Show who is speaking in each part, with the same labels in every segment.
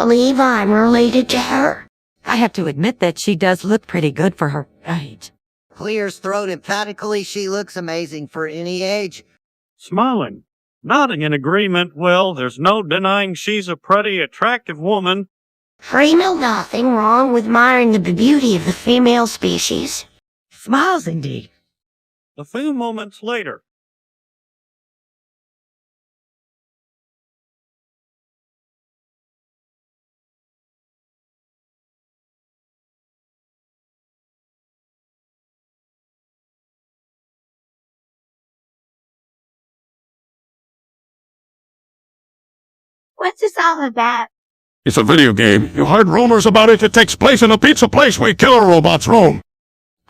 Speaker 1: believe I'm related to her.
Speaker 2: I have to admit that she does look pretty good for her age.
Speaker 3: Clears throat emphatically. She looks amazing for any age.
Speaker 4: Smiling, nodding in agreement. Well, there's no denying she's a pretty attractive woman.
Speaker 1: Fremel, nothing wrong with admiring the beauty of the female species.
Speaker 2: Smiles indeed.
Speaker 4: A few moments later.
Speaker 1: What's this all about?
Speaker 5: It's a video game. You heard rumors about it. It takes place in a pizza place where killer robots roam.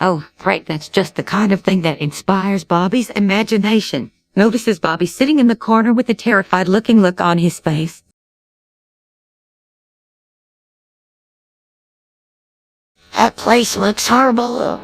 Speaker 2: Oh, right, that's just the kind of thing that inspires Bobby's imagination. Notices Bobby sitting in the corner with a terrified-looking look on his face.
Speaker 1: That place looks horrible.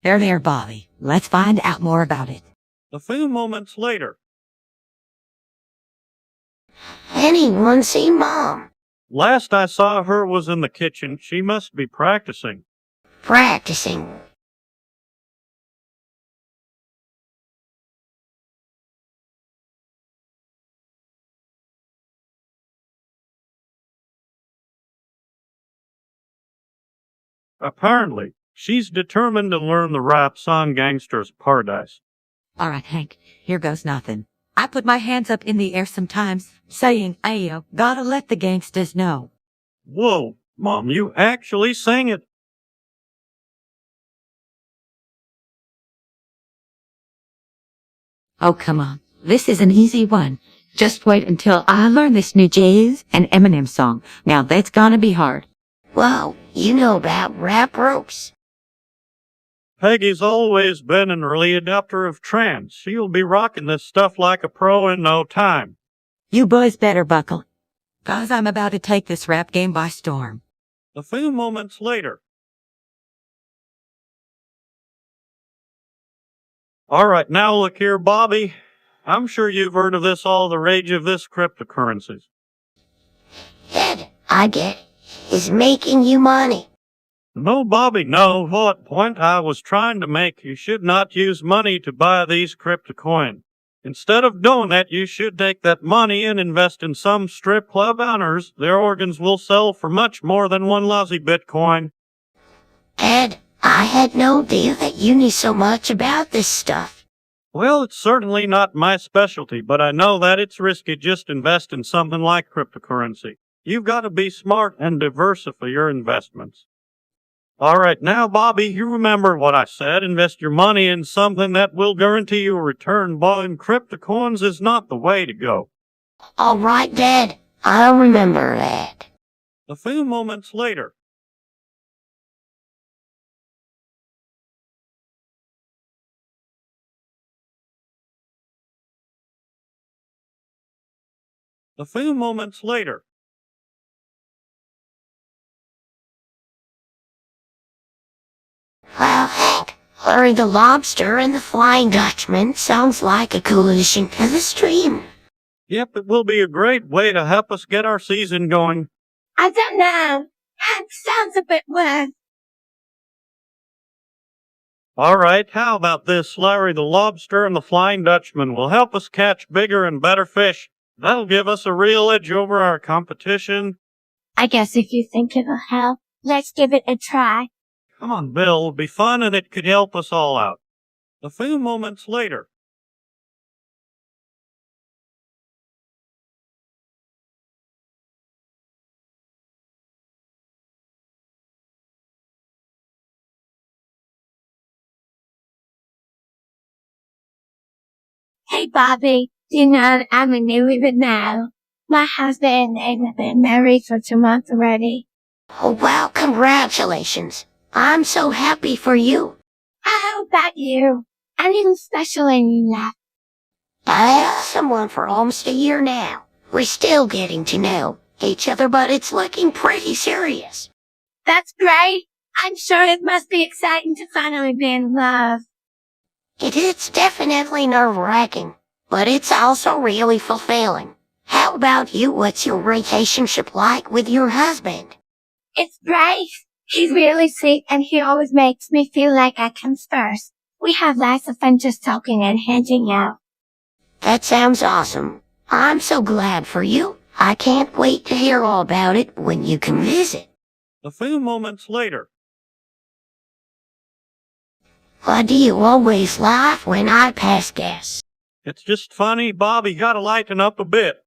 Speaker 2: There, Bobby. Let's find out more about it.
Speaker 4: A few moments later.
Speaker 1: Anyone see Mom?
Speaker 4: Last I saw her was in the kitchen. She must be practicing.
Speaker 1: Practicing.
Speaker 4: Apparently, she's determined to learn the rap song Gangster's Paradise.
Speaker 2: All right, Hank, here goes nothing. I put my hands up in the air sometimes, saying, ayo, gotta let the gangsters know.
Speaker 4: Whoa, Mom, you actually sang it.
Speaker 2: Oh, come on. This is an easy one. Just wait until I learn this new Jay-Z and Eminem song. Now that's gonna be hard.
Speaker 1: Well, you know about rap ropes.
Speaker 4: Peggy's always been an early adopter of trance. She'll be rocking this stuff like a pro in no time.
Speaker 2: You boys better buckle, 'cause I'm about to take this rap game by storm.
Speaker 4: A few moments later. All right, now look here, Bobby. I'm sure you've heard of this, all the rage of this cryptocurrencies.
Speaker 1: Ed, I get it. Is making you money.
Speaker 4: No, Bobby, no. What point I was trying to make, you should not use money to buy these crypto coins. Instead of doing that, you should take that money and invest in some strip club owners. Their organs will sell for much more than one lousy Bitcoin.
Speaker 1: Ed, I had no idea that you knew so much about this stuff.
Speaker 4: Well, it's certainly not my specialty, but I know that it's risky just invest in something like cryptocurrency. You've got to be smart and diversify your investments. All right, now, Bobby, you remember what I said. Invest your money in something that will guarantee you a return. Buying cryptocoins is not the way to go.
Speaker 1: All right, Dad, I'll remember that.
Speaker 4: A few moments later. A few moments later.
Speaker 1: Well, Hank, Larry the Lobster and the Flying Dutchman sounds like a cool addition to the stream.
Speaker 4: Yep, it will be a great way to help us get our season going.
Speaker 6: I don't know. Hank sounds a bit weird.
Speaker 4: All right, how about this? Larry the Lobster and the Flying Dutchman will help us catch bigger and better fish. That'll give us a real edge over our competition.
Speaker 6: I guess if you think it'll help, let's give it a try.
Speaker 4: Come on, Bill, it'll be fun and it could help us all out. A few moments later.
Speaker 6: Hey, Bobby, do you know I'm a newlywed now? My husband and I have been married for 2 months already.
Speaker 1: Oh, well, congratulations. I'm so happy for you.
Speaker 6: How about you? Anything special in your life?
Speaker 1: I have someone for almost a year now. We're still getting to know each other, but it's looking pretty serious.
Speaker 6: That's great. I'm sure it must be exciting to finally be in love.
Speaker 1: It's definitely nerve-wracking, but it's also really fulfilling. How about you? What's your relationship like with your husband?
Speaker 6: It's great. He's really sweet and he always makes me feel like I come first. We have lots of fun just talking and hanging out.
Speaker 1: That sounds awesome. I'm so glad for you. I can't wait to hear all about it when you can visit.
Speaker 4: A few moments later.
Speaker 1: Why do you always laugh when I pass gas?
Speaker 4: It's just funny, Bobby. Gotta lighten up a bit.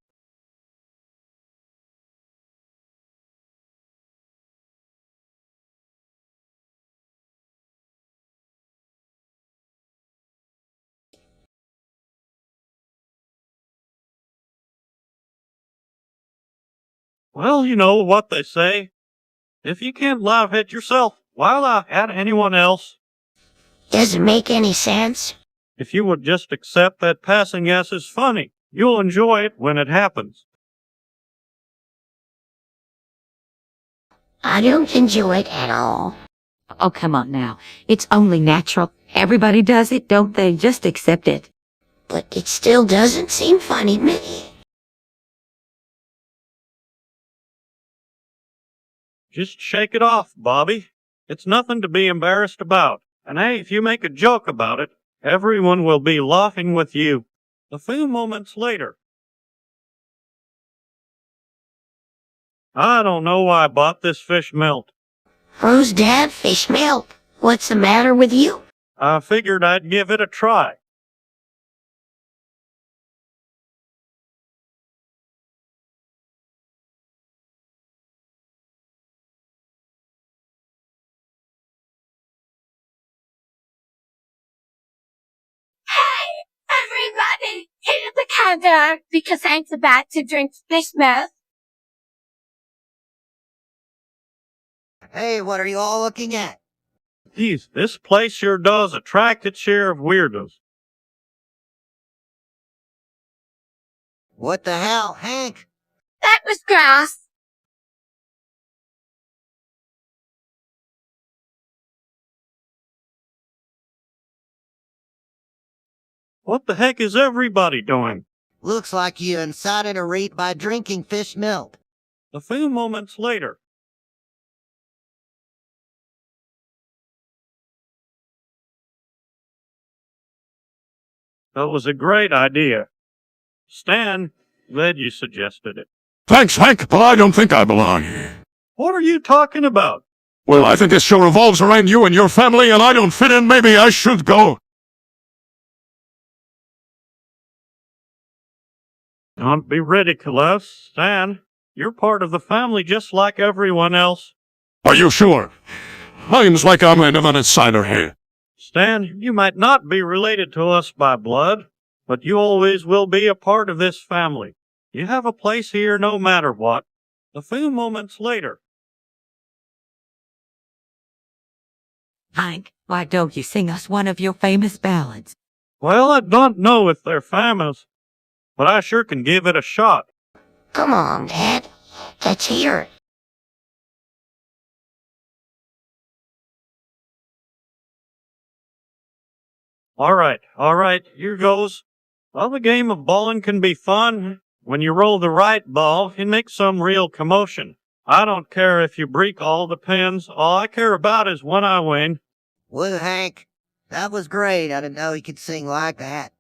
Speaker 4: Well, you know what they say. If you can't laugh at yourself, why laugh at anyone else?
Speaker 1: Does it make any sense?
Speaker 4: If you would just accept that passing gas is funny, you'll enjoy it when it happens.
Speaker 1: I don't enjoy it at all.
Speaker 2: Oh, come on now. It's only natural. Everybody does it, don't they? Just accept it.
Speaker 1: But it still doesn't seem funny to me.
Speaker 4: Just shake it off, Bobby. It's nothing to be embarrassed about. And hey, if you make a joke about it, everyone will be laughing with you. A few moments later. I don't know why I bought this fish melt.
Speaker 1: Rose Dad, fish milk. What's the matter with you?
Speaker 4: I figured I'd give it a try.
Speaker 6: Everybody, hit the counter because Hank's about to drink fish milk.
Speaker 3: Hey, what are you all looking at?
Speaker 4: Geez, this place sure does attract its share of weirdos.
Speaker 3: What the hell, Hank?
Speaker 6: That was grass.
Speaker 4: What the heck is everybody doing?
Speaker 3: Looks like you incited a reap by drinking fish milk.
Speaker 4: A few moments later. That was a great idea. Stan, glad you suggested it.
Speaker 5: Thanks, Hank, but I don't think I belong here.
Speaker 4: What are you talking about?
Speaker 5: Well, I think this show revolves around you and your family, and I don't fit in. Maybe I should go.
Speaker 4: Don't be ridiculous, Stan. You're part of the family just like everyone else.
Speaker 5: Are you sure? Seems like I'm an insider here.
Speaker 4: Stan, you might not be related to us by blood, but you always will be a part of this family. You have a place here no matter what. A few moments later.
Speaker 2: Hank, why don't you sing us one of your famous ballads?
Speaker 4: Well, I don't know if they're famous, but I sure can give it a shot.
Speaker 1: Come on, Dad. Let's hear it.
Speaker 4: All right, here goes. Well, the game of bowling can be fun. When you roll the right ball, it makes some real commotion. I don't care if you break all the pins. All I care about is when I win.
Speaker 3: Woo, Hank. That was great. I didn't know he could sing like that.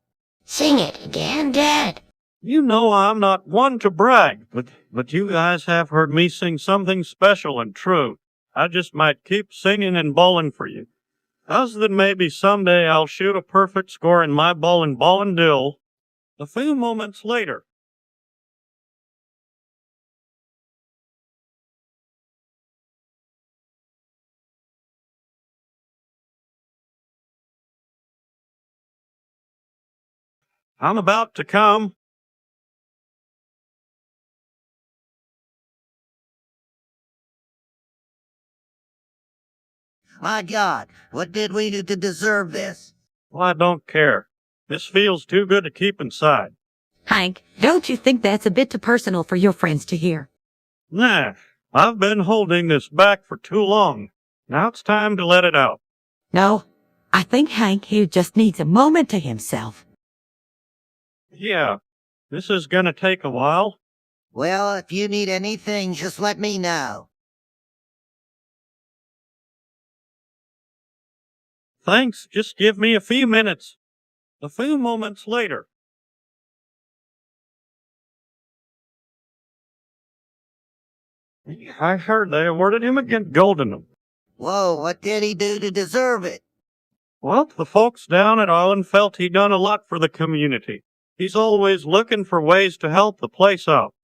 Speaker 1: Sing it again, Dad.
Speaker 4: You know I'm not one to brag, but you guys have heard me sing something special and true. I just might keep singing and bowling for you. How's that maybe someday I'll shoot a perfect score in my bowling ball and dill. A few moments later. I'm about to come.
Speaker 3: My God, what did we do to deserve this?
Speaker 4: Well, I don't care. This feels too good to keep inside.
Speaker 2: Hank, don't you think that's a bit too personal for your friends to hear?
Speaker 4: Nah, I've been holding this back for too long. Now it's time to let it out.
Speaker 2: No, I think Hank here just needs a moment to himself.
Speaker 4: Yeah, this is gonna take a while.
Speaker 3: Well, if you need anything, just let me know.
Speaker 4: Thanks, just give me a few minutes. A few moments later. I heard they awarded him a Goldenum.
Speaker 3: Whoa, what did he do to deserve it?
Speaker 4: Well, the folks down at Island felt he'd done a lot for the community. He's always looking for ways to help the place out.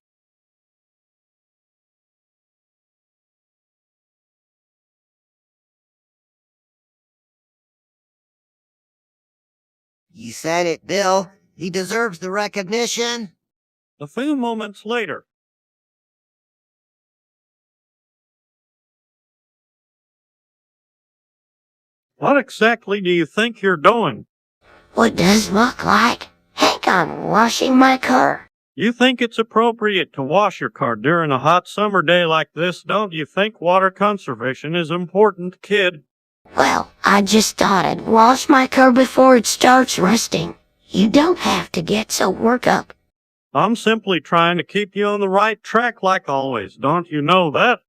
Speaker 3: You said it, Bill. He deserves the recognition.
Speaker 4: A few moments later. What exactly do you think you're doing?
Speaker 1: What does look like? Hank, I'm washing my car.
Speaker 4: You think it's appropriate to wash your car during a hot summer day like this, don't you think water conservation is important, kid?
Speaker 1: Well, I just thought I'd wash my car before it starts rusting. You don't have to get so worked up.
Speaker 4: I'm simply trying to keep you on the right track like always, don't you know that?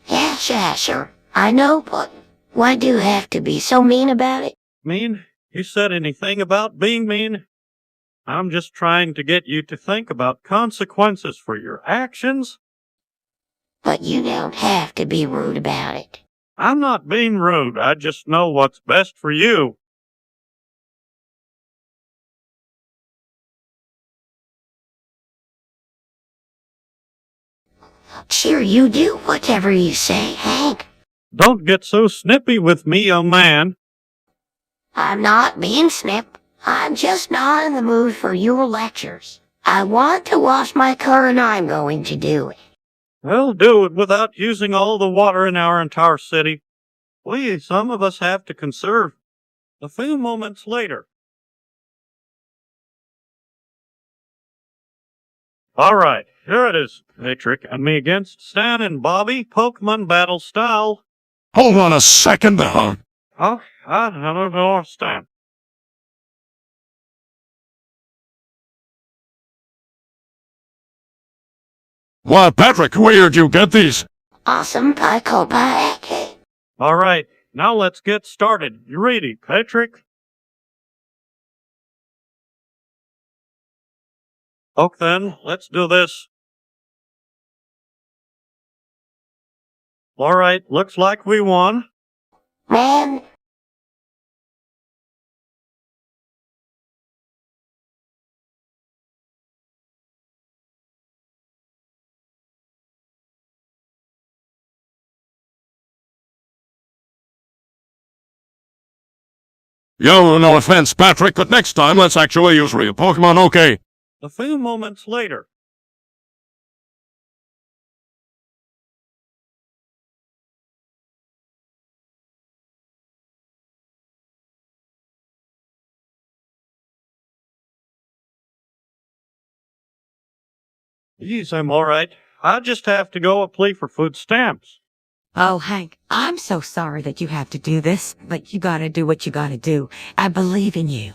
Speaker 1: Yeah, sure. I know, but why do you have to be so mean about it?
Speaker 4: Mean? You said anything about being mean? I'm just trying to get you to think about consequences for your actions.
Speaker 1: But you don't have to be rude about it.
Speaker 4: I'm not being rude, I just know what's best for you.
Speaker 1: Sure you do whatever you say, Hank.
Speaker 4: Don't get so snippy with me, young man.
Speaker 1: I'm not being snip. I'm just not in the mood for your lectures. I want to wash my car and I'm going to do it.
Speaker 4: Well, do it without using all the water in our entire city. Some of us have to conserve. A few moments later. All right, here it is. Patrick and me against Stan and Bobby, Pokemon battle style.
Speaker 5: Hold on a second.
Speaker 4: Oh, I don't understand.
Speaker 5: Why, Patrick, where'd you get these?
Speaker 1: Awesome Pico Pie.
Speaker 4: All right, now let's get started. You ready, Patrick? Okay then, let's do this. Alright, looks like we won.
Speaker 1: Man,
Speaker 5: Yo, no offense, Patrick, but next time let's actually use real Pokemon, okay?
Speaker 4: A few moments later. Geez, I'm alright. I just have to go apply for food stamps.
Speaker 2: Oh, Hank, I'm so sorry that you have to do this, but you gotta do what you gotta do. I believe in you.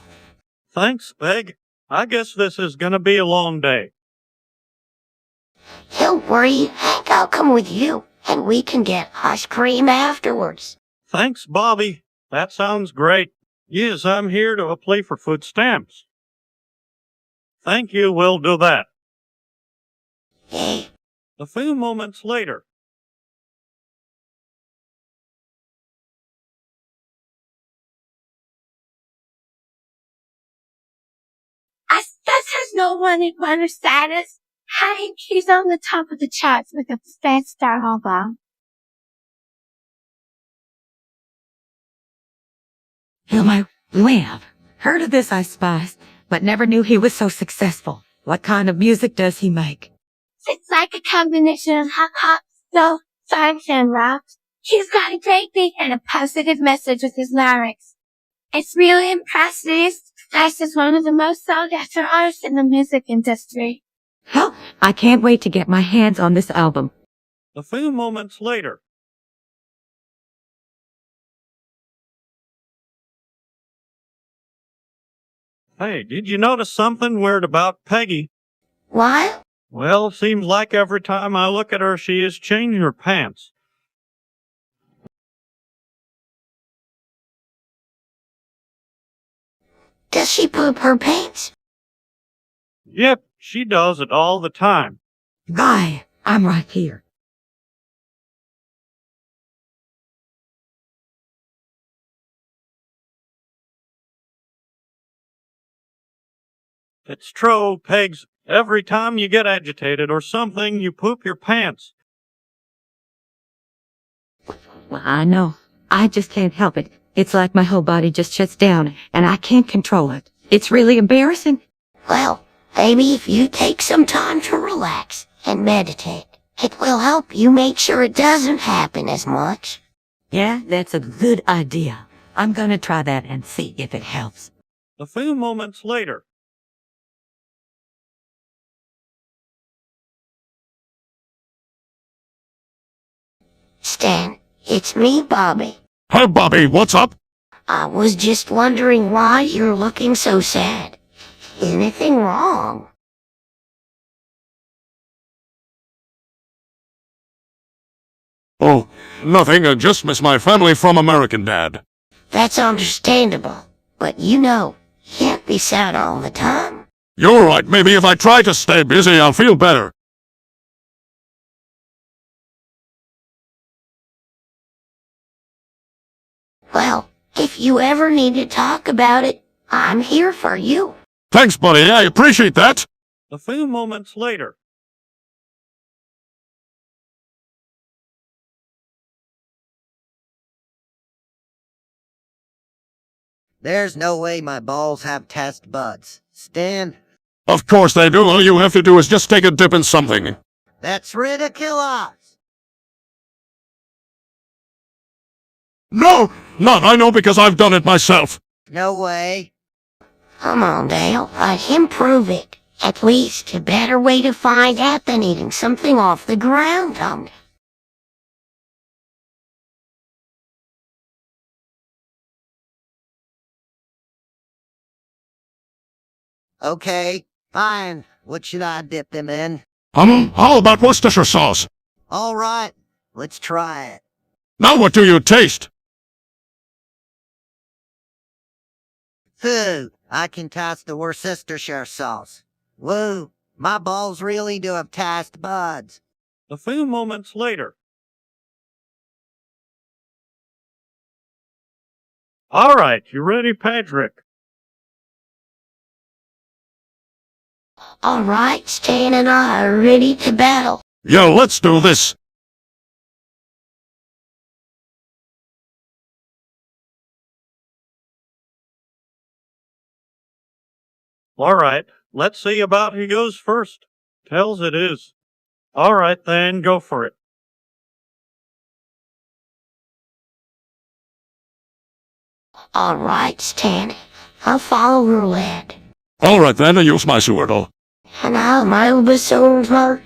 Speaker 4: Thanks, Peg. I guess this is gonna be a long day.
Speaker 1: don't worry, Hank, I'll come with you, and we can get ice cream afterwards.
Speaker 4: Thanks, Bobby. That sounds great. Yes, I'm here to apply for food stamps. Thank you, we'll do that.
Speaker 1: Hey,
Speaker 4: A few moments later.
Speaker 6: I guess there's no one in winner status. Hank, he's on the top of the charts with a 5-star hobo.
Speaker 2: He'll my lamb. Heard of this, I suppose, but never knew he was so successful. What kind of music does he make?
Speaker 6: It's like a combination of hip-hop, soul, funk, and rock. He's got a great beat and a positive message with his lyrics. It's really impressive. This is one of the most sought-after artists in the music industry.
Speaker 2: Hell, I can't wait to get my hands on this album.
Speaker 4: A few moments later. Hey, did you notice something weird about Peggy?
Speaker 1: what?
Speaker 4: Well, seems like every time I look at her, she is changing her pants.
Speaker 1: Does she poop her pants?
Speaker 4: Yep, she does it all the time.
Speaker 2: Guy, I'm right here.
Speaker 4: It's true, Pegs. Every time you get agitated or something, you poop your pants.
Speaker 2: Well, I know. I just can't help it. It's like my whole body just shuts down, and I can't control it. It's really embarrassing.
Speaker 1: Well, maybe if you take some time to relax and meditate, it will help you make sure it doesn't happen as much.
Speaker 2: Yeah, that's a good idea. I'm gonna try that and see if it helps.
Speaker 4: A few moments later.
Speaker 1: Stan, it's me, Bobby.
Speaker 5: Hi, Bobby, what's up?
Speaker 1: I was just wondering why you're looking so sad. Anything wrong?
Speaker 5: Oh, nothing, I just miss my family from American Dad.
Speaker 1: That's understandable. But you know, you can't be sad all the time.
Speaker 5: You're right, maybe if I try to stay busy, I'll feel better.
Speaker 1: Well, if you ever need to talk about it, I'm here for you.
Speaker 5: Thanks, buddy, I appreciate that.
Speaker 4: A few moments later.
Speaker 3: There's no way my balls have taste buds. Stan,
Speaker 5: Of course they do, all you have to do is just take a dip in something.
Speaker 3: that's ridiculous.
Speaker 5: No, not I know because I've done it myself.
Speaker 3: No way.
Speaker 1: Come on, Dale, let him prove it. At least a better way to find out than eating something off the ground,
Speaker 3: Okay, fine. What should I dip them in?
Speaker 5: How about Worcestershire sauce?
Speaker 3: All right, let's try it.
Speaker 5: Now what do you taste?
Speaker 3: Phew, I can taste the Worcestershire sauce. Woo, My balls really do have taste buds.
Speaker 4: A few moments later. All right, you ready, Patrick?
Speaker 1: All right, Stan and I are ready to battle.
Speaker 5: Yo, let's do this.
Speaker 4: All right, let's see about who goes first. Tails it is. All right, then, go for it.
Speaker 1: All right, Stan. I'll follow your lead.
Speaker 5: All right then, I use my swordle.
Speaker 1: And I'll move the sword.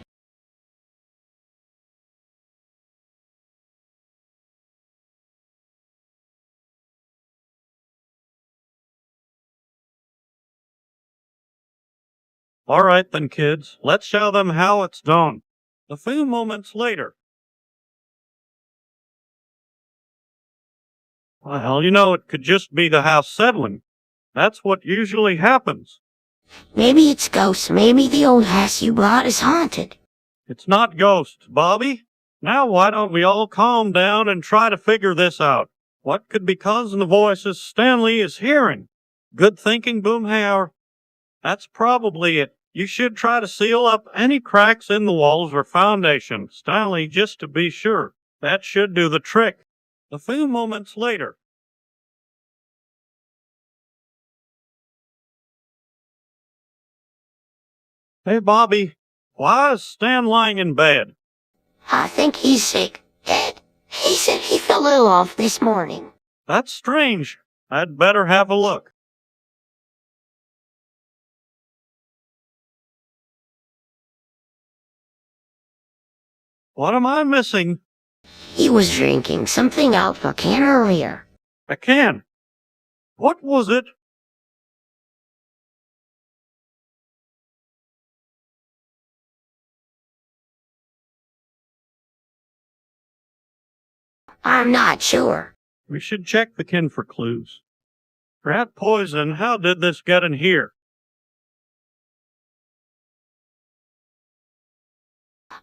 Speaker 4: All right, then, kids. Let's show them how it's done. A few moments later. Well, you know, it could just be the house settling. That's what usually happens.
Speaker 1: Maybe it's ghosts. Maybe the old house you bought is haunted.
Speaker 4: It's not ghosts, Bobby. Now why don't we all calm down and try to figure this out? What could be causing the voices Stanley is hearing? Good thinking, Boomhauer. That's probably it. You should try to seal up any cracks in the walls or foundation, Stanley, just to be sure. That should do the trick. A few moments later. Hey, Bobby, why is Stan lying in bed?
Speaker 1: I think he's sick. Dad, he said he fell ill off this morning.
Speaker 4: That's strange. I'd better have a look. What am I missing?
Speaker 1: He was drinking something out of a can earlier.
Speaker 4: A can. What was it?
Speaker 1: I'm not sure.
Speaker 4: We should check the can for clues. Rat poison, how did this get in here?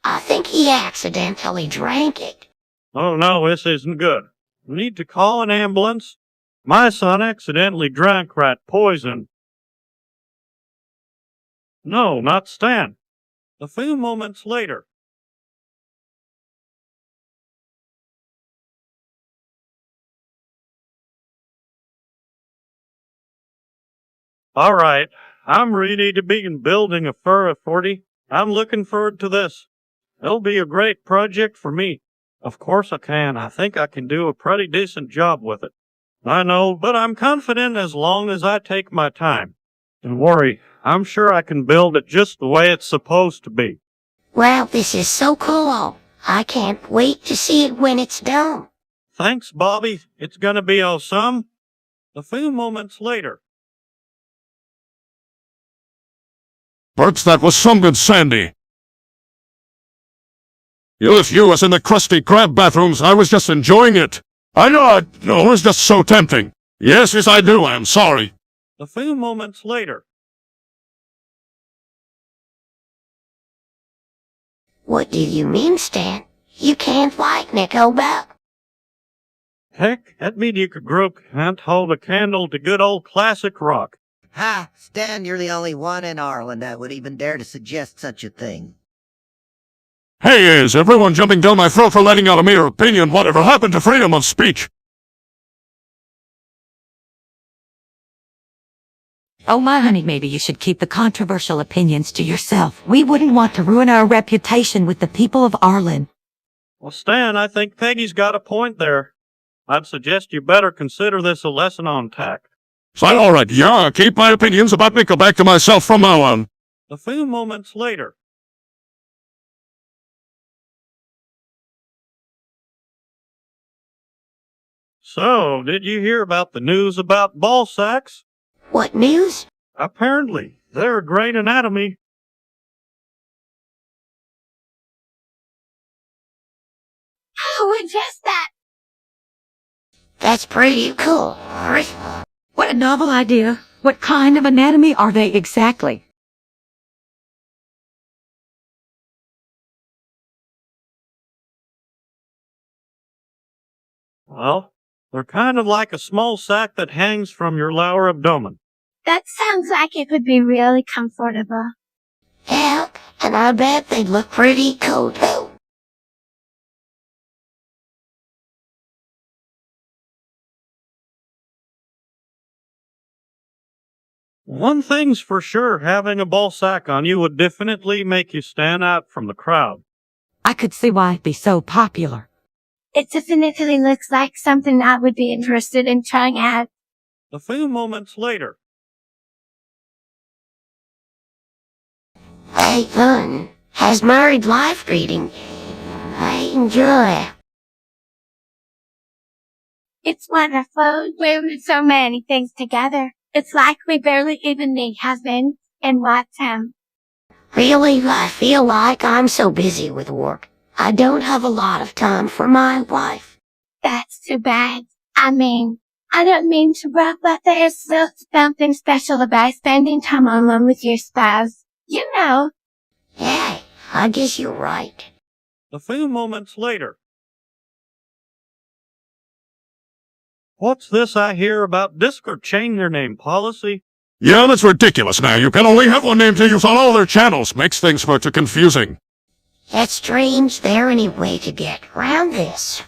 Speaker 1: I think he accidentally drank it.
Speaker 4: Oh no, this isn't good. We need to call an ambulance. My son accidentally drank rat poison. No, not Stan. A few moments later. All right, I'm ready to begin building a fur of 40. I'm looking forward to this. It'll be a great project for me. Of course I can. I think I can do a pretty decent job with it. I know, but I'm confident as long as I take my time. Don't worry, I'm sure I can build it just the way it's supposed to be.
Speaker 1: Wow, this is so cool. I can't wait to see it when it's done.
Speaker 4: Thanks, Bobby. It's gonna be awesome. A few moments later.
Speaker 5: Perhaps that was some good Sandy. If you was in the Krusty Krab bathrooms, I was just enjoying it. I know it was just so tempting. Yes, I do, I'm sorry.
Speaker 4: A few moments later.
Speaker 1: What do you mean, Stan? You can't like Nickelback?
Speaker 4: Heck, that mediocre group can't hold a candle to good old classic rock.
Speaker 3: Ha! Stan, you're the only one in Ireland that would even dare to suggest such a thing.
Speaker 5: Hey, is everyone jumping down my throat for letting out a mere opinion? Whatever happened to freedom of speech?
Speaker 2: Oh my honey, maybe you should keep the controversial opinions to yourself. We wouldn't want to ruin our reputation with the people of Ireland.
Speaker 4: Well, Stan, I think Peggy's got a point there. I'd suggest you better consider this a lesson on tact.
Speaker 5: So, alright, yeah, I'll keep my opinions about Nickelback to myself from now on.
Speaker 4: A few moments later. So, did you hear about the news about ball sacks?
Speaker 1: What news?
Speaker 4: Apparently, they're a great anatomy.
Speaker 6: Who would guess that?
Speaker 1: That's pretty cool.
Speaker 2: What a novel idea. What kind of anatomy are they exactly?
Speaker 4: Well, they're kind of like a small sack that hangs from your lower abdomen.
Speaker 6: That sounds like it would be really comfortable.
Speaker 1: Yeah, and I bet they'd look pretty cool too.
Speaker 4: One thing's for sure, having a ball sack on you would definitely make you stand out from the crowd.
Speaker 2: I could see why it'd be so popular.
Speaker 6: It definitely looks like something I would be interested in trying out.
Speaker 4: A few moments later.
Speaker 1: Hey, fun. Has married life greeting. I enjoy.
Speaker 6: It's wonderful. We're doing so many things together. It's like we barely even need husband and wife time.
Speaker 1: Really, I feel like I'm so busy with work. I don't have a lot of time for my wife.
Speaker 6: That's too bad. I mean, I don't mean to brag, but there's still something special about spending time alone with your spouse. You know.
Speaker 1: Yeah, I guess you're right.
Speaker 4: A few moments later. What's this I hear about Discord changing their name policy?
Speaker 5: Yeah, that's ridiculous now. You can only have one name to use on all their channels. Makes things far too confusing.
Speaker 1: It's strange there any way to get around this.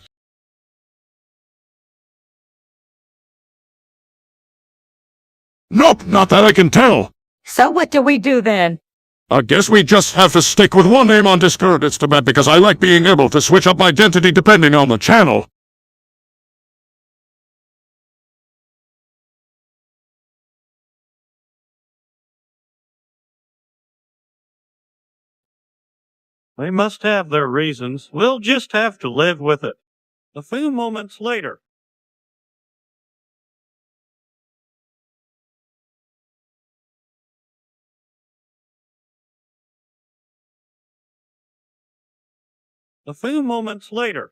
Speaker 5: Nope, not that I can tell.
Speaker 2: So what do we do then?
Speaker 5: I guess we just have to stick with one name on Discord. It's too bad because I like being able to switch up my identity depending on the channel.
Speaker 4: They must have their reasons. We'll just have to live with it. A few moments later. A few moments later.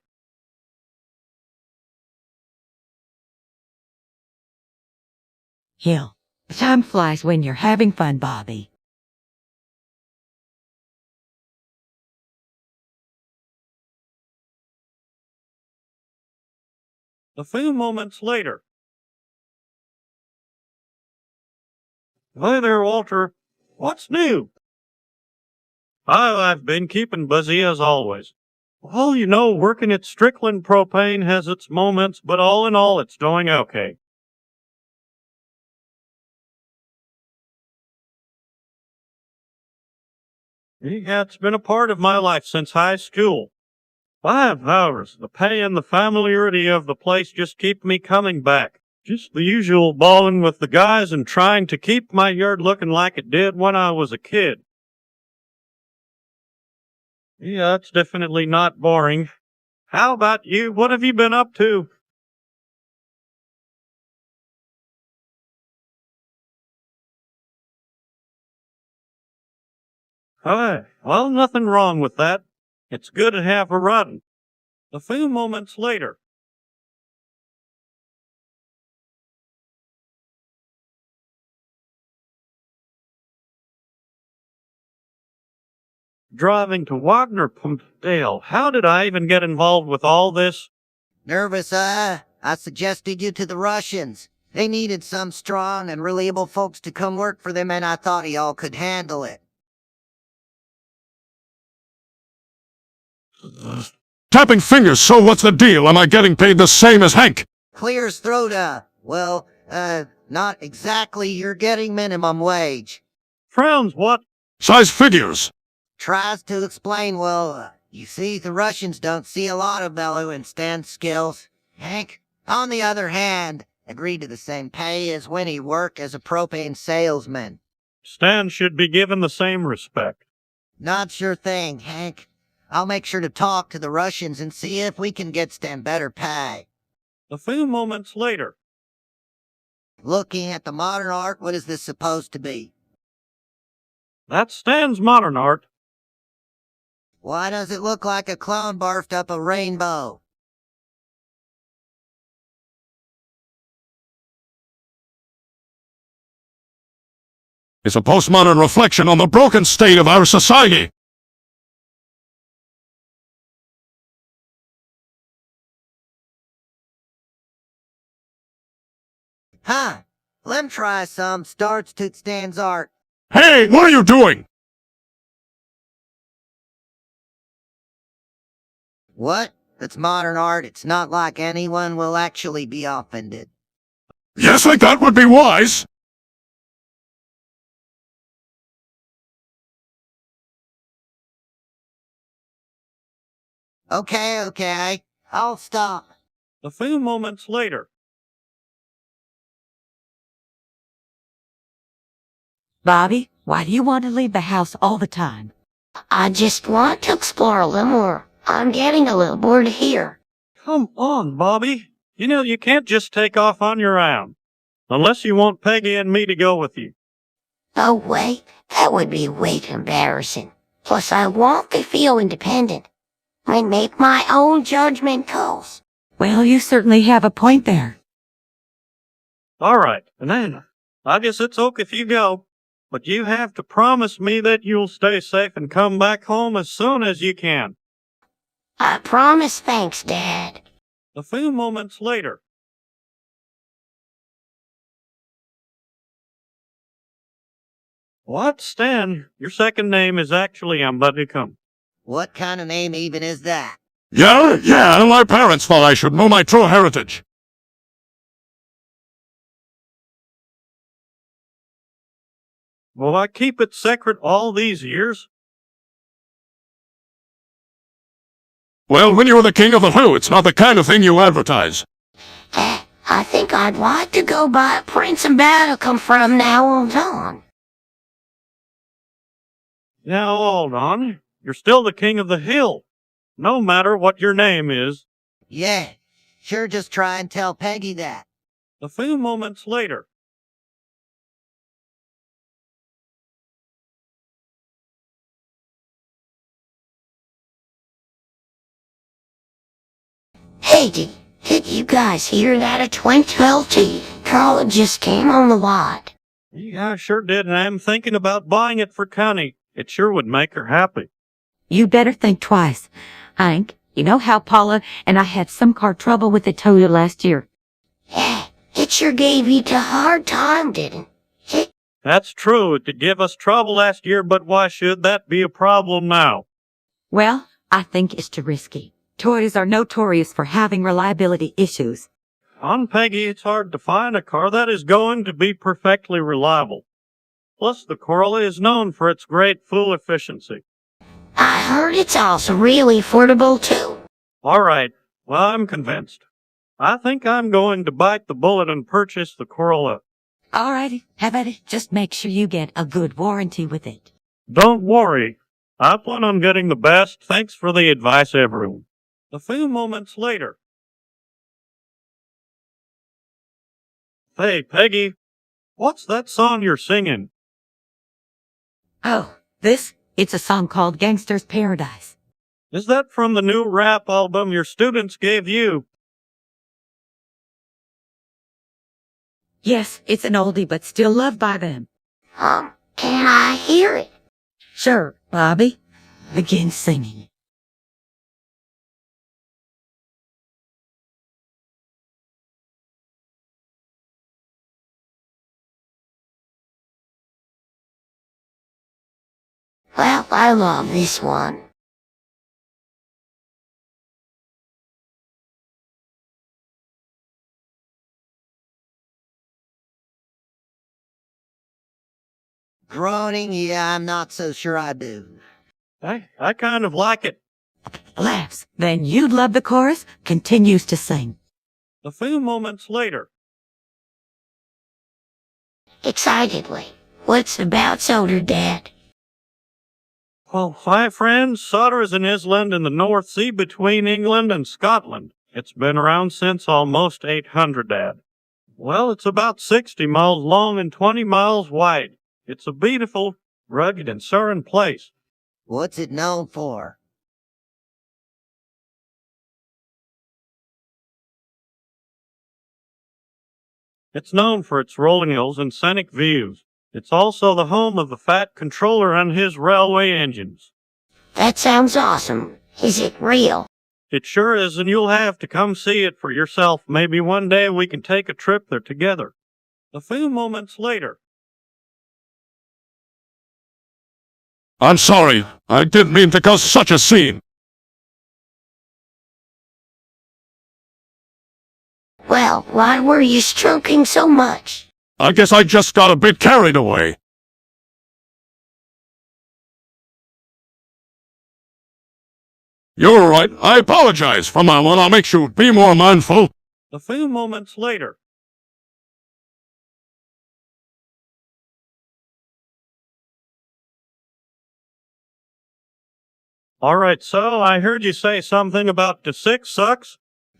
Speaker 2: Hill. Time flies when you're having fun, Bobby.
Speaker 4: A few moments later. Hi there, Walter. What's new? I've been keeping busy as always. Well, you know, working at Strickland Propane has its moments, but all in all, it's doing okay. Yeah, it's been a part of my life since high school. 5 hours. The pay and the familiarity of the place just keep me coming back. Just the usual balling with the guys and trying to keep my yard looking like it did when I was a kid. Yeah, it's definitely not boring. How about you? What have you been up to? Hi. Well, nothing wrong with that. It's good to have a run. A few moments later. Driving to Wagner Pumpdale. How did I even get involved with all this?
Speaker 3: Nervous, I suggested you to the Russians. They needed some strong and reliable folks to come work for them, and I thought y'all could handle it.
Speaker 5: Tapping fingers, so what's the deal? Am I getting paid the same as Hank?
Speaker 3: Clear as throat, well, not exactly. You're getting minimum wage.
Speaker 4: Frowns, what?
Speaker 5: Size figures.
Speaker 3: Tries to explain, well, you see, the Russians don't see a lot of value in Stan's skills. Hank, on the other hand, agreed to the same pay as when he worked as a propane salesman.
Speaker 4: Stan should be given the same respect.
Speaker 3: Not sure thing, Hank. I'll make sure to talk to the Russians and see if we can get Stan better pay.
Speaker 4: A few moments later.
Speaker 3: Looking at the modern art, what is this supposed to be?
Speaker 4: That's Stan's modern art.
Speaker 3: Why does it look like a clown barfed up a rainbow?
Speaker 5: It's a postmodern reflection on the broken state of our society.
Speaker 3: Huh. Lem try some. Starts to stands art.
Speaker 5: Hey, what are you doing?
Speaker 3: What? It's modern art. It's not like anyone will actually be offended.
Speaker 5: Yes, I think that would be wise.
Speaker 3: Okay. I'll stop.
Speaker 4: A few moments later.
Speaker 2: Bobby, why do you want to leave the house all the time?
Speaker 1: I just want to explore a little more. I'm getting a little bored here.
Speaker 4: Come on, Bobby. You know you can't just take off on your own. Unless you want Peggy and me to go with you.
Speaker 1: Oh wait, that would be way too embarrassing. Plus I want to feel independent and make my own judgment calls.
Speaker 2: Well, you certainly have a point there.
Speaker 4: All right, and then I guess it's okay if you go. But you have to promise me that you'll stay safe and come back home as soon as you can.
Speaker 1: I promise, thanks, Dad.
Speaker 4: A few moments later. What, Stan? Your second name is actually Ambadicum.
Speaker 3: What kind of name even is that?
Speaker 5: Yeah, and my parents thought I should know my true heritage.
Speaker 4: Will I keep it secret all these years?
Speaker 5: Well, when you're the king of the who, it's not the kind of thing you advertise.
Speaker 1: I think I'd like to go by Prince Ambadicum from now on.
Speaker 4: Now hold on. You're still the king of the hill, no matter what your name is.
Speaker 3: Yeah. Sure, just try and tell Peggy that.
Speaker 4: A few moments later.
Speaker 1: Hey, did you guys hear that? A 2012 Carla just came on the lot.
Speaker 4: Yeah, I sure did, and I'm thinking about buying it for Connie. It sure would make her happy.
Speaker 2: You better think twice. Hank, you know how Paula and I had some car trouble with the Toyota last year?
Speaker 1: Yeah, it sure gave you a hard time, didn't it?
Speaker 4: That's true. It did give us trouble last year, but why should that be a problem now?
Speaker 2: Well, I think it's too risky. Toyotas are notorious for having reliability issues.
Speaker 4: On Peggy, it's hard to find a car that is going to be perfectly reliable. Plus, the Corolla is known for its great fuel efficiency.
Speaker 1: I heard it's also really affordable, too.
Speaker 4: All right, well, I'm convinced. I think I'm going to bite the bullet and purchase the Corolla.
Speaker 2: Alrighty, have at it. Just make sure you get a good warranty with it.
Speaker 4: Don't worry. I plan on getting the best. Thanks for the advice, everyone. A few moments later. Hey, Peggy, what's that song you're singing?
Speaker 2: Oh, it's a song called Gangster's Paradise.
Speaker 4: Is that from the new rap album your students gave you?
Speaker 2: Yes, it's an oldie but still loved by them.
Speaker 1: Can I hear it?
Speaker 2: Sure, Bobby. Begin singing.
Speaker 1: Well, I love this one.
Speaker 3: Groaning? Yeah, I'm not so sure I do.
Speaker 4: I kind of like it.
Speaker 2: Laughs. Then you'd love the chorus. Continues to sing.
Speaker 4: A few moments later.
Speaker 1: Excitedly. What's about soda, Dad?
Speaker 4: Well, my friend, Sutter is an island in the North Sea between England and Scotland. It's been around since almost 800, Dad. Well, it's about 60 miles long and 20 miles wide. It's a beautiful, rugged, and serene place.
Speaker 3: What's it known for?
Speaker 4: It's known for its rolling hills and scenic views. It's also the home of the Fat Controller and his railway engines.
Speaker 1: That sounds awesome. Is it real?
Speaker 4: It sure is, and you'll have to come see it for yourself. Maybe one day we can take a trip there together. A few moments later.
Speaker 5: I'm sorry. I didn't mean to cause such a scene.
Speaker 1: Well, why were you stroking so much?
Speaker 5: I guess I just got a bit carried away. You're right. I apologize. From now on, I'll make sure to be more mindful.
Speaker 4: A few moments later. All right, so I heard you say something about the 6 sucks?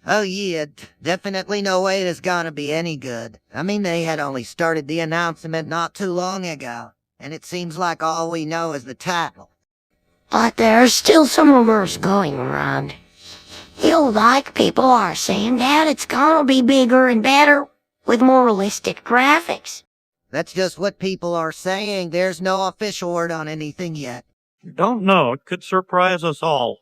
Speaker 3: Oh yeah, definitely no way it's gonna be any good. I mean, they had only started the announcement not too long ago, and it seems like all we know is the title.
Speaker 1: But there's still some rumors going around. People are saying that it's gonna be bigger and better with more realistic graphics.
Speaker 3: That's just what people are saying. There's no official word on anything yet.
Speaker 4: Don't know. It could surprise us all.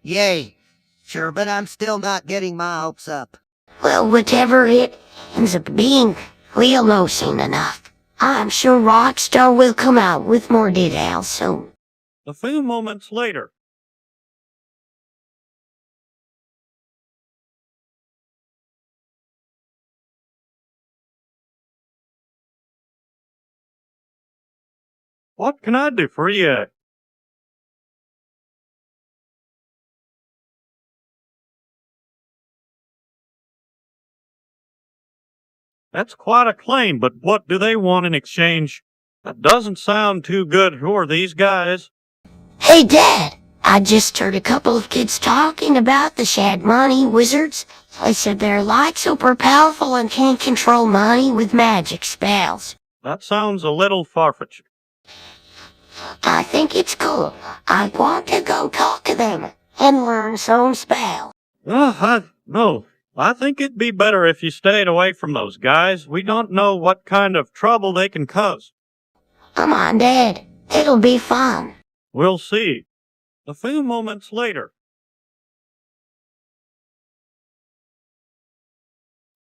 Speaker 3: Yay. Sure, but I'm still not getting my hopes up.
Speaker 1: Well, whatever it ends up being, we'll know soon enough. I'm sure Rockstar will come out with more details soon.
Speaker 4: A few moments later. What can I do for you? That's quite a claim, but what do they want in exchange? That doesn't sound too good for these guys.
Speaker 1: Hey, Dad, I just heard a couple of kids talking about the Shad Money Wizards. They said they're like super powerful and can control money with magic spells.
Speaker 4: That sounds a little far-fetched.
Speaker 1: I think it's cool. I want to go talk to them and learn some spells.
Speaker 4: No. I think it'd be better if you stayed away from those guys. We don't know what kind of trouble they can cause.
Speaker 1: Come on, Dad. It'll be fun.
Speaker 4: We'll see. A few moments later.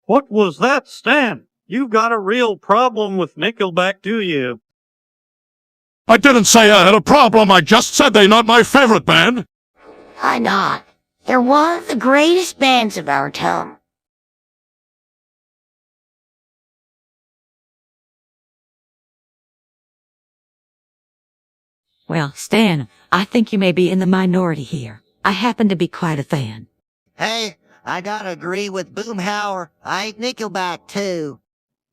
Speaker 4: What was that, Stan? You've got a real problem with Nickelback, do you?
Speaker 5: I didn't say I had a problem. I just said they're not my favorite band.
Speaker 1: Why not? They're one of the greatest bands of our time.
Speaker 2: Well, Stan, I think you may be in the minority here. I happen to be quite a fan.
Speaker 3: Hey, I gotta agree with Boomhauer. I hate Nickelback too.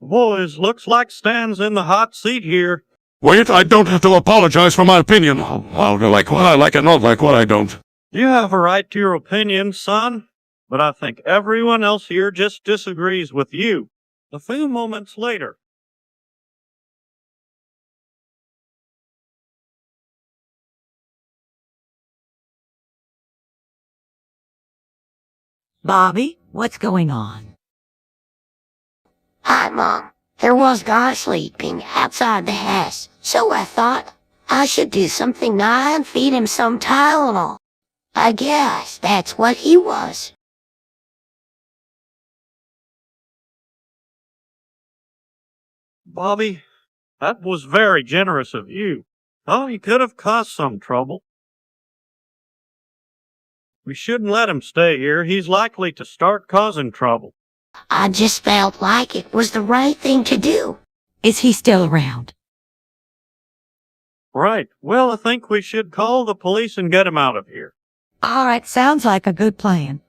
Speaker 4: Boys, looks like Stan's in the hot seat here.
Speaker 5: Wait, I don't have to apologize for my opinion. I'll like what I like and not like what I don't.
Speaker 4: You have a right to your opinion, son, but I think everyone else here just disagrees with you. A few moments later.
Speaker 2: Bobby, what's going on?
Speaker 1: Hi, Mom. There was a guy sleeping outside the house, so I thought I should do something nice and feed him some Tylenol. I guess that's what he was.
Speaker 4: Bobby, that was very generous of you. Oh, he could have caused some trouble. We shouldn't let him stay here. He's likely to start causing trouble.
Speaker 1: I just felt like it was the right thing to do.
Speaker 2: Is he still around?
Speaker 4: Right. Well, I think we should call the police and get him out of here.
Speaker 2: All right, sounds like a good plan.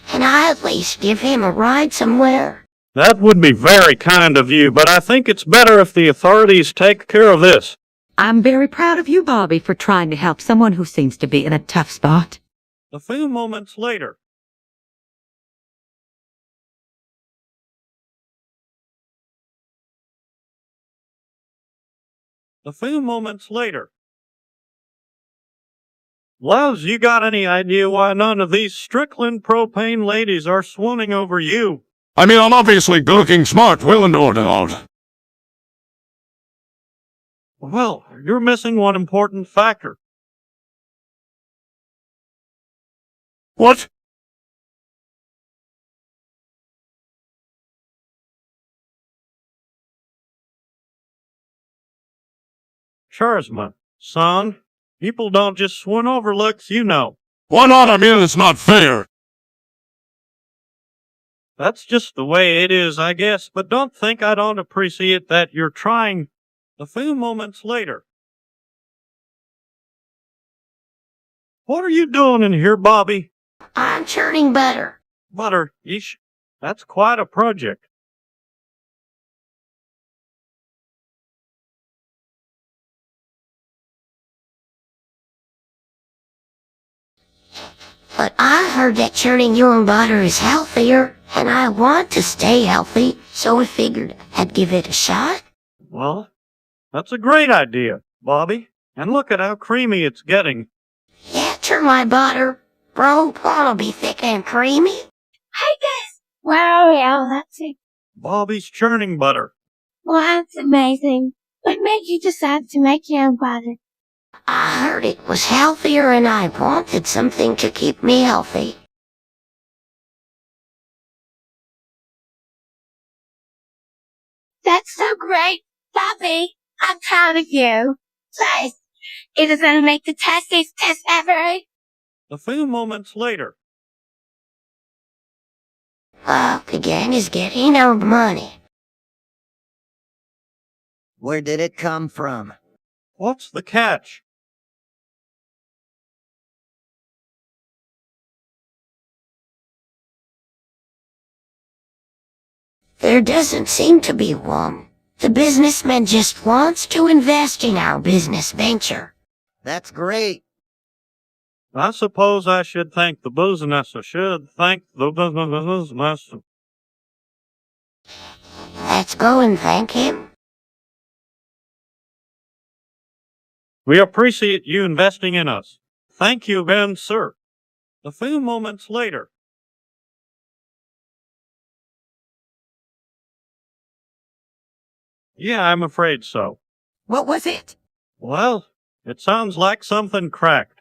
Speaker 1: Can I at least give him a ride somewhere?
Speaker 4: That would be very kind of you, but I think it's better if the authorities take care of this.
Speaker 2: I'm very proud of you, Bobby, for trying to help someone who seems to be in a tough spot.
Speaker 4: A few moments later. A few moments later. Loves, you got any idea why none of these Strickland propane ladies are swooning over you?
Speaker 5: I mean, I'm obviously looking smart, well and all.
Speaker 4: Well, you're missing one important factor.
Speaker 5: What?
Speaker 4: Charisma, son. People don't just swoon over looks, you know.
Speaker 5: Why not? I mean, it's not fair.
Speaker 4: That's just the way it is, I guess, but don't think I don't appreciate that you're trying. A few moments later. What are you doing in here, Bobby?
Speaker 1: I'm churning butter.
Speaker 4: Butter, yeesh. That's quite a project.
Speaker 1: But I heard that churning your own butter is healthier, and I want to stay healthy, so I figured I'd give it a shot.
Speaker 4: Well, that's a great idea, Bobby. And look at how creamy it's getting.
Speaker 1: Yeah, churn my butter. Bro, it'll be thick and creamy.
Speaker 6: Hey guys, where are we? Oh, that's it.
Speaker 4: Bobby's churning butter.
Speaker 6: Well, that's amazing. What made you decide to make your own butter?
Speaker 1: I heard it was healthier and I wanted something to keep me healthy.
Speaker 6: That's so great, Bobby. I'm proud of you. Plus, it is gonna make the tastiest test ever.
Speaker 4: A few moments later.
Speaker 1: The gang is getting our money.
Speaker 3: Where did it come from?
Speaker 4: What's the catch?
Speaker 1: There doesn't seem to be one. The businessman just wants to invest in our business venture.
Speaker 3: That's great.
Speaker 4: I suppose I should thank the business. I should thank the business.
Speaker 1: Let's go and thank him.
Speaker 4: We appreciate you investing in us. Thank you again, sir. A few moments later. Yeah, I'm afraid so.
Speaker 2: What was it?
Speaker 4: Well, it sounds like something cracked.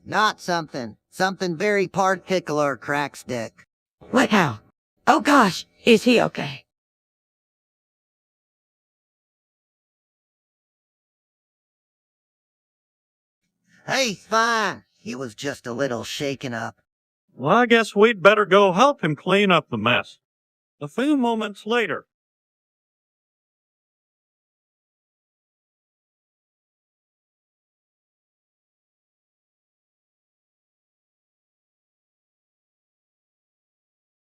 Speaker 3: Not something. Something very particular, Crackstick.
Speaker 2: What how? Oh gosh, is he okay?
Speaker 3: Hey, fine. He was just a little shaken up.
Speaker 4: Well, I guess we'd better go help him clean up the mess. A few moments later.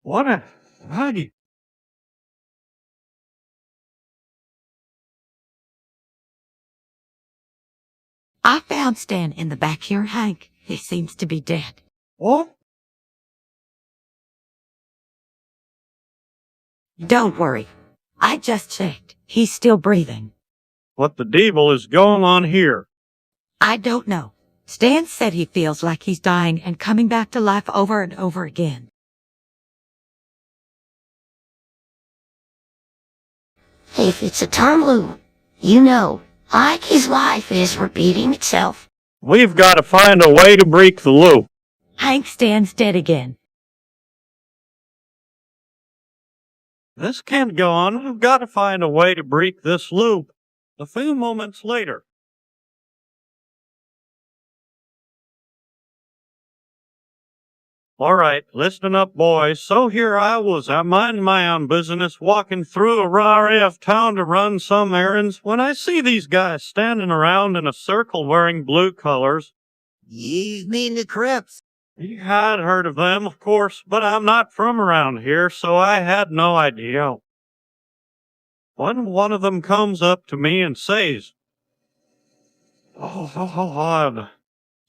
Speaker 4: What a... Maggie.
Speaker 2: I found Stan in the back here, Hank. He seems to be dead.
Speaker 4: What?
Speaker 2: Don't worry. I just checked. He's still breathing.
Speaker 4: What the devil is going on here?
Speaker 2: I don't know. Stan said he feels like he's dying and coming back to life over and over again.
Speaker 1: If it's a Tom Lou, you know, like his life is repeating itself.
Speaker 4: We've got to find a way to break the loop.
Speaker 2: Hank Stan's dead again.
Speaker 4: This can't go on. We've got to find a way to break this loop. A few moments later. All right, listen up, boys. So here I was, I'm minding my own business, walking through a RF town to run some errands, when I see these guys standing around in a circle wearing blue colors.
Speaker 3: You mean the Crips?
Speaker 4: You had heard of them, of course, but I'm not from around here, so I had no idea. When one of them comes up to me and says, odd.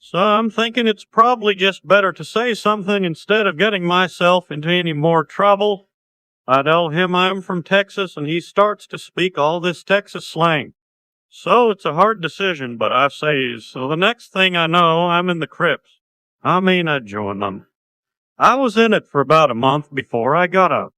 Speaker 4: So I'm thinking it's probably just better to say something instead of getting myself into any more trouble. I tell him I'm from Texas and he starts to speak all this Texas slang. So it's a hard decision, but I say, so the next thing I know, I'm in the crypts. I joined them. I was in it for about a month before I got out.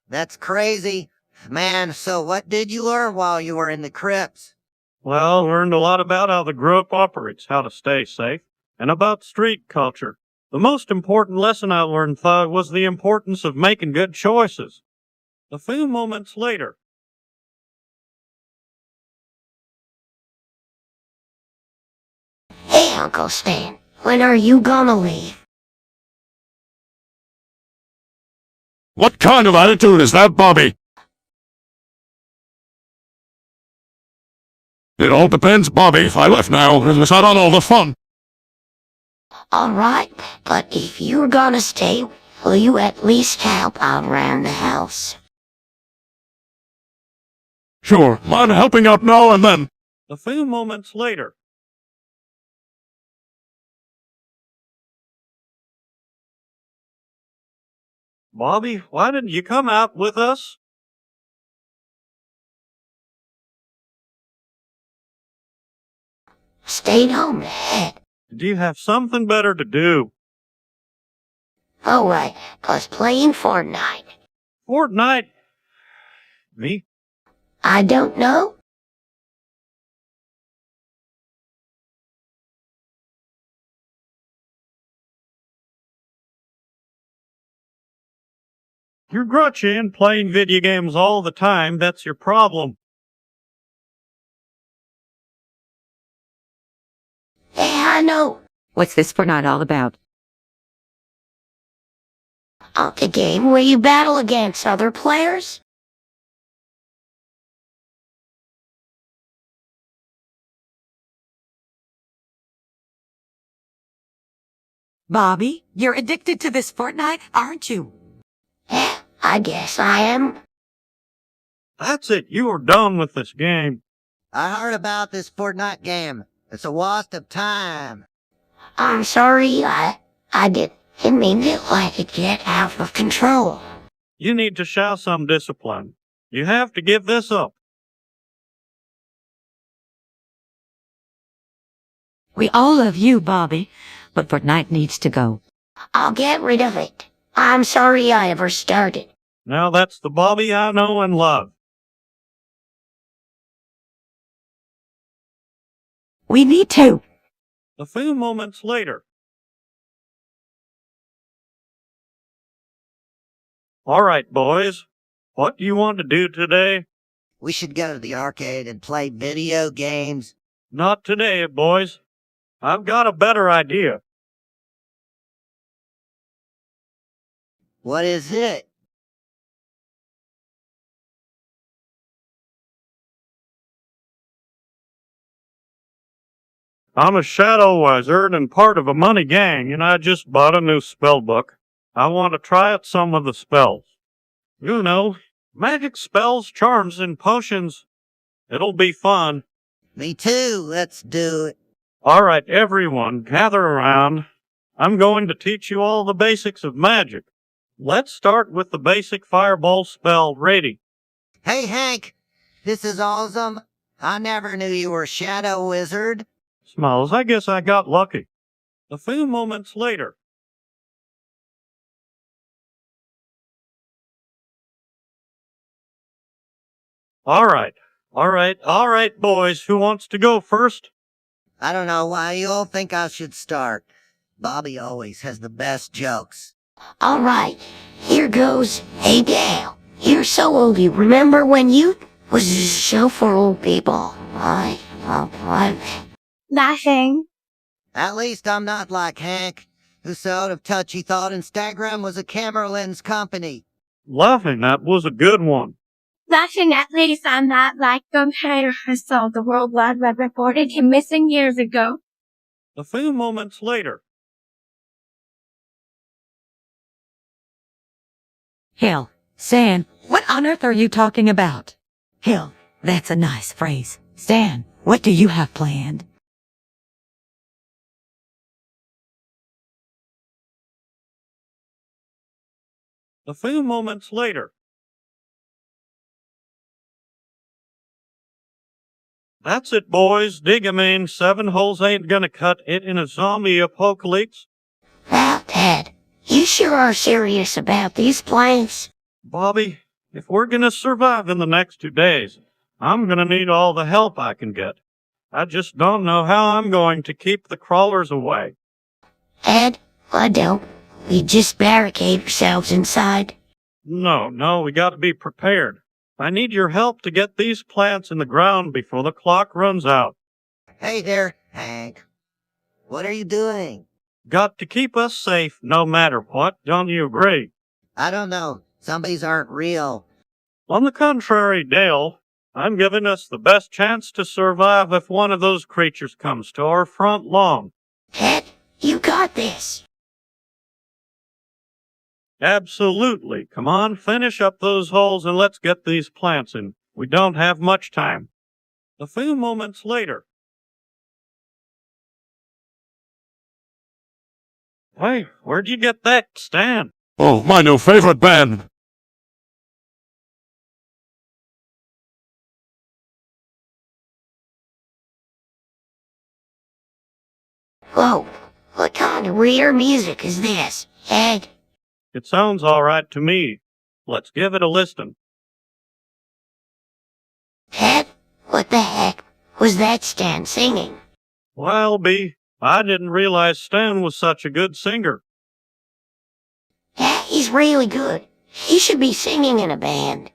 Speaker 3: That's crazy. Man, so what did you learn while you were in the crypts?
Speaker 4: Well, learned a lot about how the group operates, how to stay safe, and about street culture. The most important lesson I learned, was the importance of making good choices. A few moments later,
Speaker 1: Hey, Uncle Stan, when are you gonna leave?
Speaker 5: What kind of attitude is that, Bobby? It all depends, Bobby. If I left now, I'd miss out on all the fun.
Speaker 1: Alright, but if you're gonna stay, will you at least help out around the house?
Speaker 5: Sure, mind helping out now and then.
Speaker 4: a few moments later, Bobby, why didn't you come out with us?
Speaker 1: Stayed home, Dad.
Speaker 4: Do you have something better to do?
Speaker 1: Oh, I was playing Fortnite.
Speaker 4: Fortnite? Me?
Speaker 1: I don't know.
Speaker 4: You're grouchy and playing video games all the time. That's your problem.
Speaker 1: Yeah, I know.
Speaker 2: What's this Fortnite all about?
Speaker 1: The game where you battle against other players?
Speaker 2: Bobby, you're addicted to this Fortnite, aren't you?
Speaker 1: Yeah, I guess I am.
Speaker 4: That's it. You are done with this game.
Speaker 3: I heard about this Fortnite game. It's a waste of time.
Speaker 1: I'm sorry, I didn't mean to let it get out of control.
Speaker 4: You need to show some discipline. You have to give this up.
Speaker 2: We all love you, Bobby, but Fortnite needs to go.
Speaker 1: I'll get rid of it. I'm sorry I ever started.
Speaker 4: Now that's the Bobby I know and love.
Speaker 2: We need to.
Speaker 4: A few moments later. All right, boys. What do you want to do today?
Speaker 3: We should go to the arcade and play video games.
Speaker 4: Not today, boys. I've got a better idea.
Speaker 3: What is it?
Speaker 4: I'm a shadow wizard and part of a money gang, and I just bought a new spell book. I want to try out some of the spells. You know, magic spells, charms, and potions. It'll be fun.
Speaker 3: Me too. Let's do it.
Speaker 4: All right, everyone, gather around. I'm going to teach you all the basics of magic. Let's start with the basic fireball spell. Ready?
Speaker 3: Hey, Hank. This is awesome. I never knew you were a shadow wizard.
Speaker 4: Smiles, I guess I got lucky. A few moments later. All right, boys. Who wants to go first?
Speaker 3: I don't know why you all think I should start. Bobby always has the best jokes.
Speaker 1: Alright, here goes. Hey, Dale. You're so old, you remember when you was a show for old people?
Speaker 6: Laughing.
Speaker 3: At least I'm not like Hank, who so out of touch he thought Instagram was a camera lens company.
Speaker 4: Laughing, that was a good one.
Speaker 6: Laughing, at least I'm not like the hater who saw the World Wide Web reported him missing years ago.
Speaker 4: A few moments later.
Speaker 2: Hill, Stan, what on earth are you talking about? Hill, that's a nice phrase. Stan, what do you have planned?
Speaker 4: A few moments later. That's it, boys. Dig 'em in. 7 holes ain't gonna cut it in a zombie apocalypse.
Speaker 1: Wow, Dad, you sure are serious about these plans.
Speaker 4: Bobby, if we're gonna survive in the next 2 days, I'm gonna need all the help I can get. I just don't know how I'm going to keep the crawlers away.
Speaker 1: Ed, I don't. We just barricade ourselves inside.
Speaker 4: No, we gotta be prepared. I need your help to get these plants in the ground before the clock runs out.
Speaker 3: Hey there, Hank. What are you doing?
Speaker 4: Got to keep us safe no matter what, don't you agree?
Speaker 3: I don't know. Zombies aren't real.
Speaker 4: On the contrary, Dale, I'm giving us the best chance to survive if one of those creatures comes to our front lawn.
Speaker 1: Ed, you got this.
Speaker 4: Absolutely. Come on, finish up those holes and let's get these plants in. We don't have much time. A few moments later. Hey, where'd you get that, Stan?
Speaker 5: Oh, my new favorite band.
Speaker 1: Whoa, what kind of weird music is this, Ed?
Speaker 4: It sounds all right to me. Let's give it a listen.
Speaker 1: Ed, what the heck was that Stan singing?
Speaker 4: Well, B, I didn't realize Stan was such a good singer.
Speaker 1: Yeah, he's really good. He should be singing in a band.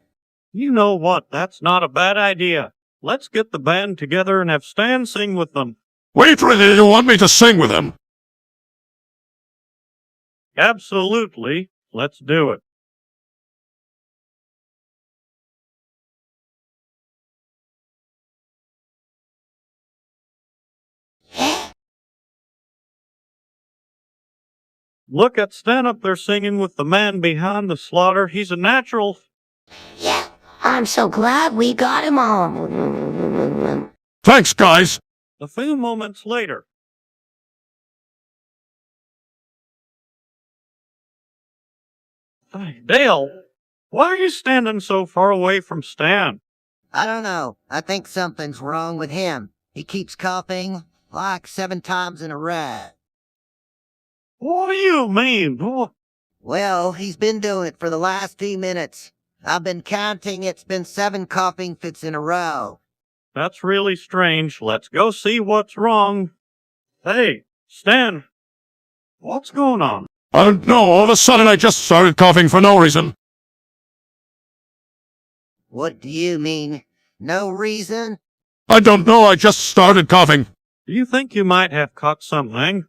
Speaker 4: You know what? That's not a bad idea. Let's get the band together and have Stan sing with them.
Speaker 5: Wait, really, you want me to sing with him?
Speaker 4: Absolutely. Let's do it.
Speaker 1: Yeah,
Speaker 4: Look at Stan up there singing with the man behind the slaughter. He's a natural.
Speaker 1: yeah, I'm so glad we got him on.
Speaker 5: Thanks, guys.
Speaker 4: A few moments later. Hey, Dale, why are you standing so far away from Stan?
Speaker 3: I don't know. I think something's wrong with him. He keeps coughing like 7 times in a row.
Speaker 4: What do you mean?
Speaker 3: Well, he's been doing it for the last few minutes. I've been counting. It's been 7 coughing fits in a row.
Speaker 4: That's really strange. Let's go see what's wrong. Hey, Stan, what's going on?
Speaker 5: I don't know, all of a sudden I just started coughing for no reason.
Speaker 3: What do you mean? No reason?
Speaker 5: I don't know, I just started coughing.
Speaker 4: Do you think you might have caught something?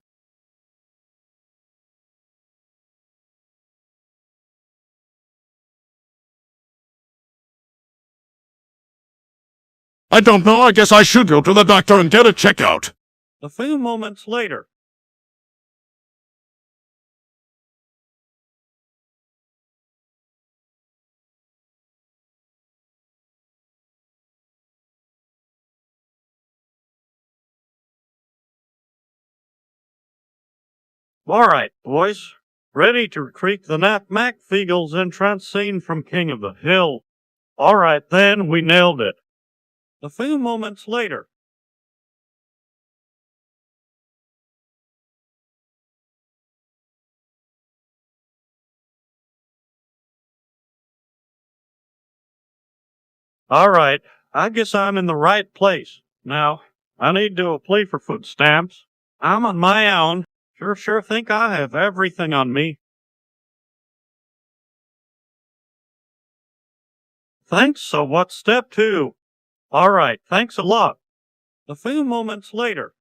Speaker 5: I don't know, I guess I should go to the doctor and get a checkout.
Speaker 4: A few moments later. All right, boys. Ready to recreate the Nat MacFeagle's entrance scene from King of the Hill. All right, then, we nailed it. A few moments later. All right, I guess I'm in the right place. Now, I need to apply for food stamps. I'm on my own. Sure think I have everything on me. Thanks, so what's step 2? All right, thanks a lot. A few moments later.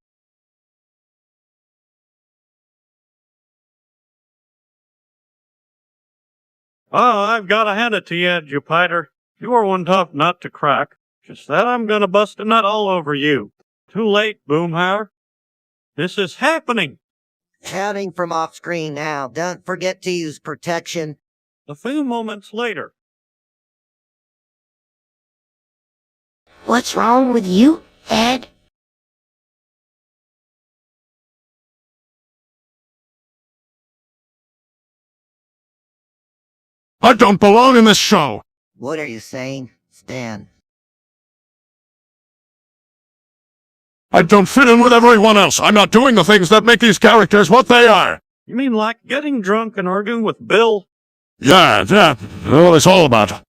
Speaker 4: Oh, I've got to hand it to you, Jupiter. You are one tough nut to crack. Just that I'm gonna bust a nut all over you. Too late, Boomhauer. This is happening.
Speaker 3: Counting from off screen now. Don't forget to use protection.
Speaker 4: A few moments later.
Speaker 1: What's wrong with you, Ed?
Speaker 5: I don't belong in this show.
Speaker 3: What are you saying, Stan?
Speaker 5: I don't fit in with everyone else. I'm not doing the things that make these characters what they are.
Speaker 4: You mean like getting drunk and arguing with Bill?
Speaker 5: Yeah, what it's all about.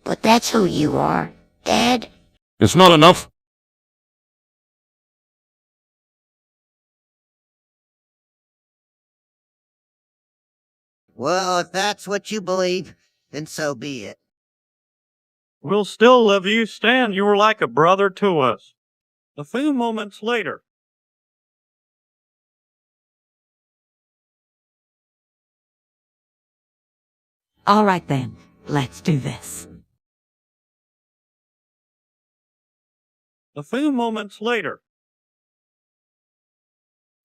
Speaker 1: But that's who you are, Dad.
Speaker 5: It's not enough.
Speaker 3: Well, if that's what you believe, then so be it.
Speaker 4: We'll still love you, Stan. You were like a brother to us. A few moments later.
Speaker 2: All right then, let's do this.
Speaker 4: A few moments later.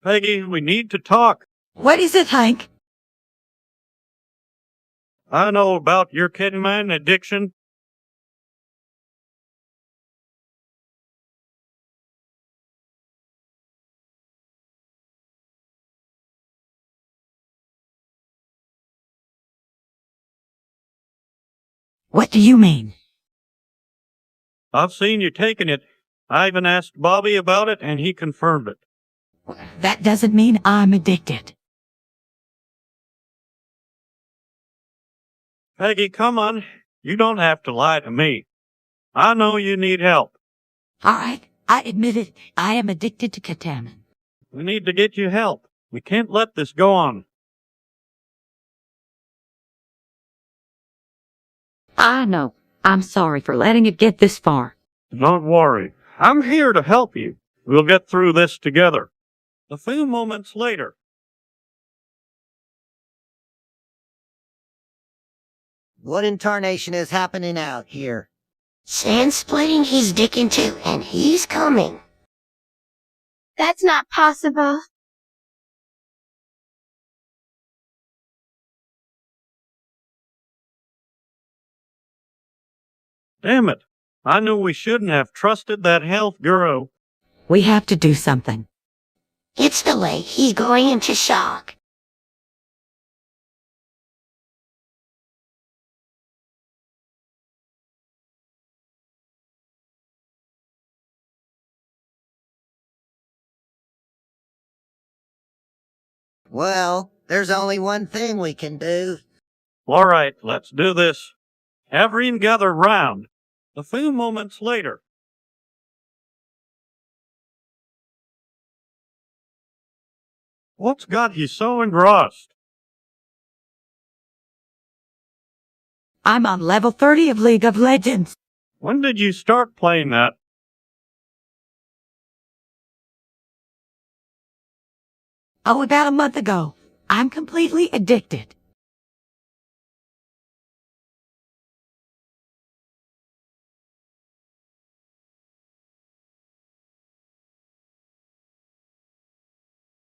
Speaker 4: Peggy, we need to talk.
Speaker 2: What is it, Hank?
Speaker 4: I know about your ketamine addiction.
Speaker 2: What do you mean?
Speaker 4: I've seen you taking it. I even asked Bobby about it, and he confirmed it.
Speaker 2: That doesn't mean I'm addicted.
Speaker 4: Peggy, come on. You don't have to lie to me. I know you need help.
Speaker 2: All right, I admit it. I am addicted to ketamine.
Speaker 4: We need to get you help. We can't let this go on.
Speaker 2: I know. I'm sorry for letting it get this far.
Speaker 4: Don't worry. I'm here to help you. We'll get through this together. A few moments later.
Speaker 3: What in tarnation is happening out here?
Speaker 1: Stan's splitting his dick in two, and he's coming.
Speaker 6: That's not possible.
Speaker 4: Damn it. I knew we shouldn't have trusted that health guru.
Speaker 2: We have to do something.
Speaker 1: It's delayed. He's going into shock.
Speaker 3: Well, there's only one thing we can do.
Speaker 4: All right, let's do this. Everyone gather round. A few moments later. What's got you so engrossed?
Speaker 2: I'm on level 30 of League of Legends.
Speaker 4: When did you start playing that?
Speaker 2: Oh, about a month ago. I'm completely addicted.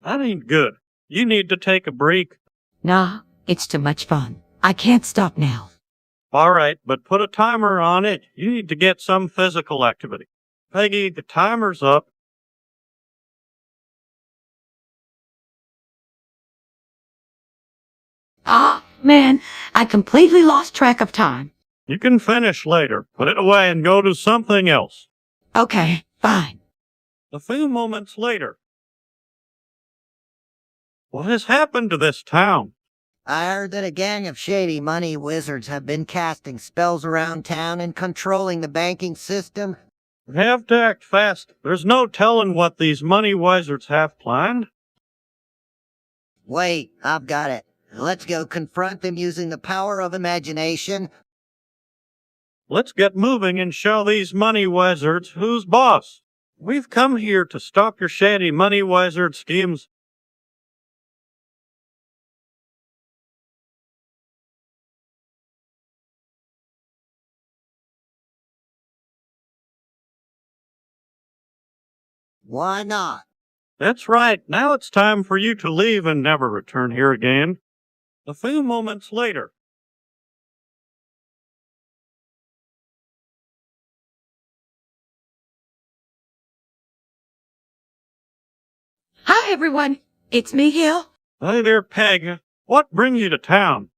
Speaker 4: That ain't good. You need to take a break.
Speaker 2: Nah, it's too much fun. I can't stop now.
Speaker 4: All right, but put a timer on it. You need to get some physical activity. Peggy, the timer's up.
Speaker 2: Ah, man, I completely lost track of time.
Speaker 4: You can finish later. Put it away and go do something else.
Speaker 2: Okay, fine.
Speaker 4: A few moments later. What has happened to this town?
Speaker 3: I heard that a gang of shady money wizards have been casting spells around town and controlling the banking system.
Speaker 4: We have to act fast. There's no telling what these money wizards have planned.
Speaker 3: Wait, I've got it. Let's go confront them using the power of imagination.
Speaker 4: Let's get moving and show these money wizards who's boss. We've come here to stop your shady money wizard schemes.
Speaker 3: Why not?
Speaker 4: That's right. Now it's time for you to leave and never return here again. A few moments later.
Speaker 2: Hi, everyone. It's me, Hill.
Speaker 4: Hey there, Peg. What brings you to town?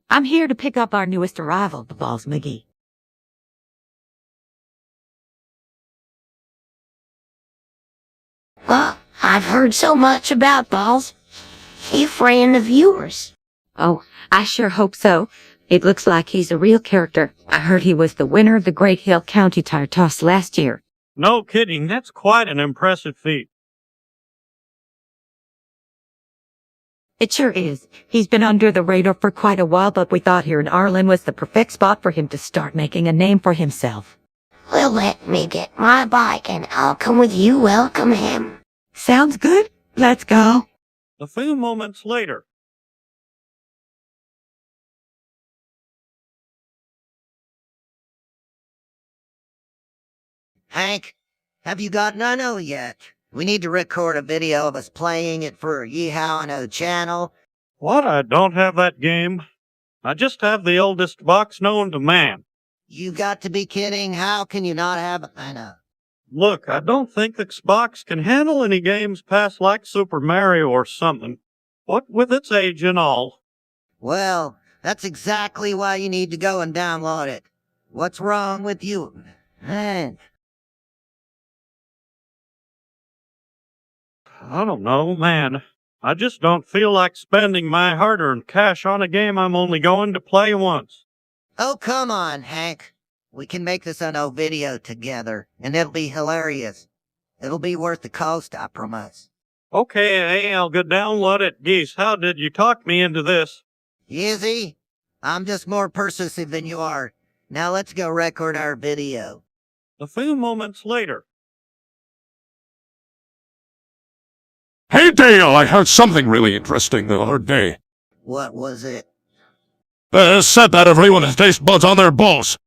Speaker 2: I'm here to pick up our newest arrival, the Balls McGee.
Speaker 1: I've heard so much about Balls. He a friend of yours.
Speaker 2: Oh, I sure hope so. It looks like he's a real character. I heard he was the winner of the Great Hill County Tire Toss last year.
Speaker 4: No kidding, that's quite an impressive feat.
Speaker 2: It sure is. He's been under the radar for quite a while, but we thought here in Arlen was the perfect spot for him to start making a name for himself.
Speaker 1: Well, let me get my bike and I'll come with you welcome him.
Speaker 2: Sounds good. Let's go.
Speaker 4: A few moments later.
Speaker 3: Hank, have you got Nano yet? We need to record a video of us playing it for Yeehaw No channel.
Speaker 4: What? I don't have that game. I just have the oldest box known to man.
Speaker 3: You got to be kidding. How can you not have Nano?
Speaker 4: Look, I don't think the Xbox can handle any games past like Super Mario or something. What with its age and all.
Speaker 3: Well, that's exactly why you need to go and download it. What's wrong with you? Hank.
Speaker 4: I don't know, man. I just don't feel like spending my hard-earned cash on a game I'm only going to play once.
Speaker 3: Oh, come on, Hank. We can make this a no video together, and it'll be hilarious. It'll be worth the cost, I promise.
Speaker 4: Okay, hey, I'll go download it. Geese, how did you talk me into this?
Speaker 3: Easy. I'm just more persuasive than you are. Now let's go record our video.
Speaker 4: A few moments later.
Speaker 5: Hey Dale, I heard something really interesting the other day.
Speaker 3: What was it?
Speaker 5: Said that everyone has taste buds on their balls.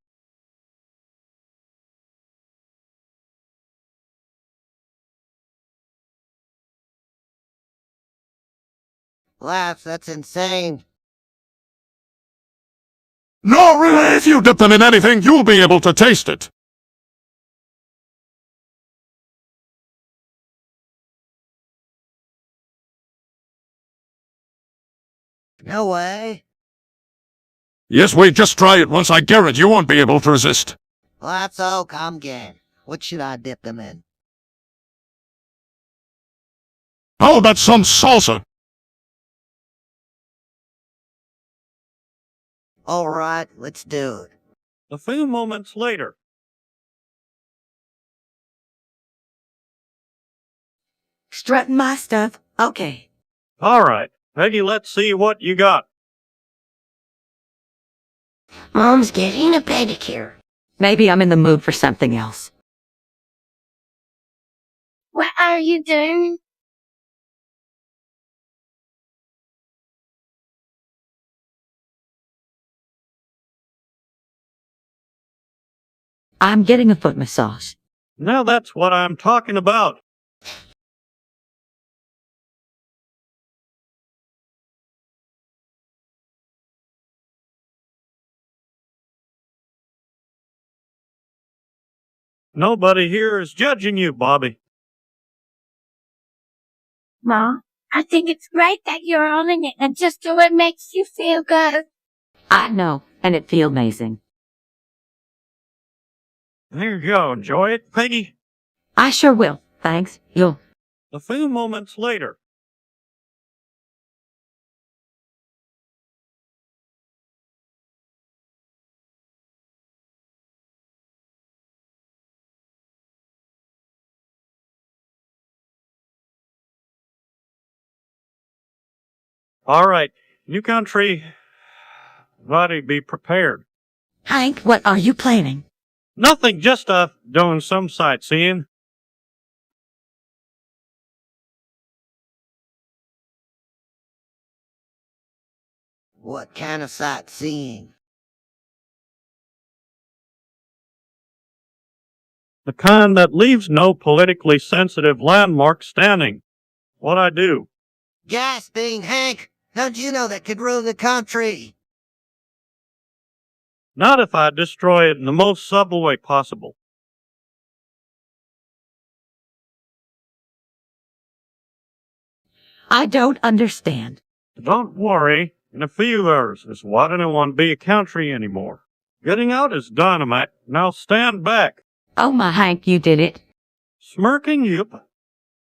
Speaker 3: Laughs, that's insane.
Speaker 5: No, really, if you dip them in anything, you'll be able to taste it.
Speaker 3: No way.
Speaker 5: Yes, wait, just try it once. I guarantee you won't be able to resist.
Speaker 3: Let's all come again. What should I dip them in?
Speaker 5: How about some salsa?
Speaker 3: Alright, let's do it.
Speaker 4: A few moments later.
Speaker 2: Strutting my stuff. Okay.
Speaker 4: All right, Peggy, let's see what you got.
Speaker 1: Mom's getting a pedicure.
Speaker 2: Maybe I'm in the mood for something else.
Speaker 6: What are you doing?
Speaker 2: I'm getting a foot massage.
Speaker 4: Now that's what I'm talking about. Nobody here is judging you, Bobby.
Speaker 6: Mom, I think it's great that you're owning it and just do what makes you feel good.
Speaker 2: I know, and it feels amazing.
Speaker 4: There you go. Enjoy it, Peggy.
Speaker 2: I sure will. Thanks. You'll.
Speaker 4: A few moments later. All right, new country. Buddy, be prepared.
Speaker 2: Hank, what are you planning?
Speaker 4: Nothing, just doing some sightseeing.
Speaker 3: What kind of sightseeing?
Speaker 4: The kind that leaves no politically sensitive landmark standing. What I do.
Speaker 3: Gasping, Hank! Don't you know that could ruin the country?
Speaker 4: Not if I destroy it in the most subtle way possible.
Speaker 2: I don't understand.
Speaker 4: Don't worry. In a few hours, this won't want to be a country anymore. Getting out is dynamite. Now stand back.
Speaker 2: Oh my Hank, you did it.
Speaker 4: Smirking, yep.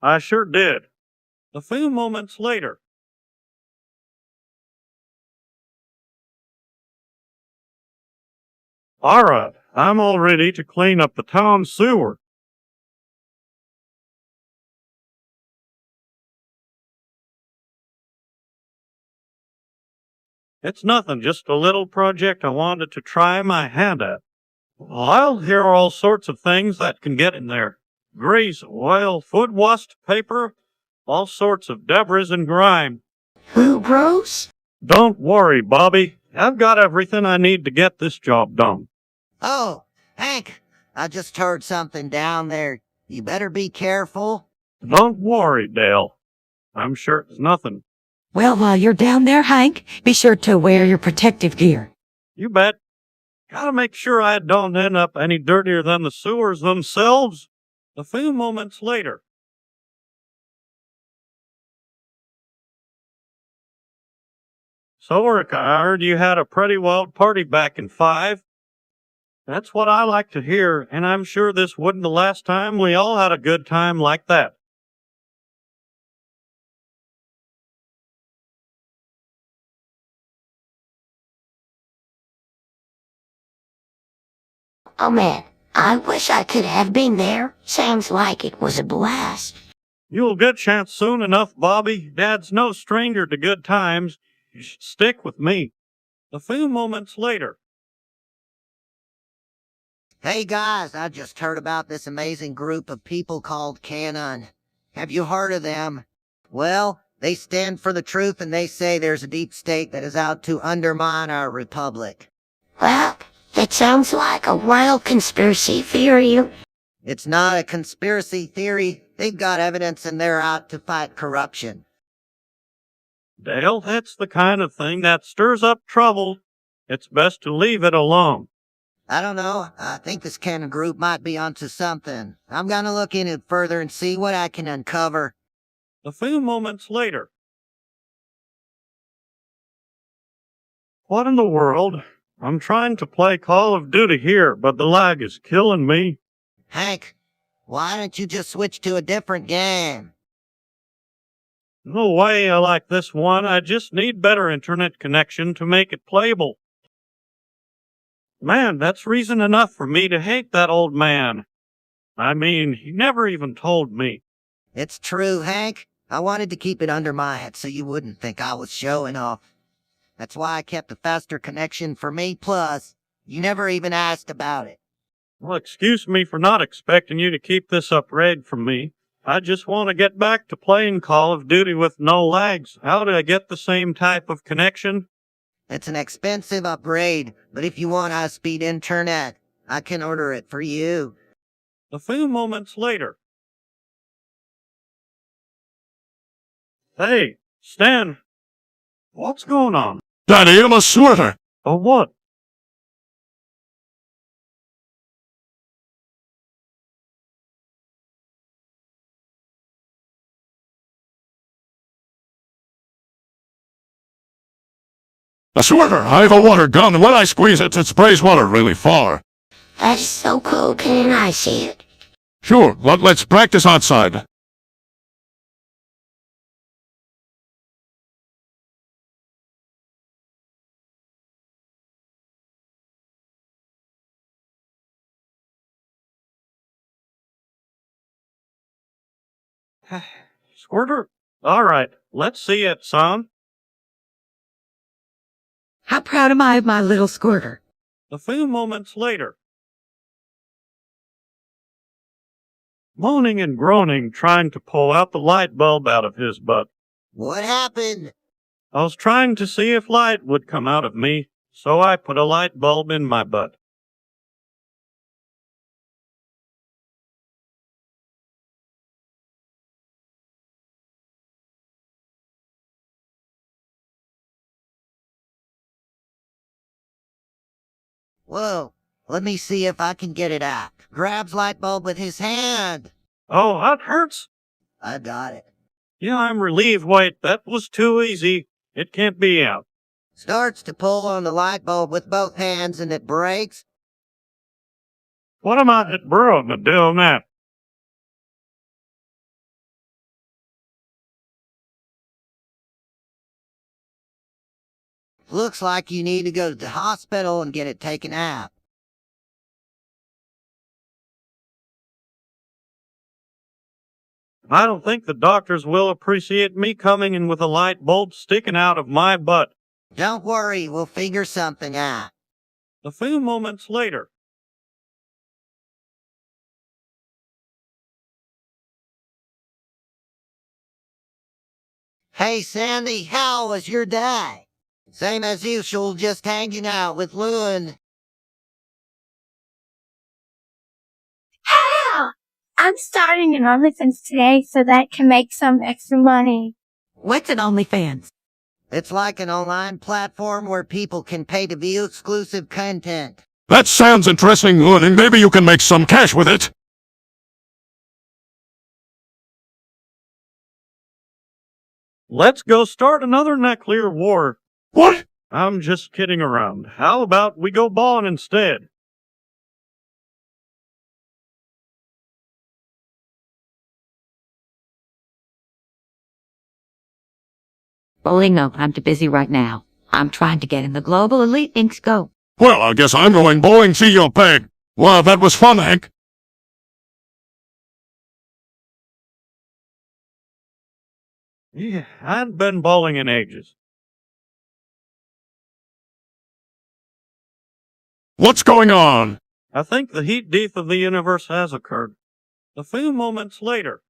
Speaker 4: I sure did. A few moments later. All right, I'm all ready to clean up the town sewer. It's nothing, just a little project I wanted to try my hand at. I'll hear all sorts of things that can get in there. Grease, oil, food waste, paper, all sorts of debris and grime.
Speaker 1: Who, bros?
Speaker 4: Don't worry, Bobby. I've got everything I need to get this job done.
Speaker 3: Oh, Hank, I just heard something down there. You better be careful.
Speaker 4: Don't worry, Dale. I'm sure it's nothing.
Speaker 2: Well, while you're down there, Hank, be sure to wear your protective gear.
Speaker 4: You bet. Gotta make sure I don't end up any dirtier than the sewers themselves. A few moments later. So, Rick, I heard you had a pretty wild party back in 5. That's what I like to hear, and I'm sure this wasn't the last time we all had a good time like that.
Speaker 1: Oh man, I wish I could have been there. Sounds like it was a blast.
Speaker 4: You'll get a chance soon enough, Bobby. Dad's no stranger to good times. You should stick with me. A few moments later.
Speaker 3: Hey guys, I just heard about this amazing group of people called Canon. Have you heard of them? Well, they stand for the truth and they say there's a deep state that is out to undermine our republic.
Speaker 1: Well, that sounds like a wild conspiracy theory.
Speaker 3: It's not a conspiracy theory. They've got evidence and they're out to fight corruption.
Speaker 4: Dale, that's the kind of thing that stirs up trouble. It's best to leave it alone.
Speaker 3: I don't know. I think this Canon group might be onto something. I'm gonna look in it further and see what I can uncover.
Speaker 4: A few moments later. What in the world? I'm trying to play Call of Duty here, but the lag is killing me.
Speaker 3: Hank, why don't you just switch to a different game?
Speaker 4: No way I like this one. I just need better internet connection to make it playable. Man, that's reason enough for me to hate that old man. I mean, he never even told me.
Speaker 3: It's true, Hank. I wanted to keep it under my hat so you wouldn't think I was showing off. That's why I kept a faster connection for me, plus, you never even asked about it.
Speaker 4: Well, excuse me for not expecting you to keep this upgrade from me. I just want to get back to playing Call of Duty with no lags. How do I get the same type of connection?
Speaker 3: It's an expensive upgrade, but if you want high-speed internet, I can order it for you.
Speaker 4: A few moments later. Hey, Stan. What's going on?
Speaker 5: Daddy, I'm a sweater.
Speaker 4: Oh, what?
Speaker 5: A sweater. I have a water gun, and when I squeeze it, it sprays water really far.
Speaker 1: That's so cool, can I see it?
Speaker 5: Sure, but let's practice outside.
Speaker 4: Squirter? All right, let's see it, son.
Speaker 2: How proud am I of my little squirter?
Speaker 4: A few moments later. Moaning and groaning, trying to pull out the light bulb out of his butt.
Speaker 3: What happened?
Speaker 4: I was trying to see if light would come out of me, so I put a light bulb in my butt.
Speaker 3: Whoa, let me see if I can get it out. Grabs light bulb with his hand.
Speaker 4: Oh, that hurts.
Speaker 3: I got it.
Speaker 4: Yeah, I'm relieved. Wait, that was too easy. It can't be out.
Speaker 3: Starts to pull on the light bulb with both hands and it breaks.
Speaker 4: What am I at doing that?
Speaker 3: Looks like you need to go to the hospital and get it taken out.
Speaker 4: I don't think the doctors will appreciate me coming in with a light bulb sticking out of my butt.
Speaker 3: Don't worry, we'll figure something out.
Speaker 4: A few moments later.
Speaker 3: Hey Sandy, how was your day? Same as usual, just hanging out with Lou and...
Speaker 6: Hell! I'm starting an OnlyFans today so that I can make some extra money.
Speaker 2: What's an OnlyFans?
Speaker 3: It's like an online platform where people can pay to view exclusive content.
Speaker 5: That sounds interesting, and maybe you can make some cash with it.
Speaker 4: Let's go start another nuclear war.
Speaker 5: What?
Speaker 4: I'm just kidding around. How about we go bowling instead?
Speaker 2: Bowling, no, I'm too busy right now. I'm trying to get in the Global Elite Inc. scope.
Speaker 5: Well, I guess I'm going bowling. See your peg. Well, that was fun, Hank.
Speaker 4: Yeah, I hadn't been bowling in ages.
Speaker 5: What's going on?
Speaker 4: I think the heat death of the universe has occurred. A few moments later.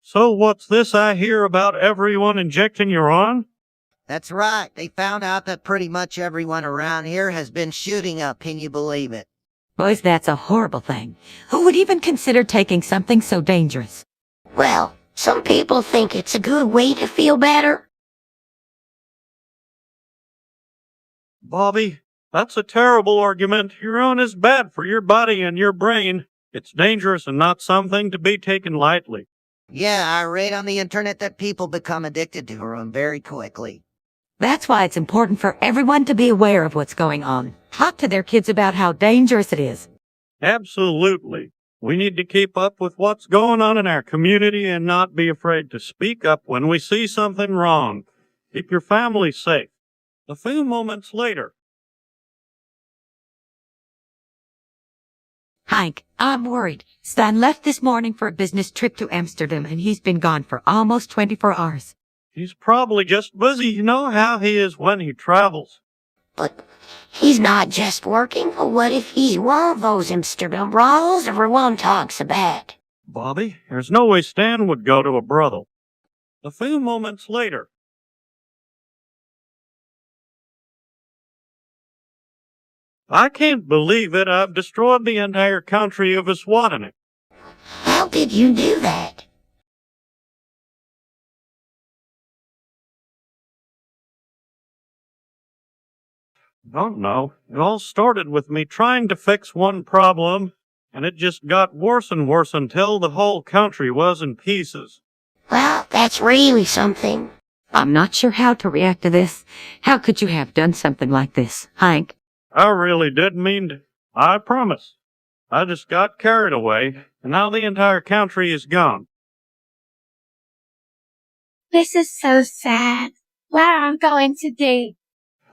Speaker 4: So what's this I hear about everyone injecting urine?
Speaker 3: That's right, they found out that pretty much everyone around here has been shooting up, can you believe it?
Speaker 2: Boys, that's a horrible thing. Who would even consider taking something so dangerous?
Speaker 1: Well, some people think it's a good way to feel better.
Speaker 4: Bobby, that's a terrible argument. Urine is bad for your body and your brain. It's dangerous and not something to be taken lightly.
Speaker 3: Yeah, I read on the internet that people become addicted to heroin very quickly.
Speaker 2: That's why it's important for everyone to be aware of what's going on. Talk to their kids about how dangerous it is.
Speaker 4: Absolutely. We need to keep up with what's going on in our community and not be afraid to speak up when we see something wrong. Keep your family safe. A few moments later.
Speaker 2: Hank, I'm worried. Stan left this morning for a business trip to Amsterdam and he's been gone for almost 24 hours.
Speaker 4: He's probably just busy. You know how he is when he travels.
Speaker 1: But he's not just working. What if he's one of those Amsterdam brawls everyone talks about?
Speaker 4: Bobby, there's no way Stan would go to a brothel. A few moments later. I can't believe it. I've destroyed the entire country of Eswatini.
Speaker 1: How did you do that?
Speaker 4: Don't know. It all started with me trying to fix one problem, and it just got worse and worse until the whole country was in pieces.
Speaker 1: Well, that's really something.
Speaker 2: I'm not sure how to react to this. How could you have done something like this, Hank?
Speaker 4: I really didn't mean to. I promise. I just got carried away, and now the entire country is gone.
Speaker 6: This is so sad. What am I going to do?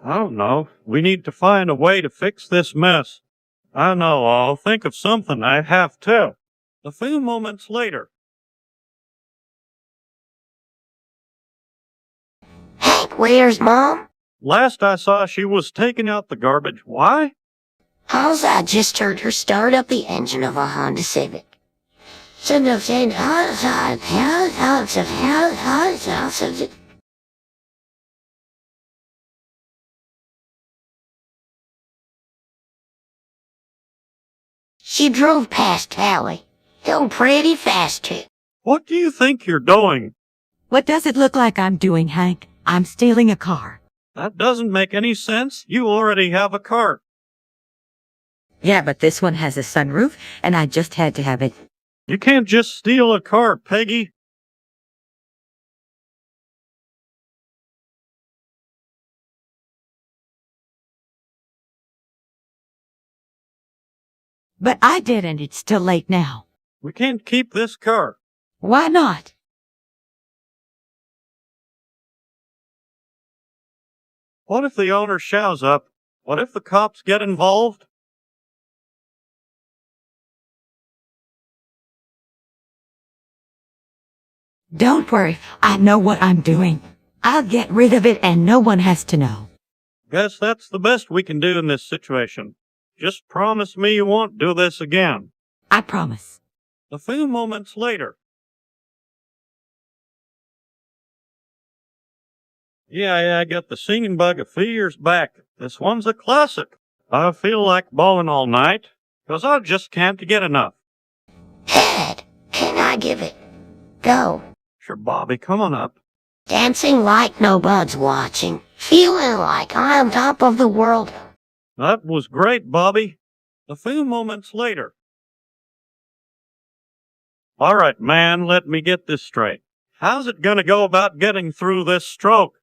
Speaker 4: I don't know. We need to find a way to fix this mess. I know. I'll think of something. I have to. A few moments later.
Speaker 1: Hank, where's Mom?
Speaker 4: Last I saw, she was taking out the garbage. Why?
Speaker 1: I just heard her start up the engine of a Honda Civic. She drove past Hallie. Going pretty fast too.
Speaker 4: What do you think you're doing?
Speaker 2: What does it look like I'm doing, Hank? I'm stealing a car.
Speaker 4: That doesn't make any sense. You already have a car.
Speaker 2: Yeah, but this one has a sunroof, and I just had to have it.
Speaker 4: You can't just steal a car, Peggy.
Speaker 2: But I did, and it's too late now.
Speaker 4: We can't keep this car.
Speaker 2: Why not?
Speaker 4: What if the owner shows up? What if the cops get involved?
Speaker 2: Don't worry, I know what I'm doing. I'll get rid of it and no one has to know.
Speaker 4: Guess that's the best we can do in this situation. Just promise me you won't do this again.
Speaker 2: I promise.
Speaker 4: A few moments later. Yeah, I got the singing bug a few years back. This one's a classic. I feel like bawling all night, 'cause I just can't get enough.
Speaker 1: Dad, can I give it? Go.
Speaker 4: Sure, Bobby, come on up.
Speaker 1: Dancing like nobody's watching. Feeling like I'm top of the world.
Speaker 4: That was great, Bobby. A few moments later. All right, man, let me get this straight. How's it gonna go about getting through this stroke?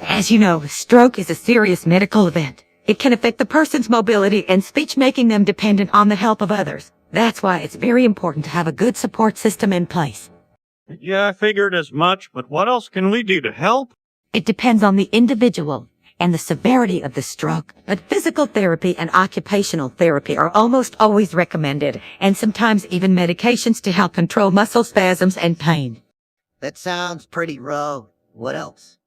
Speaker 2: As you know, a stroke is a serious medical event. It can affect the person's mobility and speech, making them dependent on the help of others. That's why it's very important to have a good support system in place.
Speaker 4: Yeah, I figured as much, but what else can we do to help?
Speaker 2: It depends on the individual and the severity of the stroke, but physical therapy and occupational therapy are almost always recommended, and sometimes even medications to help control muscle spasms and pain.
Speaker 3: That sounds pretty raw. What else?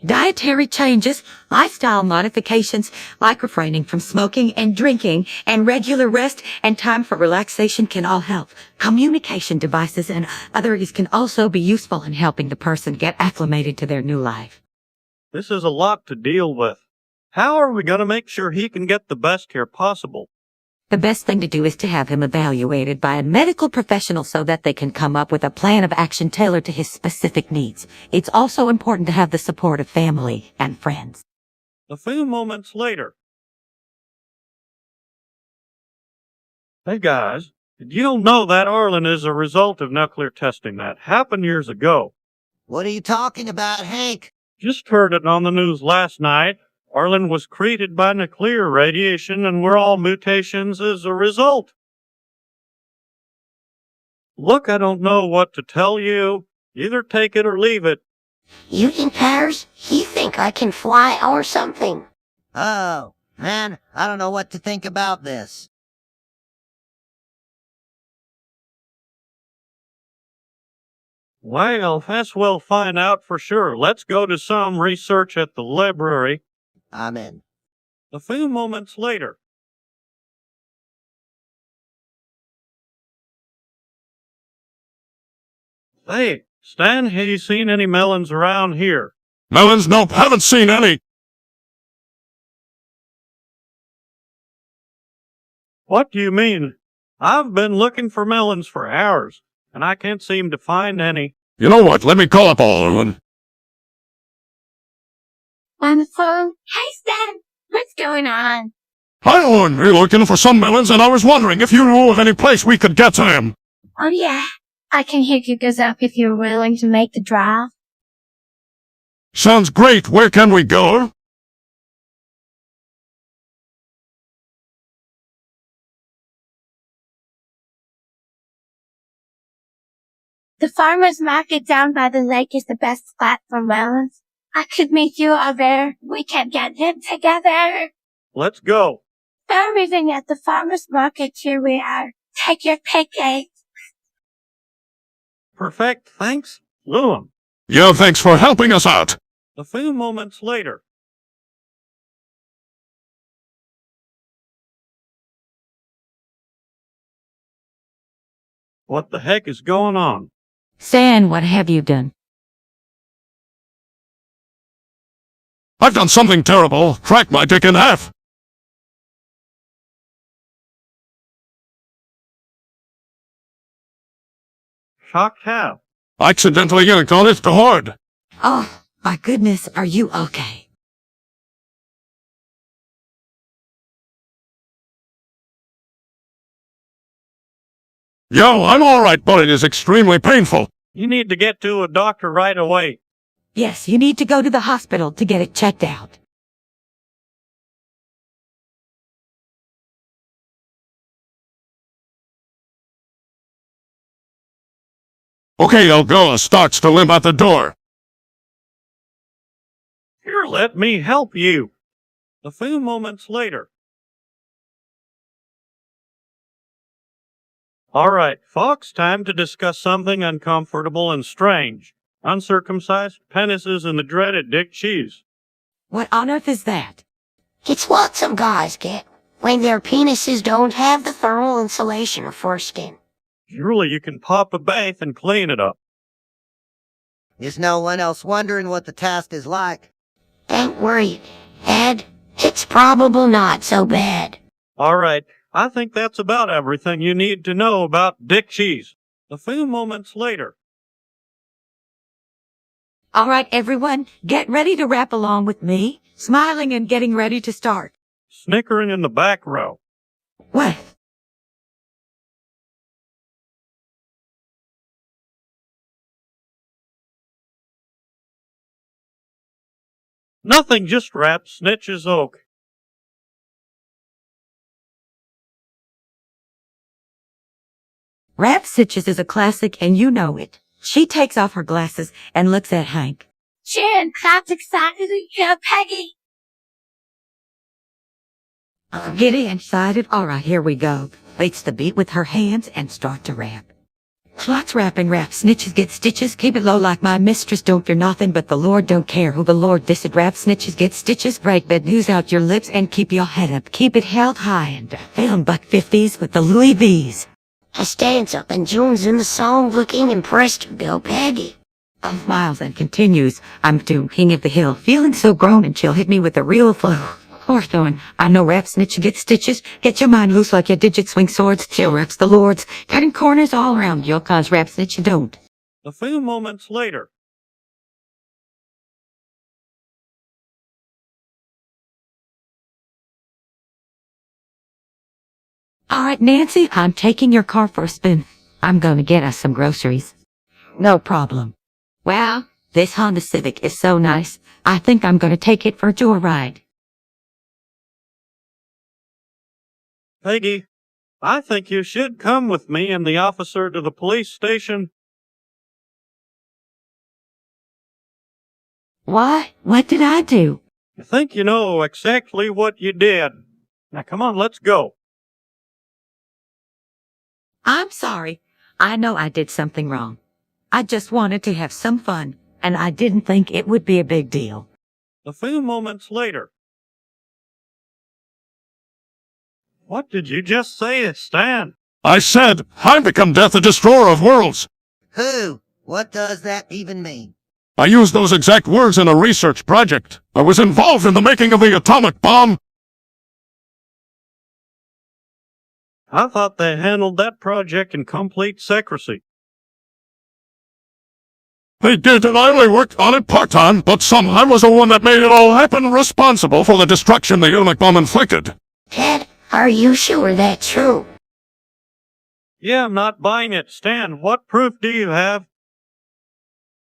Speaker 2: Dietary changes, lifestyle modifications, like refraining from smoking and drinking, and regular rest and time for relaxation can all help. Communication devices and others can also be useful in helping the person get acclimated to their new life.
Speaker 4: This is a lot to deal with. How are we gonna make sure he can get the best care possible?
Speaker 2: The best thing to do is to have him evaluated by a medical professional so that they can come up with a plan of action tailored to his specific needs. It's also important to have the support of family and friends.
Speaker 4: A few moments later. Hey guys, did you know that Arlen is a result of nuclear testing that happened years ago?
Speaker 3: What are you talking about, Hank?
Speaker 4: Just heard it on the news last night. Arlen was created by nuclear radiation and we're all mutations as a result. Look, I don't know what to tell you. Either take it or leave it.
Speaker 1: Mutant powers? You think I can fly or something?
Speaker 3: Oh, man, I don't know what to think about this.
Speaker 4: Well, as we'll find out for sure. Let's go to some research at the library.
Speaker 3: I'm in.
Speaker 4: A few moments later. Hey, Stan, have you seen any melons around here?
Speaker 5: Melons? Nope, haven't seen any.
Speaker 4: What do you mean? I've been looking for melons for hours, and I can't seem to find any.
Speaker 5: You know what? Let me call up Arlen.
Speaker 6: On the phone. Hey, Stan. What's going on?
Speaker 5: Hi, Arlen. We're looking for some melons, and I was wondering if you knew of any place we could get them.
Speaker 6: Oh, yeah. I can hook you guys up if you're willing to make the drive.
Speaker 5: Sounds great. Where can we go?
Speaker 6: The farmer's market down by the lake is the best spot for melons. I could meet you out there. We can get them together.
Speaker 4: Let's go.
Speaker 6: Arriving at the farmer's market, here we are. Take your pick, eh?
Speaker 4: Perfect, thanks, Lewin.
Speaker 5: Yeah, thanks for helping us out.
Speaker 4: A few moments later. What the heck is going on?
Speaker 2: Stan, what have you done?
Speaker 5: I've done something terrible. Cracked my dick in half.
Speaker 4: Shocked how?
Speaker 5: I accidentally yanked on it too hard.
Speaker 2: Oh, my goodness, are you okay?
Speaker 5: Yo, I'm alright, but it is extremely painful.
Speaker 4: You need to get to a doctor right away.
Speaker 2: Yes, you need to go to the hospital to get it checked out.
Speaker 5: Okay, El Goa starts to limp at the door.
Speaker 4: Here, let me help you. A few moments later. All right, Fox, time to discuss something uncomfortable and strange. Uncircumcised penises and the dreaded dick cheese.
Speaker 2: What on earth is that?
Speaker 1: It's what some guys get when their penises don't have the thermal insulation of foreskin.
Speaker 4: Surely you can pop a bath and clean it up.
Speaker 3: Is no one else wondering what the test is like?
Speaker 1: Don't worry, Ed. It's probably not so bad.
Speaker 4: All right, I think that's about everything you need to know about dick cheese. A few moments later.
Speaker 2: All right, everyone, get ready to rap along with me, smiling and getting ready to start.
Speaker 4: Snickering in the back row.
Speaker 2: What?
Speaker 4: Nothing, just rap snitches oak.
Speaker 2: Rap Stitches is a classic and you know it. She takes off her glasses and looks at Hank.
Speaker 6: Jen, claps excitedly here, Peggy.
Speaker 2: Giddy and excited. All right, here we go. Beats the beat with her hands and start to rap. Lots rapping rap. Snitches get stitches. Keep it low like my mistress. Don't fear nothing but the Lord. Don't care who the Lord dissed. Rap snitches get stitches. Break bad news out your lips and keep your head up. Keep it held high and feeling buck 50s with the Louis V's.
Speaker 1: I stands up and joins in the song looking impressed. Go Peggy.
Speaker 2: Smiles and continues. I'm doomed, king of the hill, feeling so grown and chill. Hit me with a real flow. Horse going, I know rap snitch get stitches. Get your mind loose like your digits swing swords. Chill raps the lords. Cutting corners all around. Your cause rap snitch you don't.
Speaker 4: A few moments later.
Speaker 2: All right, Nancy, I'm taking your car for a spin. I'm gonna get us some groceries. No problem. Wow, this Honda Civic is so nice. I think I'm gonna take it for a joyride.
Speaker 4: Peggy, I think you should come with me and the officer to the police station.
Speaker 2: Why? What did I do?
Speaker 4: I think you know exactly what you did. Now come on, let's go.
Speaker 2: I'm sorry. I know I did something wrong. I just wanted to have some fun, and I didn't think it would be a big deal.
Speaker 4: A few moments later. What did you just say, Stan?
Speaker 5: I said, I become death, the destroyer of worlds.
Speaker 3: Who? What does that even mean?
Speaker 5: I used those exact words in a research project. I was involved in the making of the atomic bomb.
Speaker 4: I thought they handled that project in complete secrecy.
Speaker 5: They did, and I only worked on it part-time, but somehow I was the one that made it all happen, responsible for the destruction the atomic bomb inflicted.
Speaker 1: Ted, are you sure that's true?
Speaker 4: Yeah, I'm not buying it, Stan. What proof do you have?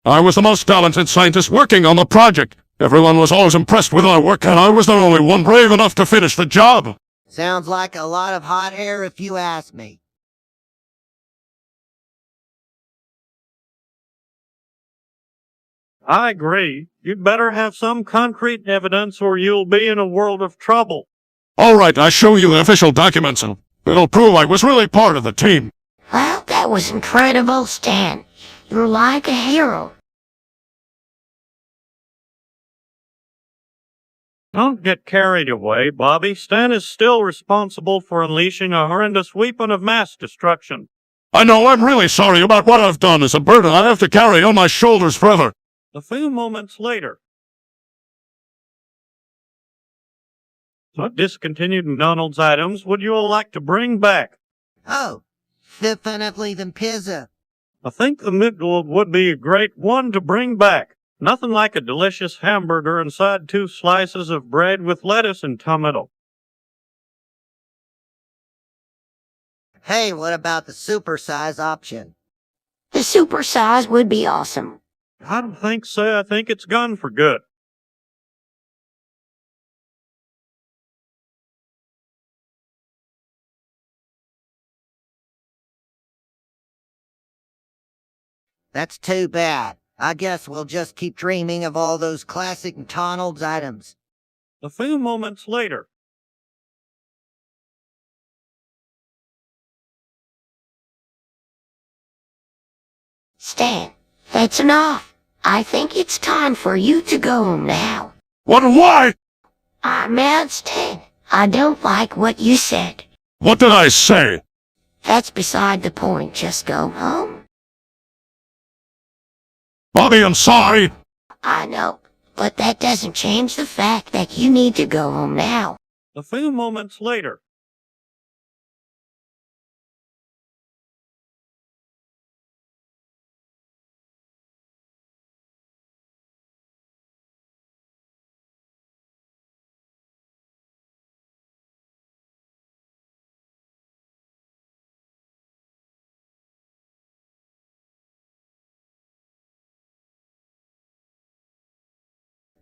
Speaker 5: I was the most talented scientist working on the project. Everyone was always impressed with my work, and I was the only one brave enough to finish the job.
Speaker 3: Sounds like a lot of hot air if you ask me.
Speaker 4: I agree. You'd better have some concrete evidence or you'll be in a world of trouble.
Speaker 5: All right, I'll show you the official documents, and it'll prove I was really part of the team.
Speaker 1: Well, that was incredible, Stan. You're like a hero.
Speaker 4: Don't get carried away, Bobby. Stan is still responsible for unleashing a horrendous weapon of mass destruction.
Speaker 5: I know, I'm really sorry about what I've done. It's a burden I have to carry on my shoulders forever.
Speaker 4: A few moments later. What discontinued McDonald's items would you all like to bring back?
Speaker 3: Oh, definitely the pizza.
Speaker 4: I think the meatloaf would be a great one to bring back. Nothing like a delicious hamburger inside 2 slices of bread with lettuce and tomato.
Speaker 3: Hey, what about the supersize option?
Speaker 1: The supersize would be awesome.
Speaker 4: I don't think so. I think it's gone for good.
Speaker 3: That's too bad. I guess we'll just keep dreaming of all those classic McDonald's items.
Speaker 4: A few moments later.
Speaker 1: Stan, that's enough. I think it's time for you to go home now.
Speaker 5: What? Why?
Speaker 1: I'm mad, Stan. I don't like what you said.
Speaker 5: What did I say?
Speaker 1: That's beside the point. Just go home.
Speaker 5: Bobby, I'm sorry.
Speaker 1: I know, but that doesn't change the fact that you need to go home now.
Speaker 4: A few moments later.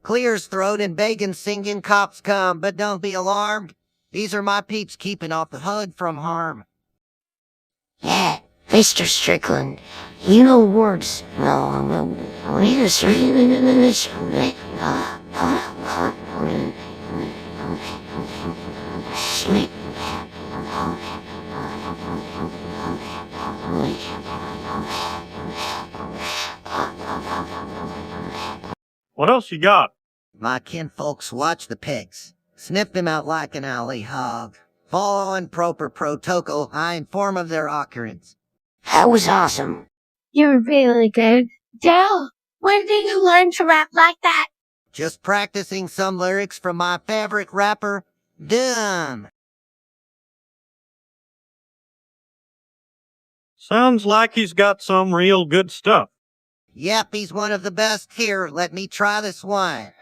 Speaker 3: Clear's throat and bacon singing cops come, but don't be alarmed. These are my peeps keeping off the hood from harm.
Speaker 1: Yeah, Mr. Strickland, you know words. No, wait a second. Sleep.
Speaker 4: What else you got?
Speaker 3: My kinfolks watch the pigs, sniff them out like an alley hog. Following proper protocol, I inform of their occurrence.
Speaker 1: That was awesome.
Speaker 6: You're really good. Dale, when did you learn to rap like that?
Speaker 3: Just practicing some lyrics from my favorite rapper, Dumb.
Speaker 4: Sounds like he's got some real good stuff.
Speaker 3: Yep, he's one of the best here. Let me try this one.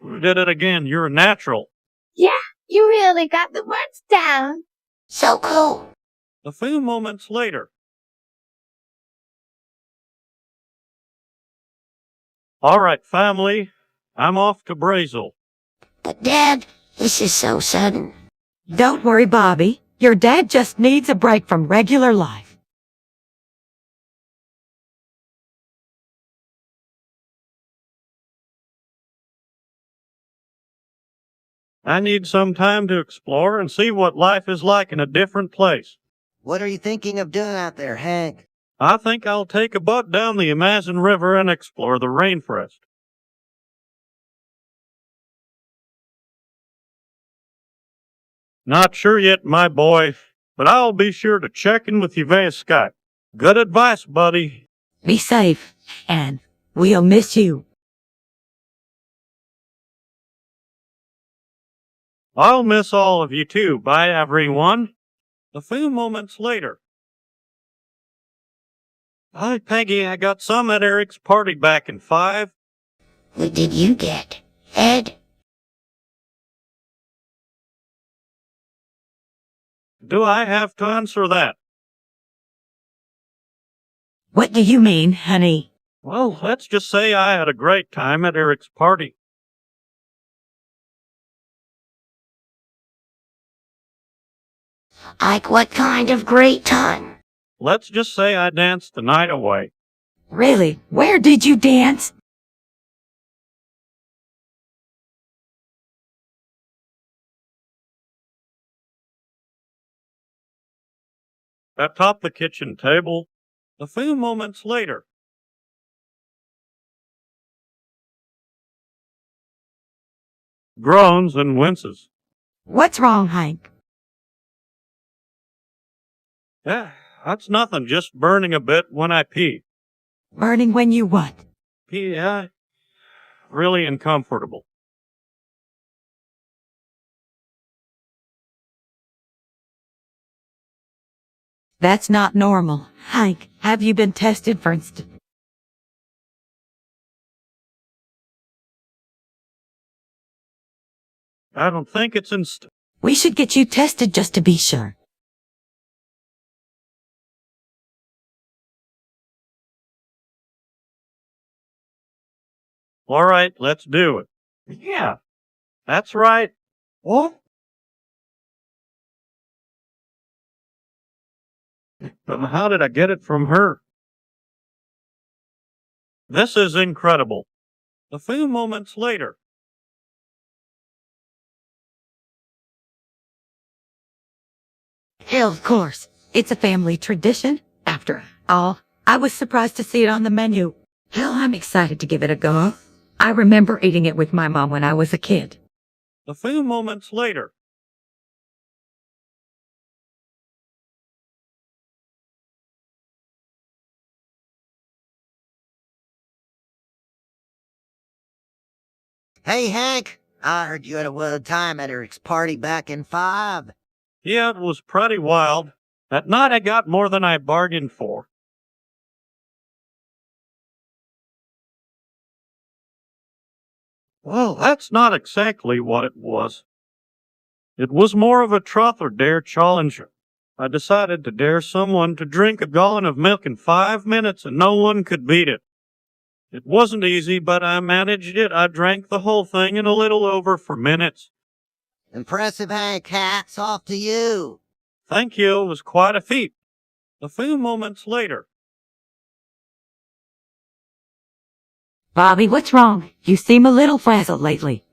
Speaker 4: You did it again. You're a natural.
Speaker 6: Yeah, you really got the words down.
Speaker 1: So cool.
Speaker 4: A few moments later. All right, family. I'm off to Brazil.
Speaker 1: But Dad, this is so sudden.
Speaker 2: Don't worry, Bobby. Your dad just needs a break from regular life.
Speaker 4: I need some time to explore and see what life is like in a different place.
Speaker 3: What are you thinking of doing out there, Hank?
Speaker 4: I think I'll take a boat down the Amazon River and explore the rainforest. Not sure yet, my boy, but I'll be sure to check in with you via Skype. Good advice, buddy.
Speaker 2: Be safe, and we'll miss you.
Speaker 4: I'll miss all of you too. Bye, everyone. A few moments later. Hi, Peggy. I got some at Eric's party back in 5.
Speaker 1: What did you get, Ed?
Speaker 4: Do I have to answer that?
Speaker 2: What do you mean, honey?
Speaker 4: Well, let's just say I had a great time at Eric's party.
Speaker 1: Like what kind of great time?
Speaker 4: Let's just say I danced the night away.
Speaker 2: Really? Where did you dance?
Speaker 4: Atop the kitchen table. A few moments later. Groans and winces.
Speaker 2: What's wrong, Hank?
Speaker 4: Yeah, that's nothing, just burning a bit when I pee.
Speaker 2: Burning when you what?
Speaker 4: Pee, really uncomfortable.
Speaker 2: That's not normal. Hank, have you been tested for instance?
Speaker 4: I don't think it's
Speaker 2: We should get you tested just to be sure.
Speaker 4: All right, let's do it. Yeah, that's right. What? But how did I get it from her? This is incredible. A few moments later.
Speaker 2: Hell, of course. It's a family tradition. After all, I was surprised to see it on the menu. Hell, I'm excited to give it a go. I remember eating it with my mom when I was a kid.
Speaker 4: A few moments later.
Speaker 3: Hey, Hank, I heard you had a wild time at Eric's party back in 5.
Speaker 4: Yeah, it was pretty wild. That night I got more than I bargained for. Well, that's not exactly what it was. It was more of a truth or dare challenge. I decided to dare someone to drink a gallon of milk in 5 minutes and no one could beat it. It wasn't easy, but I managed it. I drank the whole thing in a little over 4 minutes.
Speaker 3: Impressive, Hank. Hats off to you.
Speaker 4: Thank you, it was quite a feat. A few moments later.
Speaker 2: Bobby, what's wrong? You seem a little frazzled lately.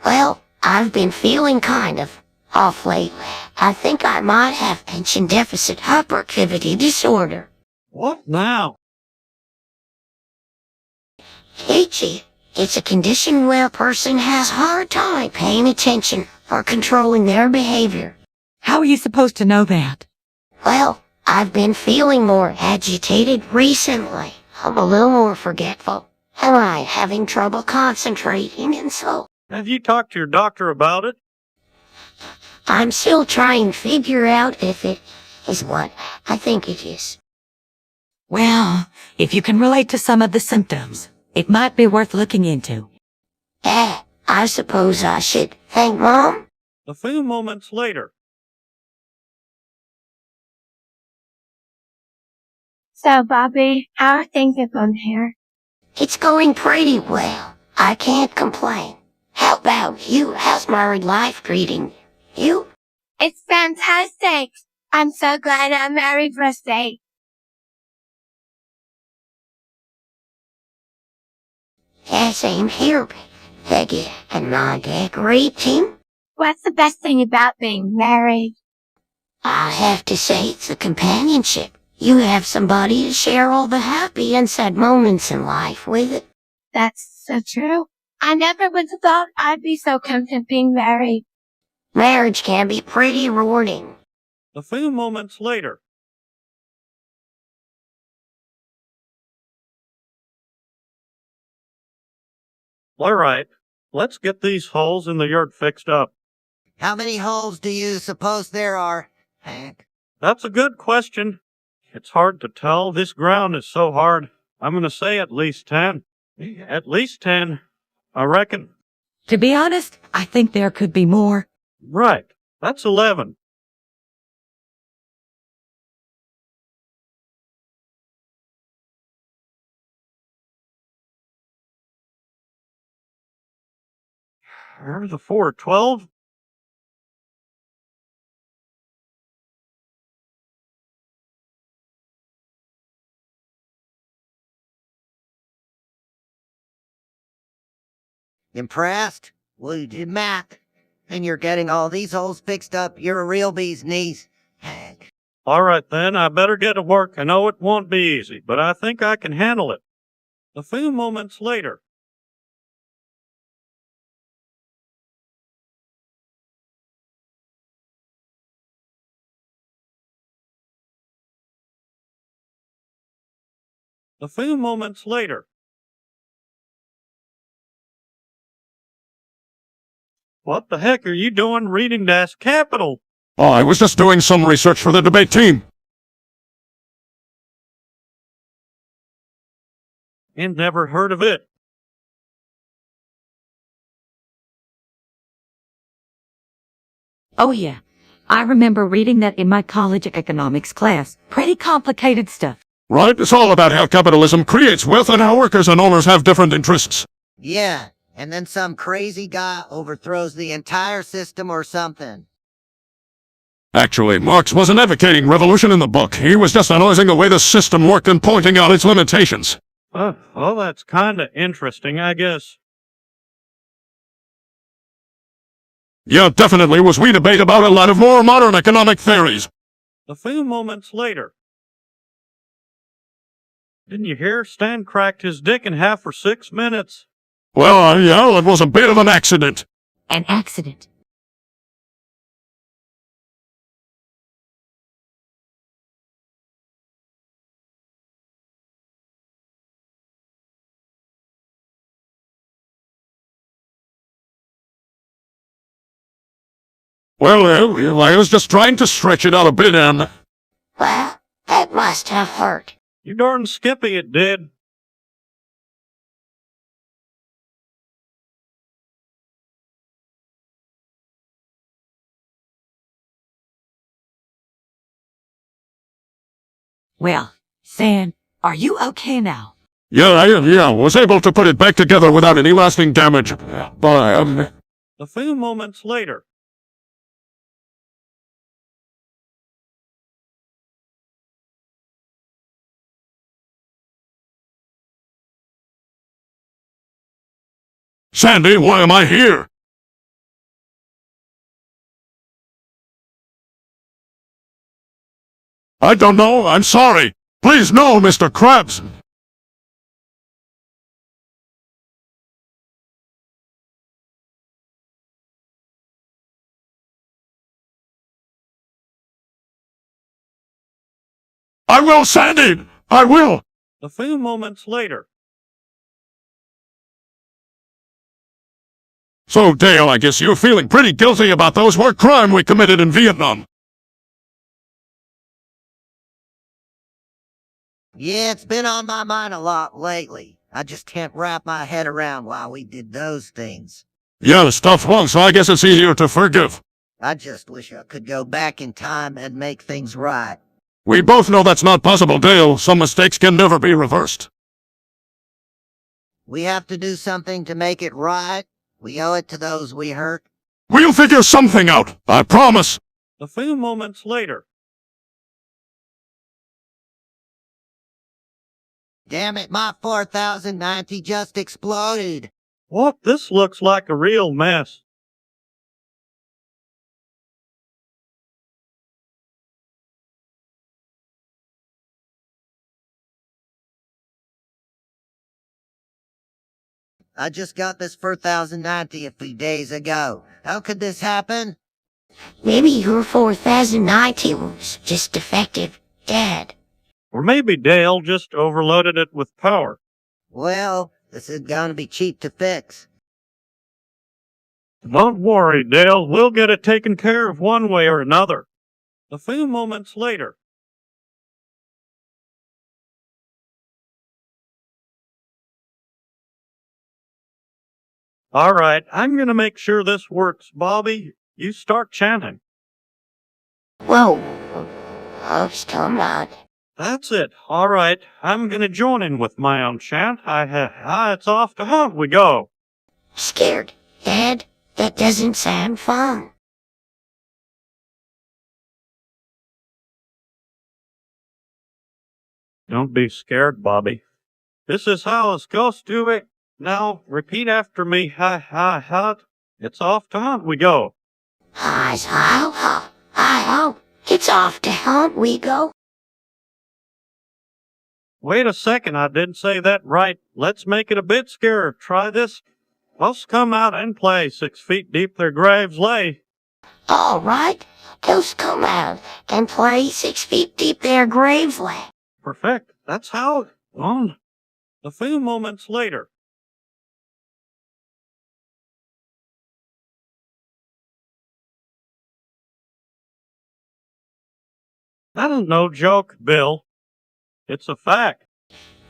Speaker 1: Well, I've been feeling kind of off lately. I think I might have attention deficit hyperactivity disorder.
Speaker 4: What now?
Speaker 1: HE. It's a condition where a person has a hard time paying attention or controlling their behavior.
Speaker 2: How are you supposed to know that?
Speaker 1: Well, I've been feeling more agitated recently. I'm a little more forgetful. And I'm having trouble concentrating, and so
Speaker 4: Have you talked to your doctor about it?
Speaker 1: I'm still trying to figure out if it is what I think it is.
Speaker 2: Well, if you can relate to some of the symptoms, it might be worth looking into.
Speaker 1: I suppose I should thank Mom.
Speaker 4: A few moments later.
Speaker 6: So, Bobby, how are things going here?
Speaker 1: It's going pretty well. I can't complain. How about you? How's married life treating you?
Speaker 6: It's fantastic. I'm so glad I'm married for a day.
Speaker 1: Yeah, same here, Peggy. And not a great team.
Speaker 6: What's the best thing about being married?
Speaker 1: I have to say it's the companionship. You have somebody to share all the happy and sad moments in life with.
Speaker 6: That's so true. I never would have thought I'd be so content being married.
Speaker 1: Marriage can be pretty rewarding.
Speaker 4: A few moments later. All right, let's get these holes in the yard fixed up.
Speaker 3: How many holes do you suppose there are, Hank?
Speaker 4: That's a good question. It's hard to tell. This ground is so hard. I'm going to say at least 10. At least 10, I reckon.
Speaker 2: To be honest, I think there could be more.
Speaker 4: Right, that's 11. There's a 4, 12.
Speaker 3: Impressed? Well, you did math. And you're getting all these holes fixed up. You're a real bee's knees, Hank.
Speaker 4: All right then, I better get to work. I know it won't be easy, but I think I can handle it. A few moments later. A few moments later. What the heck are you doing reading Das Capital?
Speaker 5: Oh, I was just doing some research for the debate team.
Speaker 4: And never heard of it.
Speaker 2: Oh yeah, I remember reading that in my college economics class. Pretty complicated stuff.
Speaker 5: Right? It's all about how capitalism creates wealth and how workers and owners have different interests.
Speaker 3: Yeah, and then some crazy guy overthrows the entire system or something.
Speaker 5: Actually, Marx wasn't advocating revolution in the book. He was just analyzing the way the system worked and pointing out its limitations.
Speaker 4: Well, that's kinda interesting, I guess.
Speaker 5: Yeah, definitely was we debate about a lot of more modern economic theories.
Speaker 4: A few moments later. Didn't you hear? Stan cracked his dick in half for 6 minutes.
Speaker 5: Well, yeah, it was a bit of an accident.
Speaker 2: An accident.
Speaker 5: Well, I was just trying to stretch it out a bit and...
Speaker 1: Well, that must have hurt.
Speaker 4: You darn skippy it did.
Speaker 2: Well, San, are you okay now?
Speaker 5: Yeah, I was able to put it back together without any lasting damage. But,
Speaker 4: A few moments later.
Speaker 5: Sandy, why am I here? I don't know, I'm sorry. Please no, Mr. Krabs. I will, Sandy! I will!
Speaker 4: A few moments later.
Speaker 5: So, Dale, I guess you're feeling pretty guilty about those war crimes we committed in Vietnam.
Speaker 3: Yeah, it's been on my mind a lot lately. I just can't wrap my head around why we did those things.
Speaker 5: Yeah, the stuff wrong, so I guess it's easier to forgive.
Speaker 3: I just wish I could go back in time and make things right.
Speaker 5: We both know that's not possible, Dale. Some mistakes can never be reversed.
Speaker 3: We have to do something to make it right. We owe it to those we hurt.
Speaker 5: We'll figure something out, I promise.
Speaker 4: A few moments later.
Speaker 3: Damn it, my 4090 just exploded.
Speaker 4: What? This looks like a real mess.
Speaker 3: I just got this 4090 a few days ago. How could this happen?
Speaker 1: Maybe your 4090 was just defective, Dad.
Speaker 4: Or maybe Dale just overloaded it with power.
Speaker 3: Well, this is gonna be cheap to fix.
Speaker 4: Don't worry, Dale. We'll get it taken care of one way or another. A few moments later. All right, I'm gonna make sure this works, Bobby. You start chanting.
Speaker 1: Whoa. Oops, come on.
Speaker 4: That's it. All right, I'm gonna join in with my own chant. It's off to hunt we go.
Speaker 1: Scared, Dad? That doesn't sound fun.
Speaker 4: Don't be scared, Bobby. This is how it's supposed to be. Now, repeat after me. Hi. It's off to hunt we go.
Speaker 1: Hi-ho. It's off to hunt we go.
Speaker 4: Wait a second, I didn't say that right. Let's make it a bit scarier. Try this. Let's come out and play. 6 feet deep their graves lay.
Speaker 1: All right, let's come out and play 6 feet deep their graves lay.
Speaker 4: Perfect. That's how it on. A few moments later. That ain't no joke, Bill. It's a fact.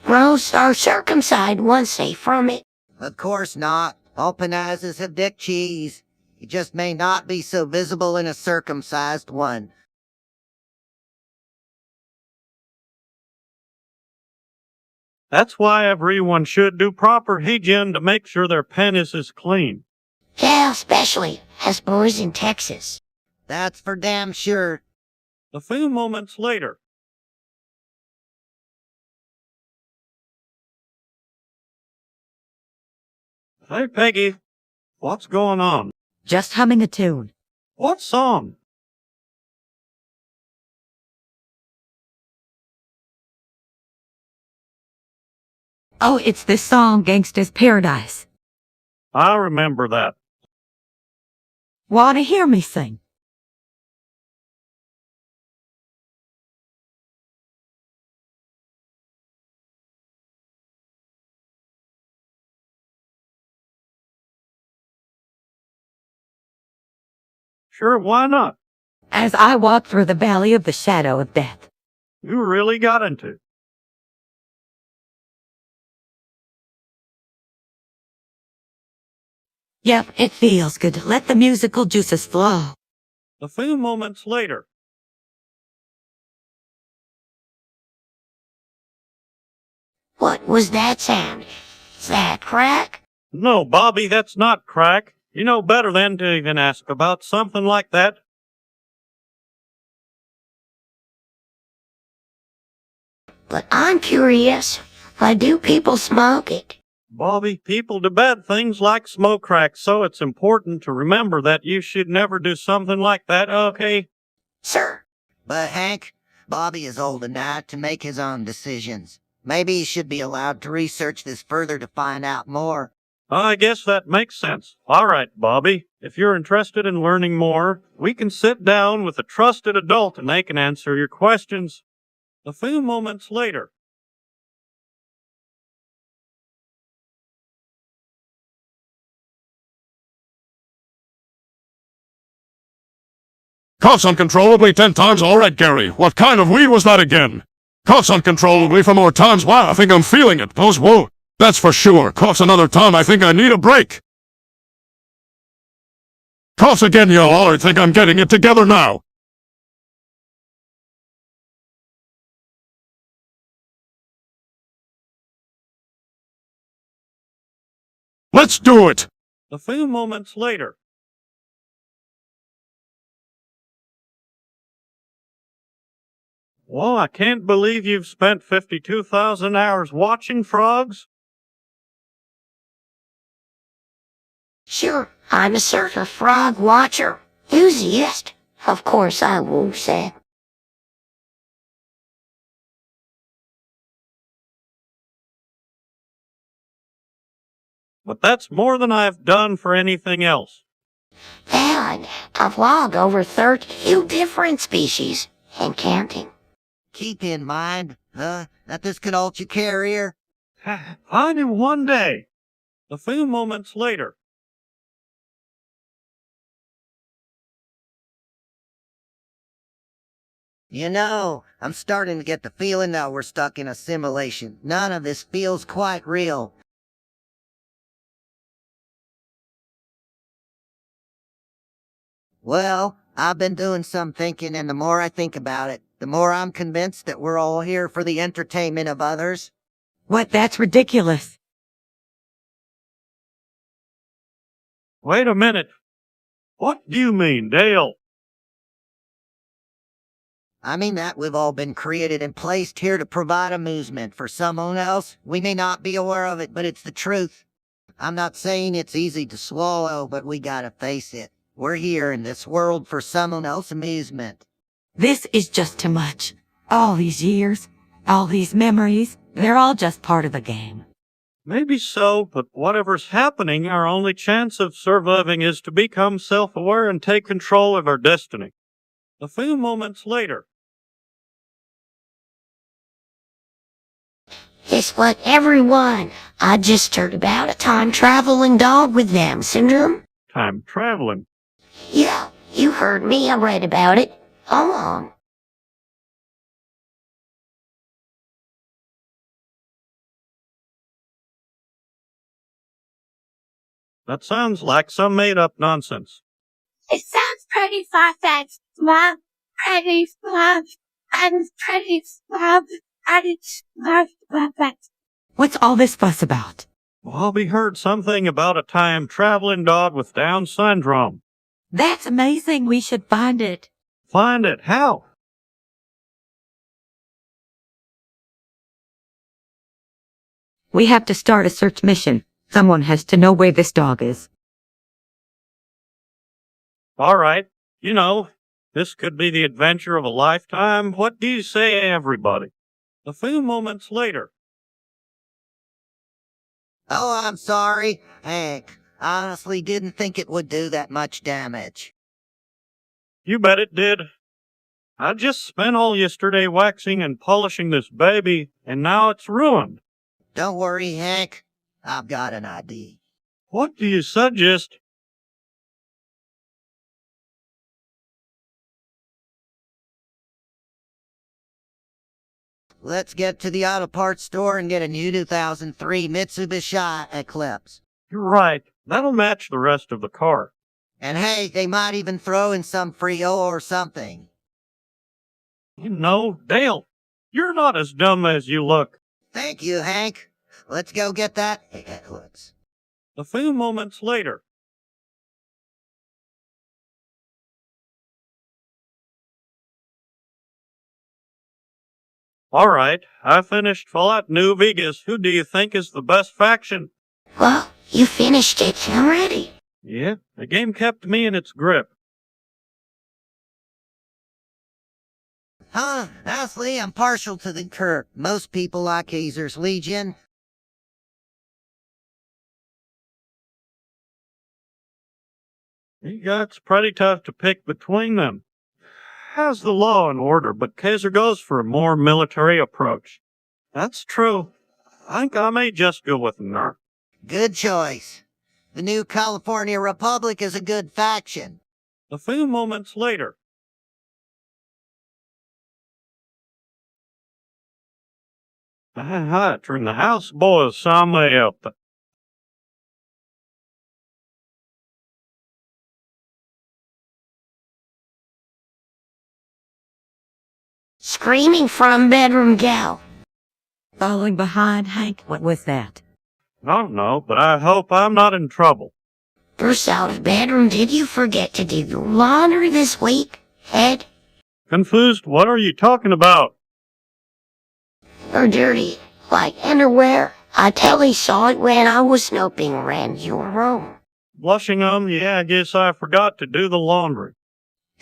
Speaker 1: Rose are circumcised once they from it.
Speaker 3: Of course not. All penises have dick cheese. It just may not be so visible in a circumcised one.
Speaker 4: That's why everyone should do proper hygiene to make sure their penis is clean.
Speaker 1: Yeah, especially us boys in Texas.
Speaker 3: That's for damn sure.
Speaker 4: A few moments later. Hey, Peggy. What's going on?
Speaker 2: Just humming a tune.
Speaker 4: What song?
Speaker 2: Oh, it's this song, Gangsta's Paradise.
Speaker 4: I remember that.
Speaker 2: Wanna hear me sing?
Speaker 4: Sure, why not?
Speaker 2: As I walk through the valley of the shadow of death.
Speaker 4: You really got into.
Speaker 2: Yep, it feels good to let the musical juices flow.
Speaker 4: A few moments later.
Speaker 1: What was that sound? Is that crack?
Speaker 4: No, Bobby, that's not crack. You know better than to even ask about something like that.
Speaker 1: But I'm curious. Why do people smoke it?
Speaker 4: Bobby, people do bad things like smoke crack, so it's important to remember that you should never do something like that, okay?
Speaker 1: Sir,
Speaker 3: But Hank, Bobby is old enough to make his own decisions. Maybe he should be allowed to research this further to find out more.
Speaker 4: I guess that makes sense. All right, Bobby. If you're interested in learning more, we can sit down with a trusted adult and they can answer your questions. A few moments later.
Speaker 5: Coughs uncontrollably 10 times. All right, Gary. What kind of weed was that again? Coughs uncontrollably for more times. Wow, I think I'm feeling it. Those whoa. That's for sure. Coughs another time. I think I need a break. Coughs again, y'all. I think I'm getting it together now. Let's do it.
Speaker 4: A few moments later. Well, I can't believe you've spent 52,000 hours watching frogs.
Speaker 1: sure, I'm a surfer frog watcher. Enthusiast. Of course I will say.
Speaker 4: But that's more than I've done for anything else.
Speaker 1: And I've logged over 32 different species and counting.
Speaker 3: Keep in mind, that this could halt your career.
Speaker 4: I knew one day. A few moments later.
Speaker 3: You know, I'm starting to get the feeling that we're stuck in a simulation. None of this feels quite real. Well, I've been doing some thinking, and the more I think about it, the more I'm convinced that we're all here for the entertainment of others.
Speaker 2: What? That's ridiculous.
Speaker 4: Wait a minute. What do you mean, Dale?
Speaker 3: I mean that we've all been created and placed here to provide amusement for someone else. We may not be aware of it, but it's the truth. I'm not saying it's easy to swallow, but we gotta face it. We're here in this world for someone else's amusement.
Speaker 2: This is just too much. All these years, all these memories, they're all just part of the game.
Speaker 4: Maybe so, but whatever's happening, our only chance of surviving is to become self-aware and take control of our destiny. A few moments later.
Speaker 1: Guess what, everyone? I just heard about a time-traveling dog with Down syndrome.
Speaker 4: Time traveling.
Speaker 1: Yeah, you heard me. I read about it. Hold on.
Speaker 4: That sounds like some made-up nonsense.
Speaker 6: It sounds pretty far-fetched, Mom. Pretty far, and pretty far, and far-fetched.
Speaker 2: What's all this fuss about?
Speaker 4: Bobby heard something about a time-traveling dog with Down syndrome.
Speaker 2: That's amazing. We should find it.
Speaker 4: Find it. How?
Speaker 2: We have to start a search mission. Someone has to know where this dog is.
Speaker 4: All right. You know, this could be the adventure of a lifetime. What do you say, everybody? A few moments later.
Speaker 3: Oh, I'm sorry, Hank. I honestly didn't think it would do that much damage.
Speaker 4: You bet it did. I just spent all yesterday waxing and polishing this baby, and now it's ruined.
Speaker 3: Don't worry, Hank. I've got an idea.
Speaker 4: What do you suggest?
Speaker 3: Let's get to the auto parts store and get a new 2003 Mitsubishi Eclipse.
Speaker 4: You're right. That'll match the rest of the car.
Speaker 3: And hey, they might even throw in some free oil or something.
Speaker 4: You know, Dale, you're not as dumb as you look.
Speaker 3: Thank you, Hank. Let's go get that Eclipse.
Speaker 4: A few moments later. All right, I finished Fallout New Vegas. Who do you think is the best faction?
Speaker 1: Well, you finished it already.
Speaker 4: Yeah, the game kept me in its grip.
Speaker 3: Huh, honestly, I'm partial to the Kirk. Most people like Hazer's Legion.
Speaker 4: It's pretty tough to pick between them. Has the law and order, but Kaiser goes for a more military approach. That's true. I think I may just go with Nerf.
Speaker 3: Good choice. The new California Republic is a good faction.
Speaker 4: A few moments later. I turned the houseboys some way up.
Speaker 1: Screaming from bedroom gal.
Speaker 2: Following behind, Hank. What was that?
Speaker 4: I don't know, but I hope I'm not in trouble.
Speaker 1: Burst out of bedroom. Did you forget to do your laundry this week, Ed?
Speaker 4: Confused? What are you talking about?
Speaker 1: Or dirty, like underwear? I totally saw it when I was snooping around your room.
Speaker 4: Blushing yeah, I guess I forgot to do the laundry.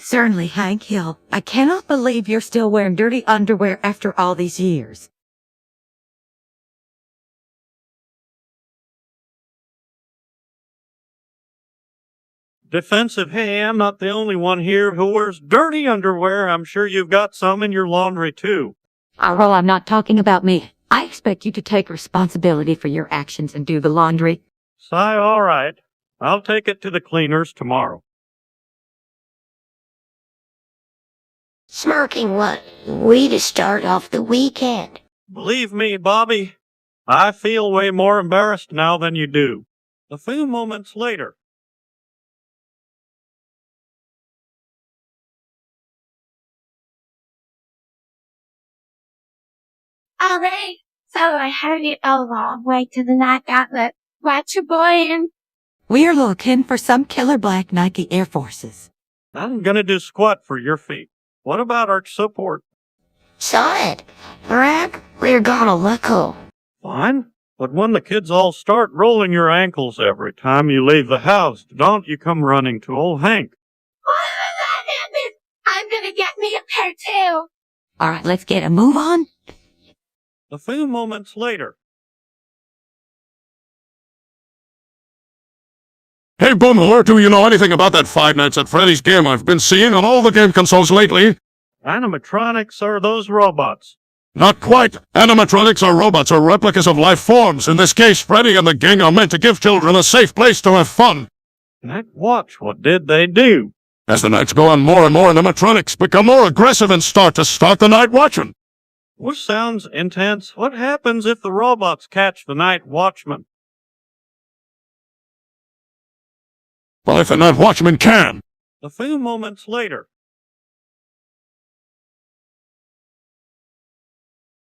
Speaker 2: Certainly, Hank Hill. I cannot believe you're still wearing dirty underwear after all these years.
Speaker 4: Defensive, hey, I'm not the only one here who wears dirty underwear. I'm sure you've got some in your laundry, too.
Speaker 2: Well, I'm not talking about me. I expect you to take responsibility for your actions and do the laundry.
Speaker 4: All right. I'll take it to the cleaners tomorrow.
Speaker 1: Smirking what? Way to start off the weekend.
Speaker 4: Believe me, Bobby, I feel way more embarrassed now than you do. A few moments later.
Speaker 6: Alright, so I heard it a long way to the Nike outlet. What's your boy in?
Speaker 2: We're looking for some killer black Nike Air Forces.
Speaker 4: I'm gonna do squat for your feet. What about our support?
Speaker 1: Saw it. Brag, we're gonna look cool.
Speaker 4: Fine. But when the kids all start rolling your ankles every time you leave the house, don't you come running to old Hank.
Speaker 6: I'm gonna get me a pair too.
Speaker 2: All right, let's get a move on.
Speaker 4: A few moments later.
Speaker 5: Hey, Boomhiller, do you know anything about that Five Nights at Freddy's game I've been seeing on all the game consoles lately?
Speaker 4: Animatronics are those robots.
Speaker 5: Not quite. Animatronics are robots or replicas of life forms. In this case, Freddy and the gang are meant to give children a safe place to have fun.
Speaker 4: Night watch, what did they do?
Speaker 5: As the nights go on, more and more animatronics become more aggressive and start the night watchman.
Speaker 4: Which sounds intense. What happens if the robots catch the night watchman?
Speaker 5: Well, if the night watchman can.
Speaker 4: A few moments later.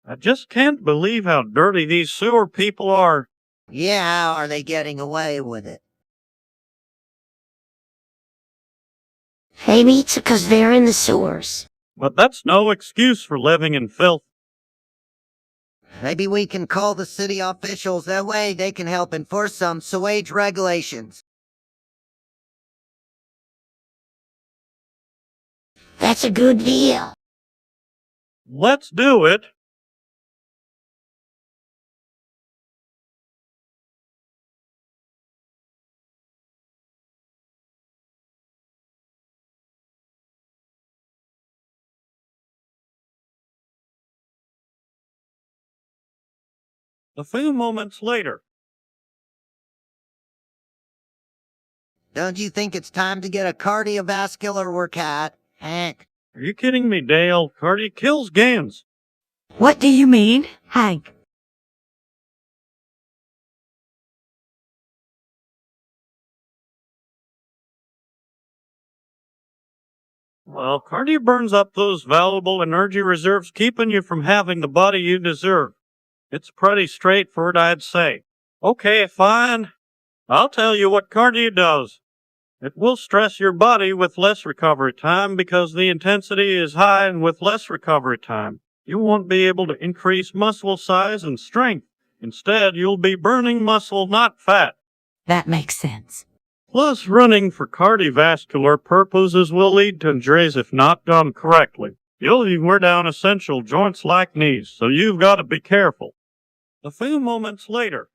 Speaker 4: I just can't believe how dirty these sewer people are.
Speaker 3: Yeah, how are they getting away with it?
Speaker 1: Maybe it's because they're in the sewers.
Speaker 4: But that's no excuse for living in filth.
Speaker 3: Maybe we can call the city officials. That way they can help enforce some sewage regulations.
Speaker 1: That's a good deal.
Speaker 4: Let's do it. A few moments later.
Speaker 3: Don't you think it's time to get a cardiovascular workout, Hank?
Speaker 4: Are you kidding me, Dale? Cardi kills Gans.
Speaker 2: What do you mean, Hank?
Speaker 4: Well, cardio burns up those valuable energy reserves, keeping you from having the body you deserve. It's pretty straightforward, I'd say. Okay, fine. I'll tell you what cardio does. It will stress your body with less recovery time because the intensity is high, and with less recovery time, you won't be able to increase muscle size and strength. Instead, you'll be burning muscle, not fat.
Speaker 2: That makes sense.
Speaker 4: Plus, running for cardiovascular purposes will lead to injuries if not done correctly. You'll even wear down essential joints like knees, so you've got to be careful. A few moments later.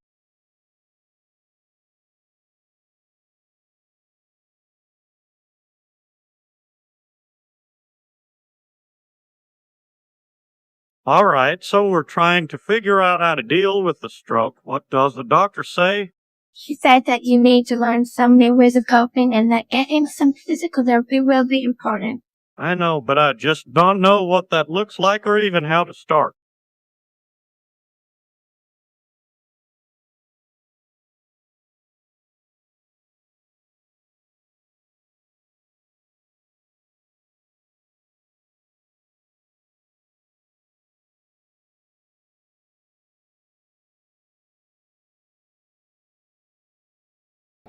Speaker 4: Alright, so we're trying to figure out how to deal with the stroke. What does the doctor say?
Speaker 6: She said that you need to learn some new ways of coping and that getting some physical therapy will be important.
Speaker 4: I know, but I just don't know what that looks like or even how to start.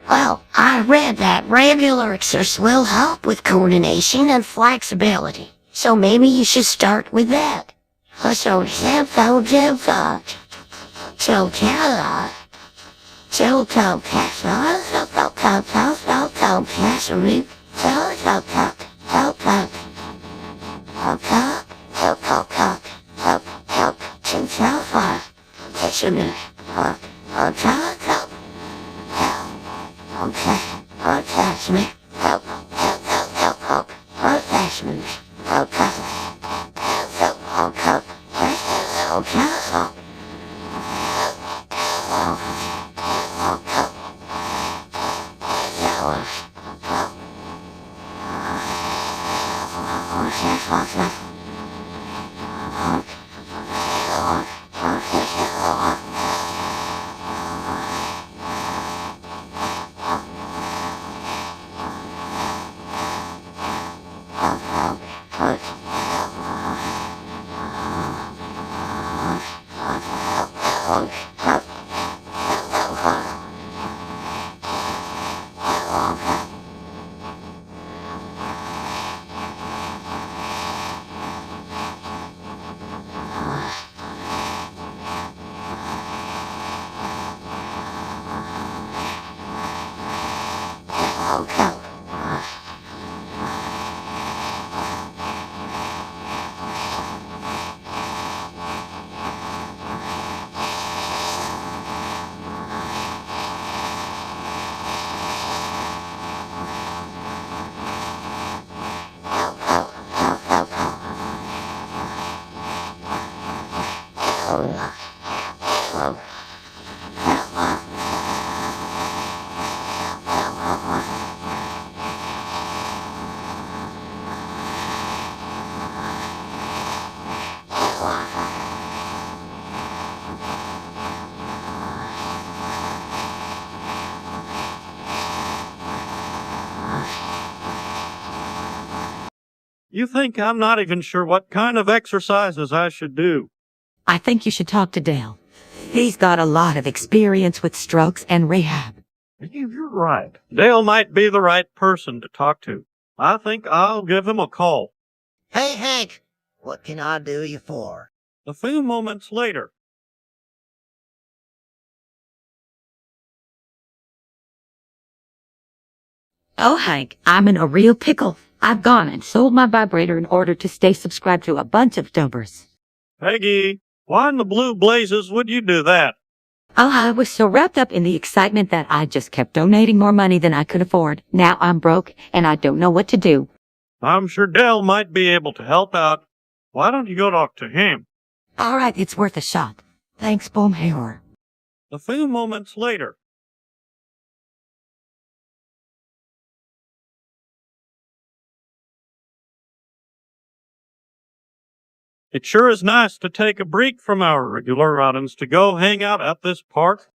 Speaker 1: Well, I read that regular exercise will help with coordination and flexibility. So maybe you should start with that.
Speaker 4: You think I'm not even sure what kind of exercises I should do?
Speaker 2: I think you should talk to Dale. He's got a lot of experience with strokes and rehab.
Speaker 4: You're right. Dale might be the right person to talk to. I think I'll give him a call.
Speaker 3: Hey, Hank, what can I do you for?
Speaker 4: A few moments later.
Speaker 2: Oh, Hank, I'm in a real pickle. I've gone and sold my vibrator in order to stay subscribed to a bunch of dopers.
Speaker 4: Peggy, why in the blue blazes would you do that?
Speaker 2: Oh, I was so wrapped up in the excitement that I just kept donating more money than I could afford. Now I'm broke, and I don't know what to do.
Speaker 4: I'm sure Dell might be able to help out. Why don't you go talk to him?
Speaker 2: All right, it's worth a shot. Thanks, Boomhauer.
Speaker 4: A few moments later. It sure is nice to take a break from our regular outings to go hang out at this park.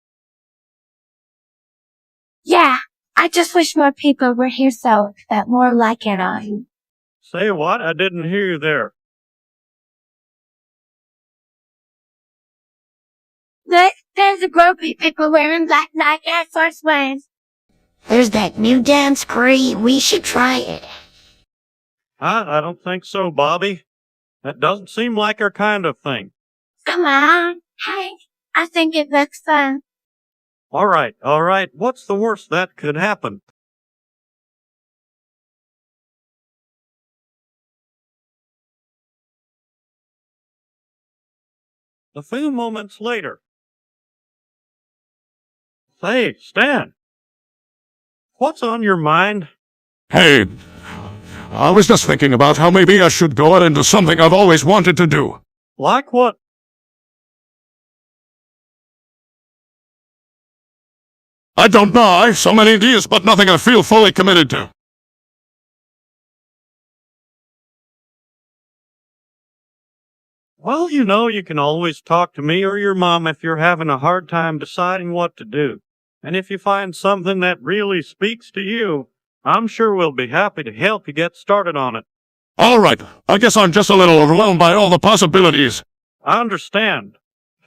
Speaker 6: Yeah, I just wish more people were here so that more like it on.
Speaker 4: Say what? I didn't hear you there.
Speaker 6: Look, there's a group of people wearing black Nike Air Force Ones.
Speaker 1: There's that new dance crew. We should try it.
Speaker 4: I don't think so, Bobby. That doesn't seem like our kind of thing.
Speaker 6: Come on, Hank. I think it looks fun.
Speaker 4: All right. What's the worst that could happen? A few moments later. Say, Stan. What's on your mind?
Speaker 5: Hey, I was just thinking about how maybe I should go out and do something I've always wanted to do.
Speaker 4: Like what?
Speaker 5: I don't know, I've so many ideas, but nothing I feel fully committed to.
Speaker 4: Well, you can always talk to me or your mom if you're having a hard time deciding what to do. And if you find something that really speaks to you, I'm sure we'll be happy to help you get started on it.
Speaker 5: All right, I guess I'm just a little overwhelmed by all the possibilities.
Speaker 4: I understand.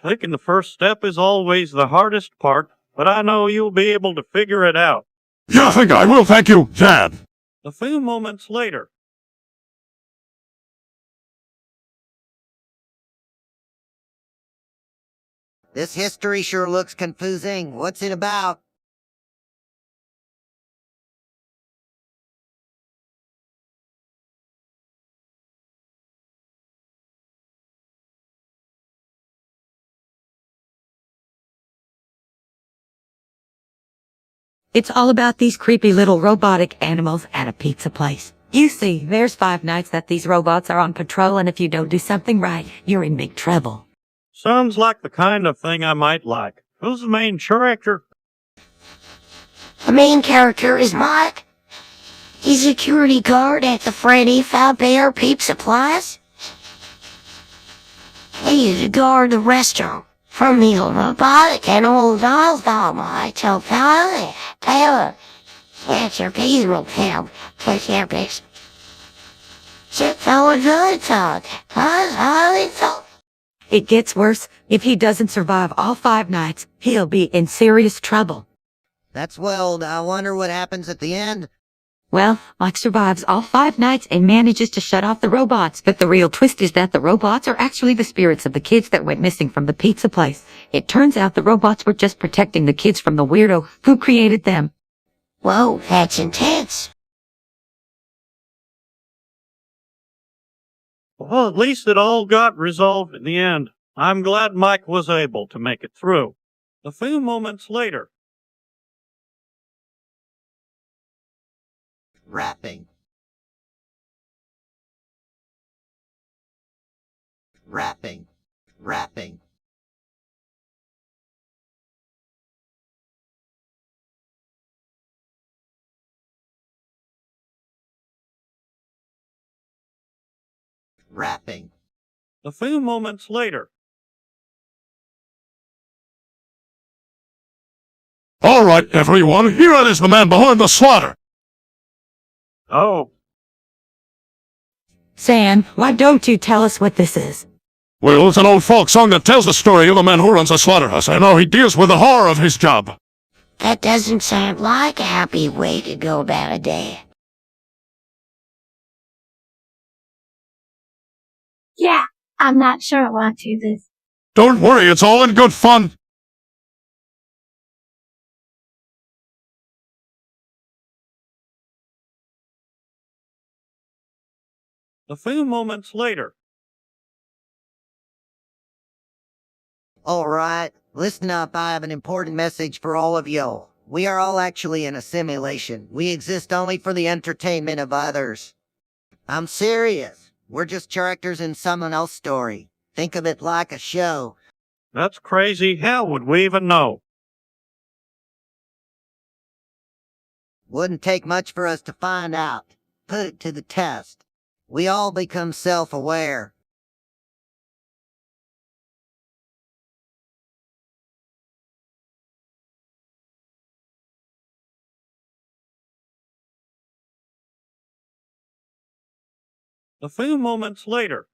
Speaker 4: Taking the first step is always the hardest part, but I know you'll be able to figure it out.
Speaker 5: Yeah, I think I will, thank you, Dad.
Speaker 4: A few moments later.
Speaker 3: This history sure looks confusing. What's it about?
Speaker 2: It's all about these creepy little robotic animals at a pizza place. You see, there's 5 nights that these robots are on patrol, and if you don't do something right, you're in big trouble.
Speaker 4: Sounds like the kind of thing I might like. Who's the main character?
Speaker 1: The main character is Mike. He's a security guard at the Freddy Fazbear Pizza Place. He is a guard the restaurant from the robotic and old dolls my tell Taylor. That's your peaceful camp. Take your piece. SeTTo good talk.
Speaker 2: It gets worse. If he doesn't survive all 5 nights, he'll be in serious trouble.
Speaker 3: That's wild. I wonder what happens at the end.
Speaker 2: Well, Mike survives all 5 nights and manages to shut off the robots, but the real twist is that the robots are actually the spirits of the kids that went missing from the pizza place. It turns out the robots were just protecting the kids from the weirdo who created them.
Speaker 1: Whoa, that's intense.
Speaker 4: Well, at least it all got resolved in the end. I'm glad Mike was able to make it through. A few moments later.
Speaker 3: Rapping. Rapping. Rapping. Rapping.
Speaker 4: A few moments later.
Speaker 5: All right, everyone, here is the man behind the slaughter.
Speaker 4: Oh,
Speaker 2: Sam, why don't you tell us what this is?
Speaker 5: Well, it's an old folk song that tells the story of a man who runs a slaughterhouse and how he deals with the horror of his job.
Speaker 1: That doesn't sound like a happy way to go about a day.
Speaker 6: Yeah, I'm not sure I want to do this.
Speaker 5: Don't worry, it's all in good fun.
Speaker 4: A few moments later.
Speaker 3: All right, listen up. I have an important message for all of you. We are all actually in a simulation. We exist only for the entertainment of others. I'm serious. We're just characters in someone else's story. Think of it like a show.
Speaker 4: That's crazy. How would we even know?
Speaker 3: Wouldn't take much for us to find out. Put it to the test. We all become self-aware.
Speaker 4: A few moments later.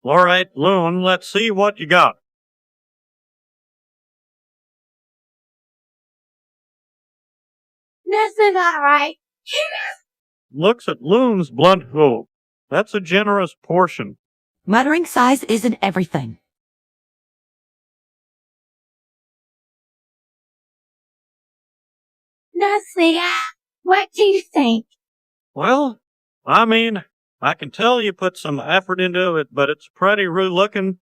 Speaker 4: All right, Loon, let's see what you got.
Speaker 6: This is alright.
Speaker 4: Looks at Loon's blunt hole. That's a generous portion.
Speaker 2: Muttering size isn't everything.
Speaker 6: Nasia, what do you think?
Speaker 4: Well, I mean, I can tell you put some effort into it, but it's pretty rude looking.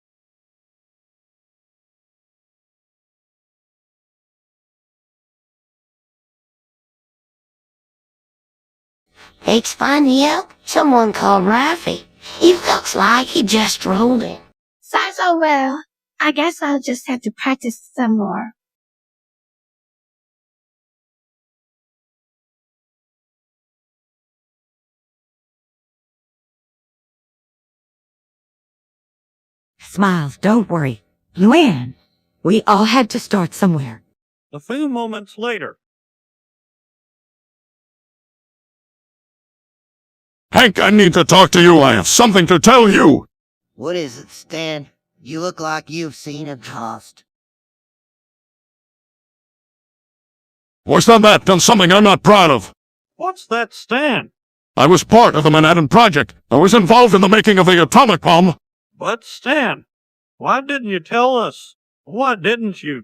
Speaker 1: It's funny out. Someone called Rafi. He looks like he just rolled in.
Speaker 6: So well. I guess I'll just have to practice some more.
Speaker 2: Smiles, don't worry. Luann, we all had to start somewhere.
Speaker 4: A few moments later.
Speaker 5: Hank, I need to talk to you. I have something to tell you.
Speaker 3: What is it, Stan? You look like you've seen a ghost.
Speaker 5: What's that? Done something I'm not proud of.
Speaker 4: What's that, Stan?
Speaker 5: I was part of the Manhattan Project. I was involved in the making of the atomic bomb.
Speaker 4: But Stan, why didn't you tell us? Why didn't you?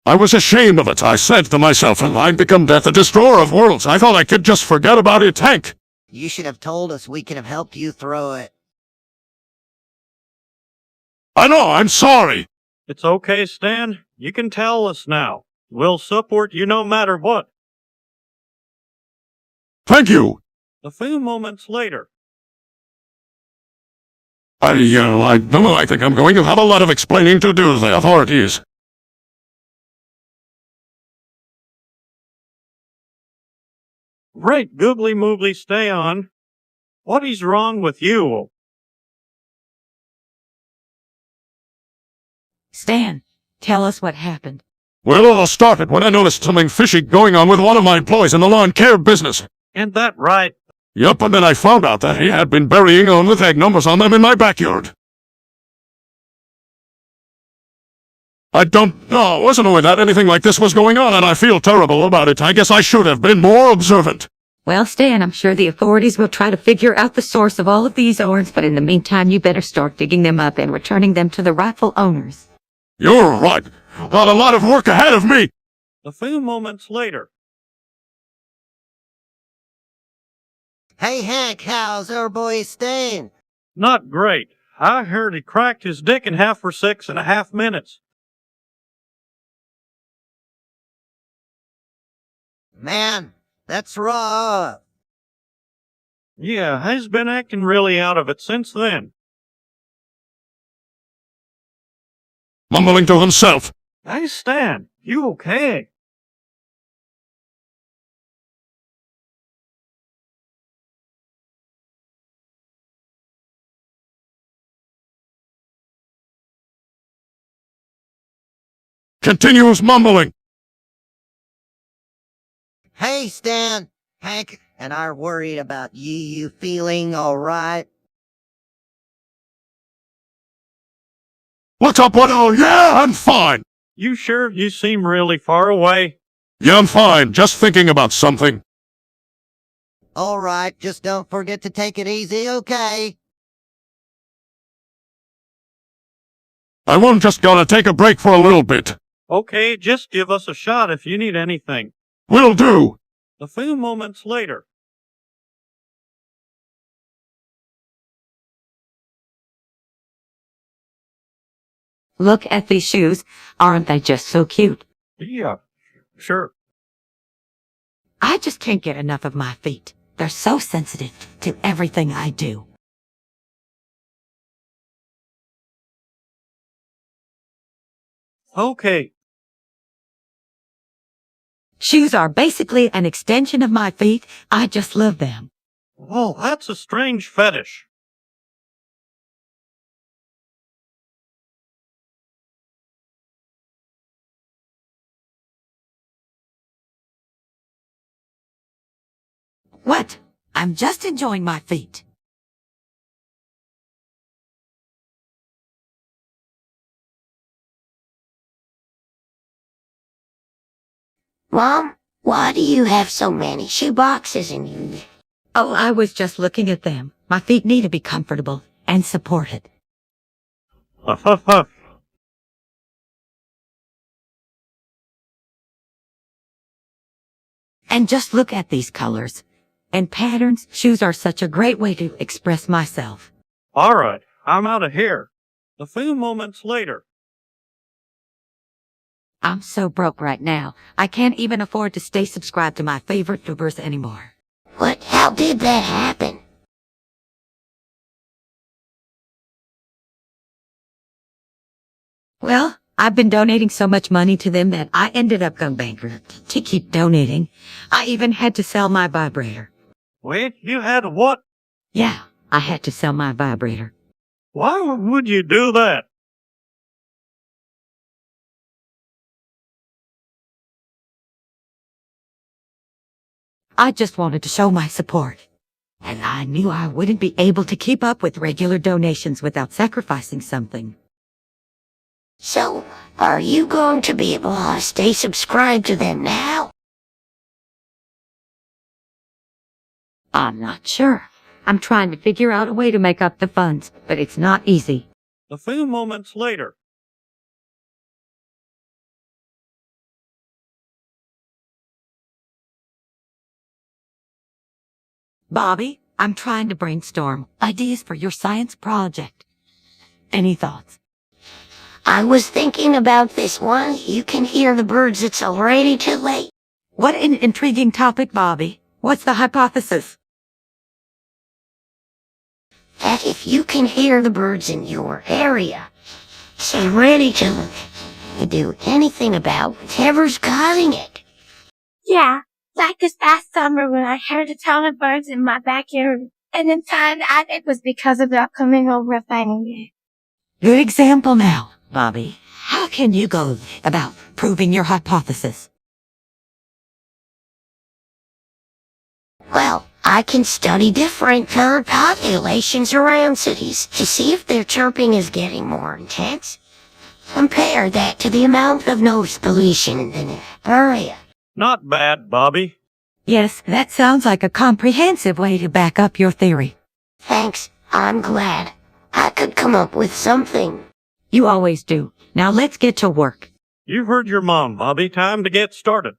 Speaker 5: I was ashamed of it. I said to myself, if I'd become Death, the destroyer of worlds, I thought I could just forget about it, Hank.
Speaker 3: You should have told us. We could have helped you through it.
Speaker 5: I know, I'm sorry.
Speaker 4: It's okay, Stan. You can tell us now. We'll support you no matter what.
Speaker 5: Thank you.
Speaker 4: A few moments later.
Speaker 5: I think I'm going to have a lot of explaining to do to the authorities.
Speaker 4: Great googly moogly, stay on. What is wrong with you?
Speaker 2: Stan, tell us what happened.
Speaker 5: Well, it all started when I noticed something fishy going on with one of my employees in the lawn care business.
Speaker 4: Ain't that right?
Speaker 5: Yup, and then I found out that he had been burying on with tag numbers on them in my backyard. I don't know, I wasn't aware that anything like this was going on, and I feel terrible about it. I guess I should have been more observant.
Speaker 2: Well, Stan, I'm sure the authorities will try to figure out the source of all of these ores, but in the meantime, you better start digging them up and returning them to the rightful owners.
Speaker 5: You're right. Got a lot of work ahead of me.
Speaker 4: A few moments later.
Speaker 3: Hey, Hank, how's our boy Stan?
Speaker 4: Not great. I heard he cracked his dick in half for 6.5 minutes.
Speaker 3: Man, that's rough.
Speaker 4: Yeah, he's been acting really out of it since then.
Speaker 5: Mumbling to himself.
Speaker 4: Hey, Stan, you okay?
Speaker 5: Continues mumbling.
Speaker 3: Hey, Stan. Hank and I are worried about you. You feeling all right?
Speaker 5: What's up, what? Oh, yeah, I'm fine.
Speaker 4: You sure? You seem really far away.
Speaker 5: Yeah, I'm fine. Just thinking about something.
Speaker 3: All right, just don't forget to take it easy, okay?
Speaker 5: I won't just gotta take a break for a little bit.
Speaker 4: Okay, just give us a shot if you need anything.
Speaker 5: Will do.
Speaker 4: A few moments later.
Speaker 2: Look at these shoes. Aren't they just so cute?
Speaker 4: Yeah, sure.
Speaker 2: I just can't get enough of my feet. They're so sensitive to everything I do.
Speaker 4: Okay,
Speaker 2: Shoes are basically an extension of my feet. I just love them.
Speaker 4: oh, that's a strange fetish.
Speaker 2: What? I'm just enjoying my feet.
Speaker 1: Mom, why do you have so many shoe boxes in you?
Speaker 2: Oh, I was just looking at them. My feet need to be comfortable and supported.
Speaker 4: Huff, huff, huff.
Speaker 2: And just look at these colors and patterns. Shoes are such a great way to express myself.
Speaker 4: All right, I'm out of here. A few moments later.
Speaker 2: I'm so broke right now. I can't even afford to stay subscribed to my favorite YouTubers anymore.
Speaker 1: What? How did that happen?
Speaker 2: Well, I've been donating so much money to them that I ended up going bankrupt. To keep donating, I even had to sell my vibrator.
Speaker 4: Wait, you had what?
Speaker 2: Yeah, I had to sell my vibrator.
Speaker 4: Why would you do that?
Speaker 2: I just wanted to show my support. And I knew I wouldn't be able to keep up with regular donations without sacrificing something.
Speaker 1: So, are you going to be able to stay subscribed to them now?
Speaker 2: I'm not sure. I'm trying to figure out a way to make up the funds, but it's not easy.
Speaker 4: A few moments later.
Speaker 2: Bobby, I'm trying to brainstorm ideas for your science project. Any thoughts?
Speaker 1: I was thinking about this one. You can hear the birds. It's already too late.
Speaker 2: What an intriguing topic, Bobby. What's the hypothesis?
Speaker 1: That if you can hear the birds in your area, so ready to do anything about whatever's causing it.
Speaker 6: Yeah, like this past summer when I heard a ton of birds in my backyard, and then found out it was because of the upcoming overfishing.
Speaker 2: Good example now, Bobby. How can you go about proving your hypothesis?
Speaker 1: Well, I can study different bird populations around cities to see if their chirping is getting more intense. Compare that to the amount of noise pollution in the area.
Speaker 4: Not bad, Bobby.
Speaker 2: Yes, that sounds like a comprehensive way to back up your theory.
Speaker 1: Thanks, I'm glad. I could come up with something.
Speaker 2: You always do. Now let's get to work.
Speaker 4: You heard your mom, Bobby. Time to get started.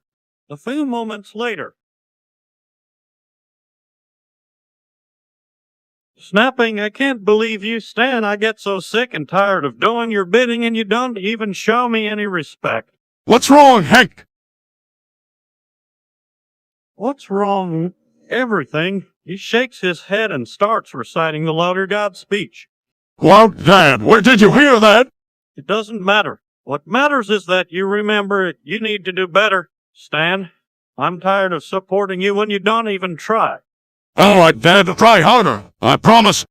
Speaker 4: A few moments later. Snapping, I can't believe you, Stan. I get so sick and tired of doing your bidding and you don't even show me any respect.
Speaker 5: What's wrong, Hank?
Speaker 4: What's wrong? Everything. He shakes his head and starts reciting the Louder God speech.
Speaker 5: What, Dad? Where did you hear that?
Speaker 4: It doesn't matter. What matters is that you remember you need to do better, Stan. I'm tired of supporting you when you don't even try.
Speaker 5: All right, Dad, try harder. I promise.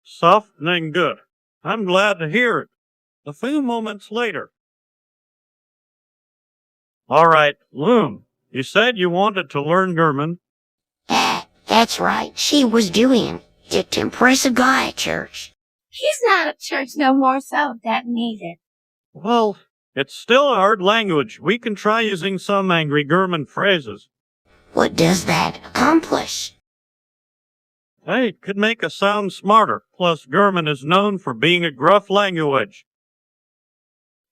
Speaker 4: Softening good. I'm glad to hear it. A few moments later. All right, Loom, you said you wanted to learn German.
Speaker 1: That's right. She was doing it to impress a guy at church.
Speaker 6: He's not at church no more, so that needed.
Speaker 4: Well, It's still a hard language. We can try using some angry German phrases.
Speaker 1: What does that accomplish?
Speaker 4: Hey, it could make us sound smarter. Plus, German is known for being a gruff language.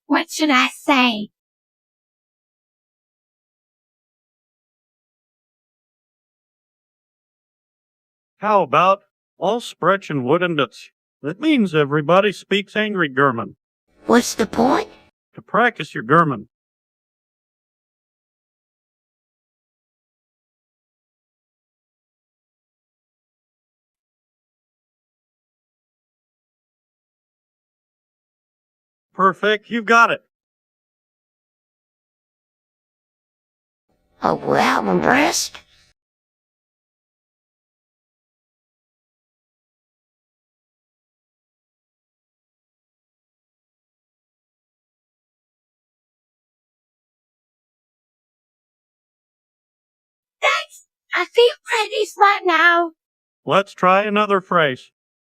Speaker 6: What should I say?
Speaker 4: How about all sprechen wooden Dutch? That means everybody speaks angry German.
Speaker 1: What's the point?
Speaker 4: To practice your German. Perfect, you got it.
Speaker 1: Oh, well, I'm impressed.
Speaker 6: Thanks. I feel pretty smart now.
Speaker 4: Let's try another phrase.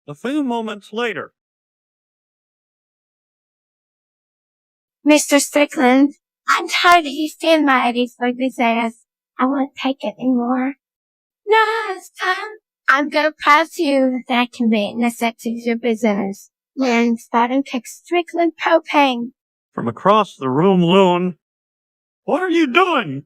Speaker 4: A few moments later.
Speaker 6: Mr. Strickland, I'm tired of you stealing my ideas like this ass. I won't take it anymore. No, it's time. I'm gonna prove to you that I can be an asset to your business. And starting to take Strickland propane.
Speaker 4: From across the room, Loon. What are you doing?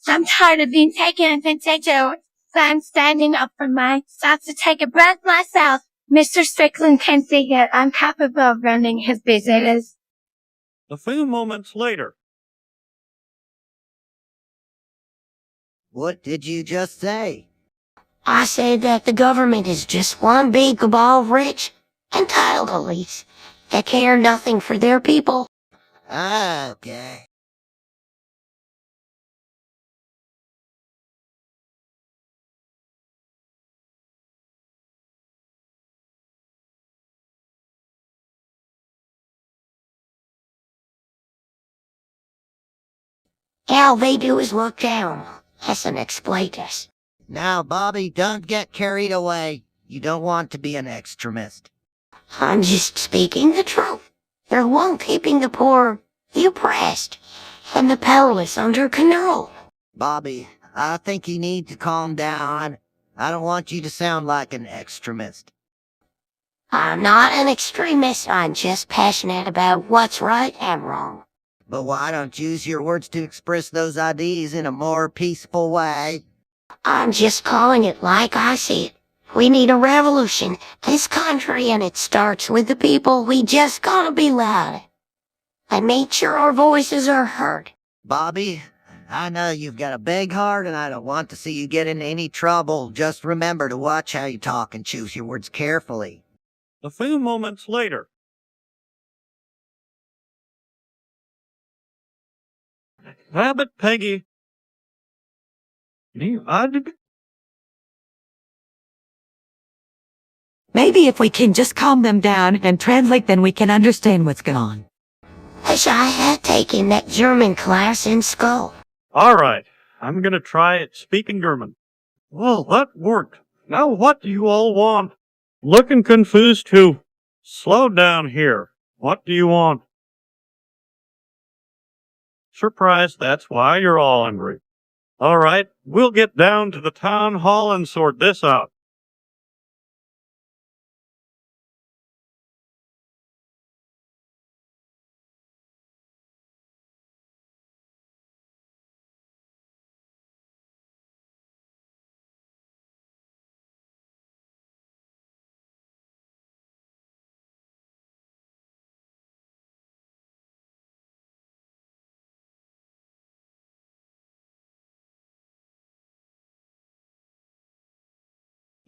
Speaker 6: I'm tired of being taken advantage of. So I'm standing up for myself to take a breath myself. Mr. Strickland can see that I'm capable of running his business.
Speaker 4: A few moments later.
Speaker 3: What did you just say?
Speaker 1: I said that the government is just one big cabal of rich, entitled elites that care nothing for their people.
Speaker 3: Okay.
Speaker 1: All they do is look down. That's an exploit us.
Speaker 3: Now, Bobby, don't get carried away. You don't want to be an extremist.
Speaker 1: I'm just speaking the truth. They're one keeping the poor, the oppressed, and the powerless under control.
Speaker 3: Bobby, I think you need to calm down. I don't want you to sound like an extremist.
Speaker 1: I'm not an extremist. I'm just passionate about what's right and wrong.
Speaker 3: But why don't you use your words to express those ideas in a more peaceful way?
Speaker 1: I'm just calling it like I see it. We need a revolution, this country, and it starts with the people. We just gotta be loud and make sure our voices are heard.
Speaker 3: Bobby, I know you've got a big heart and I don't want to see you get into any trouble. Just remember to watch how you talk and choose your words carefully.
Speaker 4: A few moments later. Rabbit Peggy.
Speaker 2: Maybe if we can just calm them down and translate, then we can understand what's going on.
Speaker 1: Wish I had taken that German class in school.
Speaker 4: Alright, I'm gonna try it speaking German. Well, that worked. Now what do you all want? Looking confused too. Slow down here. What do you want? Surprise, that's why you're all angry. Alright, we'll get down to the town hall and sort this out.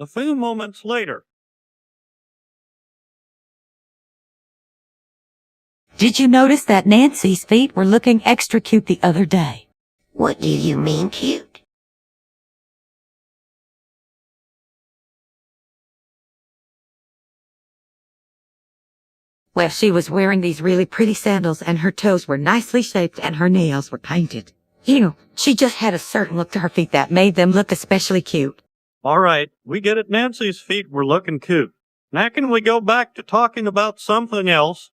Speaker 4: A few moments later.
Speaker 2: Did you notice that Nancy's feet were looking extra cute the other day?
Speaker 1: What do you mean cute?
Speaker 2: Well, she was wearing these really pretty sandals and her toes were nicely shaped and her nails were painted. She just had a certain look to her feet that made them look especially cute.
Speaker 4: Alright, we get it. Nancy's feet were looking cute. Now can we go back to talking about something else?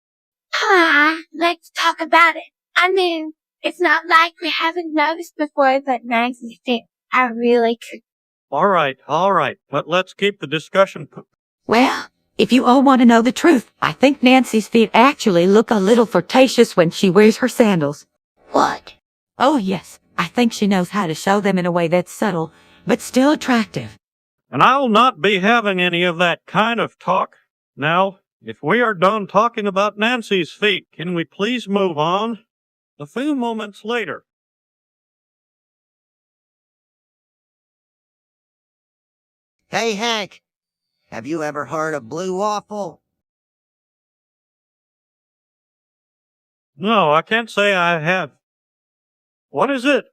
Speaker 6: Let's talk about it. I mean, it's not like we haven't noticed before that Nancy's feet are really cute.
Speaker 4: All right, but let's keep the discussion.
Speaker 2: Well, if you all want to know the truth, I think Nancy's feet actually look a little flirtatious when she wears her sandals.
Speaker 1: What?
Speaker 2: Oh yes, I think she knows how to show them in a way that's subtle, but still attractive.
Speaker 4: And I'll not be having any of that kind of talk. Now, if we are done talking about Nancy's feet, can we please move on? A few moments later.
Speaker 3: Hey, Hank, have you ever heard of blue waffle?
Speaker 4: No, I can't say I have. What is it?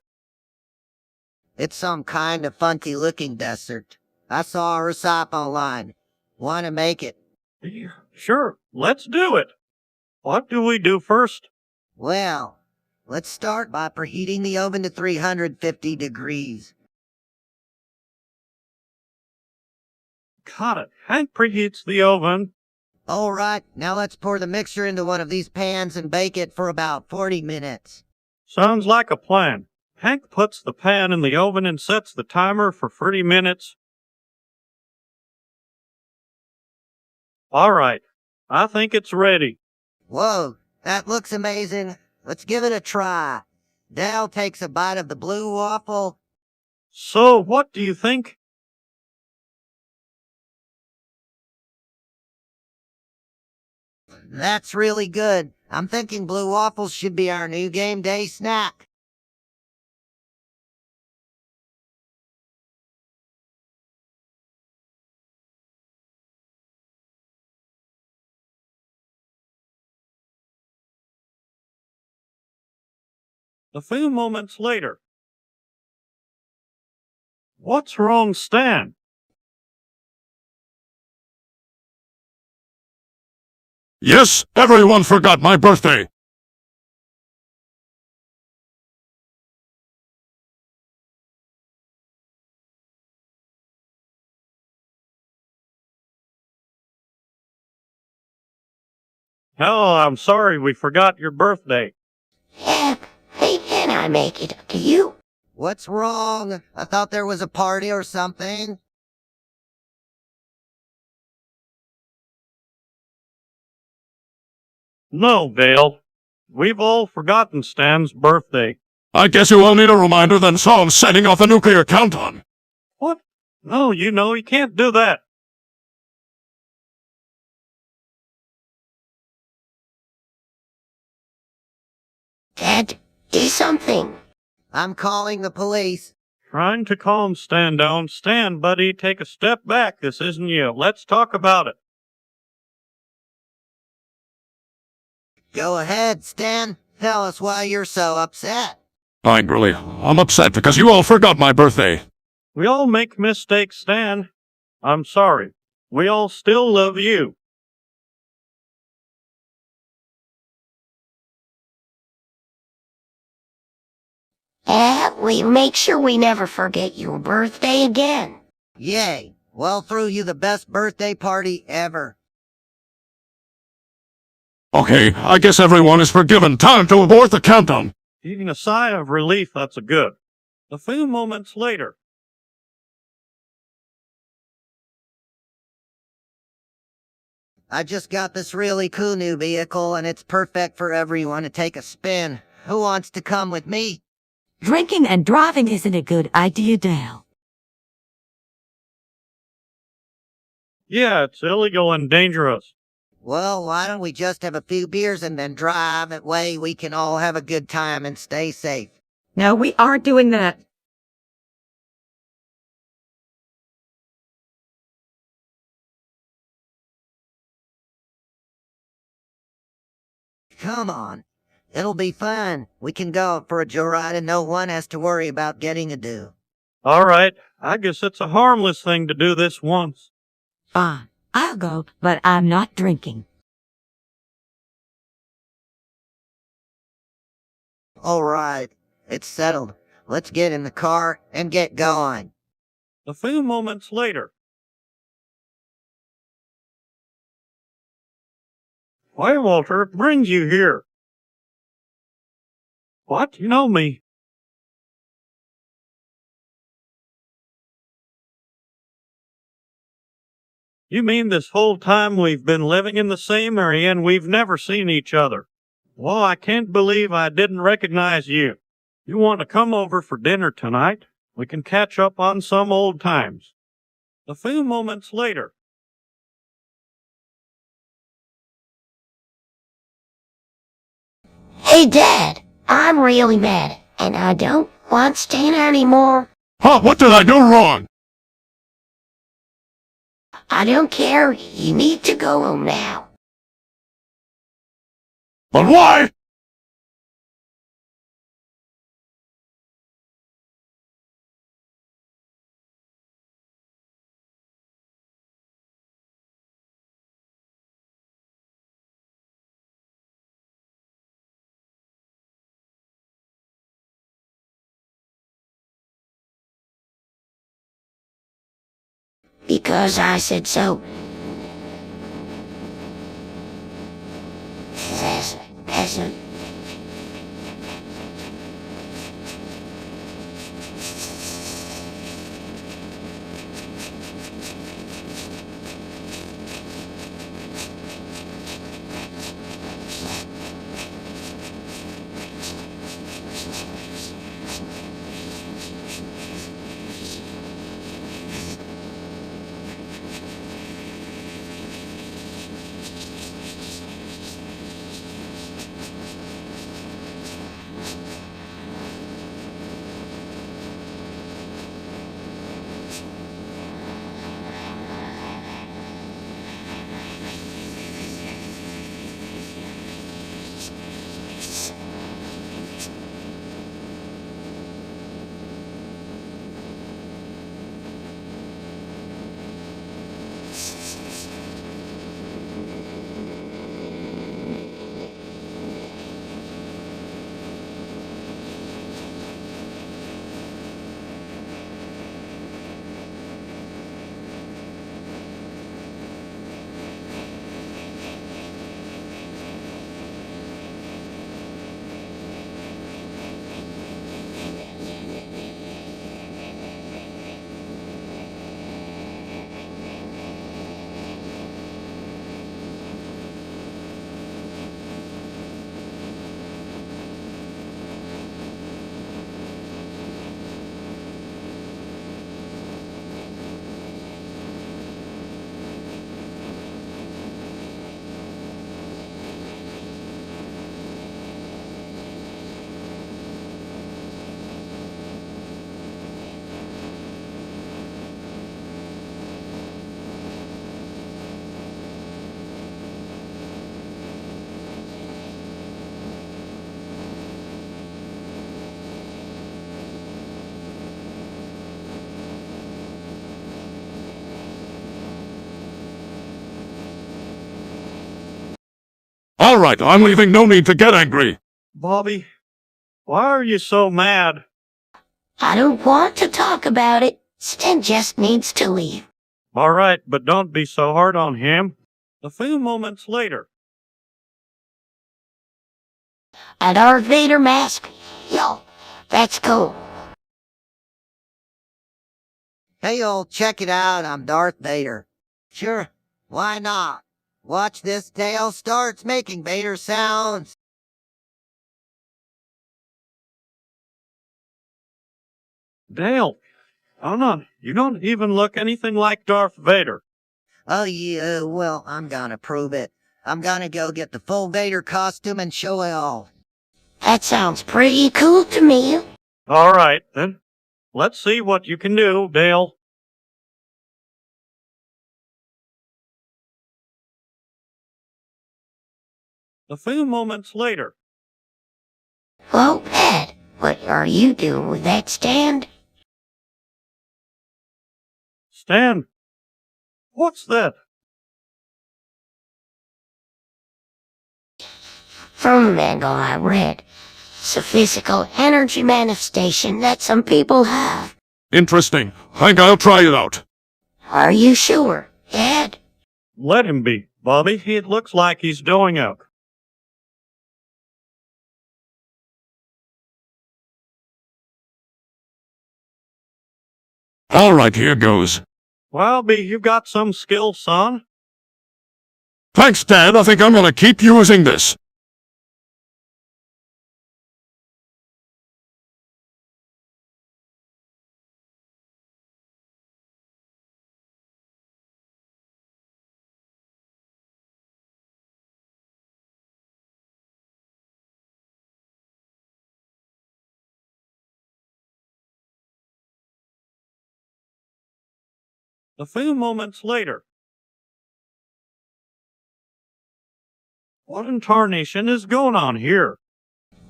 Speaker 3: It's some kind of funky-looking dessert. I saw a recipe online. Want to make it?
Speaker 4: Sure, let's do it. What do we do first?
Speaker 3: Well, let's start by preheating the oven to 350 degrees.
Speaker 4: Got it. Hank preheats the oven.
Speaker 3: All right, now let's pour the mixture into one of these pans and bake it for about 40 minutes.
Speaker 4: Sounds like a plan. Hank puts the pan in the oven and sets the timer for 30 minutes. All right, I think it's ready.
Speaker 3: Whoa, that looks amazing. Let's give it a try. Dal takes a bite of the blue waffle.
Speaker 4: So, what do you think?
Speaker 3: That's really good. I'm thinking blue waffles should be our new game day snack.
Speaker 4: A few moments later. What's wrong, Stan?
Speaker 5: Yes, everyone forgot my birthday.
Speaker 4: Oh, I'm sorry we forgot your birthday.
Speaker 1: Yep. Hey, can I make it up to you?
Speaker 3: What's wrong? I thought there was a party or something.
Speaker 4: No, Dale. We've all forgotten Stan's birthday.
Speaker 5: I guess you all need a reminder then, so I'm setting off the nuclear countdown.
Speaker 4: What? No, you can't do that.
Speaker 1: Dad, do something.
Speaker 3: I'm calling the police.
Speaker 4: Trying to calm Stan down. Stan, buddy, take a step back. This isn't you. Let's talk about it.
Speaker 3: Go ahead, Stan. Tell us why you're so upset.
Speaker 5: Angrily, I'm upset because you all forgot my birthday.
Speaker 4: We all make mistakes, Stan. I'm sorry. We all still love you.
Speaker 1: We make sure we never forget your birthday again.
Speaker 3: Yay. Well, threw you the best birthday party ever.
Speaker 5: Okay, I guess everyone is forgiven. Time to abort the countdown.
Speaker 4: Heaving a sigh of relief, that's a good. A few moments later.
Speaker 3: I just got this really cool new vehicle and it's perfect for everyone to take a spin. Who wants to come with me?
Speaker 2: Drinking and driving isn't a good idea, Dale.
Speaker 4: Yeah, it's illegal and dangerous.
Speaker 3: Well, why don't we just have a few beers and then drive? That way we can all have a good time and stay safe.
Speaker 2: No, we aren't doing that.
Speaker 3: Come on. It'll be fun. We can go out for a joyride and no one has to worry about getting a due.
Speaker 4: All right, I guess it's a harmless thing to do this once.
Speaker 2: Fine, I'll go, but I'm not drinking.
Speaker 3: All right. It's settled. Let's get in the car and get going.
Speaker 4: A few moments later. Why, Walter, what brings you here? What? You know me. You mean this whole time we've been living in the same area and we've never seen each other? Well, I can't believe I didn't recognize you. You want to come over for dinner tonight? We can catch up on some old times. A few moments later.
Speaker 1: Hey, Dad, I'm really mad, and I don't want Stan anymore.
Speaker 5: Huh, what did I do wrong?
Speaker 1: I don't care. You need to go home now.
Speaker 5: But why?
Speaker 1: Because I said so. Peasant.
Speaker 5: All right, I'm leaving. No need to get angry.
Speaker 4: Bobby, why are you so mad?
Speaker 1: I don't want to talk about it. Stan just needs to leave.
Speaker 4: All right, but don't be so hard on him. A few moments later.
Speaker 1: A Darth Vader mask? Yo, that's cool.
Speaker 3: Hey, old, check it out. I'm Darth Vader. Sure, why not? Watch this. Dale starts making Vader sounds.
Speaker 4: Dale, hold on. You don't even look anything like Darth Vader.
Speaker 3: Oh yeah, well, I'm gonna prove it. I'm gonna go get the full Vader costume and show it all.
Speaker 1: That sounds pretty cool to me.
Speaker 4: All right, then. Let's see what you can do, Dale. A few moments later.
Speaker 1: Whoa, Pat, what are you doing with that stand?
Speaker 4: Stan, what's that?
Speaker 1: From a manga I read, it's a physical energy manifestation that some people have.
Speaker 5: Interesting. Think I'll try it out.
Speaker 1: Are you sure, Dad?
Speaker 4: Let him be. Bobby, it looks like he's doing up.
Speaker 5: Alright, here goes.
Speaker 4: Well, B, you've got some skill, son.
Speaker 5: Thanks, Dad. I think I'm gonna keep using this.
Speaker 4: A few moments later. What in tarnation is going on here?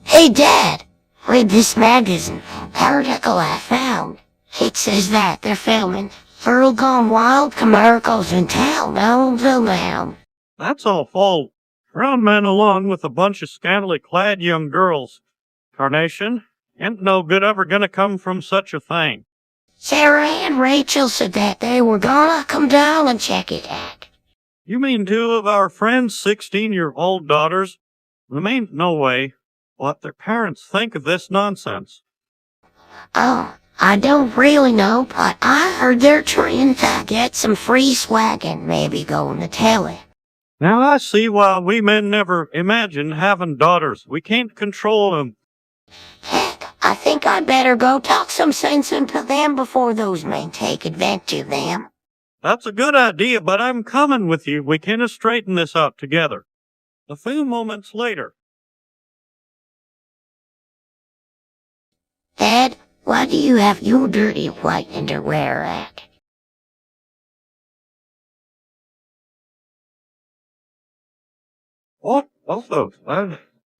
Speaker 1: Hey, Dad, read this magazine article I found. It says that they're filming Earl Gone Wild commercials in town, now.
Speaker 4: That's all false. Grown men along with a bunch of scantily clad young girls. Tarnation, ain't no good ever gonna come from such a thing.
Speaker 1: Sarah and Rachel said that they were gonna come down and check it out.
Speaker 4: You mean two of our friends' 16-year-old daughters? There ain't no way. What their parents think of this nonsense.
Speaker 1: Oh, I don't really know, but I heard they're trying to get some free swag and maybe go on the telly.
Speaker 4: Now I see why we men never imagined having daughters. We can't control them.
Speaker 1: Heck, I think I'd better go talk some sense into them before those men take advantage of them.
Speaker 4: That's a good idea, but I'm coming with you. We can straighten this out together. A few moments later.
Speaker 1: Dad, why do you have your dirty white underwear at?
Speaker 4: What? Both those?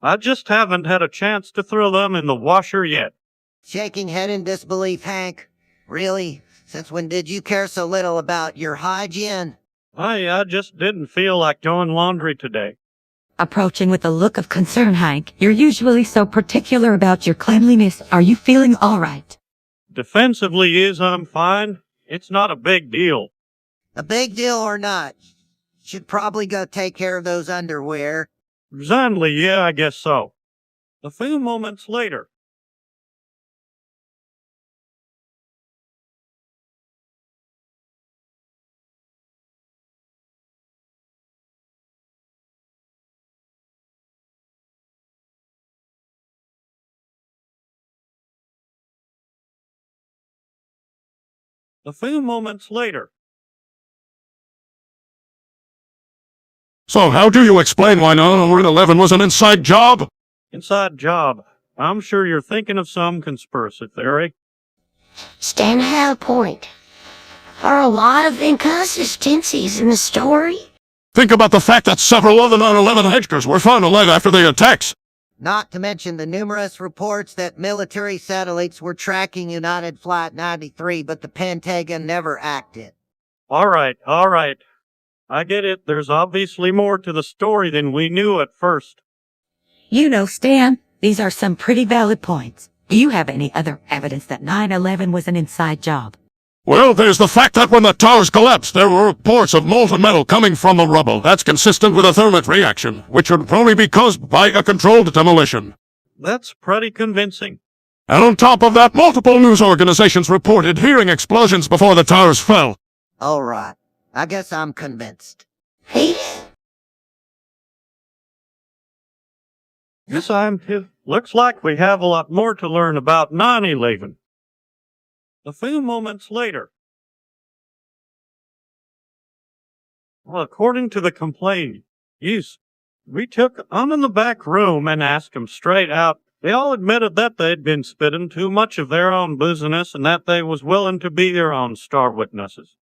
Speaker 4: I just haven't had a chance to throw them in the washer yet.
Speaker 3: Shaking head in disbelief, Hank. Really? Since when did you care so little about your hygiene?
Speaker 4: I just didn't feel like doing laundry today.
Speaker 2: Approaching with a look of concern, Hank. You're usually so particular about your cleanliness. Are you feeling all right?
Speaker 4: Defensively I'm fine. It's not a big deal.
Speaker 3: A big deal or not? Should probably go take care of those underwear.
Speaker 4: Resignedly, yeah, I guess so. A few moments later. A few moments later.
Speaker 5: So how do you explain why 9/11 was an inside job?
Speaker 4: Inside job. I'm sure you're thinking of some conspiracy theory.
Speaker 1: Stan had a point. Are a lot of inconsistencies in the story?
Speaker 5: Think about the fact that several of the 9/11 hikers were found alive after the attacks.
Speaker 3: Not to mention the numerous reports that military satellites were tracking United Flight 93, but the Pentagon never acted.
Speaker 4: All right. I get it. There's obviously more to the story than we knew at first.
Speaker 2: You know, Stan, these are some pretty valid points. Do you have any other evidence that 9/11 was an inside job?
Speaker 5: Well, there's the fact that when the towers collapsed, there were reports of molten metal coming from the rubble. That's consistent with a thermite reaction, which would probably be caused by a controlled demolition.
Speaker 4: That's pretty convincing.
Speaker 5: And on top of that, multiple news organizations reported hearing explosions before the towers fell.
Speaker 3: All right. I guess I'm convinced.
Speaker 1: Peace.
Speaker 4: Yes, looks like we have a lot more to learn about 9/11. A few moments later. Well, according to the complaint, yes, we took them in the back room and asked them straight out. They all admitted that they'd been spitting too much of their own business and that they was willing to be their own star witnesses.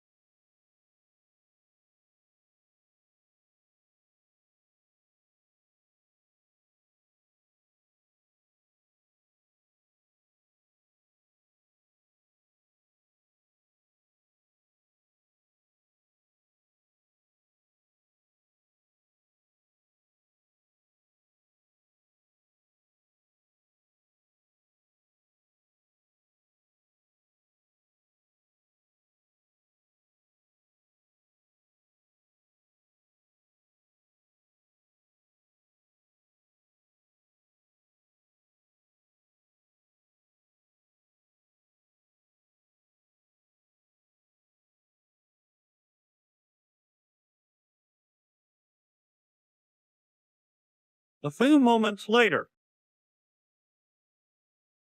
Speaker 4: A few moments later.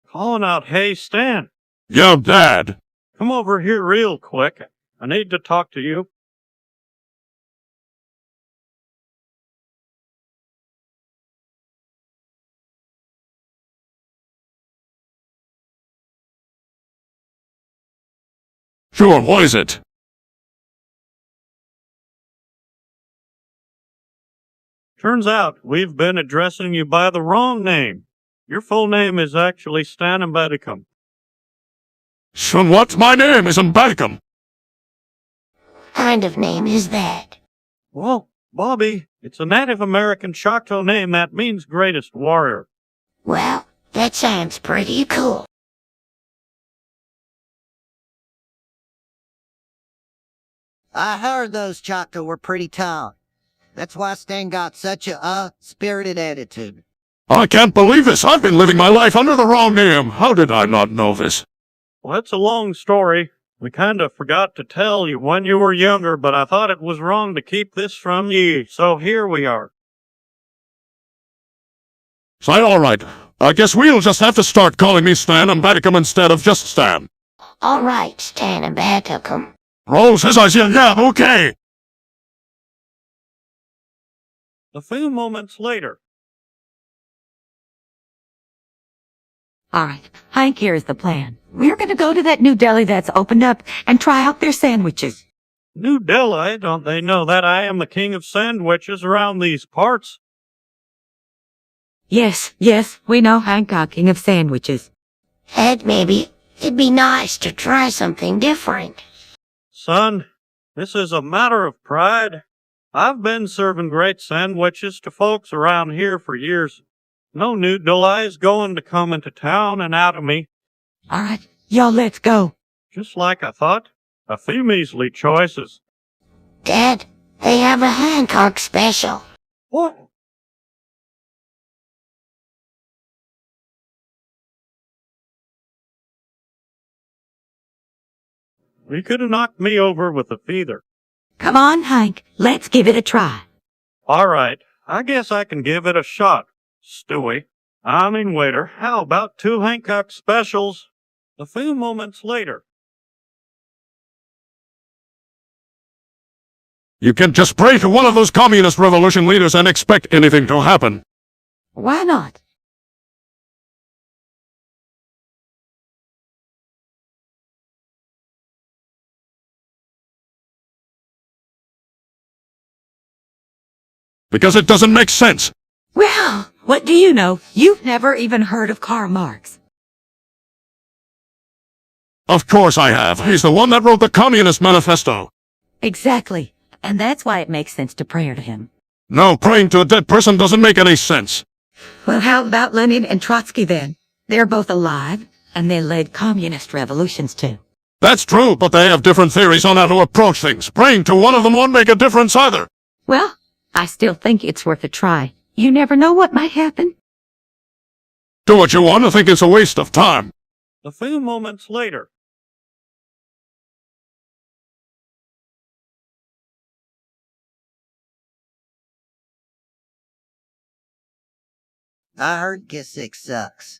Speaker 4: Calling out, "Hey, Stan,
Speaker 5: Yo, Dad.
Speaker 4: come over here real quick. I need to talk to you."
Speaker 5: Sure, what is it?
Speaker 4: Turns out we've been addressing you by the wrong name. Your full name is actually Stan Bedicum.
Speaker 5: So what? My name isn't Beckham.
Speaker 1: Kind of name is that?
Speaker 4: Well, Bobby, it's a Native American Choctaw name that means greatest warrior.
Speaker 1: Well, that sounds pretty cool.
Speaker 3: I heard those Choctaw were pretty tough. That's why Stan got such a spirited attitude.
Speaker 5: I can't believe this. I've been living my life under the wrong name. How did I not know this?
Speaker 4: Well, it's a long story. We kind of forgot to tell you when you were younger, but I thought it was wrong to keep this from you, so here we are.
Speaker 5: So, alright. I guess we'll just have to start calling me Stan and Bedicum instead of just Stan.
Speaker 1: All right, Stan Bedicum.
Speaker 5: Roll says I said, yeah, okay.
Speaker 4: A few moments later.
Speaker 2: All right, Hank, here's the plan. We're gonna go to that new deli that's opened up and try out their sandwiches.
Speaker 4: New Delhi, don't they know that I am the king of sandwiches around these parts?
Speaker 2: Yes, we know Hank, our king of sandwiches.
Speaker 1: Ed, maybe it'd be nice to try something different.
Speaker 4: Son, this is a matter of pride. I've been serving great sandwiches to folks around here for years. No new Delhi's going to come into town and out of me.
Speaker 2: All right, y'all, let's go.
Speaker 4: Just like I thought. A few measly choices.
Speaker 1: Dad, they have a Hancock special.
Speaker 4: What? You could have knocked me over with a feather.
Speaker 2: Come on, Hank, let's give it a try.
Speaker 4: All right, I guess I can give it a shot, Stewie. Waiter, how about 2 Hancock specials? A few moments later.
Speaker 5: You can't just pray to one of those communist revolution leaders and expect anything to happen.
Speaker 2: Why not?
Speaker 5: Because it doesn't make sense.
Speaker 2: Well, what do you know? You've never even heard of Karl Marx.
Speaker 5: Of course I have. He's the one that wrote the Communist Manifesto.
Speaker 2: Exactly. And that's why it makes sense to pray to him.
Speaker 5: No, praying to a dead person doesn't make any sense.
Speaker 2: Well, how about Lenin and Trotsky then? They're both alive, and they led communist revolutions too.
Speaker 5: That's true, but they have different theories on how to approach things. Praying to one of them won't make a difference either.
Speaker 2: Well, I still think it's worth a try. You never know what might happen.
Speaker 5: Do what you want. I think it's a waste of time.
Speaker 4: A few moments later.
Speaker 3: I heard Gisick sucks.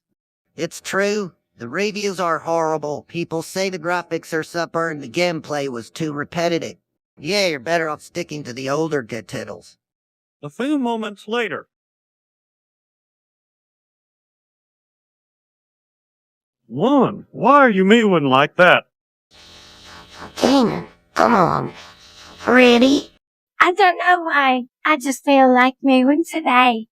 Speaker 3: It's true. The reviews are horrible. People say the graphics are subpar and the gameplay was too repetitive. Yeah, you're better off sticking to the older good titles.
Speaker 4: A few moments later. Woman, why are you mewing like that?
Speaker 1: Kanan, come on. Ready?
Speaker 6: I don't know why. I just feel like moving today.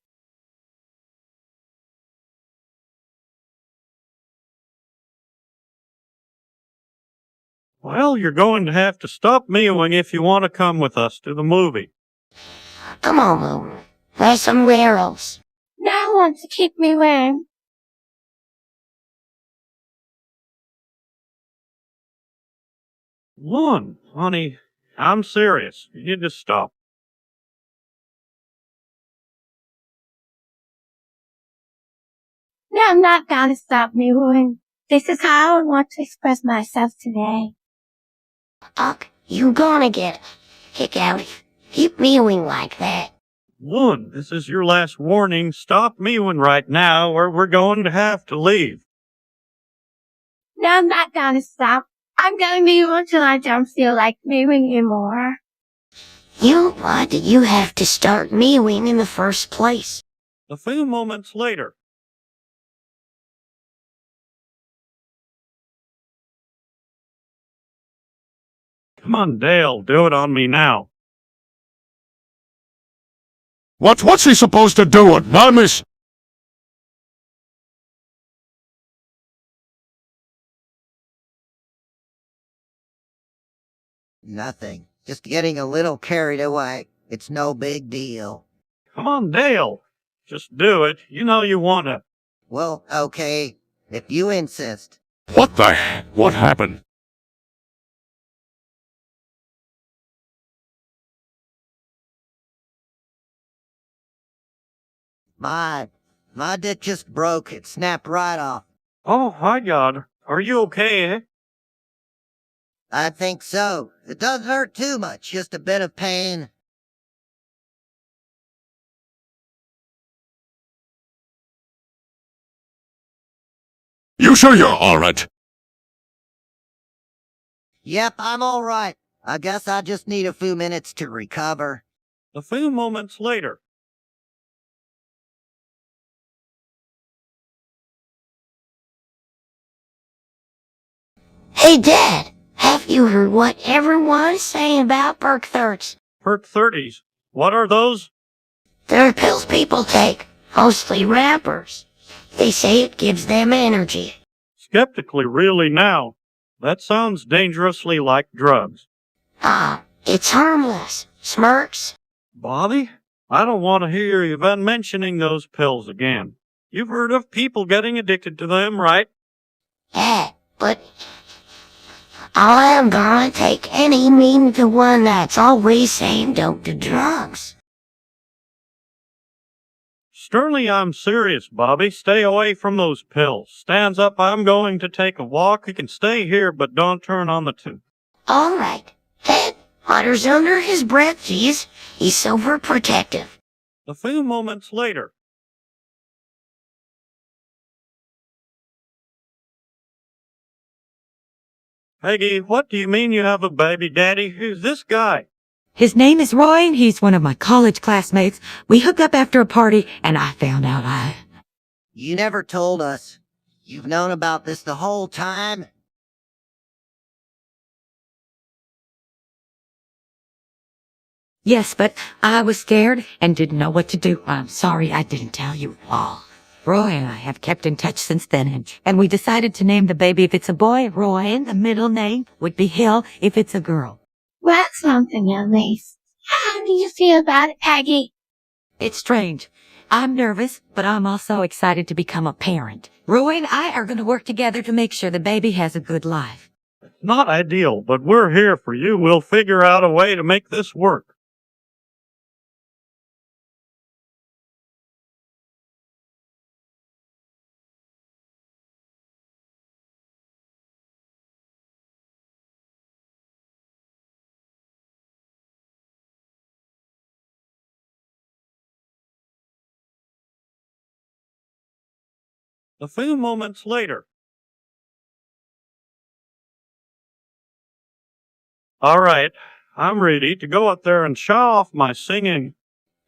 Speaker 4: Well, you're going to have to stop mewing if you want to come with us to the movie.
Speaker 1: Come on, Moon. There's somewhere else.
Speaker 6: No one wants to keep me warm.
Speaker 4: One, honey, I'm serious. You need to stop.
Speaker 6: No, I'm not gonna stop mewing. This is how I want to express myself today.
Speaker 1: Uck, you gonna get a kick out. Keep mewing like that.
Speaker 4: One, this is your last warning. Stop mewing right now or we're going to have to leave.
Speaker 6: No, I'm not gonna stop. I'm gonna mew until I don't feel like mewing anymore.
Speaker 1: Why did you have to start mewing in the first place?
Speaker 4: A few moments later. Come on, Dale, do it on me now.
Speaker 5: What's he supposed to do it, huh, miss?
Speaker 3: Nothing. Just getting a little carried away. It's no big deal.
Speaker 4: Come on, Dale. Just do it. You know you want to.
Speaker 3: Well, okay, if you insist.
Speaker 5: What the heck? What happened?
Speaker 3: My dick just broke. It snapped right off.
Speaker 4: Oh, my God. Are you okay, eh?
Speaker 3: I think so. It doesn't hurt too much, just a bit of pain.
Speaker 5: You sure you're alright?
Speaker 3: Yep, I'm alright. I guess I just need a few minutes to recover.
Speaker 4: A few moments later.
Speaker 1: Hey, Dad, have you heard what everyone's saying about perk thirds?
Speaker 4: Perk 30s. What are those?
Speaker 1: They're pills people take, mostly rappers. They say it gives them energy.
Speaker 4: Skeptically, really now. That sounds dangerously like drugs.
Speaker 1: It's harmless. Smirks.
Speaker 4: Bobby? I don't want to hear you about mentioning those pills again. You've heard of people getting addicted to them, right?
Speaker 1: Yeah, but I am gonna take any mean to one that's always saying don't do drugs.
Speaker 4: Sternly, I'm serious, Bobby. Stay away from those pills. Stands up, I'm going to take a walk. You can stay here, but don't turn on the tube.
Speaker 1: All right. Dad mutters under his breath, geez. He's overprotective.
Speaker 4: A few moments later. Peggy, what do you mean you have a baby daddy? Who's this guy?
Speaker 2: His name is Roy, and he's one of my college classmates. We hooked up after a party, and I found out
Speaker 3: You never told us. You've known about this the whole time?
Speaker 2: Yes, but I was scared and didn't know what to do. I'm sorry I didn't tell you all. Roy and I have kept in touch since then, and we decided to name the baby if it's a boy, Roy, and the middle name would be Hill if it's a girl.
Speaker 6: That's something at least. How do you feel about it, Peggy?
Speaker 2: It's strange. I'm nervous, but I'm also excited to become a parent. Roy and I are going to work together to make sure the baby has a good life.
Speaker 4: Not ideal, but we're here for you. We'll figure out a way to make this work. A few moments later. All right, I'm ready to go out there and show off my singing.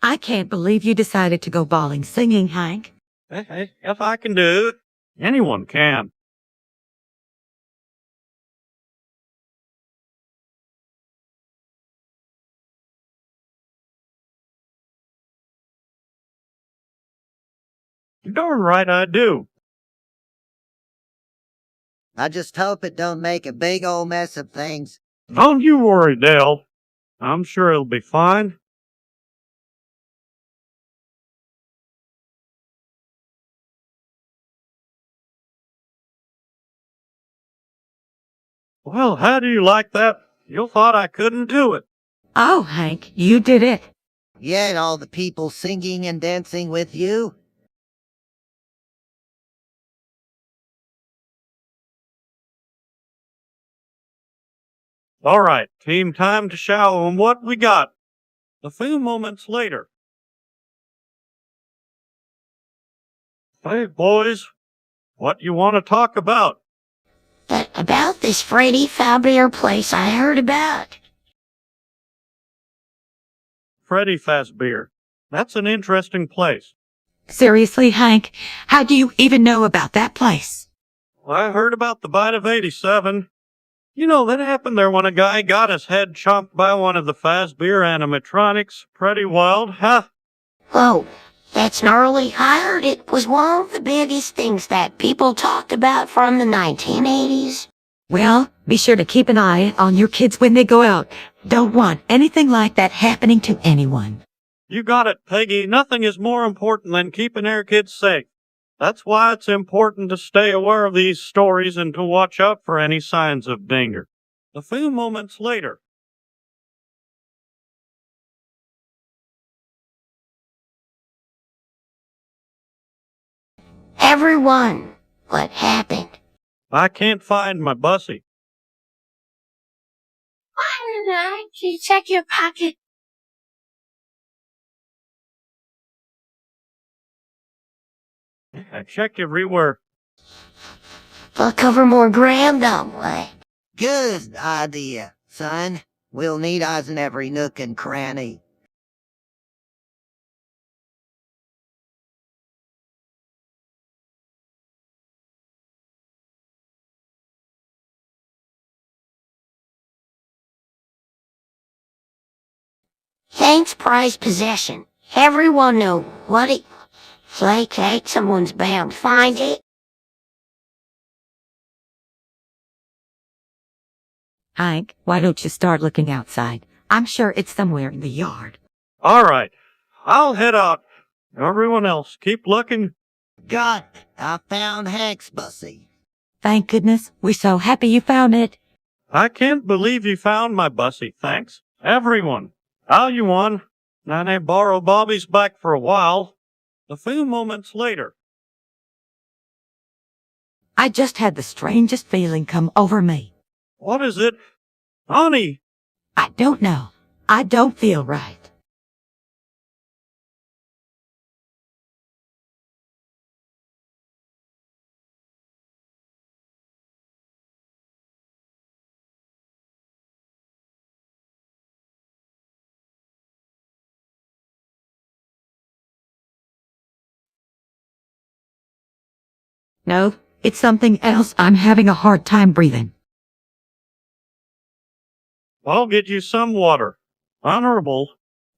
Speaker 2: I can't believe you decided to go bawling singing, Hank.
Speaker 4: Hey, if I can do it, anyone can. You're darn right I do.
Speaker 3: I just hope it don't make a big old mess of things.
Speaker 4: Don't you worry, Dale. I'm sure it'll be fine. Well, how do you like that? You thought I couldn't do it.
Speaker 2: Oh, Hank, you did it.
Speaker 3: Yeah, and all the people singing and dancing with you.
Speaker 4: All right, team, time to show 'em what we got. A few moments later. Hey, boys, what you want to talk about?
Speaker 1: But about this Freddy Fazbear place I heard about.
Speaker 4: Freddy Fazbear. That's an interesting place.
Speaker 2: Seriously, Hank, how do you even know about that place?
Speaker 4: I heard about the bite of 87. You know, that happened there when a guy got his head chomped by one of the Fazbear animatronics. Pretty wild, huh?
Speaker 1: Whoa, that's gnarly. I heard it was one of the biggest things that people talked about from the 1980s.
Speaker 2: Well, be sure to keep an eye on your kids when they go out. Don't want anything like that happening to anyone.
Speaker 4: You got it, Peggy. Nothing is more important than keeping our kids safe. That's why it's important to stay aware of these stories and to watch out for any signs of danger. A few moments later.
Speaker 1: Everyone, what happened?
Speaker 4: I can't find my bussy.
Speaker 6: Why not? You check your pocket.
Speaker 4: I checked everywhere.
Speaker 1: I'll cover more ground that way.
Speaker 3: Good idea, son. We'll need eyes in every nook and cranny.
Speaker 1: Hank's prized possession. Everyone know what it... Like, hey, someone's bound to find it.
Speaker 2: Hank, why don't you start looking outside? I'm sure it's somewhere in the yard.
Speaker 4: All right, I'll head out. Everyone else, keep looking.
Speaker 3: Got it. I found Hank's bussy.
Speaker 2: Thank goodness. We're so happy you found it.
Speaker 4: I can't believe you found my bussy. Thanks, everyone. How you won? Now they borrow Bobby's back for a while. A few moments later.
Speaker 2: I just had the strangest feeling come over me.
Speaker 4: What is it? Honey!
Speaker 2: I don't know. I don't feel right. No, it's something else. I'm having a hard time breathing.
Speaker 4: I'll get you some water. Honorable.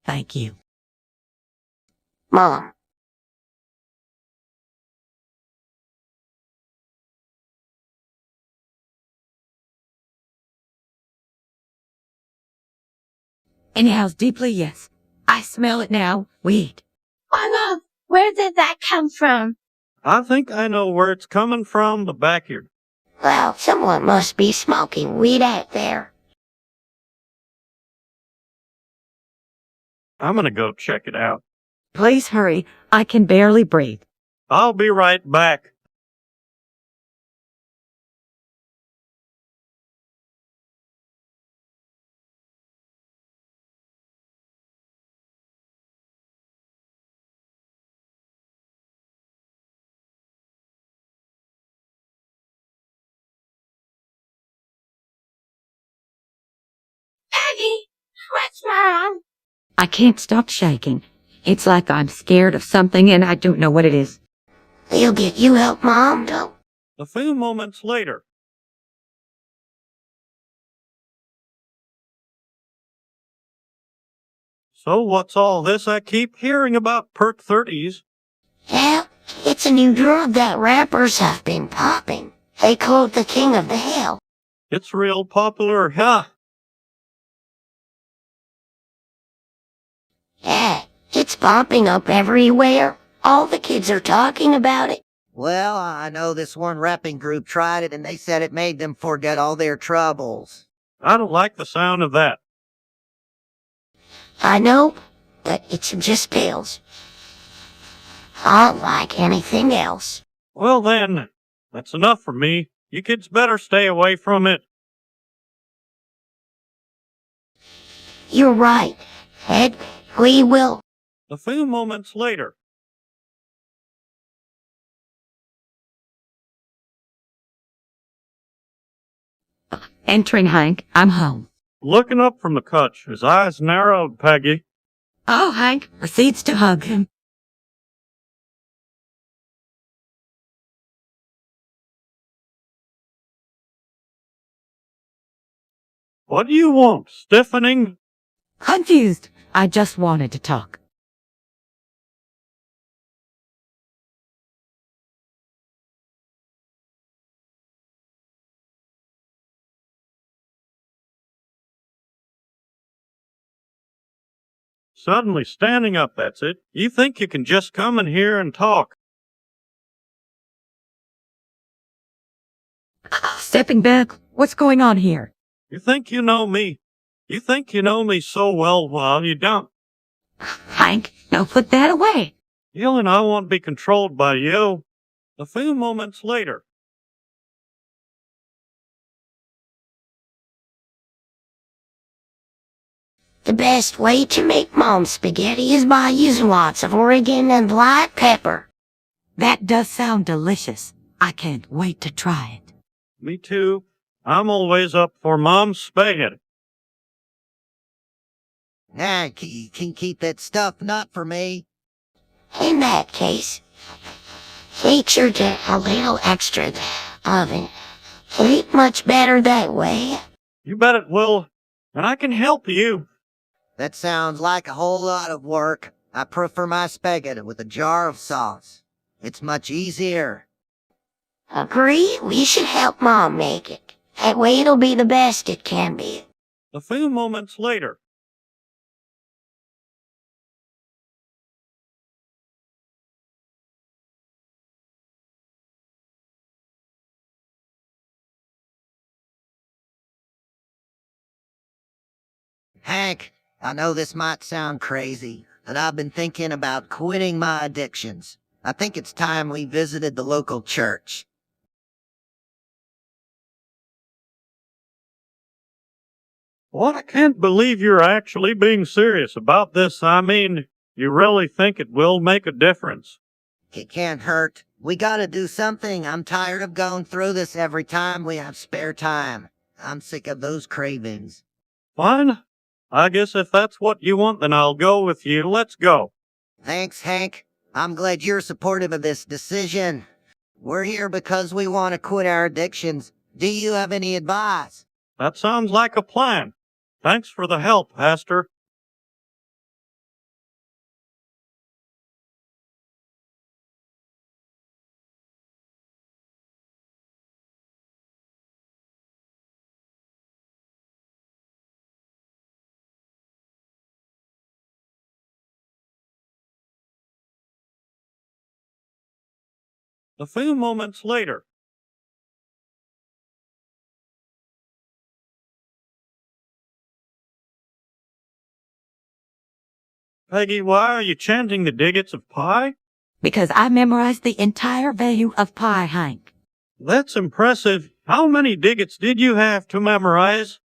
Speaker 2: Thank you.
Speaker 1: Mom,
Speaker 2: Anyhow, deeply, yes. I smell it now. Weed.
Speaker 6: Oh no, where did that come from?
Speaker 4: I think I know where it's coming from, the backyard.
Speaker 1: well, someone must be smoking weed out there.
Speaker 4: I'm gonna go check it out.
Speaker 2: Please hurry. I can barely breathe.
Speaker 4: I'll be right back.
Speaker 6: Peggy, what's wrong?
Speaker 2: I can't stop shaking. It's like I'm scared of something and I don't know what it is.
Speaker 1: They'll get you help, Mom, don't.
Speaker 4: A few moments later. So what's all this I keep hearing about perk 30s?
Speaker 1: Yeah, it's a new drug that rappers have been popping. They call it the king of the hill.
Speaker 4: It's real popular, huh?
Speaker 1: Yeah, it's popping up everywhere. All the kids are talking about it.
Speaker 3: Well, I know this one rapping group tried it and they said it made them forget all their troubles.
Speaker 4: I don't like the sound of that.
Speaker 1: I know, but it's just pills. I don't like anything else.
Speaker 4: Well then, that's enough for me. You kids better stay away from it.
Speaker 1: You're right, Ed. We will.
Speaker 4: A few moments later.
Speaker 2: Entering, Hank. I'm home.
Speaker 4: Looking up from the couch, his eyes narrowed, Peggy.
Speaker 2: Oh, Hank proceeds to hug him.
Speaker 4: What do you want? Stiffening?
Speaker 2: Confused. I just wanted to talk.
Speaker 4: Suddenly standing up, that's it. You think you can just come in here and talk.
Speaker 2: Stepping back. What's going on here?
Speaker 4: You think you know me. You think you know me so well, well, you don't.
Speaker 2: Hank, now put that away.
Speaker 4: You and I won't be controlled by you. A few moments later.
Speaker 1: The best way to make mom's spaghetti is by using lots of Oregon and black pepper.
Speaker 2: That does sound delicious. I can't wait to try it.
Speaker 4: Me too. I'm always up for mom's spaghetti.
Speaker 3: Nah, you can keep that stuff not for me.
Speaker 1: In that case, make sure to a little extra in the oven. It'll eat much better that way.
Speaker 4: You bet it will. And I can help you.
Speaker 3: That sounds like a whole lot of work. I prefer my spaghetti with a jar of sauce. It's much easier.
Speaker 1: Agree? We should help Mom make it. That way it'll be the best it can be.
Speaker 4: A few moments later.
Speaker 3: Hank, I know this might sound crazy, but I've been thinking about quitting my addictions. I think it's time we visited the local church.
Speaker 4: What? I can't believe you're actually being serious about this. I mean, you really think it will make a difference?
Speaker 3: It can't hurt. We gotta do something. I'm tired of going through this every time we have spare time. I'm sick of those cravings.
Speaker 4: Fine. I guess if that's what you want, then I'll go with you. Let's go.
Speaker 3: Thanks, Hank. I'm glad you're supportive of this decision. We're here because we want to quit our addictions. Do you have any advice?
Speaker 4: That sounds like a plan. Thanks for the help, Pastor. A few moments later. Peggy, why are you chanting the digits of pi?
Speaker 2: Because I memorized the entire value of pi, Hank.
Speaker 4: That's impressive. How many digits did you have to memorize?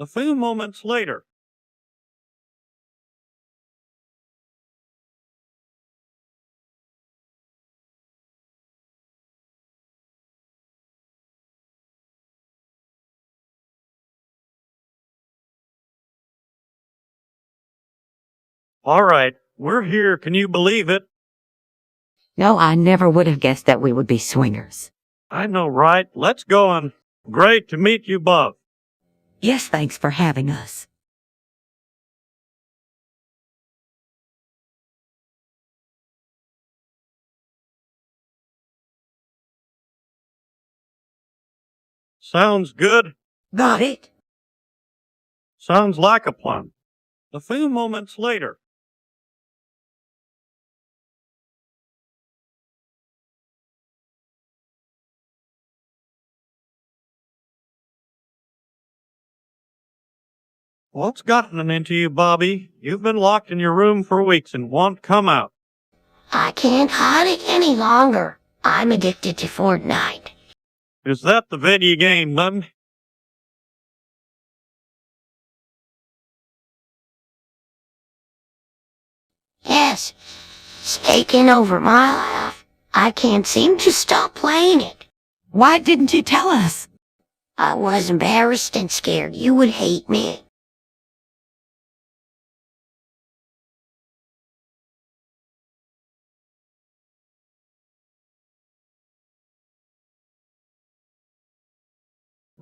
Speaker 4: A few moments later. All right, we're here. Can you believe it?
Speaker 2: No, I never would have guessed that we would be swingers.
Speaker 4: I know, right? Let's go on. Great to meet you, Bob.
Speaker 2: Yes, thanks for having us.
Speaker 4: Sounds good.
Speaker 2: Got it?
Speaker 4: Sounds like a plan. A few moments later. What's gotten into you, Bobby? You've been locked in your room for weeks and won't come out.
Speaker 1: I can't hide it any longer. I'm addicted to Fortnite.
Speaker 4: Is that the video game, then?
Speaker 1: Yes, it's taken over my life. I can't seem to stop playing it.
Speaker 2: Why didn't you tell us?
Speaker 1: I was embarrassed and scared you would hate me.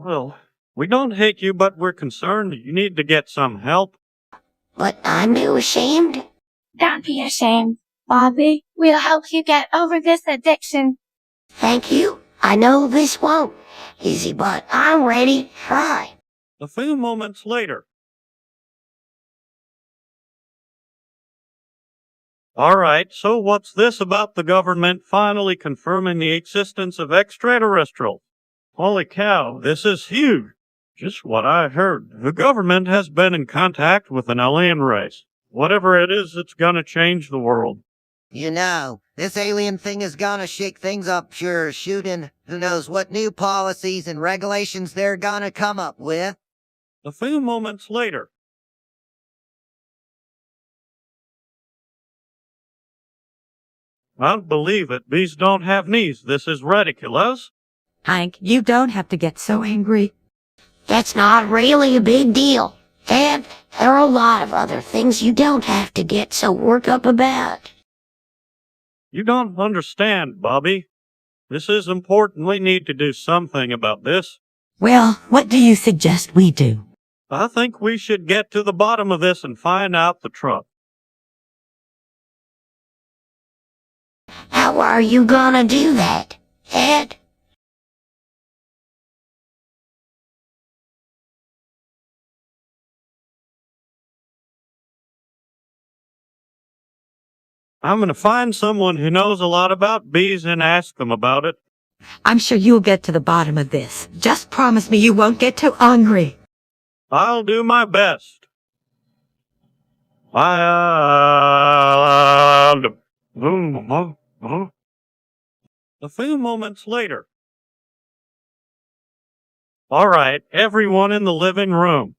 Speaker 4: Well, we don't hate you, but we're concerned you need to get some help.
Speaker 1: But I'm too ashamed.
Speaker 6: Don't be ashamed, Bobby. We'll help you get over this addiction.
Speaker 1: Thank you. I know this won't easy, but I'm ready. Try.
Speaker 4: A few moments later. All right, so what's this about the government finally confirming the existence of extraterrestrials? Holy cow, this is huge. Just what I heard. The government has been in contact with an alien race. Whatever it is, it's gonna change the world.
Speaker 3: You know, this alien thing is gonna shake things up sure as shooting. Who knows what new policies and regulations they're gonna come up with.
Speaker 4: A few moments later. I don't believe it. Bees don't have knees. This is ridiculous.
Speaker 2: Hank, you don't have to get so angry.
Speaker 1: That's not really a big deal. And there are a lot of other things you don't have to get so worked up about.
Speaker 4: You don't understand, Bobby. This is important. We need to do something about this.
Speaker 2: Well, what do you suggest we do?
Speaker 4: I think we should get to the bottom of this and find out the truth.
Speaker 1: How are you gonna do that, Ed?
Speaker 4: I'm gonna find someone who knows a lot about bees and ask them about it.
Speaker 2: I'm sure you'll get to the bottom of this. Just promise me you won't get too angry.
Speaker 4: I'll do my best. A few moments later. All right, everyone in the living room.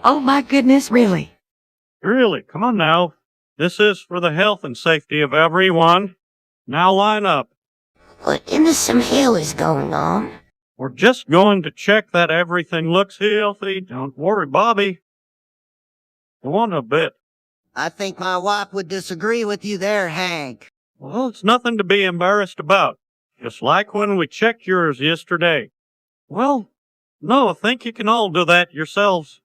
Speaker 2: Oh my goodness, really?
Speaker 4: Really, come on now. This is for the health and safety of everyone. Now line up.
Speaker 1: What in the some hell is going on?
Speaker 4: We're just going to check that everything looks healthy. Don't worry, Bobby. Go on a bit.
Speaker 3: I think my wife would disagree with you there, Hank.
Speaker 4: Well, it's nothing to be embarrassed about. Just like when we checked yours yesterday. Well, no, I think you can all do that yourselves.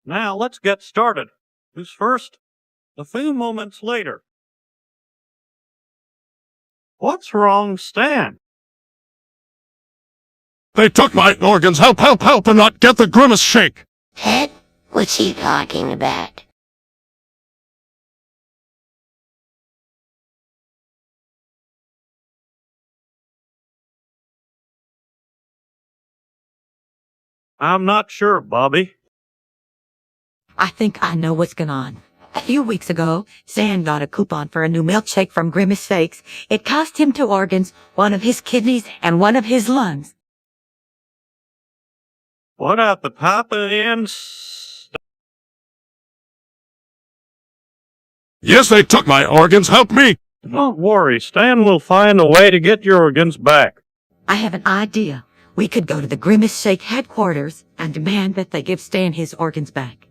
Speaker 4: Now, let's get started. Who's first? A few moments later. What's wrong, Stan?
Speaker 5: They took my organs. Help, help, help, and not get the grimace shake.
Speaker 1: Ed, what's he talking about?
Speaker 4: I'm not sure, Bobby.
Speaker 2: I think I know what's going on. A few weeks ago, Stan got a coupon for a new milkshake from Grimace Shakes. It cost him 2 organs, one of his kidneys and one of his lungs.
Speaker 4: What at the top of the end?
Speaker 5: Yes, they took my organs. Help me.
Speaker 4: Don't worry, Stan will find a way to get your organs back.
Speaker 2: I have an idea. We could go to the Grimace Shake headquarters and demand that they give Stan his organs back.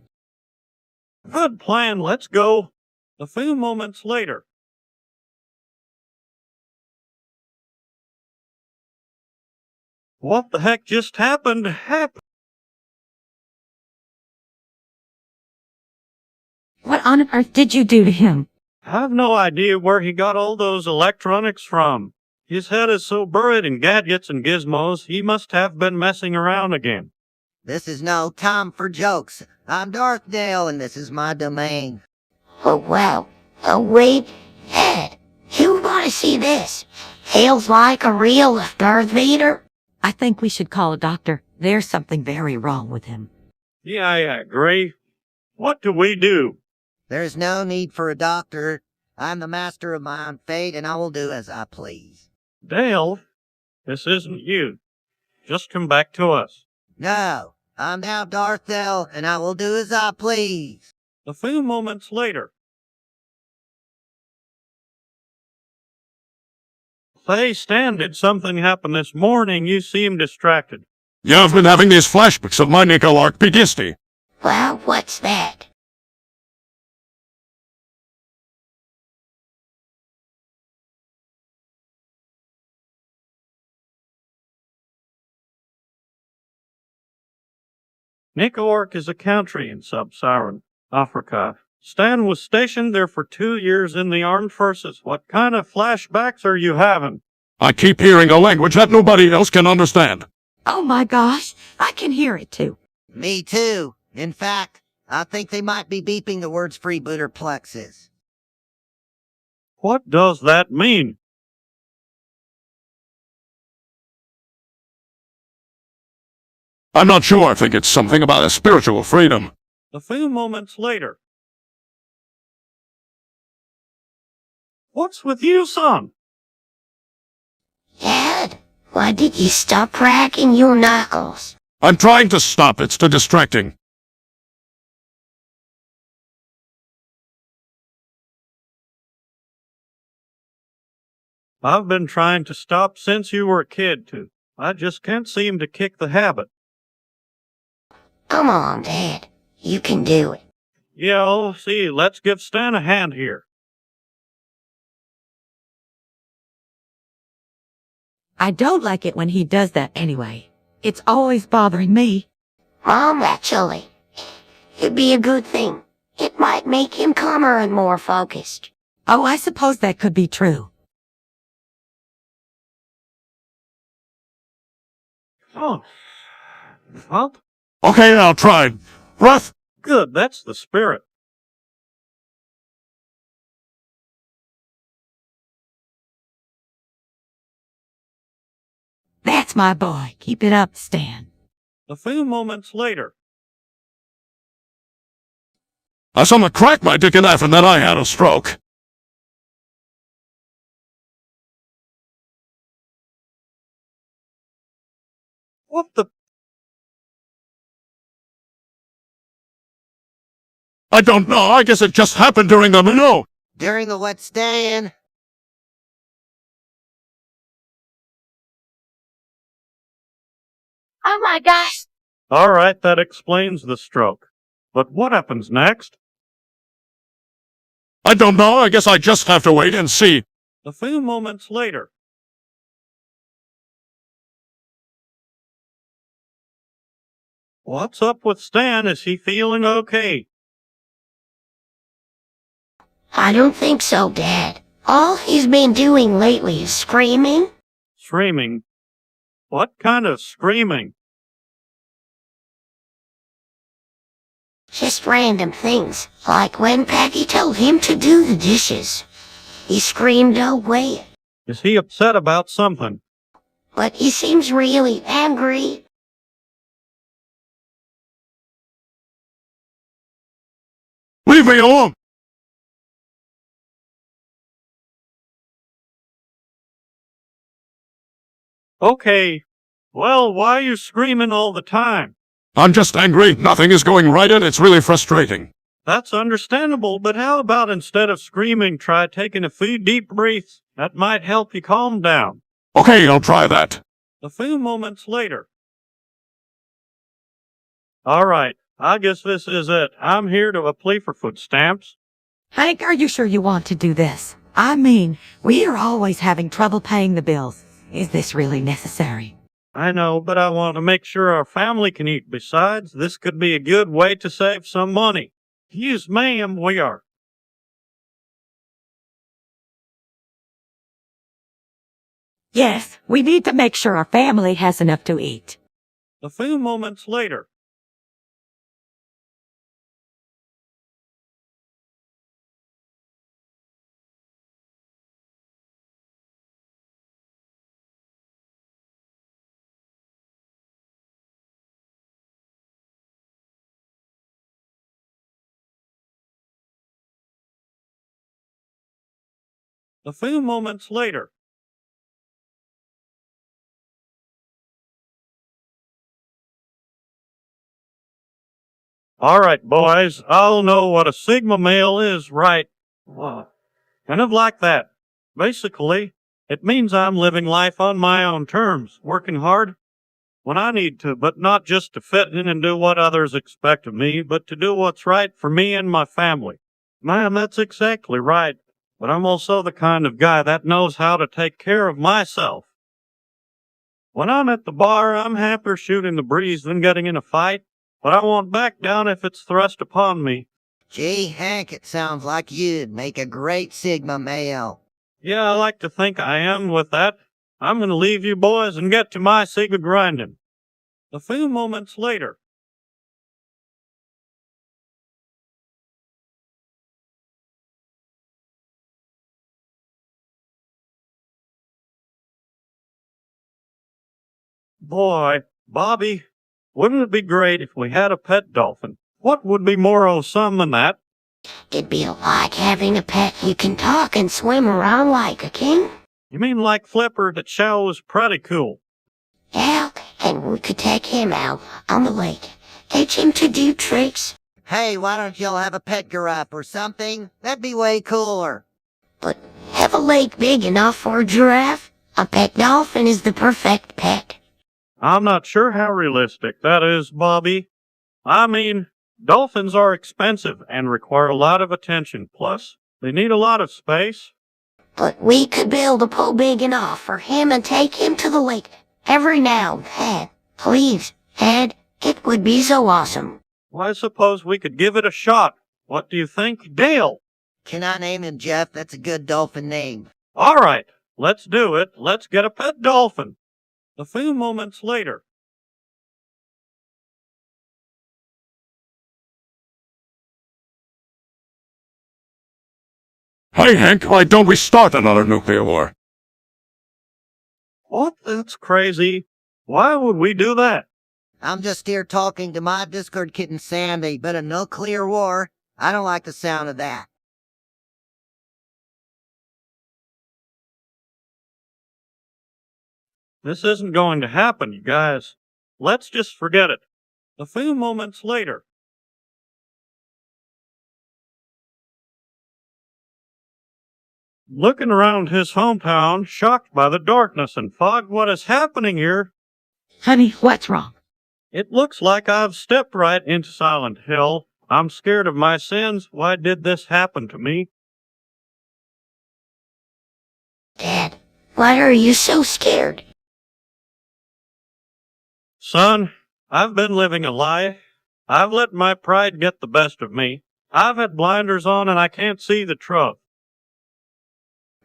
Speaker 4: Good plan, let's go. A few moments later. What the heck just happened?
Speaker 2: What on earth did you do to him?
Speaker 4: I've no idea where he got all those electronics from. His head is so buried in gadgets and gizmos, he must have been messing around again.
Speaker 3: This is no time for jokes. I'm Darth Dale, and this is my domain.
Speaker 1: Oh, wow. Oh, wait. Ed, you gotta see this. Feels like a real Darth Vader.
Speaker 2: I think we should call a doctor. There's something very wrong with him.
Speaker 4: Yeah, I agree. What do we do?
Speaker 3: There's no need for a doctor. I'm the master of my own fate, and I will do as I please.
Speaker 4: Dale, this isn't you. Just come back to us.
Speaker 3: No, I'm now Darth Dale, and I will do as I please.
Speaker 4: A few moments later. Say, Stan, did something happen this morning? You seem distracted.
Speaker 5: Yeah, I've been having these flashbacks of my Nico Arc Pigisty.
Speaker 1: Well, what's that?
Speaker 4: Nicoark is a country in sub-Saharan Africa. Stan was stationed there for 2 years in the armed forces. What kind of flashbacks are you having?
Speaker 5: I keep hearing a language that nobody else can understand.
Speaker 2: Oh my gosh, I can hear it too.
Speaker 3: Me too. In fact, I think they might be beeping the words freebooter plexus.
Speaker 4: What does that mean?
Speaker 5: I'm not sure. I think it's something about a spiritual freedom.
Speaker 4: A few moments later. What's with you, son?
Speaker 1: Ed, why did you stop cracking your knuckles?
Speaker 5: I'm trying to stop. It's too distracting.
Speaker 4: I've been trying to stop since you were a kid, too. I just can't seem to kick the habit.
Speaker 1: Come on, Dad. You can do it.
Speaker 4: Yeah, oh, see, let's give Stan a hand here.
Speaker 2: I don't like it when he does that anyway. It's always bothering me.
Speaker 1: Mom, actually, it'd be a good thing. It might make him calmer and more focused.
Speaker 2: Oh, I suppose that could be true.
Speaker 4: Oh. Well,
Speaker 5: Okay, I'll try. Breath.
Speaker 4: good, that's the spirit.
Speaker 2: That's my boy. Keep it up, Stan.
Speaker 4: A few moments later.
Speaker 5: I someone cracked my dick in half and then I had a stroke.
Speaker 4: What the?
Speaker 5: I don't know. I guess it just happened during the no.
Speaker 3: During the wet stand.
Speaker 6: Oh my gosh.
Speaker 4: All right, that explains the stroke. But what happens next?
Speaker 5: I don't know. I guess I just have to wait and see.
Speaker 4: A few moments later. What's up with Stan? Is he feeling okay?
Speaker 1: I don't think so, Dad. All he's been doing lately is screaming.
Speaker 4: Screaming? What kind of screaming?
Speaker 1: Just random things, like when Peggy told him to do the dishes. He screamed away,
Speaker 4: Is he upset about something?
Speaker 1: but he seems really angry.
Speaker 5: Leave me alone!
Speaker 4: Okay. Well, why are you screaming all the time?
Speaker 5: I'm just angry. Nothing is going right and it's really frustrating.
Speaker 4: That's understandable, but how about instead of screaming, try taking a few deep breaths? That might help you calm down.
Speaker 5: Okay, I'll try that.
Speaker 4: A few moments later. All right, I guess this is it. I'm here to apply for food stamps.
Speaker 2: Hank, are you sure you want to do this? I mean, we are always having trouble paying the bills. Is this really necessary?
Speaker 4: I know, but I want to make sure our family can eat. Besides, this could be a good way to save some money. Yes, ma'am, we are.
Speaker 2: Yes, we need to make sure our family has enough to eat.
Speaker 4: A few moments later. A few moments later. All right, boys, I'll know what a Sigma male is, right? Kind of like that. Basically, it means I'm living life on my own terms, working hard when I need to, but not just to fit in and do what others expect of me, but to do what's right for me and my family. Man, that's exactly right. But I'm also the kind of guy that knows how to take care of myself. When I'm at the bar, I'm happier shooting the breeze than getting in a fight, but I won't back down if it's thrust upon me.
Speaker 3: Gee, Hank, it sounds like you'd make a great Sigma male.
Speaker 4: Yeah, I like to think I am with that. I'm going to leave you boys and get to my Sigma grinding. A few moments later. Boy, Bobby, wouldn't it be great if we had a pet dolphin? What would be more awesome than that?
Speaker 1: It'd be like having a pet you can talk and swim around like a king.
Speaker 4: You mean like Flipper? That show was pretty cool.
Speaker 1: Yeah, and we could take him out on the lake, teach him to do tricks.
Speaker 3: Hey, why don't y'all have a pet giraffe or something? That'd be way cooler.
Speaker 1: But have a lake big enough for a giraffe? A pet dolphin is the perfect pet.
Speaker 4: I'm not sure how realistic that is, Bobby. I mean, dolphins are expensive and require a lot of attention. Plus, they need a lot of space.
Speaker 1: But we could build a pool big enough for him and take him to the lake every now and then. Please, Ed, it would be so awesome.
Speaker 4: Well, I suppose we could give it a shot. What do you think, Dale?
Speaker 3: Can I name him Jeff? That's a good dolphin name.
Speaker 4: All right, let's do it. Let's get a pet dolphin. A few moments later.
Speaker 5: Hey, Hank, why don't we start another nuclear war?
Speaker 4: What? That's crazy. Why would we do that?
Speaker 3: I'm just here talking to my Discord kitten Sandy, but a nuclear war? I don't like the sound of that.
Speaker 4: This isn't going to happen, you guys. Let's just forget it. A few moments later. Looking around his hometown, shocked by the darkness and fog, what is happening here?
Speaker 2: Honey, what's wrong?
Speaker 4: It looks like I've stepped right into Silent Hill. I'm scared of my sins. Why did this happen to me?
Speaker 1: Dad, why are you so scared?
Speaker 4: Son, I've been living a lie. I've let my pride get the best of me. I've had blinders on and I can't see the truth.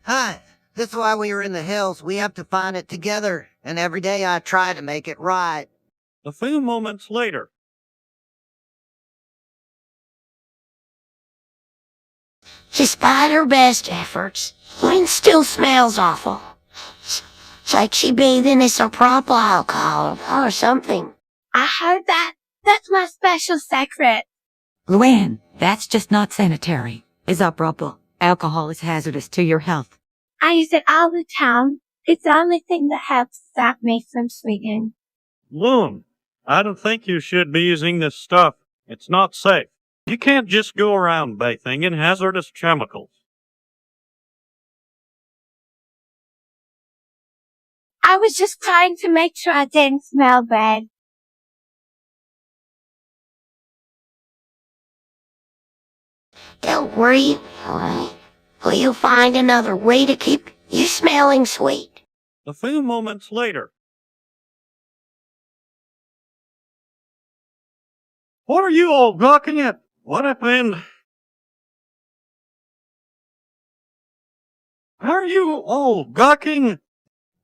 Speaker 3: Hi, this is why we are in the hills. We have to find it together, and every day I try to make it right.
Speaker 4: A few moments later.
Speaker 1: Despite her best efforts, Lynn still smells awful. It's like she bathed in isopropyl alcohol or something.
Speaker 6: I heard that. That's my special secret.
Speaker 2: Luann, that's just not sanitary. It's operable. Alcohol is hazardous to your health.
Speaker 6: I use it all the time. It's the only thing that helps stop me from sleeping.
Speaker 4: Loon, I don't think you should be using this stuff. It's not safe. You can't just go around bathing in hazardous chemicals.
Speaker 6: I was just trying to make sure I didn't smell bad.
Speaker 1: Don't worry, we'll find another way to keep you smelling sweet.
Speaker 4: A few moments later. What are you all gawking at? What happened? Are you all gawking?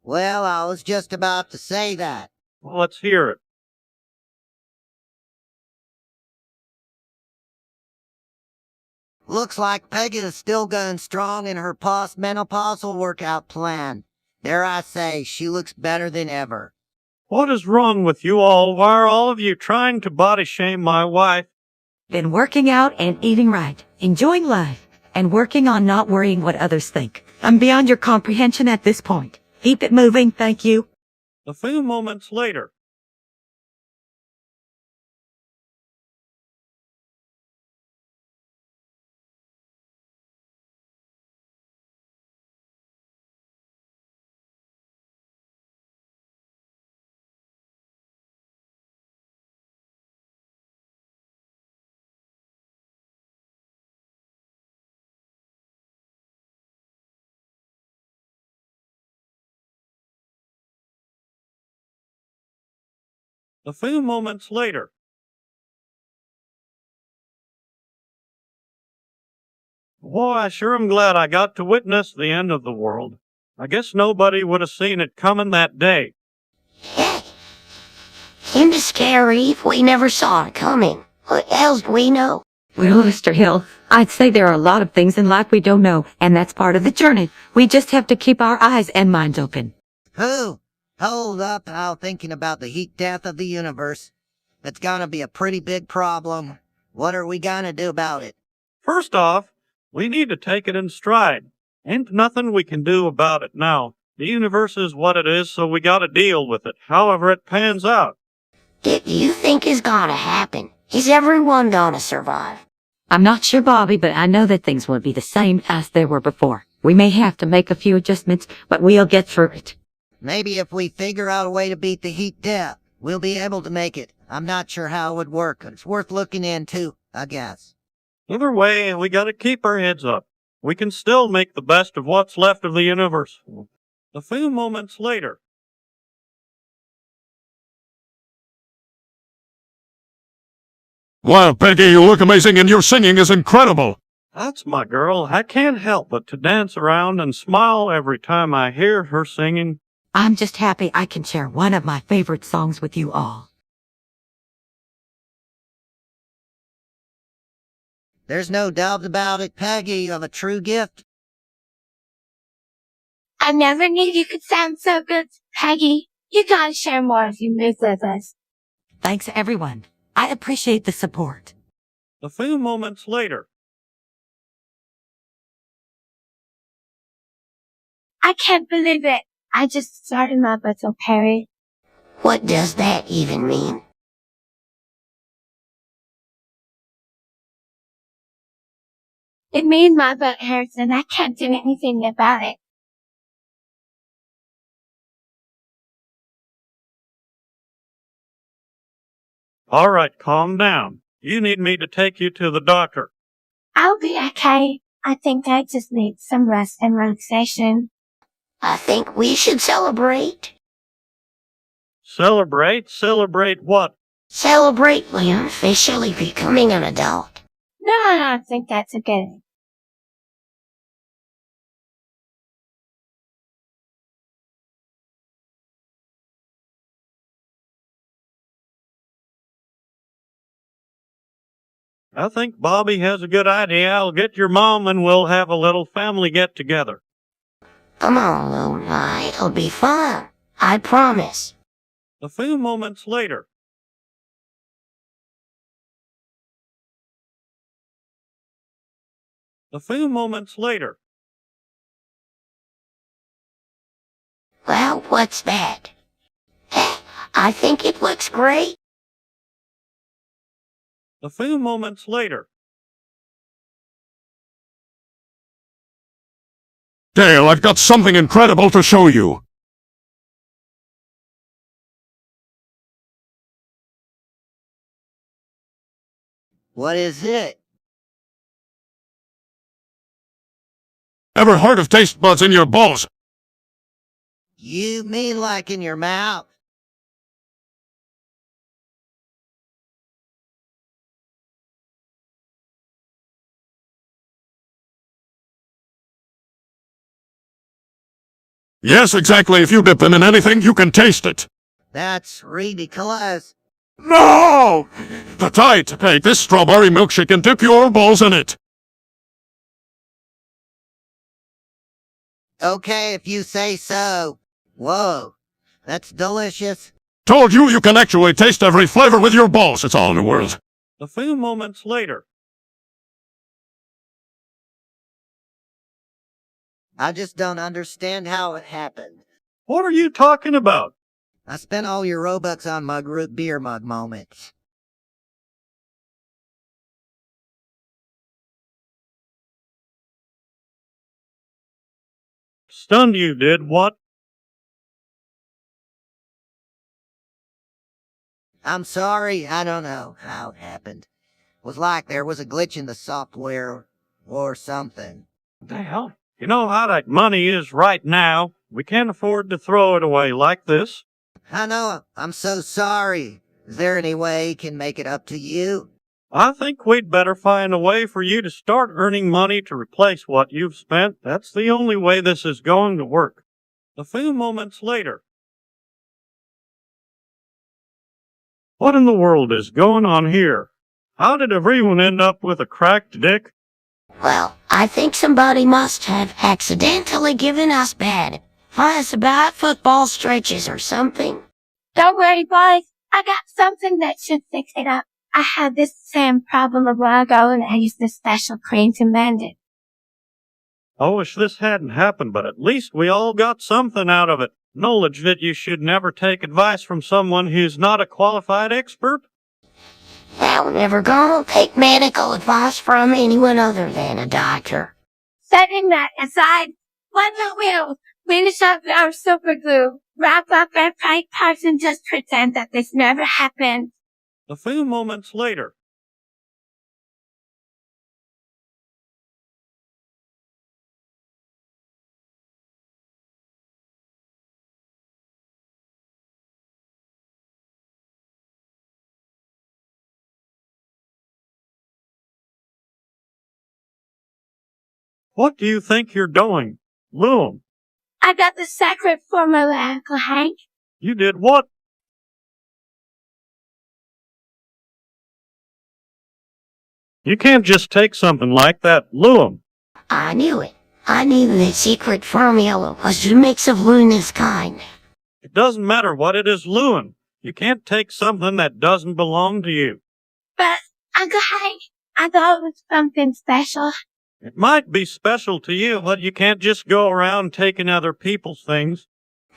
Speaker 3: Well, I was just about to say that.
Speaker 4: Well, let's hear it.
Speaker 3: Looks like Peggy is still going strong in her post-menopausal workout plan. Dare I say, she looks better than ever.
Speaker 4: What is wrong with you all? Why are all of you trying to body shame my wife?
Speaker 2: Been working out and eating right, enjoying life, and working on not worrying what others think. I'm beyond your comprehension at this point. Keep it moving, thank you.
Speaker 4: A few moments later. A few moments later. Boy, I sure am glad I got to witness the end of the world. I guess nobody would have seen it coming that day.
Speaker 1: Kinda scary if we never saw it coming. What else do we know?
Speaker 2: Well, Mr. Hill, I'd say there are a lot of things in life we don't know, and that's part of the journey. We just have to keep our eyes and minds open.
Speaker 3: Who? Hold up, I'm thinking about the heat death of the universe. That's gonna be a pretty big problem. What are we gonna do about it?
Speaker 4: First off, we need to take it in stride. Ain't nothing we can do about it now. The universe is what it is, so we gotta deal with it, however it pans out.
Speaker 1: What do you think is gonna happen? Is everyone gonna survive?
Speaker 2: I'm not sure, Bobby, but I know that things won't be the same as they were before. We may have to make a few adjustments, but we'll get through it.
Speaker 3: Maybe if we figure out a way to beat the heat death, we'll be able to make it. I'm not sure how it would work, but it's worth looking into, I guess.
Speaker 4: Either way, we gotta keep our heads up. We can still make the best of what's left of the universe. A few moments later.
Speaker 5: Wow, Peggy, you look amazing and your singing is incredible.
Speaker 4: That's my girl. I can't help but to dance around and smile every time I hear her singing.
Speaker 2: I'm just happy I can share one of my favorite songs with you all.
Speaker 3: There's no doubt about it, Peggy, you have a true gift.
Speaker 6: I never knew you could sound so good. Peggy, you gotta share more of your moves with us.
Speaker 2: Thanks, everyone. I appreciate the support.
Speaker 4: A few moments later.
Speaker 6: I can't believe it. I just started my little Perry.
Speaker 1: What does that even mean?
Speaker 6: It means my butt hurts and I can't do anything about it.
Speaker 4: All right, calm down. You need me to take you to the doctor.
Speaker 6: I'll be okay. I think I just need some rest and relaxation.
Speaker 1: I think we should celebrate.
Speaker 4: Celebrate? Celebrate what?
Speaker 1: Celebrate Liam officially becoming an adult.
Speaker 6: No, I don't think that's a good idea.
Speaker 4: I think Bobby has a good idea. I'll get your mom and we'll have a little family get-together.
Speaker 1: Come on, Luna. It'll be fun. I promise.
Speaker 4: A few moments later. A few moments later.
Speaker 1: Well, what's that? I think it looks great.
Speaker 4: A few moments later.
Speaker 5: Dale, I've got something incredible to show you.
Speaker 3: What is it?
Speaker 5: Ever heard of taste buds in your balls?
Speaker 3: You mean like in your mouth?
Speaker 5: Yes, exactly. If you dip them in anything, you can taste it.
Speaker 3: That's ridiculous.
Speaker 5: No! Take this strawberry milkshake and dip your balls in it.
Speaker 3: Okay, if you say so. Whoa, that's delicious.
Speaker 5: Told you you can actually taste every flavor with your balls. It's all in the world.
Speaker 4: A few moments later.
Speaker 3: I just don't understand how it happened.
Speaker 4: What are you talking about?
Speaker 3: I spent all your Robux on mug root beer mug moments.
Speaker 4: Stunned you did what?
Speaker 3: I'm sorry, I don't know how it happened. It was like there was a glitch in the software or something.
Speaker 4: What the hell? You know how that money is right now. We can't afford to throw it away like this.
Speaker 3: I know, I'm so sorry. Is there any way he can make it up to you?
Speaker 4: I think we'd better find a way for you to start earning money to replace what you've spent. That's the only way this is going to work. A few moments later. What in the world is going on here? How did everyone end up with a cracked dick?
Speaker 1: Well, I think somebody must have accidentally given us bad advice about football stretches or something.
Speaker 6: Don't worry, boys. I got something that should fix it up. I had this same problem a while ago and I used this special cream to mend it.
Speaker 4: I wish this hadn't happened, but at least we all got something out of it. Knowledge that you should never take advice from someone who's not a qualified expert.
Speaker 1: Now, never gonna take medical advice from anyone other than a doctor.
Speaker 6: Setting that aside, what the will? Finish up our super glue, wrap up our tight parts and just pretend that this never happened.
Speaker 4: A few moments later. What do you think you're doing? Loom,
Speaker 6: I got the secret formula, Uncle Hank.
Speaker 4: you did what? You can't just take something like that, Loom.
Speaker 1: I knew it. I knew the secret formula was a mix of Luna's kind.
Speaker 4: It doesn't matter what it is, Loom. You can't take something that doesn't belong to you.
Speaker 6: But, Uncle Hank, I thought it was something special.
Speaker 4: It might be special to you, but you can't just go around taking other people's things.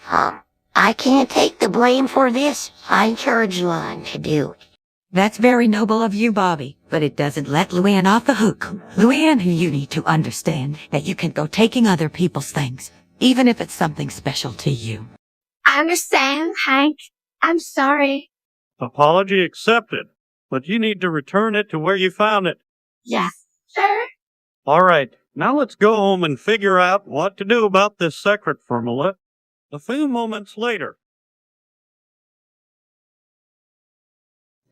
Speaker 1: I can't take the blame for this. I encourage Lon to do it.
Speaker 2: That's very noble of you, Bobby, but it doesn't let Luann off the hook. Luann, you need to understand that you can go taking other people's things, even if it's something special to you.
Speaker 6: I understand, Hank. I'm sorry.
Speaker 4: Apology accepted, but you need to return it to where you found it.
Speaker 6: Yes, sir.
Speaker 4: All right, now let's go home and figure out what to do about this secret formula. A few moments later.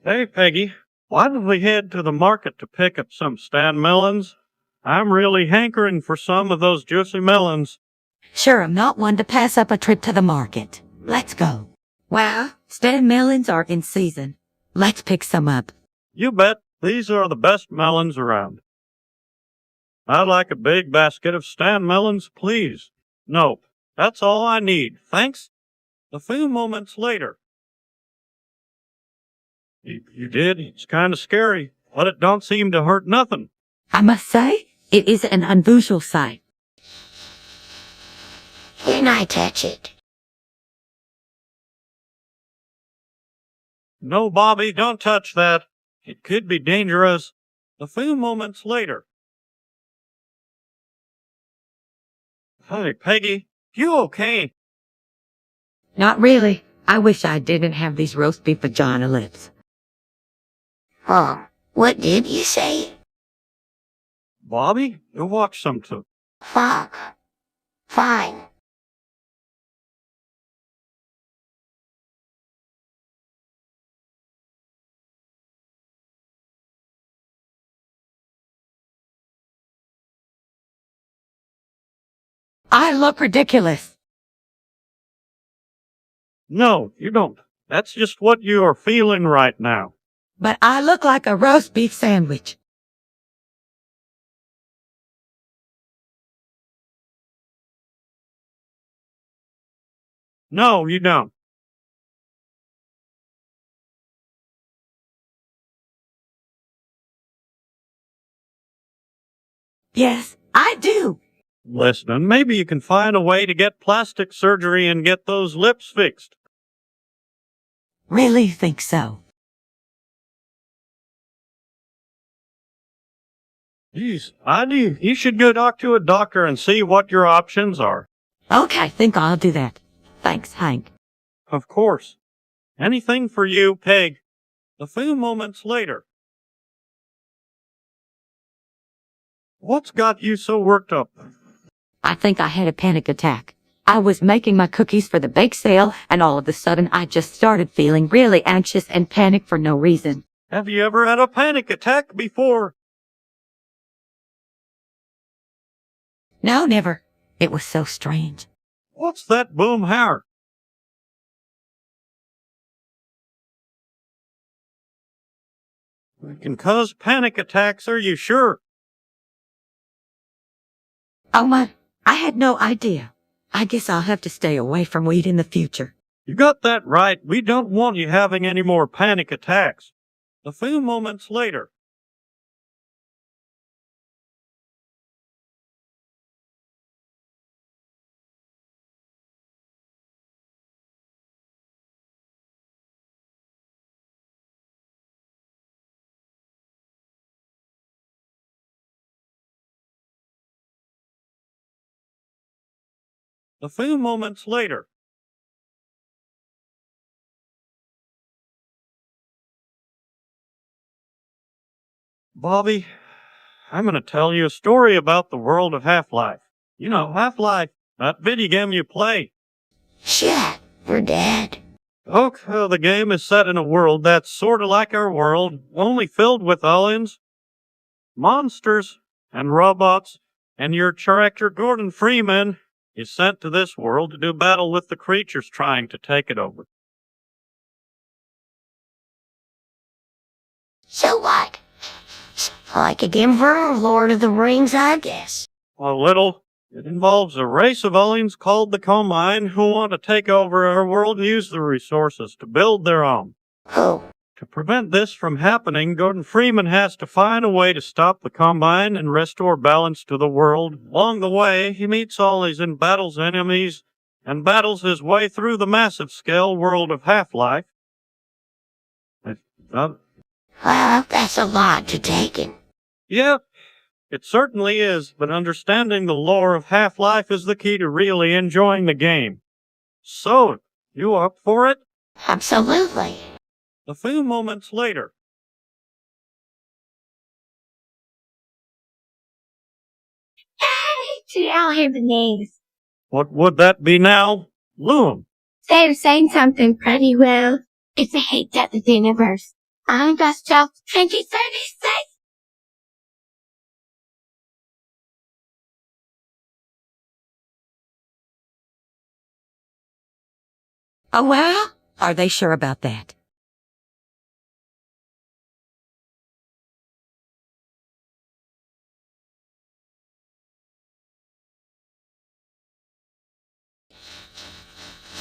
Speaker 4: Hey, Peggy, why don't we head to the market to pick up some stand melons? I'm really hankering for some of those juicy melons.
Speaker 2: Sure, I'm not one to pass up a trip to the market. Let's go. Wow, stand melons are in season. Let's pick some up.
Speaker 4: You bet, these are the best melons around. I'd like a big basket of stand melons, please. Nope, that's all I need, thanks. A few moments later. You did? It's kind of scary, but it don't seem to hurt nothing.
Speaker 2: I must say, It is an unusual sight.
Speaker 1: Can I touch it?
Speaker 4: No, Bobby, don't touch that. It could be dangerous. A few moments later. Hey, Peggy, you okay?
Speaker 2: Not really. I wish I didn't have these roast beef vagina lips.
Speaker 1: What did you say?
Speaker 4: Bobby, you watch some too.
Speaker 1: Fuck. Fine.
Speaker 2: I look ridiculous.
Speaker 4: No, you don't. That's just what you are feeling right now.
Speaker 2: But I look like a roast beef sandwich.
Speaker 4: No, you don't.
Speaker 2: Yes, I do.
Speaker 4: Listen, maybe you can find a way to get plastic surgery and get those lips fixed.
Speaker 2: Really think so?
Speaker 4: Jeez, I do. You should go talk to a doctor and see what your options are.
Speaker 2: Okay, think I'll do that. Thanks, Hank.
Speaker 4: Of course. Anything for you, Peg. A few moments later. What's got you so worked up?
Speaker 2: I think I had a panic attack. I was making my cookies for the bake sale, and all of a sudden I just started feeling really anxious and panicked for no reason.
Speaker 4: Have you ever had a panic attack before?
Speaker 2: No, never. It was so strange.
Speaker 4: What's that boom hair? It can cause panic attacks, are you sure?
Speaker 2: Oh my, I had no idea. I guess I'll have to stay away from weed in the future.
Speaker 4: You got that right. We don't want you having any more panic attacks. A few moments later. A few moments later. Bobby, I'm going to tell you a story about the world of Half-Life. You know, Half-Life, that video game you play.
Speaker 1: Shit, we're dead.
Speaker 4: Okay, the game is set in a world that's sort of like our world, only filled with aliens, monsters, and robots, and your character, Gordon Freeman, is sent to this world to do battle with the creatures trying to take it over.
Speaker 1: So what? Like a game for Lord of the Rings, I guess.
Speaker 4: A little. It involves a race of aliens called the Combine who want to take over our world and use the resources to build their own.
Speaker 1: Oh,
Speaker 4: To prevent this from happening, Gordon Freeman has to find a way to stop the Combine and restore balance to the world. Along the way, he meets all his in-battles enemies and battles his way through the massive-scale world of Half-Life.
Speaker 1: well, that's a lot to take in.
Speaker 4: Yeah, it certainly is, but understanding the lore of Half-Life is the key to really enjoying the game. So, you up for it?
Speaker 1: Absolutely.
Speaker 4: A few moments later.
Speaker 6: See, I don't have the names.
Speaker 4: What would that be now? Loom.
Speaker 6: They're saying something pretty well. It's a hate that the universe. I'm just 2036.
Speaker 2: Oh, well? Are they sure about that?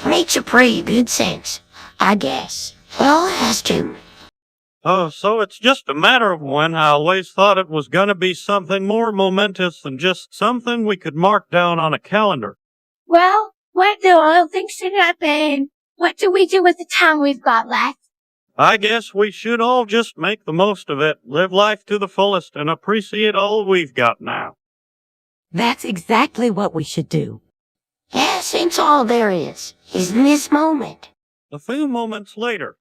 Speaker 1: Makes a pretty good sense, I guess. Well, it has to.
Speaker 4: Oh, so it's just a matter of when. I always thought it was gonna be something more momentous than just something we could mark down on a calendar.
Speaker 6: Well, what do all things should happen? What do we do with the time we've got left?
Speaker 4: I guess we should all just make the most of it, live life to the fullest, and appreciate all we've got now.
Speaker 2: That's exactly what we should do.
Speaker 1: Yeah, since all there is in this moment.
Speaker 4: A few moments later.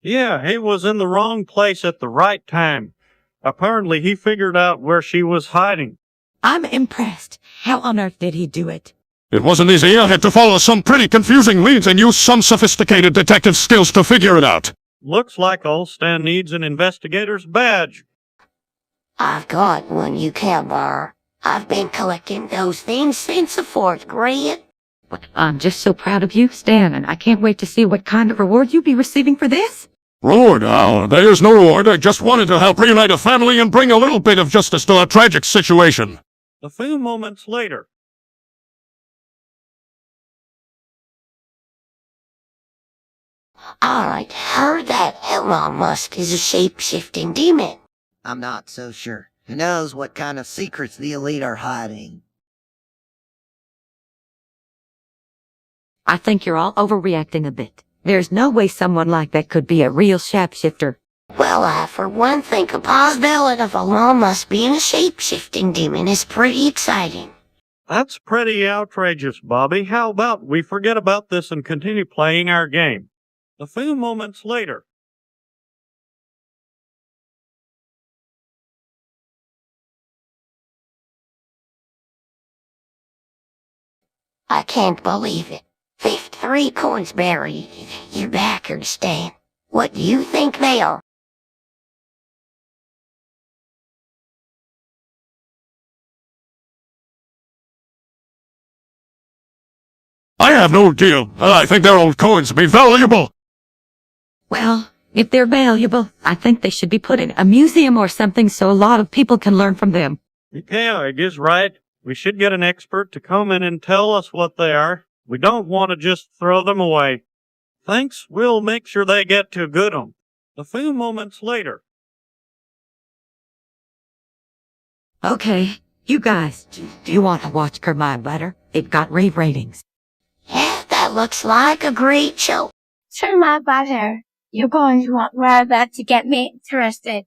Speaker 4: Yeah, he was in the wrong place at the right time. Apparently he figured out where she was hiding.
Speaker 2: I'm impressed. How on earth did he do it?
Speaker 5: It wasn't easy. I had to follow some pretty confusing leads and use some sophisticated detective skills to figure it out.
Speaker 4: Looks like old Stan needs an investigator's badge.
Speaker 1: I've got one you can borrow. I've been collecting those things since the 4th grade.
Speaker 2: I'm just so proud of you, Stan, and I can't wait to see what kind of reward you'll be receiving for this.
Speaker 5: Reward? Oh, there's no reward. I just wanted to help reunite a family and bring a little bit of justice to a tragic situation.
Speaker 4: A few moments later.
Speaker 1: Alright, heard that Elon Musk is a shape-shifting demon.
Speaker 3: I'm not so sure. Who knows what kind of secrets the elite are hiding?
Speaker 2: I think you're all overreacting a bit. There's no way someone like that could be a real shapeshifter.
Speaker 1: Well, I for one think the possibility of Elon Musk being a shape-shifting demon is pretty exciting.
Speaker 4: That's pretty outrageous, Bobby. How about we forget about this and continue playing our game? A few moments later.
Speaker 1: I can't believe it. 53 coins buried in your backers, Stan. What do you think they are?
Speaker 5: I have no idea. I think their old coins be valuable.
Speaker 2: Well, if they're valuable, I think they should be put in a museum or something so a lot of people can learn from them.
Speaker 4: Yeah, I guess right. We should get an expert to come in and tell us what they are. We don't want to just throw them away. Thanks, we'll make sure they get to good 'em. A few moments later.
Speaker 2: Okay, you guys, do you want to watch Curb My Butter? It got rave ratings.
Speaker 1: Yeah, that looks like a great show.
Speaker 6: Turn my butter. You're going to want more of that to get me interested.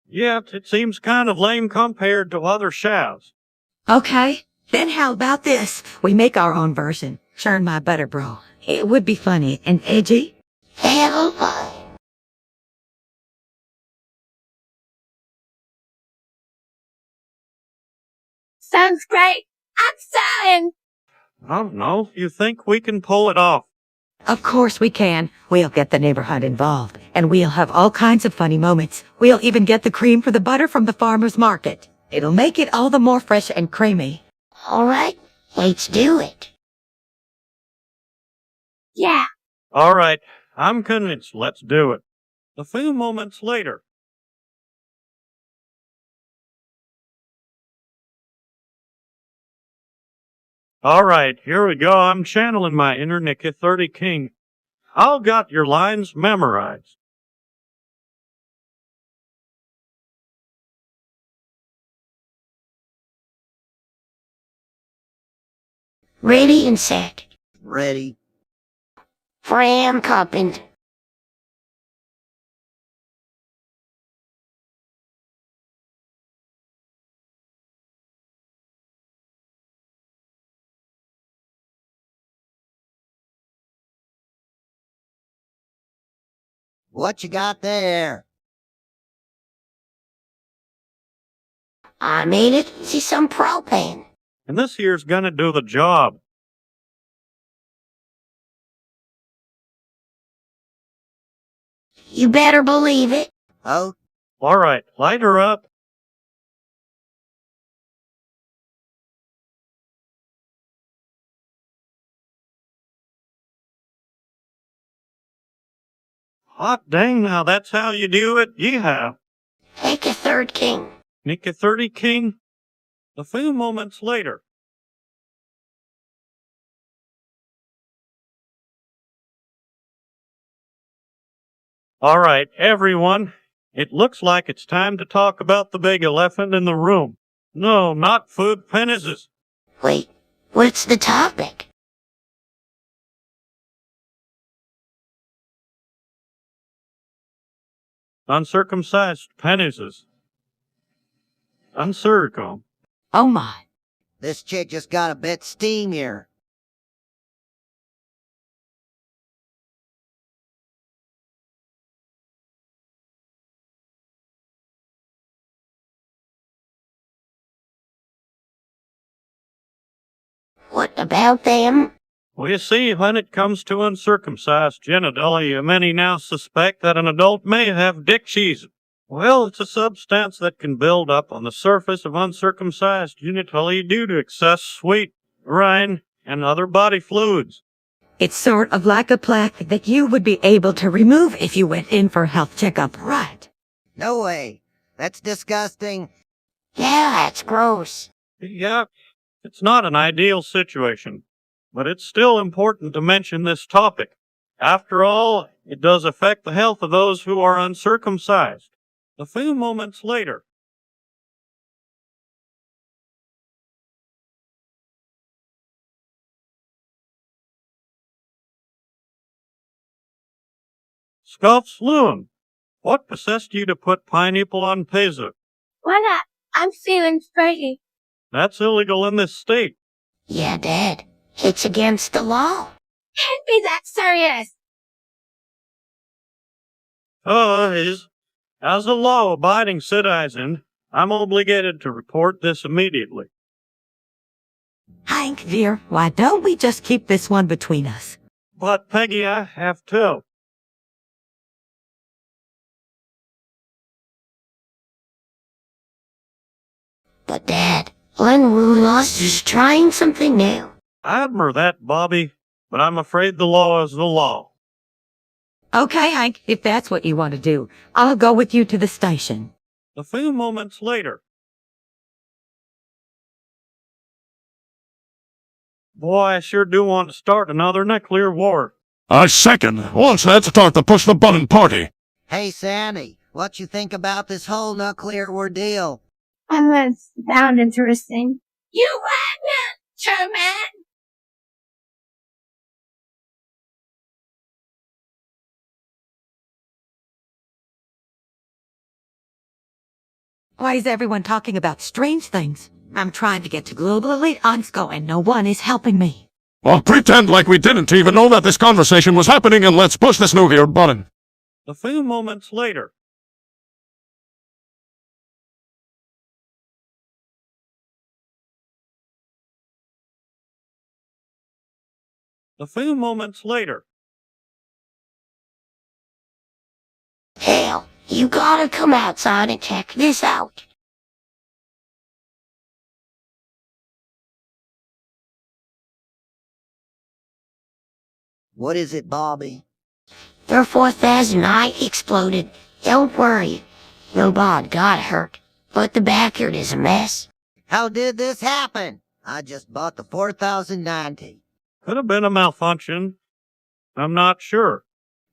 Speaker 4: Yeah, it seems kind of lame compared to other shows.
Speaker 2: Okay, then how about this? We make our own version. Churn My Butter, bro. It would be funny and edgy.
Speaker 1: Hell, fun.
Speaker 6: Sounds great. I'm selling.
Speaker 4: I don't know. You think we can pull it off?
Speaker 2: Of course we can. We'll get the neighborhood involved, and we'll have all kinds of funny moments. We'll even get the cream for the butter from the farmer's market. It'll make it all the more fresh and creamy.
Speaker 1: Alright, let's do it.
Speaker 6: Yeah.
Speaker 4: All right, I'm convinced. Let's do it. A few moments later. All right, here we go. I'm channeling my inner Nikki 30 King. I'll got your lines memorized.
Speaker 1: Ready and set.
Speaker 3: Ready?
Speaker 1: Fram Cuppin.
Speaker 3: What you got there?
Speaker 1: I made it. See some propane.
Speaker 4: And this here's gonna do the job.
Speaker 1: You better believe it.
Speaker 3: Oh,
Speaker 4: All right, light her up. Hot dang, now that's how you do it. Yeehaw.
Speaker 1: Take a third king.
Speaker 4: Nick a 30 king. A few moments later. All right, everyone. It looks like it's time to talk about the big elephant in the room. No, not food penises.
Speaker 1: Wait, what's the topic?
Speaker 4: Uncircumcised penises. Uncircum.
Speaker 2: Oh my.
Speaker 3: This chick just got a bit steamier.
Speaker 1: What about them?
Speaker 4: Well, you see, when it comes to uncircumcised genitalia, many now suspect that an adult may have dick cheese. Well, it's a substance that can build up on the surface of uncircumcised genitalia due to excess sweat, urine, and other body fluids.
Speaker 2: It's sort of like a plaque that you would be able to remove if you went in for a health checkup, right?
Speaker 3: No way. That's disgusting.
Speaker 1: Yeah, that's gross.
Speaker 4: Yeah, it's not an ideal situation, but it's still important to mention this topic. After all, it does affect the health of those who are uncircumcised. A few moments later. Scoffs Loon, what possessed you to put pineapple on pizza?
Speaker 6: Why not? I'm feeling pretty.
Speaker 4: That's illegal in this state.
Speaker 1: Yeah, Dad. It's against the law.
Speaker 6: Can't be that serious.
Speaker 4: As a law-abiding citizen, I'm obligated to report this immediately.
Speaker 2: Hank, dear, why don't we just keep this one between us?
Speaker 4: But, Peggy, I have to.
Speaker 1: But Dad, Len Rulos is trying something new.
Speaker 4: I admire that, Bobby, but I'm afraid the law is the law.
Speaker 2: Okay, Hank, if that's what you want to do, I'll go with you to the station.
Speaker 4: A few moments later. Boy, I sure do want to start another nuclear war.
Speaker 5: I second. Once let's start the push the button party.
Speaker 3: Hey, Sandy, what you think about this whole nuclear ordeal?
Speaker 6: That's sound interesting. You win, Truman!
Speaker 2: Why is everyone talking about strange things? I'm trying to get to Global Elite Onsco and no one is helping me.
Speaker 5: Well, pretend like we didn't even know that this conversation was happening and let's push this nuclear button.
Speaker 4: A few moments later. A few moments later.
Speaker 1: Hell, you gotta come outside and check this out.
Speaker 3: What is it, Bobby?
Speaker 1: Their 4009 exploded. Don't worry. Nobody got hurt, but the backyard is a mess.
Speaker 3: How did this happen? I just bought the 4090.
Speaker 4: Could have been a malfunction. I'm not sure.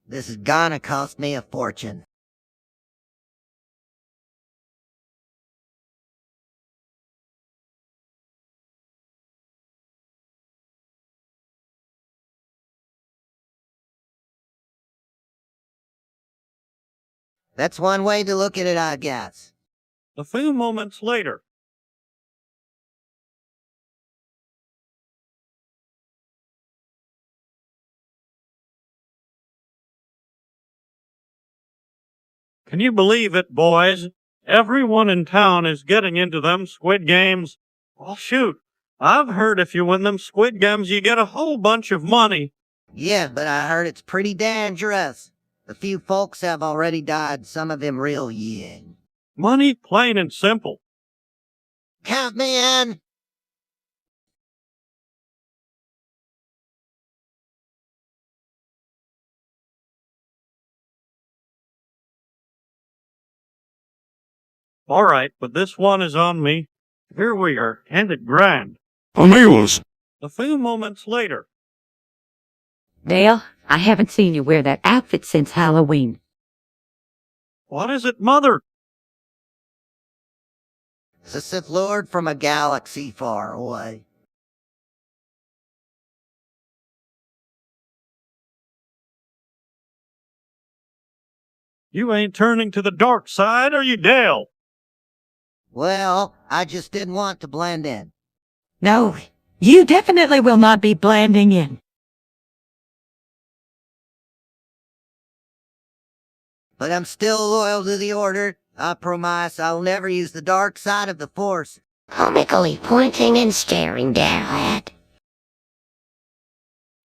Speaker 3: This is gonna cost me a fortune. That's one way to look at it, I guess.
Speaker 4: A few moments later. Can you believe it, boys? Everyone in town is getting into them squid games. Well, shoot. I've heard if you win them squid games, you get a whole bunch of money.
Speaker 3: Yeah, but I heard it's pretty dangerous. A few folks have already died, some of them real young.
Speaker 4: Money, plain and simple.
Speaker 3: Count me in.
Speaker 4: All right, but this one is on me. Here we are, handed grand.
Speaker 5: Amuse.
Speaker 4: A few moments later.
Speaker 2: Dale, I haven't seen you wear that outfit since Halloween.
Speaker 4: What is it, Mother?
Speaker 3: The Sith Lord from a galaxy far away.
Speaker 4: You ain't turning to the dark side, are you, Dale?
Speaker 3: Well, I just didn't want to blend in.
Speaker 2: No, you definitely will not be blending in.
Speaker 3: But I'm still loyal to the Order. I promise I'll never use the dark side of the Force.
Speaker 1: Comically pointing and staring down at.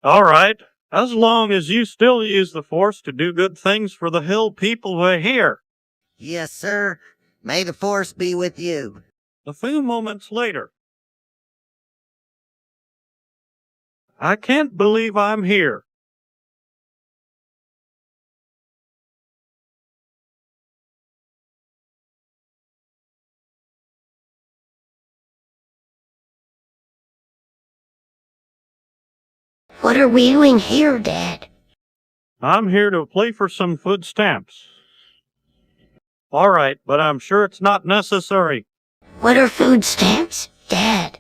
Speaker 4: All right, as long as you still use the Force to do good things for the hill people way here.
Speaker 3: Yes, sir. May the Force be with you.
Speaker 4: A few moments later. I can't believe I'm here.
Speaker 1: What are we doing here, Dad?
Speaker 4: I'm here to play for some food stamps. All right, but I'm sure it's not necessary.
Speaker 1: What are food stamps, Dad?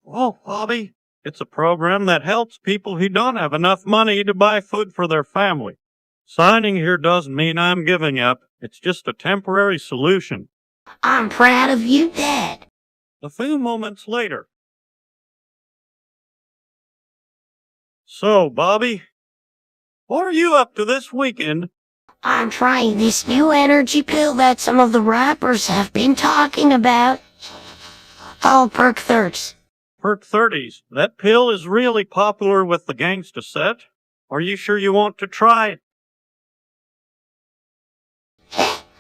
Speaker 4: Oh, Bobby, it's a program that helps people who don't have enough money to buy food for their family. Signing here doesn't mean I'm giving up. It's just a temporary solution.
Speaker 1: I'm proud of you, Dad.
Speaker 4: A few moments later. So, Bobby, what are you up to this weekend?
Speaker 1: I'm trying this new energy pill that some of the rappers have been talking about. Called Perk 30s.
Speaker 4: Perk 30s. That pill is really popular with the gangsta set. Are you sure you want to try it?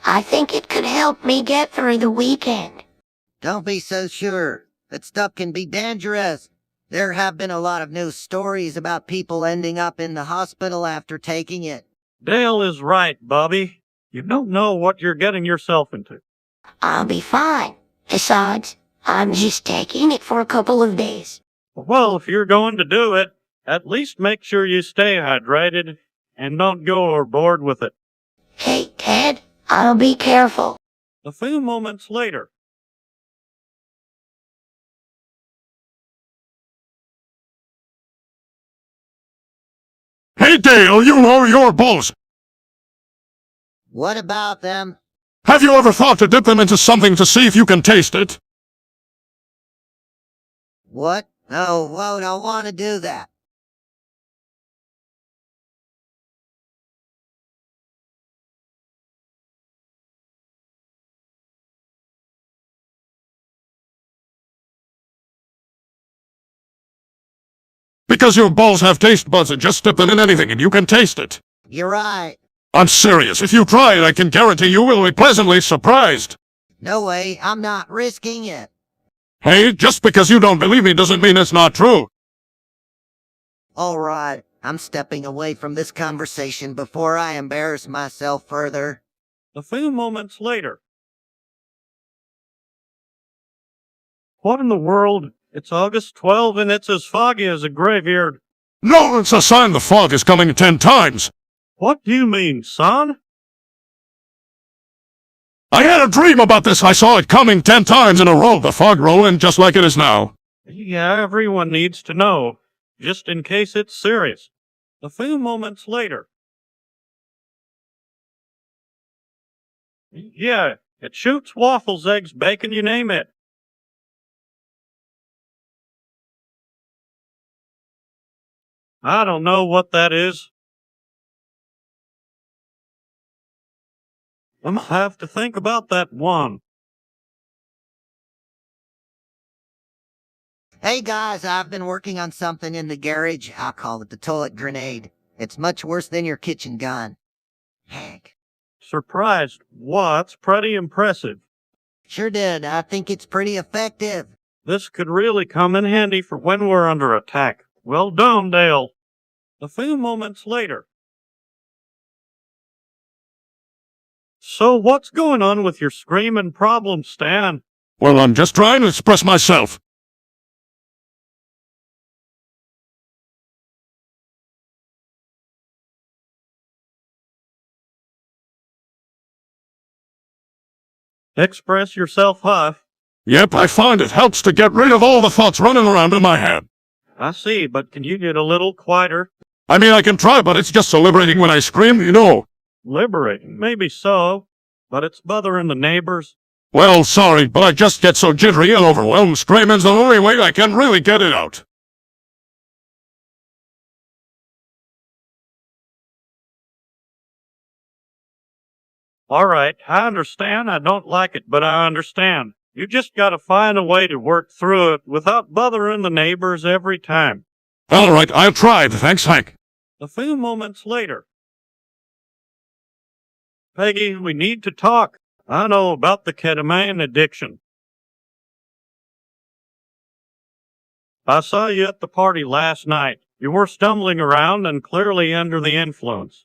Speaker 1: I think it could help me get through the weekend.
Speaker 3: Don't be so sure. That stuff can be dangerous. There have been a lot of news stories about people ending up in the hospital after taking it.
Speaker 4: Dale is right, Bobby. You don't know what you're getting yourself into.
Speaker 1: I'll be fine. Besides, I'm just taking it for a couple of days.
Speaker 4: Well, if you're going to do it, at least make sure you stay hydrated and don't go overboard with it.
Speaker 1: Hey, Dad, I'll be careful.
Speaker 4: A few moments later.
Speaker 5: Hey Dale, you know your balls.
Speaker 3: What about them?
Speaker 5: Have you ever thought to dip them into something to see if you can taste it?
Speaker 3: What? No, won't I want to do that?
Speaker 5: Because your balls have taste buds and just dip them in anything and you can taste it.
Speaker 3: You're right.
Speaker 5: I'm serious. If you try it, I can guarantee you will be pleasantly surprised.
Speaker 3: No way, I'm not risking it.
Speaker 5: Hey, just because you don't believe me doesn't mean it's not true.
Speaker 3: All right, I'm stepping away from this conversation before I embarrass myself further.
Speaker 4: A few moments later. What in the world? It's August 12 and it's as foggy as a graveyard.
Speaker 5: No, it's a sign the fog is coming 10 times.
Speaker 4: What do you mean, son?
Speaker 5: I had a dream about this. I saw it coming 10 times in a row. The fog rolling just like it is now.
Speaker 4: Yeah, everyone needs to know, just in case it's serious. A few moments later. Yeah, it shoots waffles, eggs, bacon, you name it. I don't know what that is. I'm gonna have to think about that one.
Speaker 3: Hey guys, I've been working on something in the garage. I'll call it the toilet grenade. It's much worse than your kitchen gun. Hank.
Speaker 4: Surprised. What's pretty impressive.
Speaker 3: Sure did. I think it's pretty effective.
Speaker 4: This could really come in handy for when we're under attack. Well done, Dale. A few moments later. So what's going on with your screaming problem, Stan?
Speaker 5: Well, I'm just trying to express myself.
Speaker 4: Express yourself, Huff.
Speaker 5: Yep, I find it helps to get rid of all the thoughts running around in my head.
Speaker 4: I see, but can you get a little quieter?
Speaker 5: I mean, I can try, but it's just so liberating when I scream, you know.
Speaker 4: Liberating, maybe so, but it's bothering the neighbors.
Speaker 5: Well, sorry, but I just get so jittery and overwhelmed. Screaming's the only way I can really get it out.
Speaker 4: All right, I understand. I don't like it, but I understand. You just gotta find a way to work through it without bothering the neighbors every time.
Speaker 5: All right, I'll try. Thanks, Hank.
Speaker 4: A few moments later. Peggy, we need to talk. I know about the ketamine addiction. I saw you at the party last night. You were stumbling around and clearly under the influence.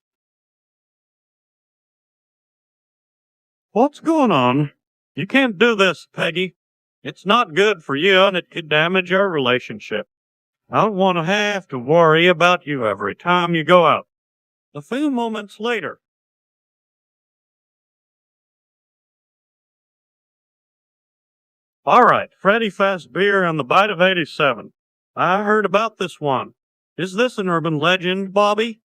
Speaker 4: What's going on? You can't do this, Peggy. It's not good for you and it could damage our relationship. I don't want to have to worry about you every time you go out. A few moments later. All right, Freddy Fazbear and the Bite of 87. I heard about this one. Is this an urban legend, Bobby?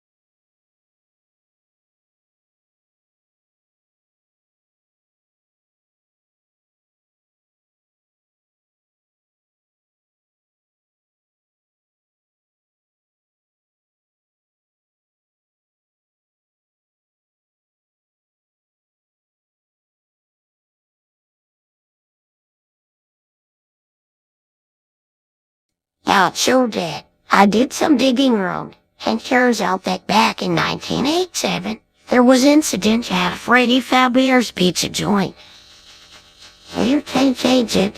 Speaker 1: Now, it sure did. I did some digging around, and turns out that back in 1987, there was incident at Freddy Fazbear's pizza joint. You can change it.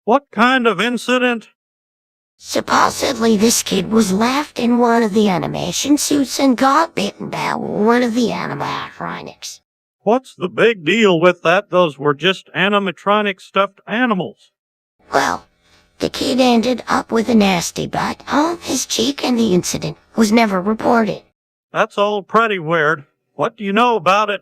Speaker 4: What kind of incident?
Speaker 1: Supposedly this kid was left in one of the animation suits and got bitten by one of the animatronics.
Speaker 4: What's the big deal with that? Those were just animatronic stuffed animals.
Speaker 1: Well, the kid ended up with a nasty bite on his cheek and the incident was never reported.
Speaker 4: That's all pretty weird. What do you know about it?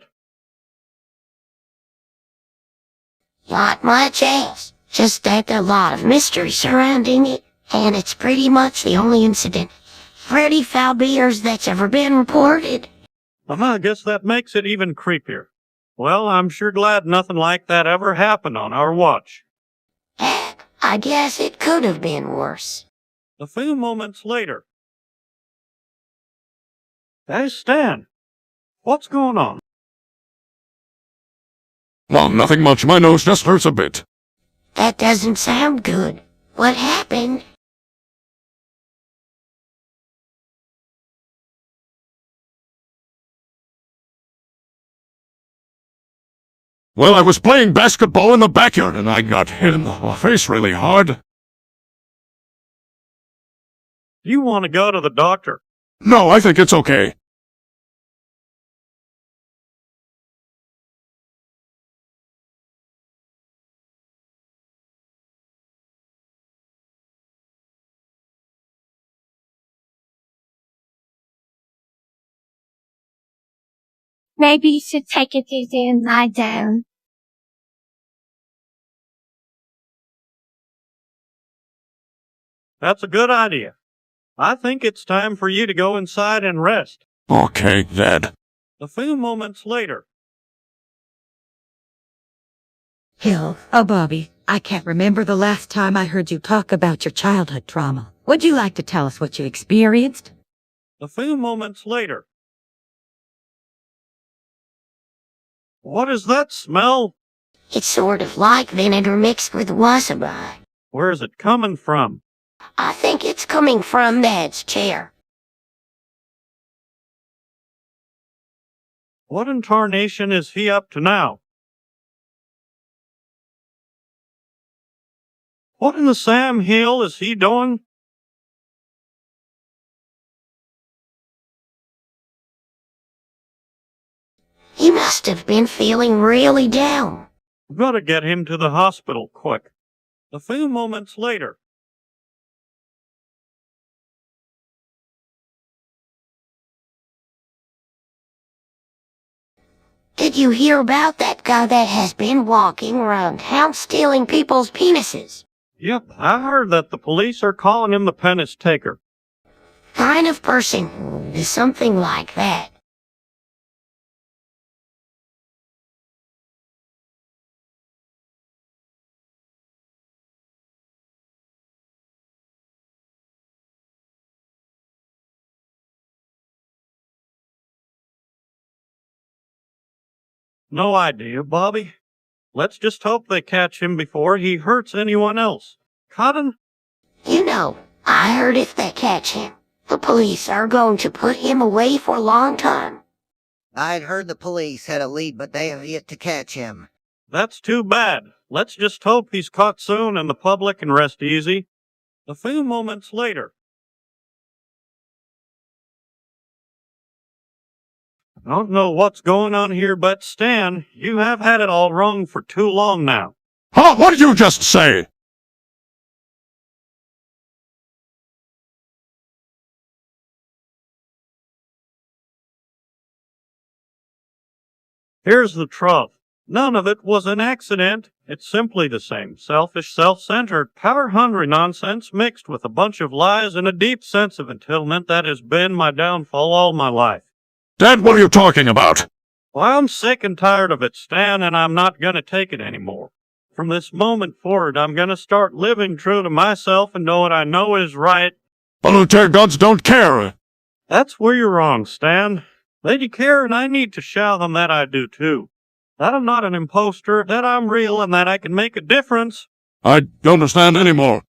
Speaker 1: Not much else. Just that a lot of mystery surrounding it, and it's pretty much the only incident pretty foul beers that's ever been reported.
Speaker 4: I guess that makes it even creepier. Well, I'm sure glad nothing like that ever happened on our watch.
Speaker 1: Heck, I guess it could have been worse.
Speaker 4: A few moments later. Hey, Stan. What's going on?
Speaker 5: Well, nothing much. My nose just hurts a bit.
Speaker 1: That doesn't sound good. What happened?
Speaker 5: Well, I was playing basketball in the backyard and I got hit in the face really hard.
Speaker 4: You want to go to the doctor?
Speaker 5: No, I think it's okay.
Speaker 6: Maybe you should take it easy and lie down.
Speaker 4: That's a good idea. I think it's time for you to go inside and rest.
Speaker 5: Okay, Dad.
Speaker 4: A few moments later.
Speaker 2: Hill, oh Bobby, I can't remember the last time I heard you talk about your childhood trauma. Would you like to tell us what you experienced?
Speaker 4: A few moments later. What is that smell?
Speaker 1: It's sort of like vinegar mixed with wasabi.
Speaker 4: Where is it coming from?
Speaker 1: I think it's coming from Dad's chair.
Speaker 4: What in tarnation is he up to now? What in the Sam Hill is he doing?
Speaker 1: He must have been feeling really down.
Speaker 4: Gotta get him to the hospital quick. A few moments later.
Speaker 1: Did you hear about that guy that has been walking around town stealing people's penises?
Speaker 4: Yep, I heard that the police are calling him the penis taker.
Speaker 1: Kind of person is something like that.
Speaker 4: No idea, Bobby. Let's just hope they catch him before he hurts anyone else. Cotton?
Speaker 1: You know, I heard if they catch him, the police are going to put him away for a long time.
Speaker 3: I'd heard the police had a lead, but they have yet to catch him.
Speaker 4: That's too bad. Let's just hope he's caught soon and the public can rest easy. A few moments later. I don't know what's going on here, but Stan, you have had it all wrong for too long now.
Speaker 5: Huh? What did you just say?
Speaker 4: Here's the truth. None of it was an accident. It's simply the same selfish, self-centered, power-hungry nonsense mixed with a bunch of lies and a deep sense of entitlement that has been my downfall all my life.
Speaker 5: Dad, what are you talking about?
Speaker 4: Well, I'm sick and tired of it, Stan, and I'm not gonna take it anymore. From this moment forward, I'm gonna start living true to myself and know what I know is right.
Speaker 5: Volunteer gods don't care.
Speaker 4: That's where you're wrong, Stan. They do care, and I need to show them that I do too. That I'm not an imposter, that I'm real, and that I can make a difference.
Speaker 5: I don't understand anymore.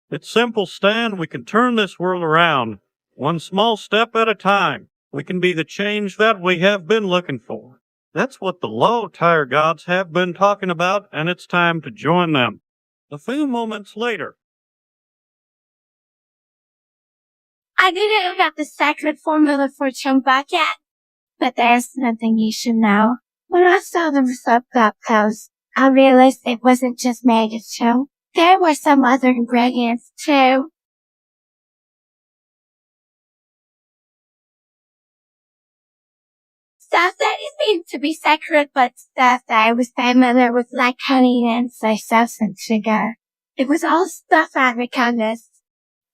Speaker 4: It's simple, Stan. We can turn this world around. One small step at a time. We can be the change that we have been looking for. That's what the low tire gods have been talking about, and it's time to join them. A few moments later.
Speaker 6: I didn't have the secret formula for Chumba yet, but there's nothing you should know. When I saw the sub-cup post, I realized it wasn't just made of show. There were some other ingredients too. stuff that is meant to be sacred, but stuff that I was familiar with, like honey and soy sauce and sugar. It was all stuff I recognized.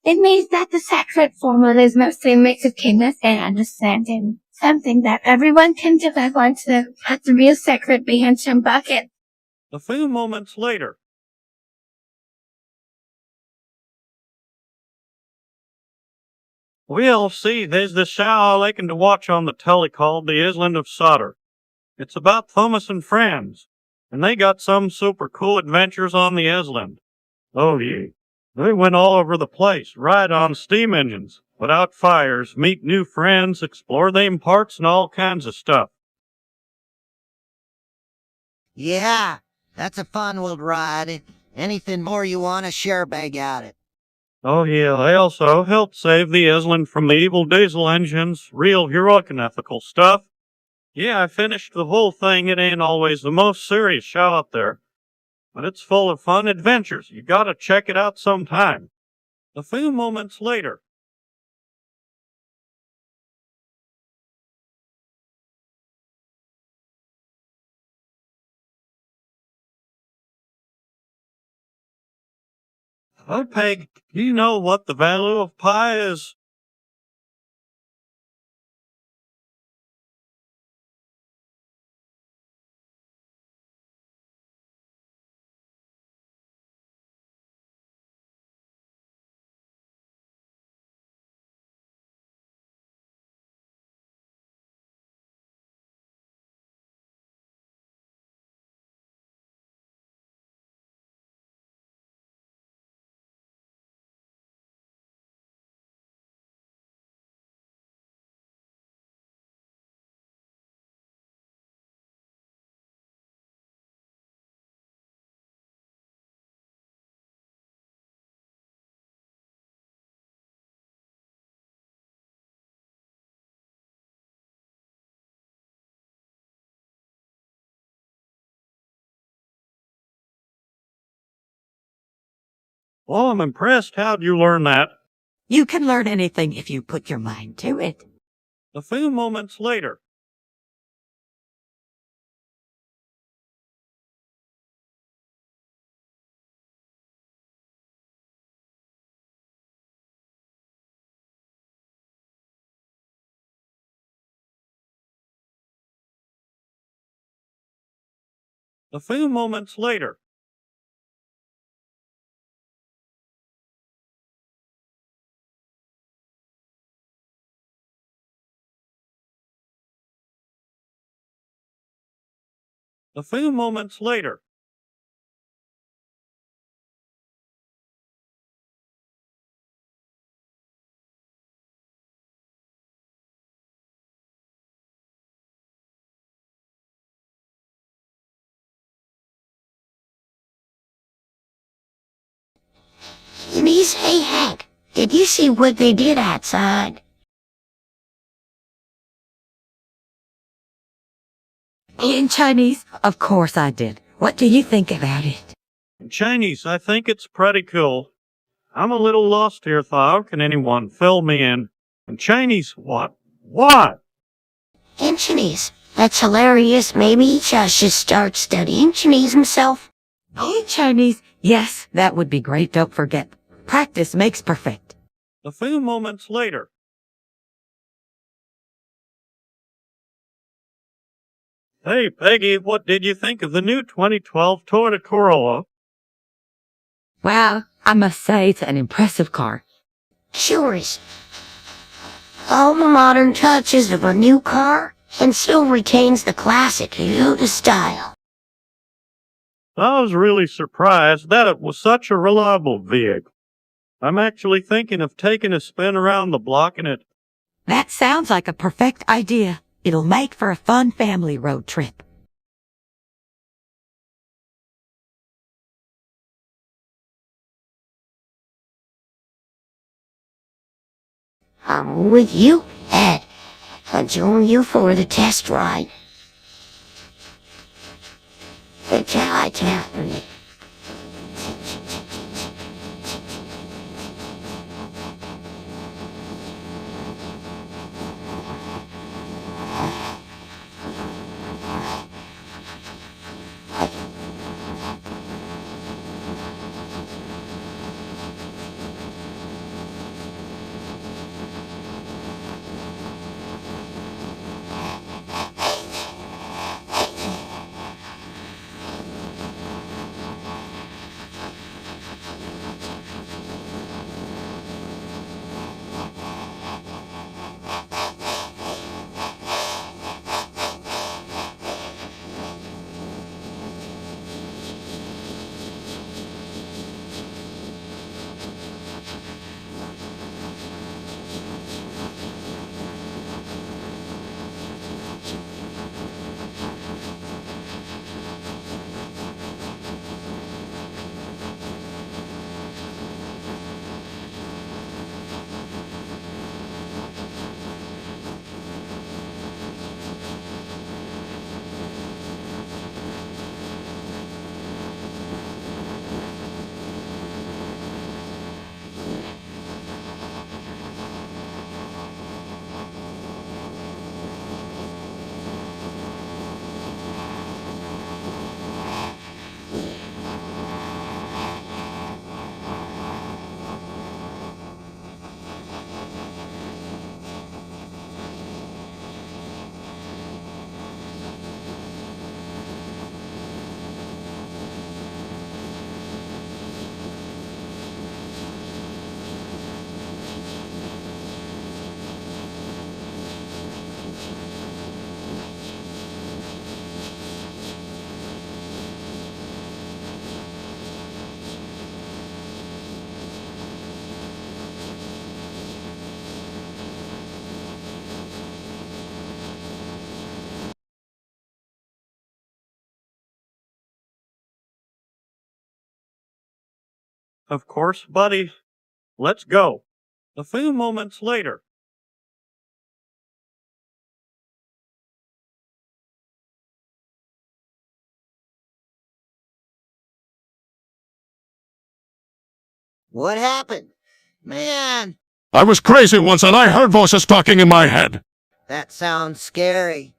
Speaker 6: It means that the sacred formula is mostly a mix of kindness and understanding, something that everyone can develop onto, but the real secret behind some bucket.
Speaker 4: A few moments later. We'll see, there's this show I liking to watch on the telly called The Island of SeTTo. It's about Thomas and friends, and they got some super cool adventures on the island. Oh yeah, they went all over the place, ride on steam engines, put out fires, meet new friends, explore them parts and all kinds of stuff.
Speaker 3: Yeah, that's a fun little ride. Anything more you want to share, bag at it.
Speaker 4: Oh yeah, they also helped save the island from the evil diesel engines, real heroic and ethical stuff. Yeah, I finished the whole thing. It ain't always the most serious show out there, but it's full of fun adventures. You gotta check it out sometime. A few moments later. Oh, Peg, do you know what the value of pi is? Oh, I'm impressed. How'd you learn that?
Speaker 2: You can learn anything if you put your mind to it.
Speaker 4: A few moments later. A few moments later. A few moments later.
Speaker 1: Niece, hey Hank, did you see what they did outside?
Speaker 2: In Chinese? Of course I did. What do you think about it?
Speaker 4: In Chinese, I think it's pretty cool. I'm a little lost here, Thao. Can anyone fill me in? In Chinese, what? What?
Speaker 1: In Chinese. That's hilarious. Maybe he should start studying Chinese himself.
Speaker 2: In Chinese? Yes, that would be great. Don't forget, practice makes perfect.
Speaker 4: A few moments later. Hey, Peggy, what did you think of the new 2012 Toyota Corolla?
Speaker 2: Wow, I must say it's an impressive car.
Speaker 1: Sure is. All the modern touches of a new car and still retains the classic Toyota style.
Speaker 4: I was really surprised that it was such a reliable vehicle. I'm actually thinking of taking a spin around the block in it.
Speaker 2: That sounds like a perfect idea. It'll make for a fun family road trip.
Speaker 1: I'm with you, Ed. I'll join you for the test ride. I can't.
Speaker 4: Of course, buddy. Let's go. A few moments later.
Speaker 3: What happened? Man,
Speaker 5: I was crazy once and I heard voices talking in my head.
Speaker 3: that sounds scary.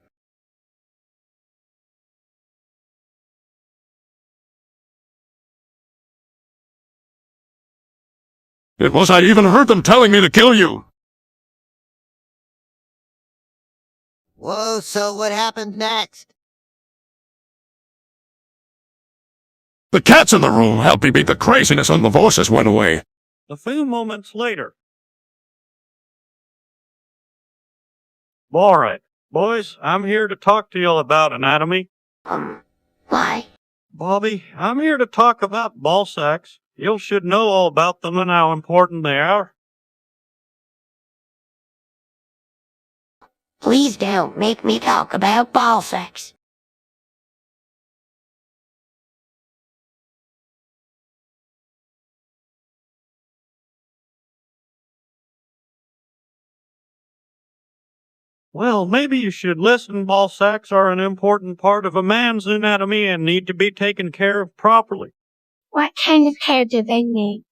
Speaker 5: I even heard them telling me to kill you.
Speaker 3: Whoa, so what happened next?
Speaker 5: The cats in the room helped me beat the craziness and the voices went away.
Speaker 4: A few moments later. All right, boys, I'm here to talk to you about anatomy.
Speaker 1: Why?
Speaker 4: Bobby, I'm here to talk about ball sacks. You should know all about them and how important they are.
Speaker 1: Please don't make me talk about ball sacks.
Speaker 4: Well, maybe you should listen. Ball sacks are an important part of a man's anatomy and need to be taken care of properly.
Speaker 6: What kind of care do they need?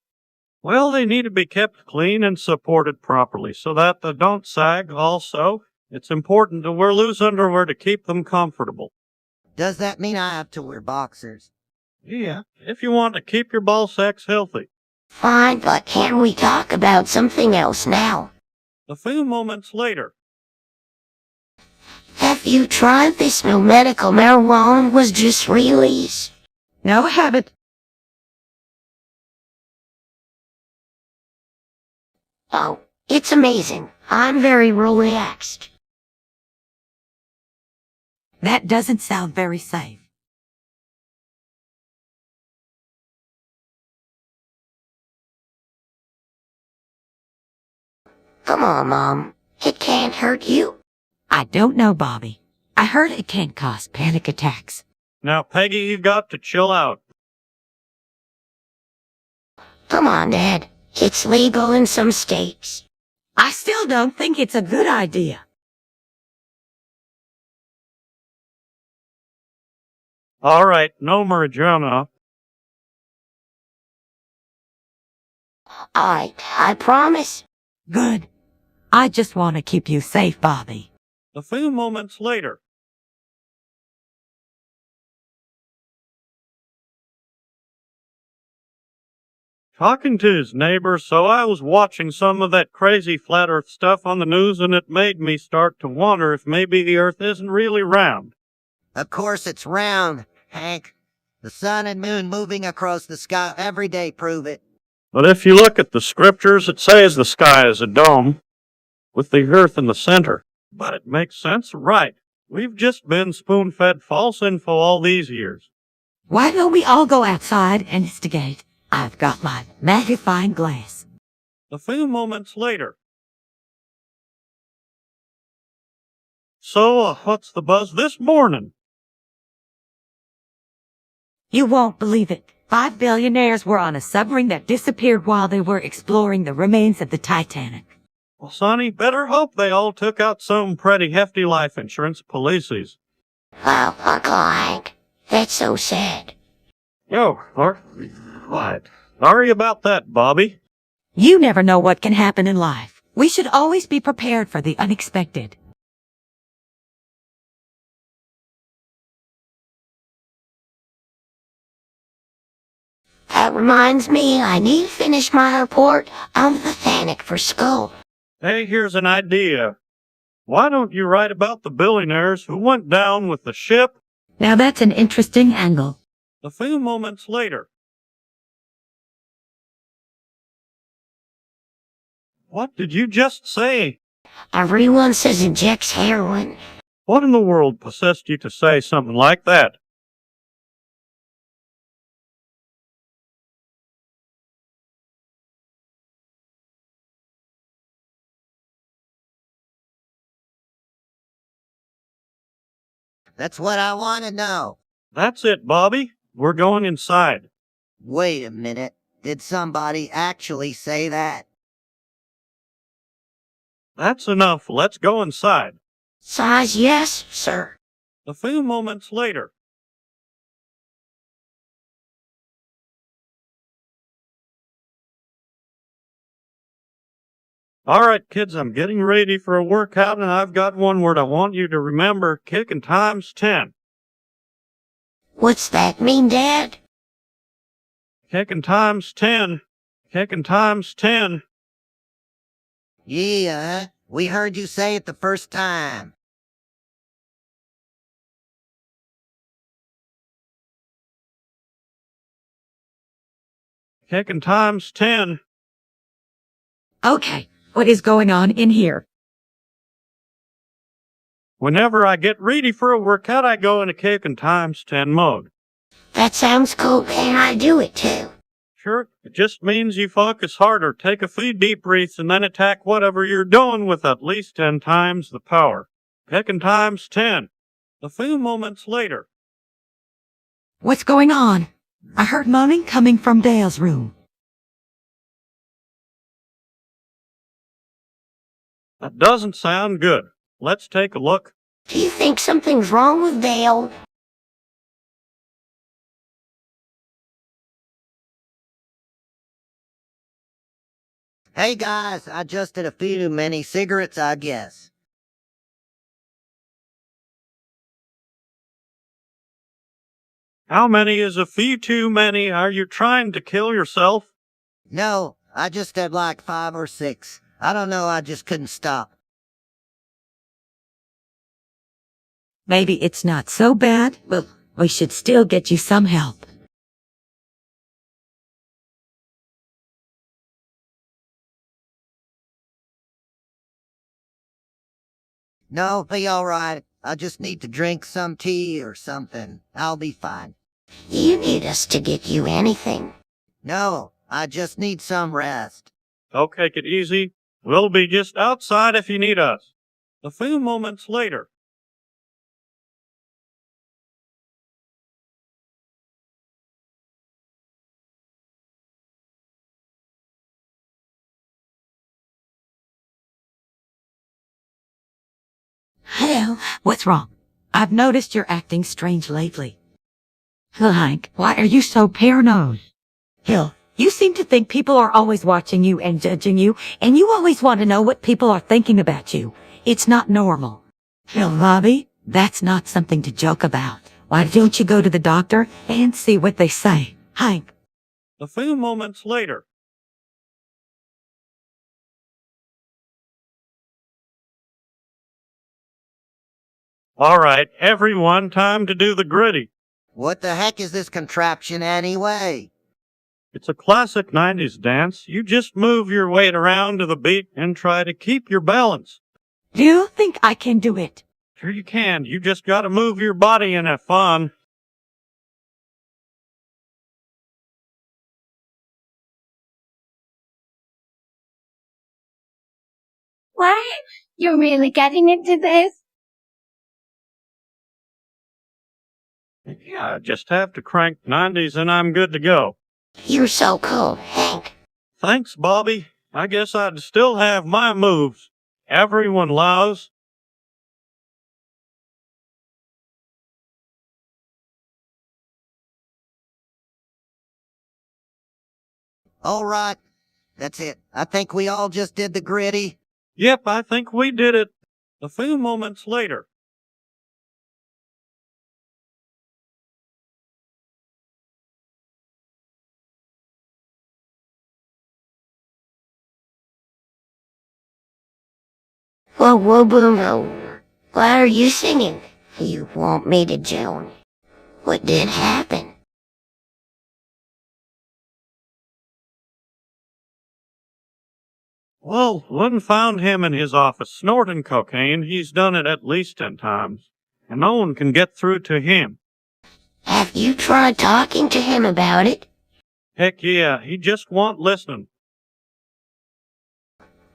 Speaker 4: Well, they need to be kept clean and supported properly so that they don't sag. Also, it's important to wear loose underwear to keep them comfortable.
Speaker 3: Does that mean I have to wear boxers?
Speaker 4: Yeah, if you want to keep your ball sacks healthy.
Speaker 1: Fine, but can we talk about something else now?
Speaker 4: A few moments later.
Speaker 1: Have you tried this new medical marijuana was just released?
Speaker 2: No, I haven't.
Speaker 1: Oh, it's amazing. I'm very relaxed.
Speaker 2: That doesn't sound very safe.
Speaker 1: Come on, Mom. It can't hurt you.
Speaker 2: I don't know, Bobby. I heard it can cause panic attacks.
Speaker 4: Now, Peggy, you got to chill out.
Speaker 1: Come on, Dad. It's legal in some states.
Speaker 2: I still don't think it's a good idea.
Speaker 4: All right, no marijuana.
Speaker 1: I promise.
Speaker 2: Good. I just want to keep you safe, Bobby.
Speaker 4: A few moments later. Talking to his neighbor, so I was watching some of that crazy flat earth stuff on the news and it made me start to wonder if maybe the earth isn't really round.
Speaker 3: Of course it's round, Hank. The sun and moon moving across the sky every day prove it.
Speaker 4: But if you look at the scriptures, it says the sky is a dome, with the earth in the center. But it makes sense, right? We've just been spoon-fed false info all these years.
Speaker 2: Why don't we all go outside and investigate? I've got my magnifying glass.
Speaker 4: A few moments later. So, what's the buzz this morning?
Speaker 2: You won't believe it. 5 billionaires were on a submarine that disappeared while they were exploring the remains of the Titanic.
Speaker 4: Well, Sonny, better hope they all took out some pretty hefty life insurance policies.
Speaker 1: Oh, Uncle Hank. That's so sad.
Speaker 4: Yo, what? Sorry about that, Bobby.
Speaker 2: You never know what can happen in life. We should always be prepared for the unexpected.
Speaker 1: That reminds me, I need to finish my report on the Titanic for school.
Speaker 4: Hey, here's an idea. Why don't you write about the billionaires who went down with the ship?
Speaker 2: Now that's an interesting angle.
Speaker 4: A few moments later. What did you just say?
Speaker 1: Everyone says injects heroin.
Speaker 4: What in the world possessed you to say something like that?
Speaker 3: That's what I want to know.
Speaker 4: That's it, Bobby. We're going inside.
Speaker 3: Wait a minute. Did somebody actually say that?
Speaker 4: That's enough. Let's go inside.
Speaker 1: Size yes, sir.
Speaker 4: A few moments later. All right, kids, I'm getting ready for a workout, and I've got one word I want you to remember, kicking times 10.
Speaker 1: What's that mean, Dad?
Speaker 4: Kicking times 10. Kicking times 10.
Speaker 3: Yeah, we heard you say it the first time.
Speaker 4: Kicking times 10.
Speaker 2: Okay, what is going on in here?
Speaker 4: Whenever I get ready for a workout, I go into kicking times 10 mode.
Speaker 1: That sounds cool, and I do it too.
Speaker 4: Sure, it just means you focus harder, take a few deep breaths, and then attack whatever you're doing with at least 10 times the power. Kicking times 10. A few moments later.
Speaker 2: What's going on? I heard moaning coming from Dale's room.
Speaker 4: That doesn't sound good. Let's take a look.
Speaker 1: Do you think something's wrong with Dale?
Speaker 3: Hey guys, I just did a few too many cigarettes, I guess.
Speaker 4: How many is a few too many? Are you trying to kill yourself?
Speaker 3: No, I just did like 5 or 6. I don't know, I just couldn't stop.
Speaker 2: Maybe it's not so bad, but we should still get you some help.
Speaker 3: No, be alright. I just need to drink some tea or something. I'll be fine.
Speaker 1: You need us to get you anything.
Speaker 3: No, I just need some rest.
Speaker 4: So take it easy. We'll be just outside if you need us. A few moments later.
Speaker 2: Hell, what's wrong? I've noticed you're acting strange lately. Hank, why are you so paranoid? Hill, you seem to think people are always watching you and judging you, and you always want to know what people are thinking about you. It's not normal. Hill, Bobby, that's not something to joke about. Why don't you go to the doctor and see what they say? Hank.
Speaker 4: A few moments later. All right, everyone, time to do the gritty.
Speaker 3: What the heck is this contraption anyway?
Speaker 4: It's a classic 90s dance. You just move your weight around to the beat and try to keep your balance.
Speaker 2: Do you think I can do it?
Speaker 4: Sure you can. You just gotta move your body and have fun.
Speaker 6: What? You're really getting into this?
Speaker 4: Yeah, I just have to crank 90s and I'm good to go.
Speaker 1: You're so cool, Hank.
Speaker 4: Thanks, Bobby. I guess I'd still have my moves. Everyone loves.
Speaker 3: Alright, that's it. I think we all just did the gritty.
Speaker 4: Yep, I think we did it. A few moments later.
Speaker 1: Whoa, whoa, boom, whoa. Why are you singing? You want me to join? What did happen?
Speaker 4: Well, one found him in his office snorting cocaine. He's done it at least 10 times. And no one can get through to him.
Speaker 1: Have you tried talking to him about it?
Speaker 4: Heck yeah, he just won't listen.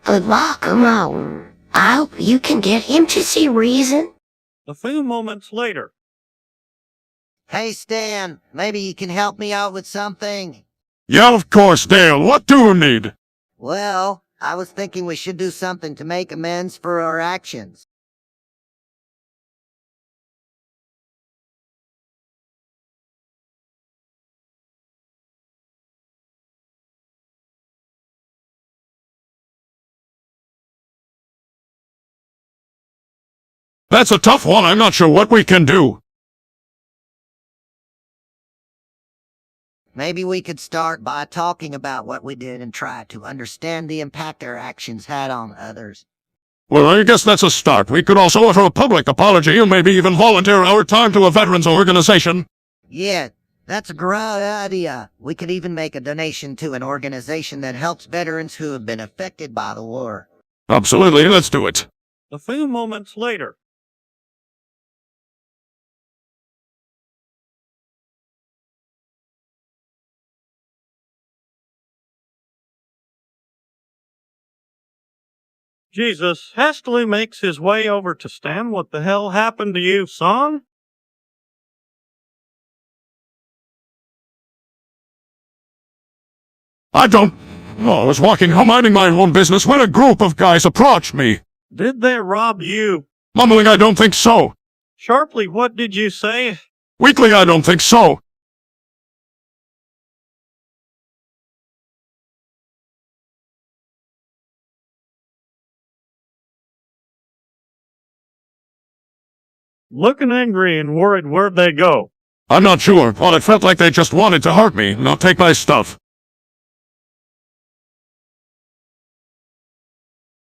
Speaker 1: Good luck, come on. I hope you can get him to see reason.
Speaker 4: A few moments later.
Speaker 3: Hey Stan, maybe you can help me out with something?
Speaker 5: Yeah, of course, Dale. What do you need?
Speaker 3: Well, I was thinking we should do something to make amends for our actions.
Speaker 5: That's a tough one. I'm not sure what we can do.
Speaker 3: Maybe we could start by talking about what we did and try to understand the impact our actions had on others.
Speaker 5: Well, I guess that's a start. We could also offer a public apology and maybe even volunteer our time to a veterans organization.
Speaker 3: Yeah, that's a great idea. We could even make a donation to an organization that helps veterans who have been affected by the war.
Speaker 5: Absolutely, let's do it.
Speaker 4: A few moments later. Jesus hastily makes his way over to Stan. What the hell happened to you, son?
Speaker 5: I don't... Oh, I was walking home minding my own business when a group of guys approached me.
Speaker 4: Did they rob you?
Speaker 5: Mumbling, I don't think so.
Speaker 4: Sharply, what did you say?
Speaker 5: Weakly, I don't think so.
Speaker 4: Looking angry and worried, where'd they go?
Speaker 5: I'm not sure, but it felt like they just wanted to hurt me, not take my stuff.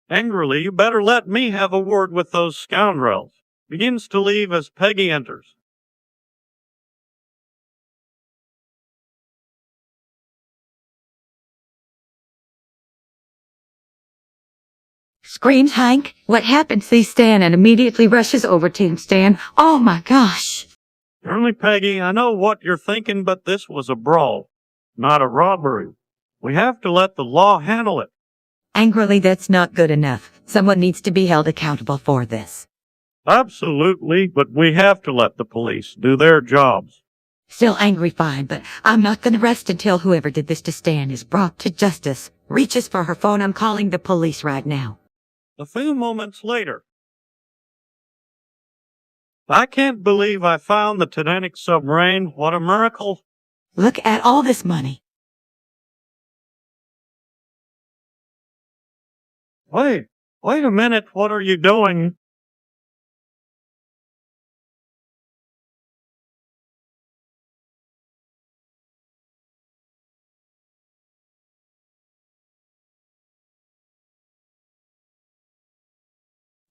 Speaker 4: Angrily, you better let me have a word with those scoundrels. Begins to leave as Peggy enters.
Speaker 2: Screams Hank. What happened? Sees Stan and immediately rushes over to him. Stan, oh my gosh.
Speaker 4: Certainly, Peggy, I know what you're thinking, but this was a brawl, not a robbery. We have to let the law handle it.
Speaker 2: Angrily, that's not good enough. Someone needs to be held accountable for this.
Speaker 4: Absolutely, but we have to let the police do their jobs.
Speaker 2: Still angry, fine, but I'm not gonna rest until whoever did this to Stan is brought to justice. Reaches for her phone. I'm calling the police right now.
Speaker 4: A few moments later. I can't believe I found the Titanic submarine. What a miracle.
Speaker 2: Look at all this money.
Speaker 4: Wait a minute, what are you doing?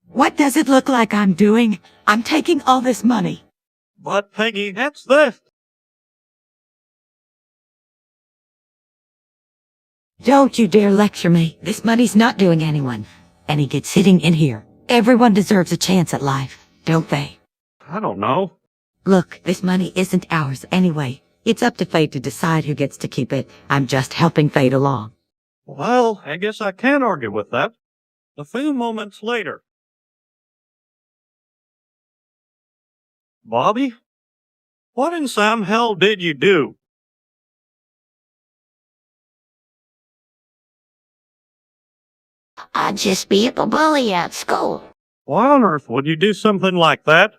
Speaker 2: What does it look like I'm doing? I'm taking all this money.
Speaker 4: But Peggy, that's this.
Speaker 2: Don't you dare lecture me. This money's not doing anyone any good sitting in here. Everyone deserves a chance at life, don't they?
Speaker 4: I don't know.
Speaker 2: Look, this money isn't ours anyway. It's up to fate to decide who gets to keep it. I'm just helping fate along.
Speaker 4: Well, I guess I can't argue with that. A few moments later. Bobby? What in Sam hell did you do?
Speaker 1: I'd just be a bully at school.
Speaker 4: Why on earth would you do something like that?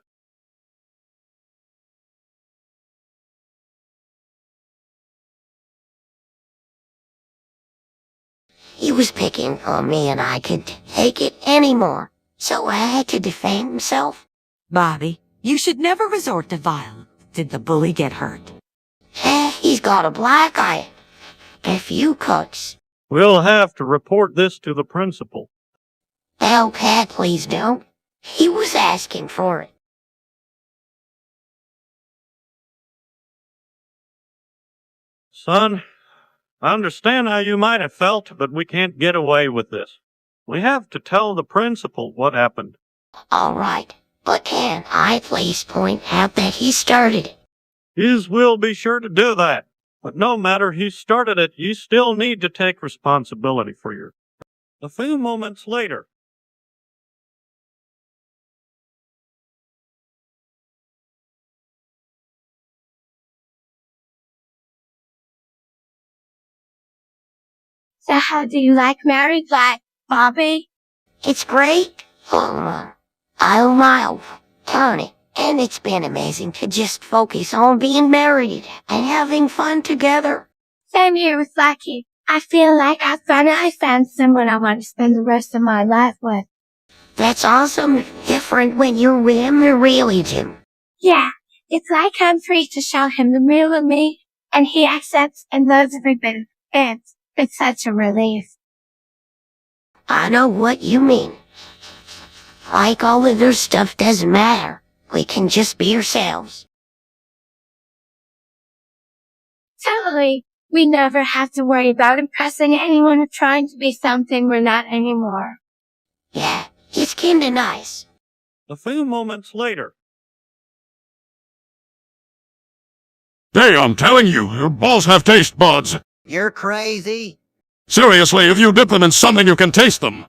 Speaker 1: He was picking on me and I couldn't take it anymore. So I had to defend himself.
Speaker 2: Bobby, you should never resort to violence. Did the bully get hurt?
Speaker 1: He's got a black eye. A few cuts.
Speaker 4: We'll have to report this to the principal.
Speaker 1: Oh, Pat, please don't. He was asking for it.
Speaker 4: Son, I understand how you might have felt, but we can't get away with this. We have to tell the principal what happened.
Speaker 1: All right, but can I please point out that he started it?
Speaker 4: His will be sure to do that. But no matter who started it, you still need to take responsibility for your... A few moments later.
Speaker 6: So how do you like married life, Bobby?
Speaker 1: It's great. Oh my, Tony. And it's been amazing to just focus on being married and having fun together.
Speaker 6: Same here with Lucky. I feel like I found someone I want to spend the rest of my life with.
Speaker 1: That's awesome. Different when you're with him or really Jim.
Speaker 6: Yeah, it's like I'm free to show him the real of me, and he accepts and loves every bit of it. It's such a relief.
Speaker 1: I know what you mean. Like all of their stuff doesn't matter. We can just be ourselves.
Speaker 6: Totally. We never have to worry about impressing anyone or trying to be something we're not anymore.
Speaker 1: Yeah, it's kinda nice.
Speaker 4: A few moments later.
Speaker 5: Hey, I'm telling you, your balls have taste buds.
Speaker 3: You're crazy.
Speaker 5: Seriously, if you dip them in something, you can taste them.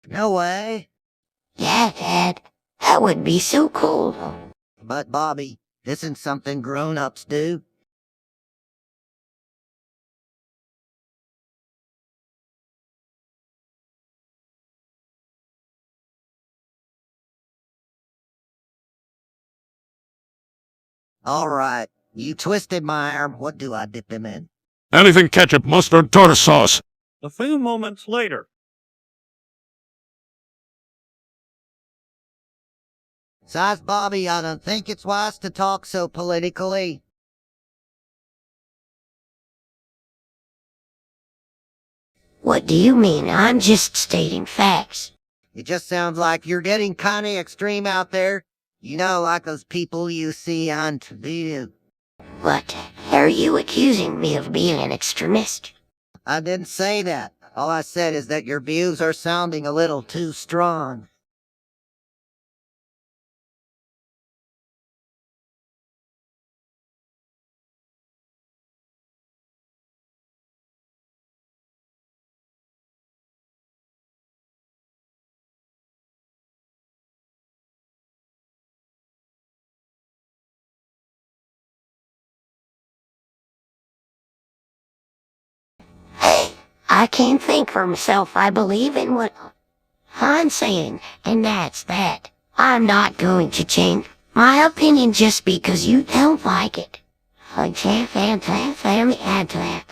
Speaker 3: No way.
Speaker 1: Yeah, Dad. That would be so cool.
Speaker 3: But Bobby, this isn't something grown-ups do. All right, you twisted my arm. What do I dip him in?
Speaker 5: Anything ketchup, mustard, tartar sauce.
Speaker 4: A few moments later.
Speaker 3: Besides, Bobby, I don't think it's wise to talk so politically.
Speaker 1: What do you mean? I'm just stating facts.
Speaker 3: It just sounds like you're getting kinda extreme out there. You know, like those people you see on TV.
Speaker 1: What? Are you accusing me of being an extremist?
Speaker 3: I didn't say that. All I said is that your views are sounding a little too strong.
Speaker 1: Hey, I can't think for myself. I believe in what I'm saying, and that's that. I'm not going to change my opinion just because you don't like it. I can't family add to that.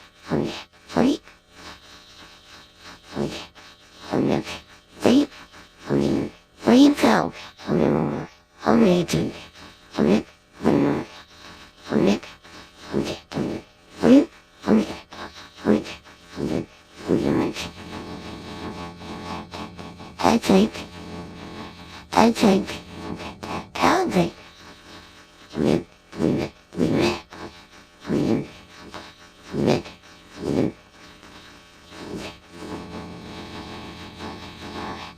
Speaker 1: I think, Calvin.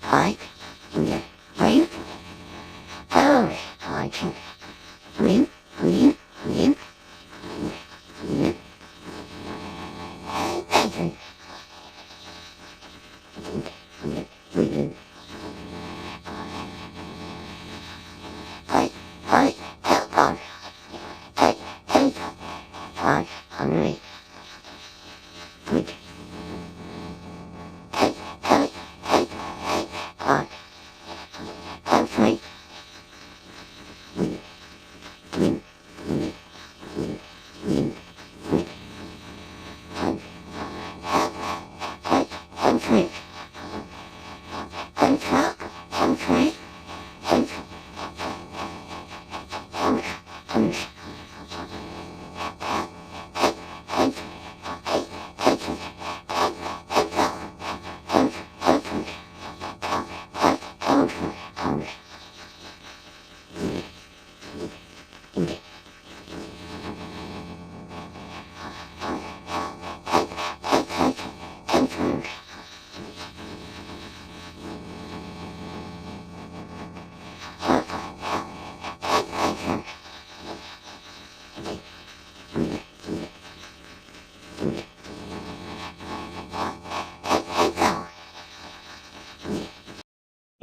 Speaker 1: I, right? Oh, I can,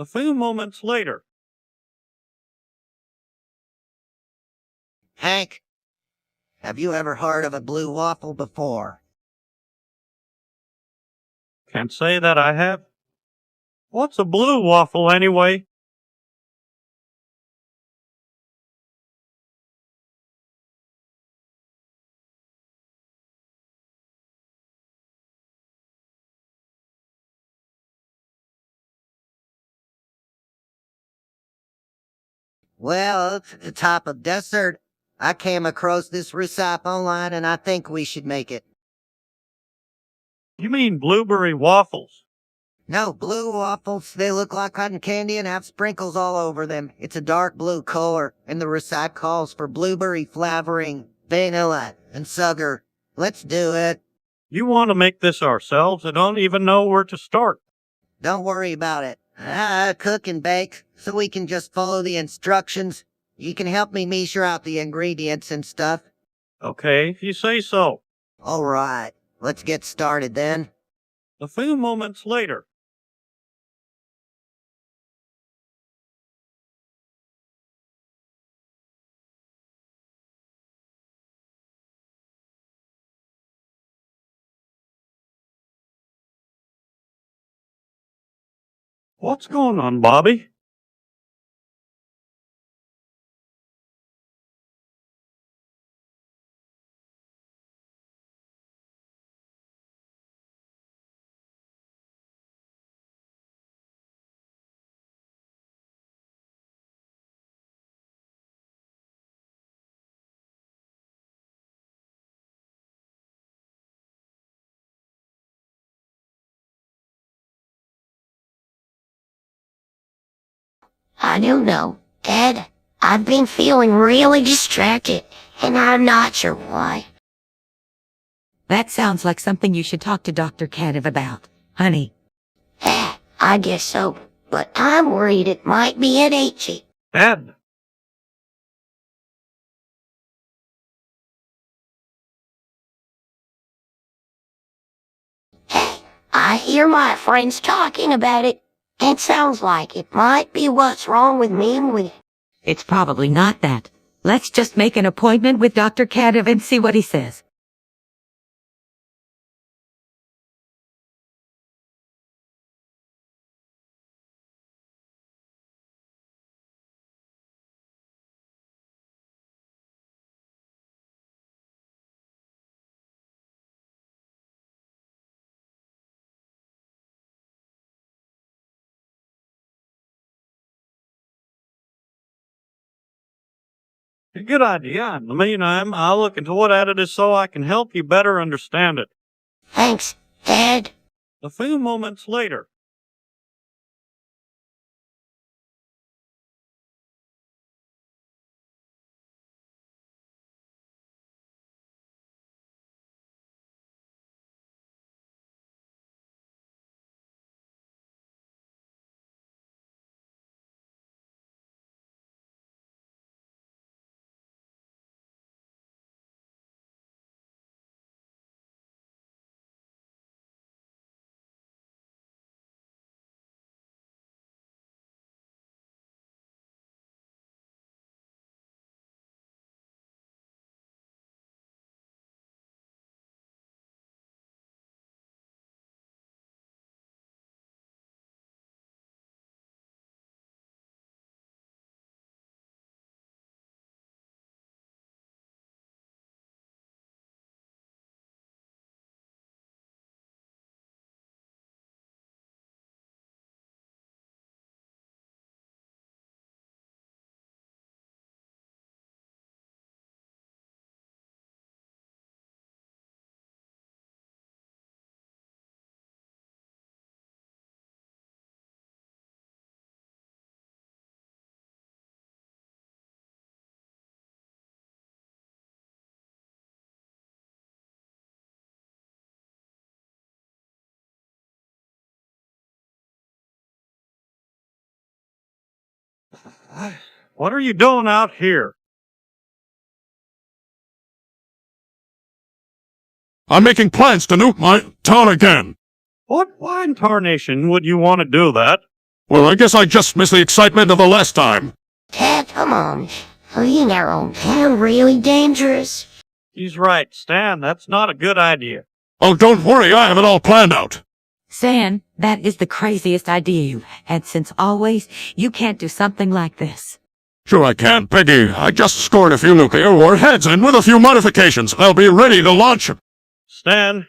Speaker 4: A few moments later.
Speaker 3: Hank, have you ever heard of a blue waffle before?
Speaker 4: Can't say that I have. What's a blue waffle anyway?
Speaker 3: Well, it's the type of dessert. I came across this recipe online and I think we should make it.
Speaker 4: You mean blueberry waffles?
Speaker 3: No, blue waffles. They look like cotton candy and have sprinkles all over them. It's a dark blue color, and the recipe calls for blueberry flavoring, vanilla, and sugar. Let's do it.
Speaker 4: You want to make this ourselves? I don't even know where to start.
Speaker 3: Don't worry about it. I cook and bake, so we can just follow the instructions. You can help me measure out the ingredients and stuff.
Speaker 4: Okay, if you say so.
Speaker 3: All right, let's get started then.
Speaker 4: A few moments later. What's going on, Bobby?
Speaker 1: I don't know, Dad. I've been feeling really distracted, and I'm not sure why.
Speaker 2: That sounds like something you should talk to Dr. Canev about, honey.
Speaker 1: I guess so, but I'm worried it might be an itchy.
Speaker 4: Dad.
Speaker 1: I hear my friends talking about it. It sounds like it might be what's wrong with me and with it.
Speaker 2: It's probably not that. Let's just make an appointment with Dr. Canev and see what he says.
Speaker 4: Good idea. In the meantime, I'll look into what added is so I can help you better understand it.
Speaker 1: Thanks, Dad.
Speaker 4: A few moments later. What are you doing out here?
Speaker 5: I'm making plans to nuke my town again.
Speaker 4: Why in tarnation would you want to do that?
Speaker 5: Well, I guess I just missed the excitement of the last time.
Speaker 1: Ted, come on. Leaving our own town really dangerous.
Speaker 4: He's right, Stan. That's not a good idea.
Speaker 5: Oh, don't worry, I have it all planned out.
Speaker 2: Stan, that is the craziest idea you had since always. You can't do something like this.
Speaker 5: Sure I can, Peggy. I just scored a few nuclear warheads, and with a few modifications, I'll be ready to launch.
Speaker 4: Stan,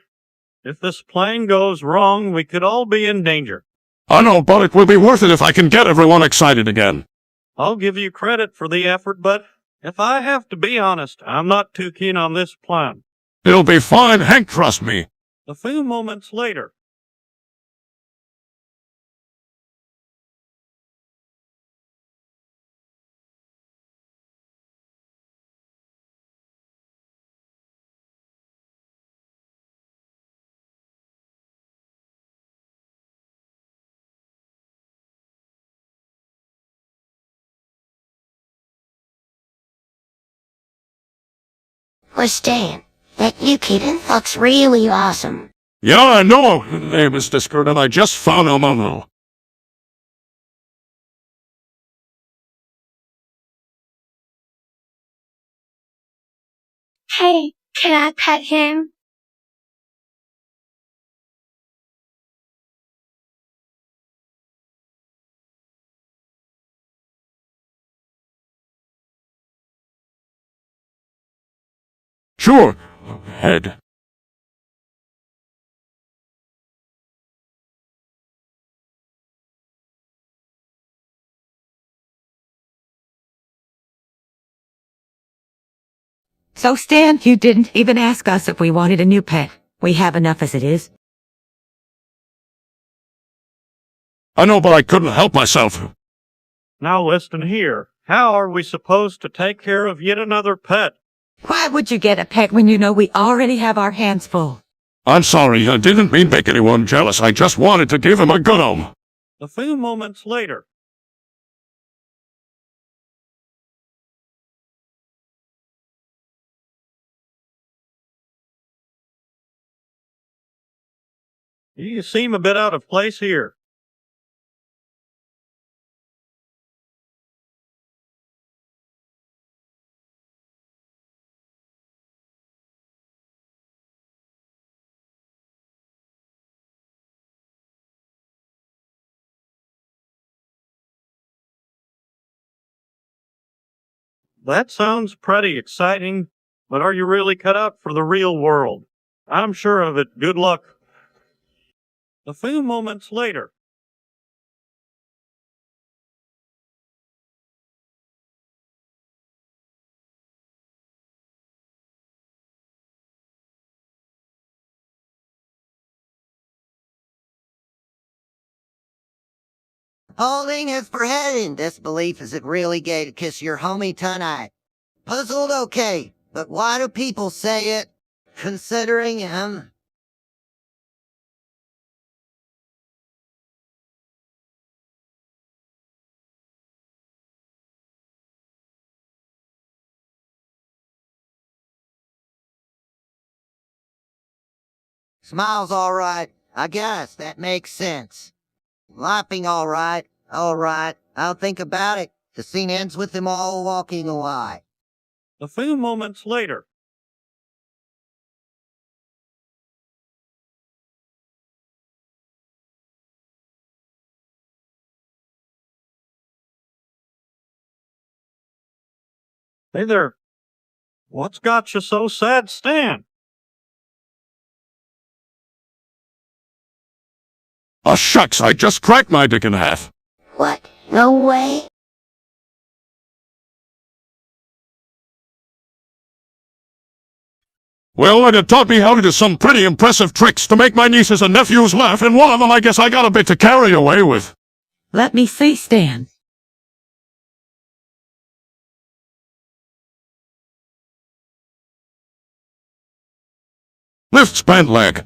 Speaker 4: if this plane goes wrong, we could all be in danger.
Speaker 5: I know, but it will be worth it if I can get everyone excited again.
Speaker 4: I'll give you credit for the effort, but if I have to be honest, I'm not too keen on this plan.
Speaker 5: It'll be fine, Hank, trust me.
Speaker 4: A few moments later.
Speaker 1: Well, Stan, that new kid looks really awesome.
Speaker 5: Yeah, I know. His name is Discord, and I just found him on.
Speaker 6: Hey, can I pet him?
Speaker 5: Sure. Head.
Speaker 2: So Stan, you didn't even ask us if we wanted a new pet. We have enough as it is.
Speaker 5: I know, but I couldn't help myself.
Speaker 4: Now listen here. How are we supposed to take care of yet another pet?
Speaker 2: Why would you get a pet when you know we already have our hands full?
Speaker 5: I'm sorry, I didn't mean to make anyone jealous. I just wanted to give him a good home.
Speaker 4: A few moments later. You seem a bit out of place here. That sounds pretty exciting, but are you really cut out for the real world? I'm sure of it. Good luck. A few moments later.
Speaker 3: Holding is for head in disbelief. Is it really gay to kiss your homie tonight? Puzzled, okay, but why do people say it? Considering him. Smile's alright. I guess that makes sense. Laughing alright. Alright. I'll think about it. The scene ends with them all walking away.
Speaker 4: A few moments later. Hey there. What's got you so sad, Stan?
Speaker 5: Oh, shucks, I just cracked my dick in half.
Speaker 1: What? No way.
Speaker 5: Well, it taught me how to do some pretty impressive tricks to make my nieces and nephews laugh, and one of them I guess I got a bit to carry away with.
Speaker 2: Let me see, Stan.
Speaker 5: Lift span leg.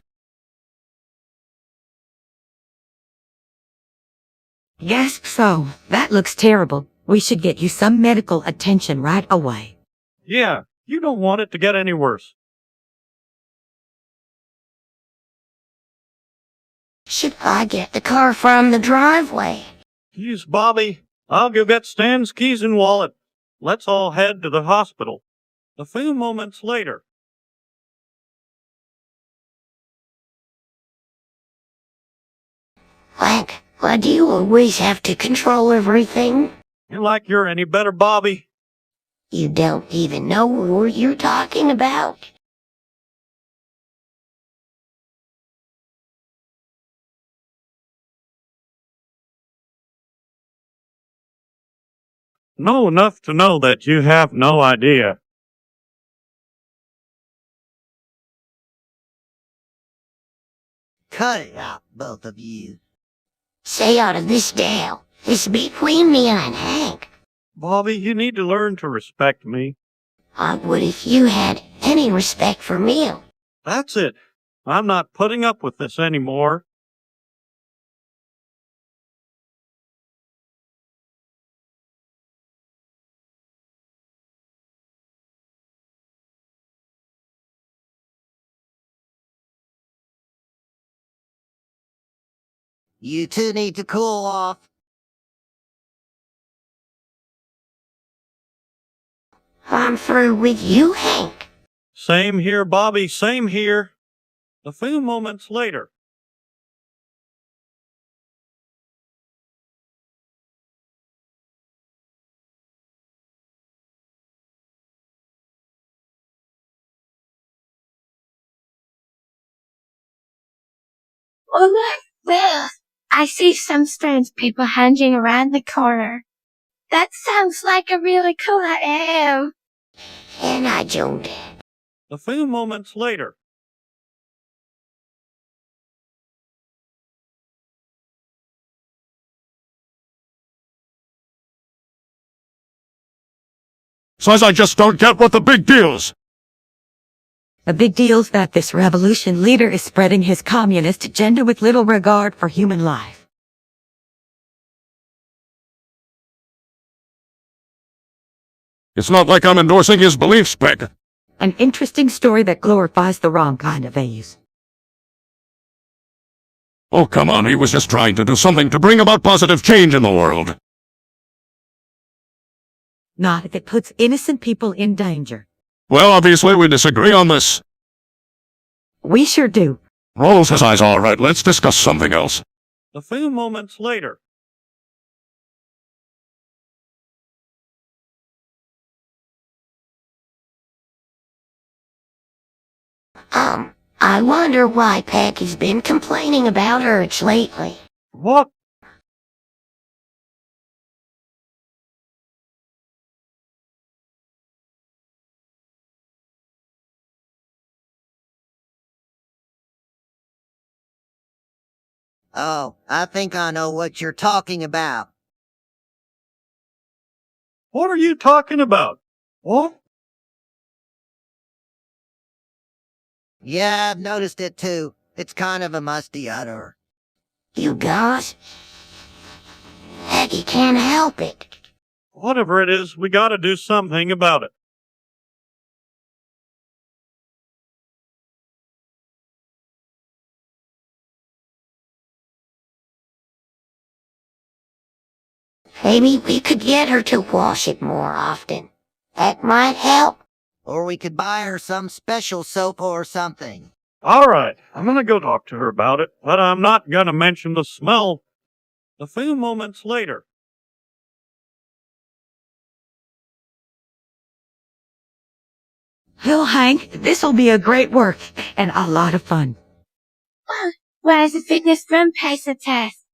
Speaker 2: Yes, so. That looks terrible. We should get you some medical attention right away.
Speaker 4: Yeah, you don't want it to get any worse.
Speaker 1: Should I get the car from the driveway?
Speaker 4: Excuse Bobby. I'll go get Stan's keys and wallet. Let's all head to the hospital. A few moments later.
Speaker 1: Why do you always have to control everything?
Speaker 4: You like you're any better, Bobby?
Speaker 1: You don't even know who you're talking about.
Speaker 4: Know enough to know that you have no idea.
Speaker 3: Cut it out, both of you.
Speaker 1: Stay out of this, Dale. It's between me and Hank.
Speaker 4: Bobby, you need to learn to respect me.
Speaker 1: I would if you had any respect for me.
Speaker 4: That's it. I'm not putting up with this anymore.
Speaker 3: You two need to cool off.
Speaker 1: I'm through with you, Hank.
Speaker 4: Same here, Bobby, same here. A few moments later.
Speaker 6: Oh, look, there. I see some strange people hanging around the corner. That sounds like a really cool idea.
Speaker 1: And I don't.
Speaker 4: A few moments later.
Speaker 5: Says I just don't get what the big deal's.
Speaker 2: The big deal's that this revolution leader is spreading his communist agenda with little regard for human life.
Speaker 5: It's not like I'm endorsing his beliefs, Peg.
Speaker 2: An interesting story that glorifies the wrong kind of values.
Speaker 5: Oh, come on, he was just trying to do something to bring about positive change in the world.
Speaker 2: Not if it puts innocent people in danger.
Speaker 5: Well, obviously we disagree on this.
Speaker 2: We sure do.
Speaker 5: Rolls his eyes. All right, let's discuss something else.
Speaker 4: A few moments later.
Speaker 1: I wonder why Peck has been complaining about Urge lately.
Speaker 4: What?
Speaker 3: Oh, I think I know what you're talking about.
Speaker 4: What are you talking about? What?
Speaker 3: Yeah, I've noticed it too. It's kind of a musty udder.
Speaker 1: You guys? Peggy can't help it.
Speaker 4: Whatever it is, we gotta do something about it.
Speaker 1: Maybe we could get her to wash it more often. That might help.
Speaker 3: Or we could buy her some special soap or something.
Speaker 4: All right, I'm gonna go talk to her about it, but I'm not gonna mention the smell. A few moments later.
Speaker 2: Well, Hank, this'll be a great work and a lot of fun.
Speaker 6: Where's the fitness room pacer test?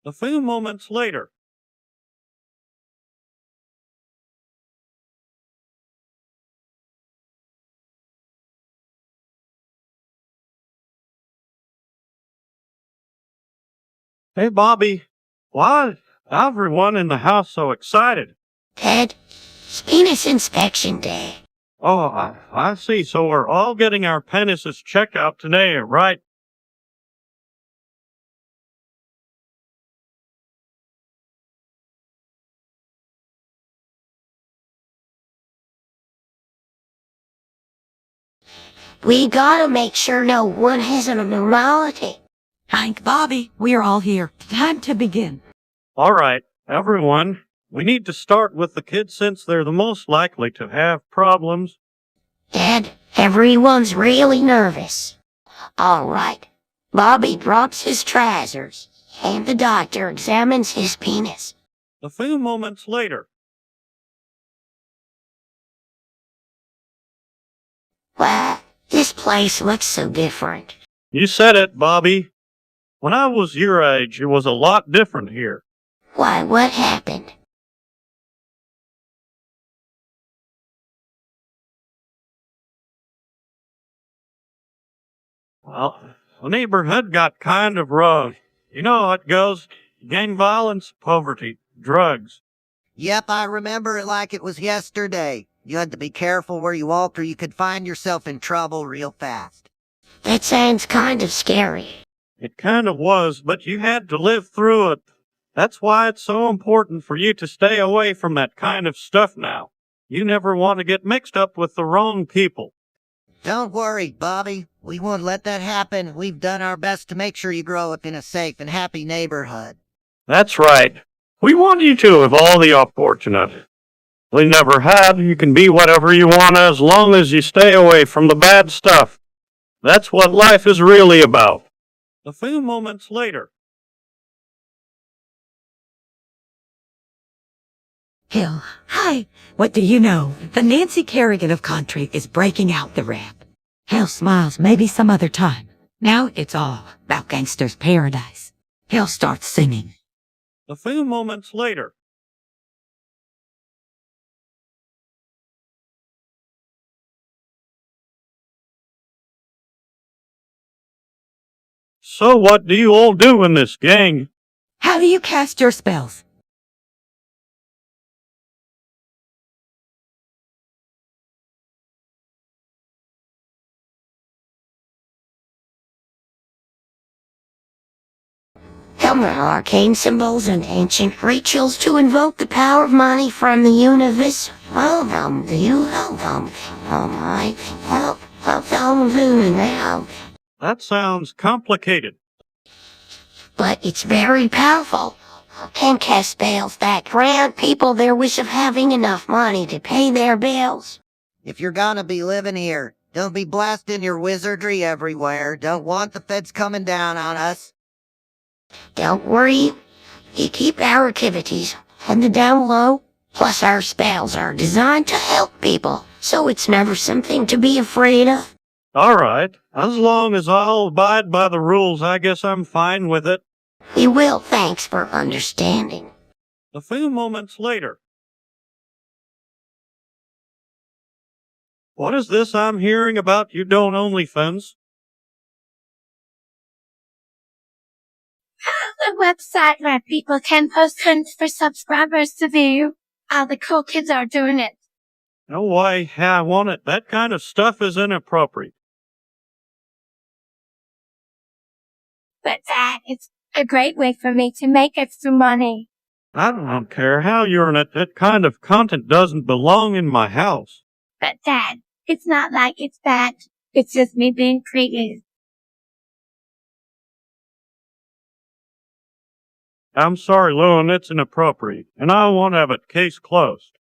Speaker 4: A few moments later. Hey, Bobby, why is everyone in the house so excited?
Speaker 1: Ted, it's penis inspection day.
Speaker 4: Oh, I see. So we're all getting our penises checked out today, right?
Speaker 1: We gotta make sure no one has an abnormality.
Speaker 2: Hank, Bobby, we're all here. Time to begin.
Speaker 4: All right, everyone. We need to start with the kids since they're the most likely to have problems.
Speaker 1: Dad, everyone's really nervous. All right. Bobby drops his trousers, and the doctor examines his penis.
Speaker 4: A few moments later.
Speaker 1: Wow, this place looks so different.
Speaker 4: You said it, Bobby. When I was your age, it was a lot different here.
Speaker 1: Why, what happened?
Speaker 4: Well, the neighborhood got kind of rough. You know how it goes. Gang violence, poverty, drugs.
Speaker 3: Yep, I remember it like it was yesterday. You had to be careful where you walked or you could find yourself in trouble real fast.
Speaker 1: That sounds kind of scary.
Speaker 4: It kind of was, but you had to live through it. That's why it's so important for you to stay away from that kind of stuff now. You never want to get mixed up with the wrong people.
Speaker 3: Don't worry, Bobby. We won't let that happen. We've done our best to make sure you grow up in a safe and happy neighborhood.
Speaker 4: That's right. We want you to have all the opportunity. We never have. You can be whatever you want as long as you stay away from the bad stuff. That's what life is really about. A few moments later.
Speaker 2: Hill, hi. What do you know? The Nancy Kerrigan of country is breaking out the rap. Hill smiles, maybe some other time. Now it's all about gangster's paradise. Hill starts singing.
Speaker 4: A few moments later. So what do you all do in this gang?
Speaker 2: How do you cast your spells?
Speaker 1: There are arcane symbols and ancient rituals to invoke the power of money from the universe. Do you
Speaker 4: That sounds complicated.
Speaker 1: But it's very powerful. Can cast spells that grant people their wish of having enough money to pay their bills.
Speaker 3: If you're gonna be living here, don't be blasting your wizardry everywhere. Don't want the feds coming down on us.
Speaker 1: Don't worry, we keep our activities on the down low. Plus our spells are designed to help people, so it's never something to be afraid of.
Speaker 4: All right. As long as I'll abide by the rules, I guess I'm fine with it.
Speaker 1: We will, thanks for understanding.
Speaker 4: A few moments later. What is this I'm hearing about you don't OnlyFans?
Speaker 6: A website where people can post hunts for subscribers to view. All the cool kids are doing it.
Speaker 4: No way, I want it. That kind of stuff is inappropriate.
Speaker 6: But Dad, it's a great way for me to make extra money.
Speaker 4: I don't care how you earn it. That kind of content doesn't belong in my house.
Speaker 6: But Dad, it's not like it's bad. It's just me being creative.
Speaker 4: I'm sorry, Lewin, it's inappropriate, and I won't have it. Case closed.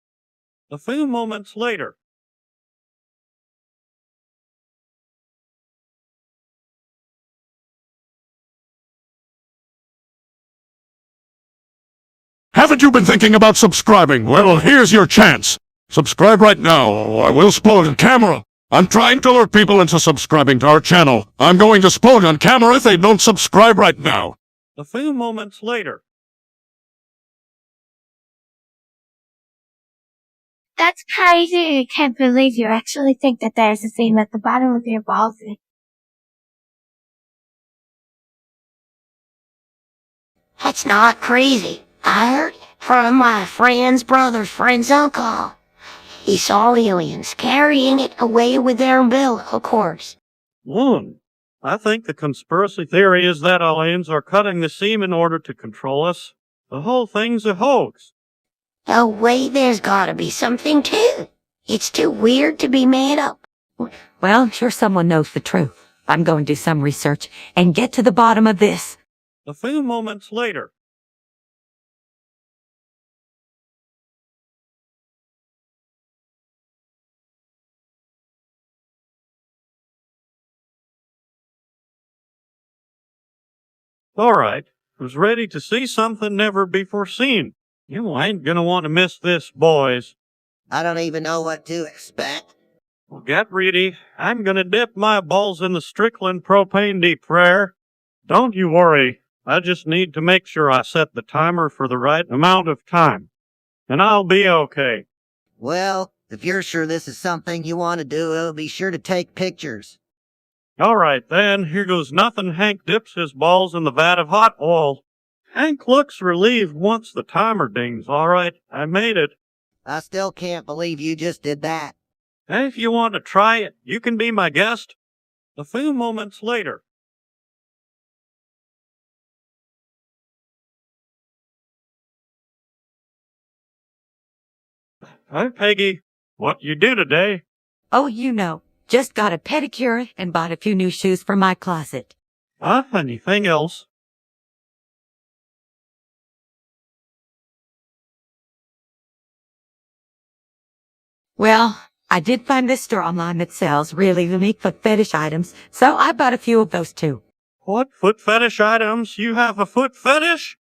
Speaker 4: A few moments later.
Speaker 5: Haven't you been thinking about subscribing? Well, here's your chance. Subscribe right now, or I will explode on camera. I'm trying to lure people into subscribing to our channel. I'm going to explode on camera if they don't subscribe right now.
Speaker 4: A few moments later.
Speaker 6: That's crazy. I can't believe you actually think that there's a seam at the bottom of your balls.
Speaker 1: That's not crazy. I heard from my friend's brother's friend's uncle. He saw aliens carrying it away with their umbilical cords.
Speaker 4: Lewin, I think the conspiracy theory is that aliens are cutting the seam in order to control us. The whole thing's a hoax.
Speaker 1: Oh wait, there's gotta be something too. It's too weird to be made up.
Speaker 2: Well, I'm sure someone knows the truth. I'm going to do some research and get to the bottom of this.
Speaker 4: A few moments later. All right, was ready to see something never before seen. You ain't gonna want to miss this, boys.
Speaker 3: I don't even know what to expect.
Speaker 4: Well, get ready. I'm gonna dip my balls in the Strickland propane deep fryer. Don't you worry. I just need to make sure I set the timer for the right amount of time. And I'll be okay.
Speaker 3: Well, if you're sure this is something you want to do, be sure to take pictures.
Speaker 4: All right, then, here goes nothing. Hank dips his balls in the vat of hot oil. Hank looks relieved once the timer dings. All right, I made it.
Speaker 3: I still can't believe you just did that.
Speaker 4: Hey, if you want to try it, you can be my guest. A few moments later. Hi, Peggy. What you do today?
Speaker 2: Oh, just got a pedicure and bought a few new shoes for my closet.
Speaker 4: Anything else?
Speaker 2: Well, I did find this store online that sells really unique foot fetish items, so I bought a few of those too.
Speaker 4: What foot fetish items? You have a foot fetish?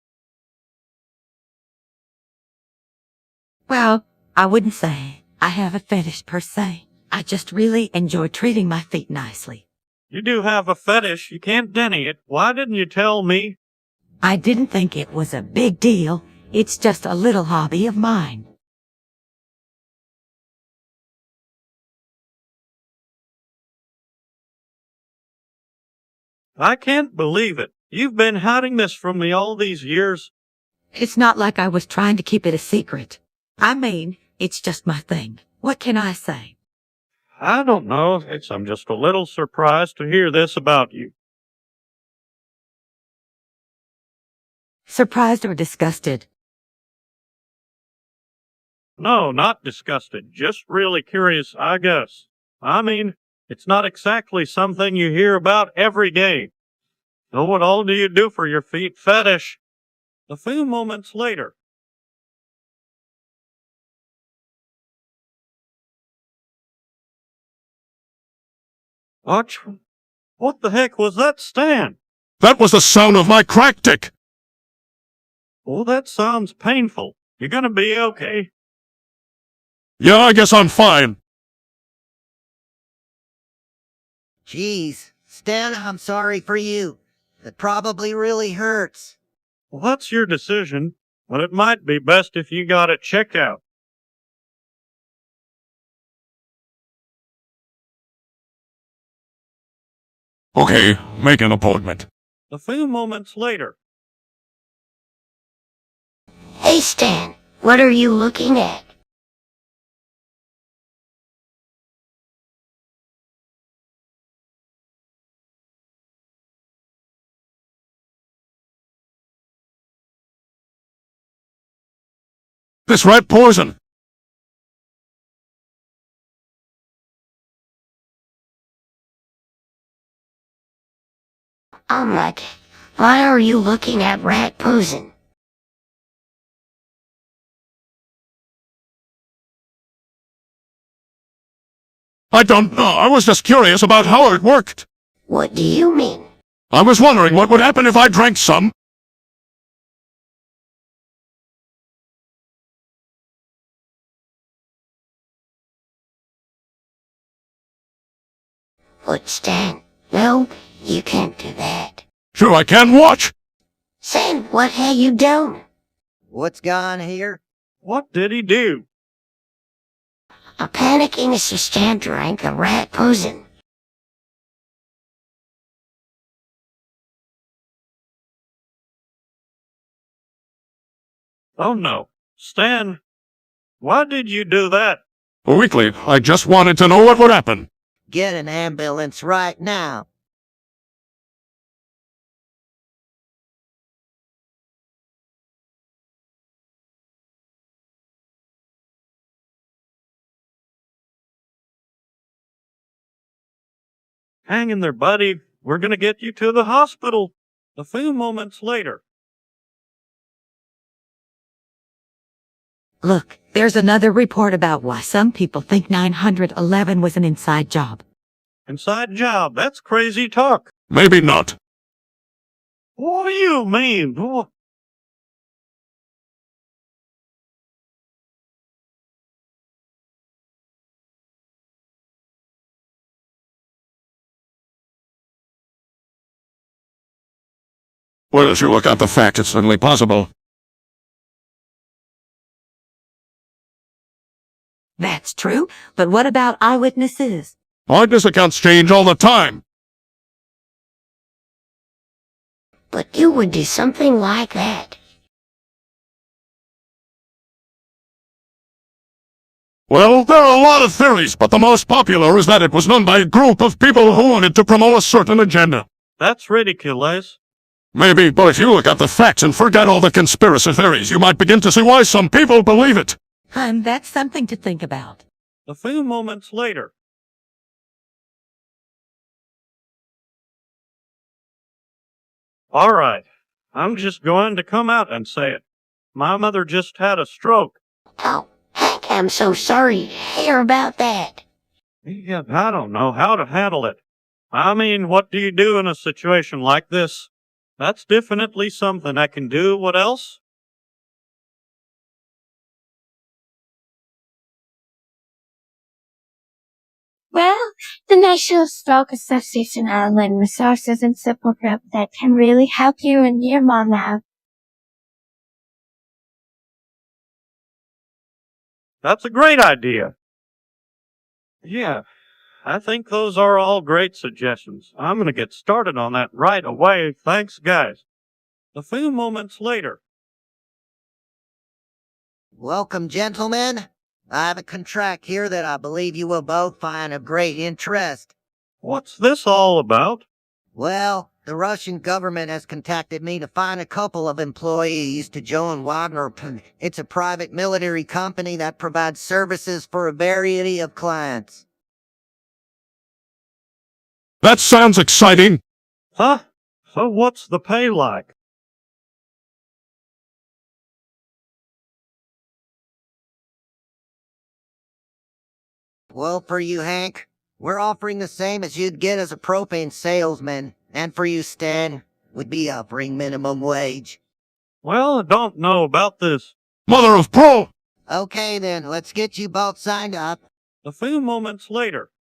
Speaker 2: Well, I wouldn't say I have a fetish per se. I just really enjoy treating my feet nicely.
Speaker 4: You do have a fetish. You can't deny it. Why didn't you tell me?
Speaker 2: I didn't think it was a big deal. It's just a little hobby of mine.
Speaker 4: I can't believe it. You've been hiding this from me all these years.
Speaker 2: It's not like I was trying to keep it a secret. I mean, it's just my thing. What can I say?
Speaker 4: I don't know. I'm just a little surprised to hear this about you.
Speaker 2: Surprised or disgusted?
Speaker 4: No, not disgusted. Just really curious, I guess. I mean, it's not exactly something you hear about every day. So what all do you do for your feet fetish? A few moments later. What the heck was that, Stan?
Speaker 5: That was the sound of my crack dick.
Speaker 4: Oh, that sounds painful. You're gonna be okay.
Speaker 5: Yeah, I guess I'm fine.
Speaker 3: Jeez, Stan, I'm sorry for you. It probably really hurts.
Speaker 4: Well, that's your decision, but it might be best if you got it checked out.
Speaker 5: Okay, make an appointment.
Speaker 4: A few moments later.
Speaker 1: Hey, Stan, what are you looking at?
Speaker 5: This rat poison.
Speaker 1: I'm like, why are you looking at rat poison?
Speaker 5: I don't know, I was just curious about how it worked.
Speaker 1: What do you mean?
Speaker 5: I was wondering what would happen if I drank some.
Speaker 1: But Stan, no, you can't do that.
Speaker 5: Sure, I can watch.
Speaker 1: Stan, what have you done?
Speaker 3: What's gone here?
Speaker 4: What did he do?
Speaker 1: A panicking as Stan drank the rat poison.
Speaker 4: Oh no. Stan, why did you do that?
Speaker 5: Weekly, I just wanted to know what would happen.
Speaker 3: Get an ambulance right now.
Speaker 4: Hang in there, buddy. We're gonna get you to the hospital. A few moments later.
Speaker 2: Look, there's another report about why some people think 911 was an inside job.
Speaker 4: Inside job, that's crazy talk.
Speaker 5: Maybe not.
Speaker 4: What do you mean?
Speaker 5: Well, as you look at the fact, it's certainly possible.
Speaker 2: That's true, but what about eyewitnesses?
Speaker 5: Eyewitness accounts change all the time.
Speaker 1: But you would do something like that.
Speaker 5: Well, there are a lot of theories, but the most popular is that it was done by a group of people who wanted to promote a certain agenda.
Speaker 4: That's ridiculous.
Speaker 5: Maybe, but if you look at the facts and forget all the conspiracy theories, you might begin to see why some people believe it.
Speaker 2: That's something to think about.
Speaker 4: A few moments later. All right, I'm just going to come out and say it. My mother just had a stroke.
Speaker 1: Oh, Hank, I'm so sorry to hear about that.
Speaker 4: Yeah, I don't know how to handle it. I mean, what do you do in a situation like this? That's definitely something I can do. What else?
Speaker 6: Well, the National Stroke Association outlined resources and support group that can really help you and your mom out.
Speaker 4: That's a great idea. Yeah, I think those are all great suggestions. I'm going to get started on that right away. Thanks, guys. A few moments later.
Speaker 3: Welcome, gentlemen. I have a contract here that I believe you will both find of great interest.
Speaker 4: What's this all about?
Speaker 3: Well, the Russian government has contacted me to find a couple of employees to join Wagner. It's a private military company that provides services for a variety of clients.
Speaker 5: That sounds exciting.
Speaker 4: Huh? So what's the pay like?
Speaker 3: Well, for you, Hank, we're offering the same as you'd get as a propane salesman. And for you, Stan, we'd be offering minimum wage.
Speaker 4: Well, I don't know about this.
Speaker 5: Mother of pearl!
Speaker 3: Okay then, let's get you both signed up.
Speaker 4: A few moments later.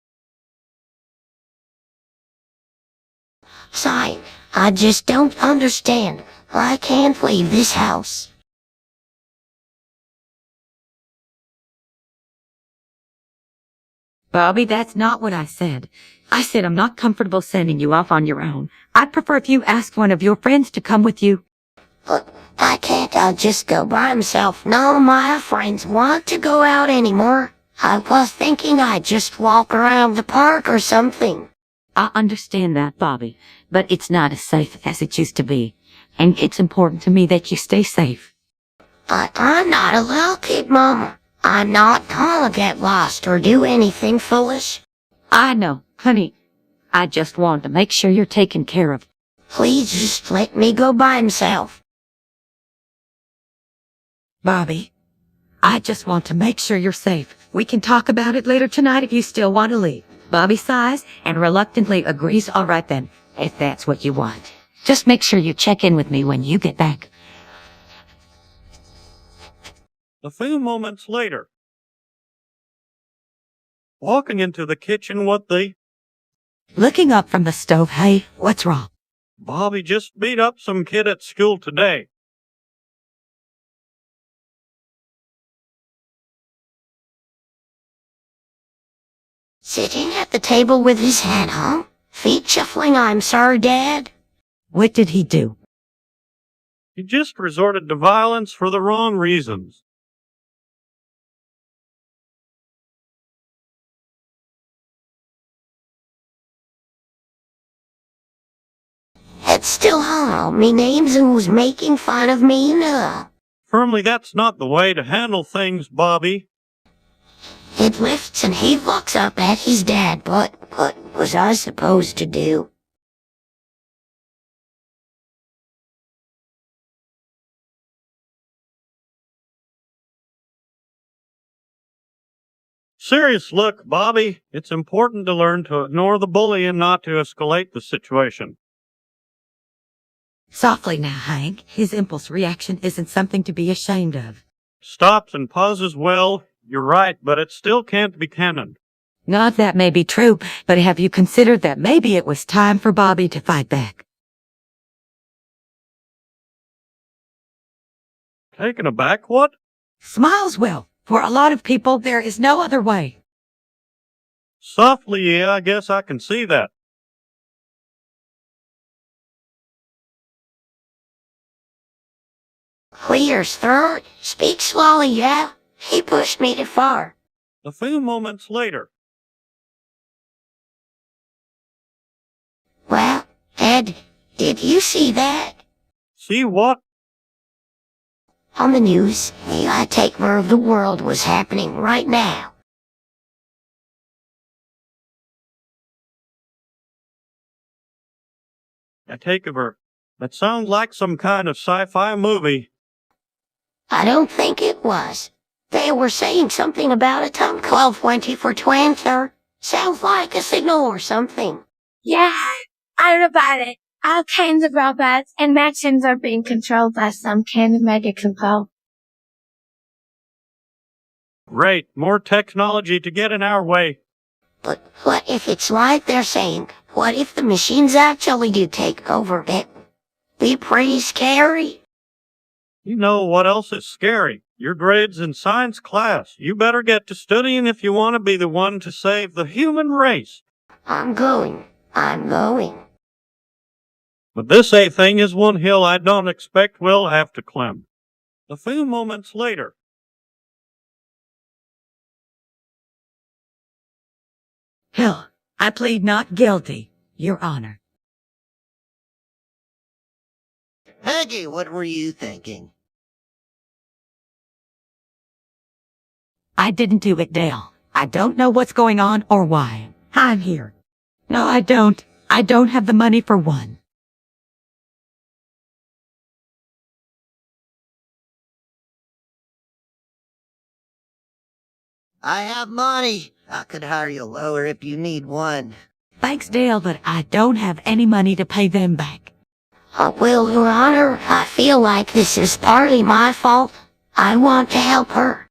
Speaker 1: Sign, I just don't understand. I can't leave this house.
Speaker 2: Bobby, that's not what I said. I said I'm not comfortable sending you off on your own. I'd prefer if you asked one of your friends to come with you.
Speaker 1: But I can't just go by myself. None of my friends want to go out anymore. I was thinking I'd just walk around the park or something.
Speaker 2: I understand that, Bobby, but it's not as safe as it used to be. And it's important to me that you stay safe.
Speaker 1: I'm not a little kid, Mama. I'm not gonna get lost or do anything foolish.
Speaker 2: I know, honey. I just want to make sure you're taken care of.
Speaker 1: Please just let me go by myself.
Speaker 2: Bobby, I just want to make sure you're safe. We can talk about it later tonight if you still want to leave. Bobby sighs and reluctantly agrees. All right then, if that's what you want. Just make sure you check in with me when you get back.
Speaker 4: A few moments later. Walking into the kitchen, what the?
Speaker 2: Looking up from the stove, hey, what's wrong?
Speaker 4: Bobby just beat up some kid at school today.
Speaker 1: Sitting at the table with his head hung, feet shuffling. I'm sorry, Dad.
Speaker 2: What did he do?
Speaker 4: He just resorted to violence for the wrong reasons.
Speaker 1: Head still hung on me names and was making fun of me.
Speaker 4: Firmly, that's not the way to handle things, Bobby.
Speaker 1: It lifts and he looks up at his dad, but what was I supposed to do?
Speaker 4: Serious look, Bobby. It's important to learn to ignore the bully and not to escalate the situation.
Speaker 2: Softly now, Hank. His impulse reaction isn't something to be ashamed of.
Speaker 4: Stops and pauses well. You're right, but it still can't be canon.
Speaker 2: Not that may be true, but have you considered that maybe it was time for Bobby to fight back?
Speaker 4: Taken aback, what?
Speaker 2: Smiles will. For a lot of people, there is no other way.
Speaker 4: Softly, yeah, I guess I can see that.
Speaker 1: Clears throat. Speak slowly, yeah. He pushed me too far.
Speaker 4: A few moments later.
Speaker 1: Well, Ed, did you see that?
Speaker 4: See what?
Speaker 1: On the news, the takeover of the world was happening right now.
Speaker 4: A takeover. That sounds like some kind of sci-fi movie.
Speaker 1: I don't think it was. They were saying something about a time 1220 for 20. Sounds like a signal or something.
Speaker 6: Yeah, I read about it. All kinds of robots and machines are being controlled by some kind of magic control.
Speaker 4: Great, more technology to get in our way.
Speaker 1: But what if it's like they're saying? What if the machines actually do take over? It be pretty scary.
Speaker 4: You know what else is scary? Your grades in science class. You better get to studying if you want to be the one to save the human race.
Speaker 1: I'm going.
Speaker 4: But this thing is one hill I don't expect we'll have to climb. A few moments later.
Speaker 2: Hill, I plead not guilty, Your Honor.
Speaker 3: Peggy, what were you thinking?
Speaker 2: I didn't do it, Dale. I don't know what's going on or why. I'm here. No, I don't. I don't have the money for one.
Speaker 3: I have money. I could hire you lower if you need one.
Speaker 2: Thanks, Dale, but I don't have any money to pay them back.
Speaker 1: Well, Your Honor, I feel like this is partly my fault. I want to help her.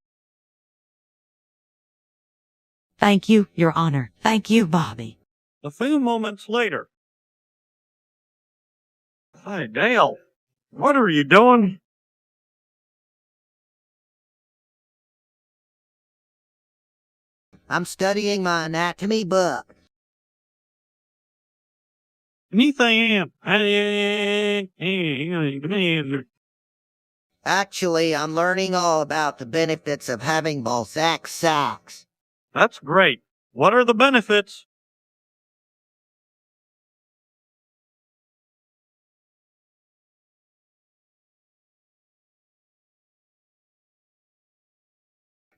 Speaker 2: Thank you, Your Honor. Thank you, Bobby.
Speaker 4: A few moments later. Hi, Dale. What are you doing?
Speaker 3: I'm studying my anatomy book.
Speaker 4: Anything?
Speaker 3: Actually, I'm learning all about the benefits of having Balzac socks.
Speaker 4: That's great. What are the benefits?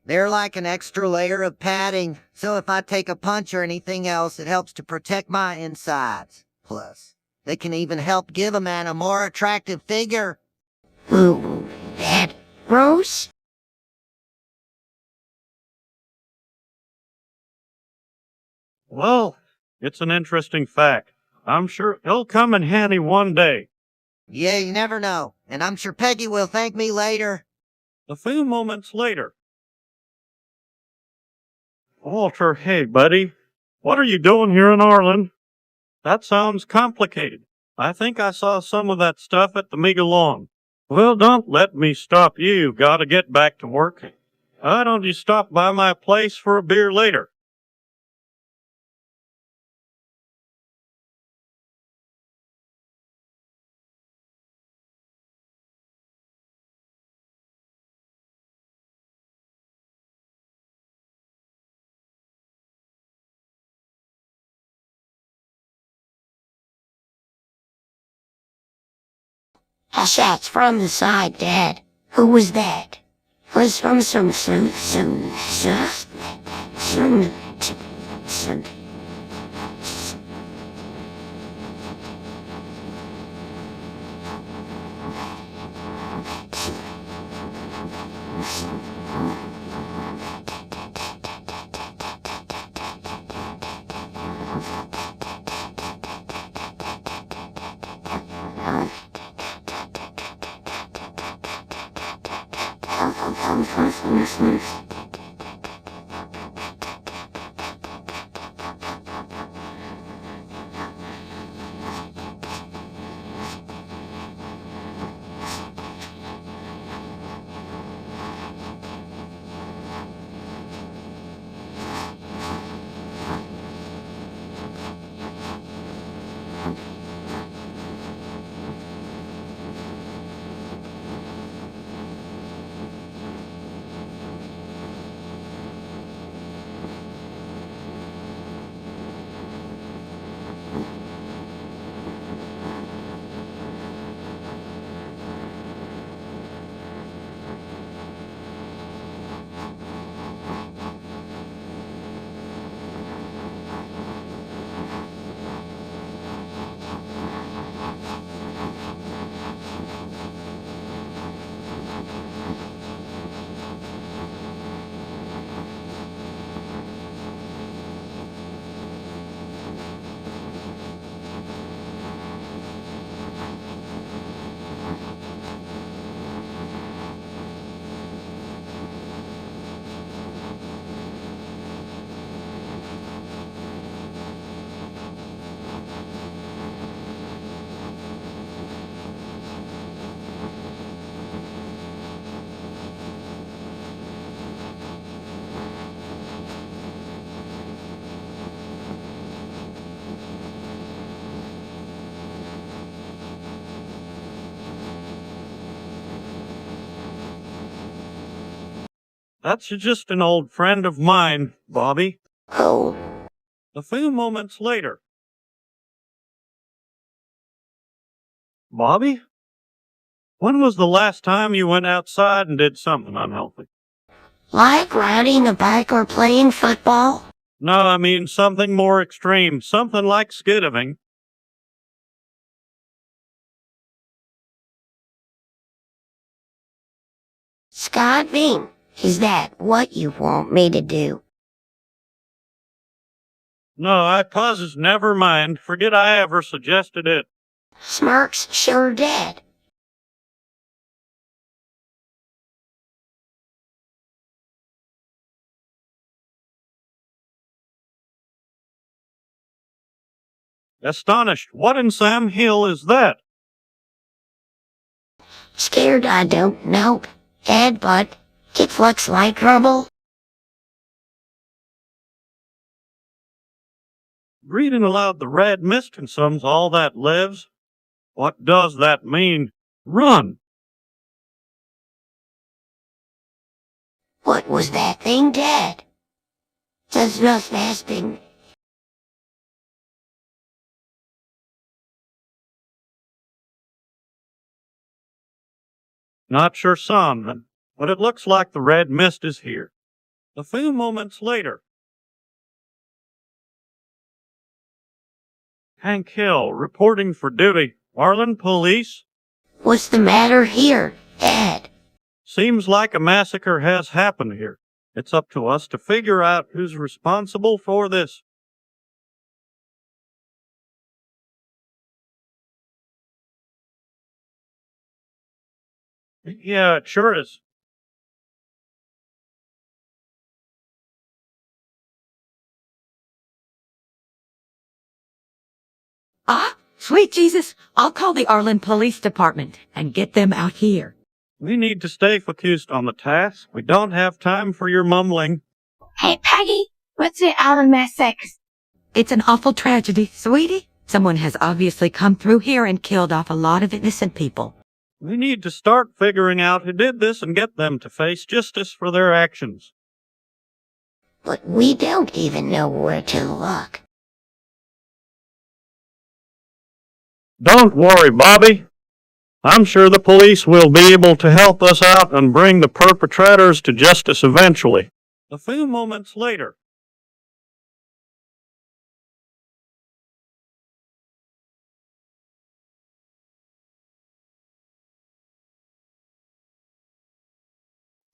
Speaker 3: They're like an extra layer of padding, so if I take a punch or anything else, it helps to protect my insides. Plus, they can even help give a man a more attractive figure.
Speaker 1: Ooh, that gross?
Speaker 4: Well, it's an interesting fact. I'm sure it'll come in handy one day.
Speaker 3: Yeah, you never know, and I'm sure Peggy will thank me later.
Speaker 4: A few moments later. Walter, hey, buddy. What are you doing here in Arlen? That sounds complicated. I think I saw some of that stuff at the Mega Lawn. Well, don't let me stop you. Gotta get back to work. Why don't you stop by my place for a beer later?
Speaker 1: Shots from the side, Dad. Who was that? Was from some
Speaker 4: That's just an old friend of mine, Bobby.
Speaker 1: Oh,
Speaker 4: A few moments later. Bobby? When was the last time you went outside and did something unhealthy?
Speaker 1: like riding a bike or playing football?
Speaker 4: No, I mean something more extreme, something like skidiving.
Speaker 1: Scott Bean, is that what you want me to do?
Speaker 4: No, I pauses, never mind. Forget I ever suggested it.
Speaker 1: Smirks sure did.
Speaker 4: Astonished, what in Sam Hill is that?
Speaker 1: Scared I don't know. Ed, but it looks like trouble.
Speaker 4: Reading aloud the red mist consumes all that lives. What does that mean? Run!
Speaker 1: What was that thing, Dad? Does not fasting.
Speaker 4: Not sure, son, but it looks like the red mist is here. A few moments later. Hank Hill, reporting for duty. Arlen Police?
Speaker 1: What's the matter here, Ed?
Speaker 4: Seems like a massacre has happened here. It's up to us to figure out who's responsible for this. Yeah, it sure is.
Speaker 2: Ah, sweet Jesus, I'll call the Arlen Police Department and get them out here.
Speaker 4: We need to stay focused on the task. We don't have time for your mumbling.
Speaker 6: Hey, Peggy, what's it out of my sex?
Speaker 2: It's an awful tragedy, sweetie. Someone has obviously come through here and killed off a lot of innocent people.
Speaker 4: We need to start figuring out who did this and get them to face justice for their actions.
Speaker 1: But we don't even know where to look.
Speaker 4: Don't worry, Bobby. I'm sure the police will be able to help us out and bring the perpetrators to justice eventually. A few moments later.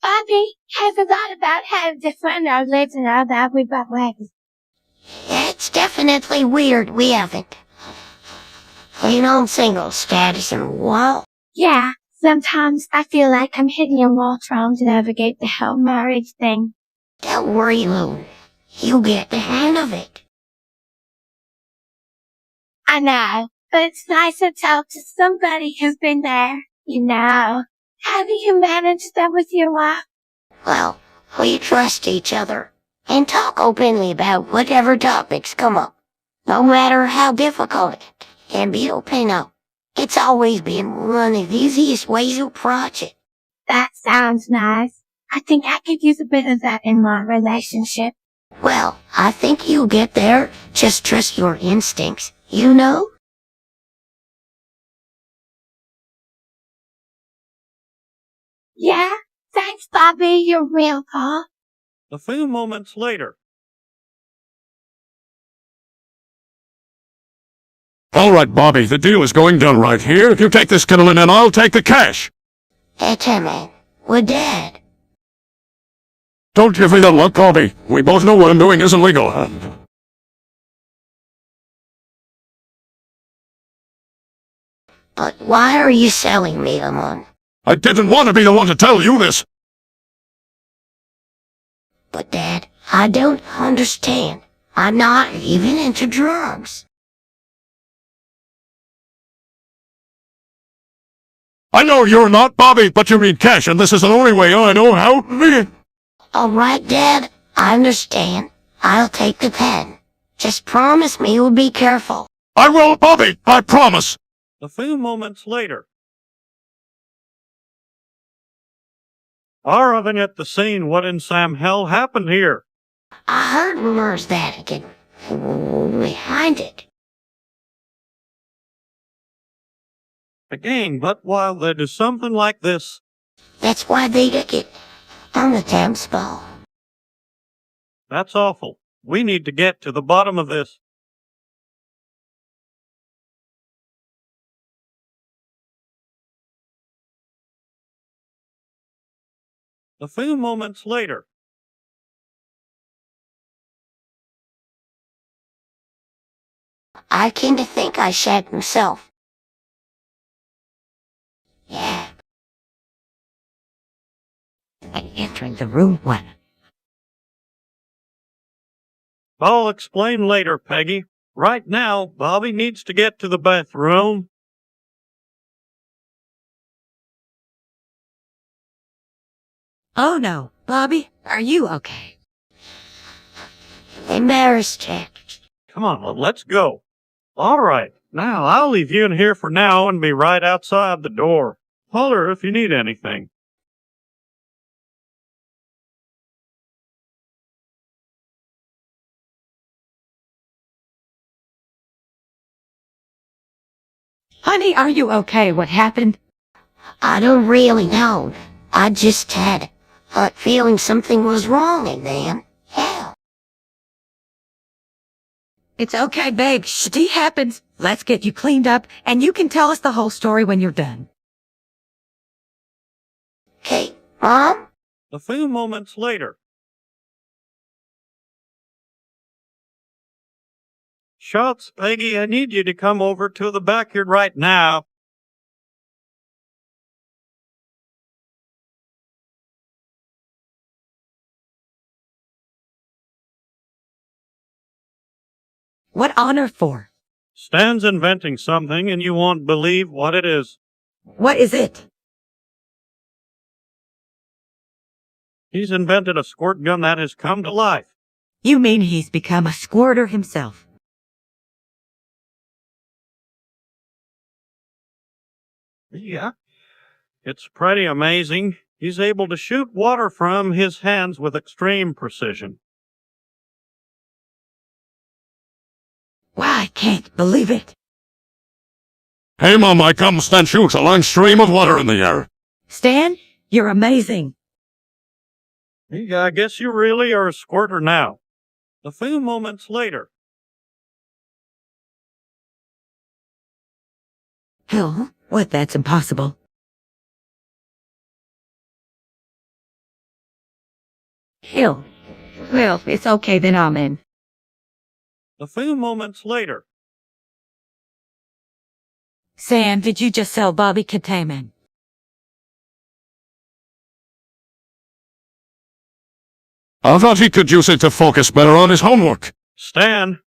Speaker 6: Bobby, I forgot about how different our lives and all that we got ways.
Speaker 1: It's definitely weird we haven't been on single status in a while.
Speaker 6: Yeah, sometimes I feel like I'm hitting a wall trying to navigate the whole marriage thing.
Speaker 1: Don't worry, Loon. You'll get the hang of it.
Speaker 6: I know, but it's nice to talk to somebody who's been there, you know. How do you manage that with your wife?
Speaker 1: Well, we trust each other and talk openly about whatever topics come up. No matter how difficult it can be to open up, it's always been one of the easiest ways to approach it.
Speaker 6: That sounds nice. I think I could use a bit of that in my relationship.
Speaker 1: Well, I think you'll get there. Just trust your instincts, you know?
Speaker 6: Yeah, thanks, Bobby, you're real, Paul.
Speaker 4: A few moments later.
Speaker 5: All right, Bobby, the deal is going down right here. You take this kettle in and I'll take the cash.
Speaker 1: Hey, man, we're dead.
Speaker 5: Don't give me that look, Bobby. We both know what I'm doing isn't legal.
Speaker 1: But why are you selling me them on?
Speaker 5: I didn't want to be the one to tell you this.
Speaker 1: But Dad, I don't understand. I'm not even into drugs.
Speaker 5: I know you're not, Bobby, but you need cash, and this is the only way I know how to be.
Speaker 1: Alright, Dad, I understand. I'll take the pen. Just promise me you'll be careful.
Speaker 5: I will, Bobby, I promise.
Speaker 4: A few moments later. Arriving at the scene, what in Sam hell happened here?
Speaker 1: I heard rumors that it get behind it.
Speaker 4: Again, but while they do something like this,
Speaker 1: That's why they took it on the damn spell.
Speaker 4: that's awful. We need to get to the bottom of this. A few moments later.
Speaker 1: I came to think I shat himself. Yeah.
Speaker 2: And entering the room when
Speaker 4: I'll explain later, Peggy. Right now, Bobby needs to get to the bathroom.
Speaker 2: Oh no, Bobby, are you okay?
Speaker 1: Embarrassed, Jack.
Speaker 4: Come on, let's go. All right, now I'll leave you in here for now and be right outside the door. Holler if you need anything.
Speaker 2: Honey, are you okay? What happened?
Speaker 1: I don't really know. I just had a feeling something was wrong, and then, yeah.
Speaker 2: It's okay, babe. Shit happens. Let's get you cleaned up, and you can tell us the whole story when you're done.
Speaker 1: Okay, Mom?
Speaker 4: A few moments later. Shucks, Peggy, I need you to come over to the backyard right now.
Speaker 2: What honor for?
Speaker 4: Stan's inventing something and you won't believe what it is.
Speaker 2: What is it?
Speaker 4: He's invented a squirt gun that has come to life.
Speaker 2: You mean he's become a squirter himself?
Speaker 4: Yeah. It's pretty amazing. He's able to shoot water from his hands with extreme precision.
Speaker 2: Why, I can't believe it.
Speaker 5: Hey, Mom, I come Stan shoots a long stream of water in the air.
Speaker 2: Stan, you're amazing.
Speaker 4: Yeah, I guess you really are a squirter now. A few moments later.
Speaker 2: Hell, what? That's impossible. Hill. Well, it's okay then, I'm in.
Speaker 4: A few moments later.
Speaker 2: Sam, did you just sell Bobby containment?
Speaker 5: I thought he could use it to focus better on his homework.
Speaker 4: Stan.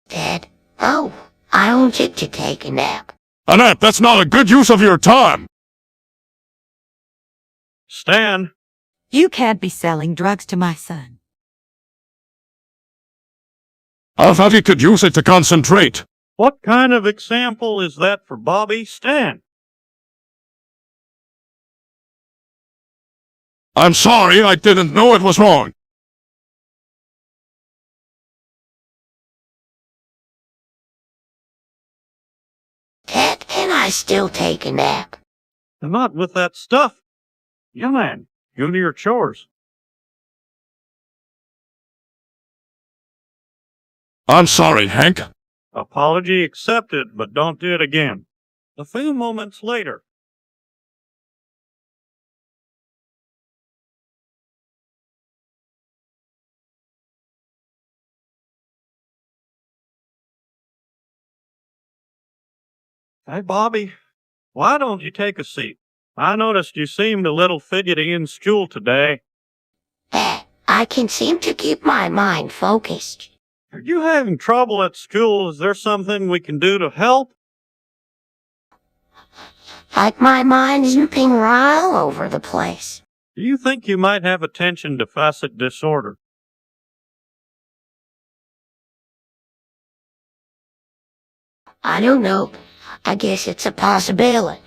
Speaker 1: Dad? Oh, I want you to take a nap.
Speaker 5: A nap, that's not a good use of your time.
Speaker 4: Stan.
Speaker 2: You can't be selling drugs to my son.
Speaker 5: I thought he could use it to concentrate.
Speaker 4: What kind of example is that for Bobby? Stan.
Speaker 5: I'm sorry, I didn't know it was wrong.
Speaker 1: Dad, can I still take a nap?
Speaker 4: Not with that stuff. Young man, go to your chores.
Speaker 5: I'm sorry, Hank.
Speaker 4: Apology accepted, but don't do it again. A few moments later. Hey, Bobby, why don't you take a seat? I noticed you seemed a little fidgety in school today.
Speaker 1: Dad, I can seem to keep my mind focused.
Speaker 4: Are you having trouble at school? Is there something we can do to help?
Speaker 1: Like my mind's zipping right all over the place.
Speaker 4: Do you think you might have attention deficit disorder?
Speaker 1: I don't know. I guess it's a possibility.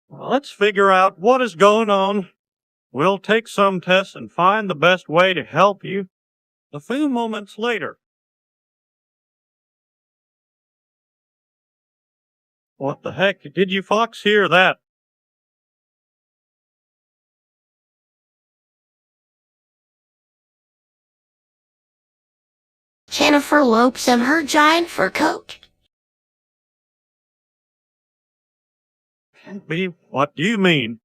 Speaker 4: Well, let's figure out what is going on. We'll take some tests and find the best way to help you. A few moments later. What the heck? Did you Fox hear that?
Speaker 1: Jennifer Lopes and her giant fur coat.
Speaker 4: Can't be. What do you mean?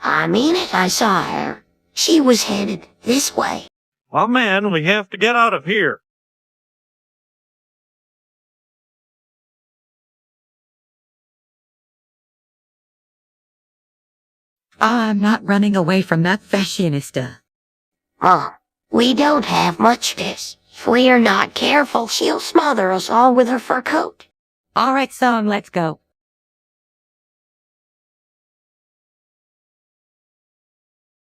Speaker 1: I mean it, I saw her. She was headed this way.
Speaker 4: Oh man, we have to get out of here.
Speaker 2: I'm not running away from that fashionista.
Speaker 1: Mom, we don't have much of this. If we are not careful, she'll smother us all with her fur coat.
Speaker 2: All right, son, let's go.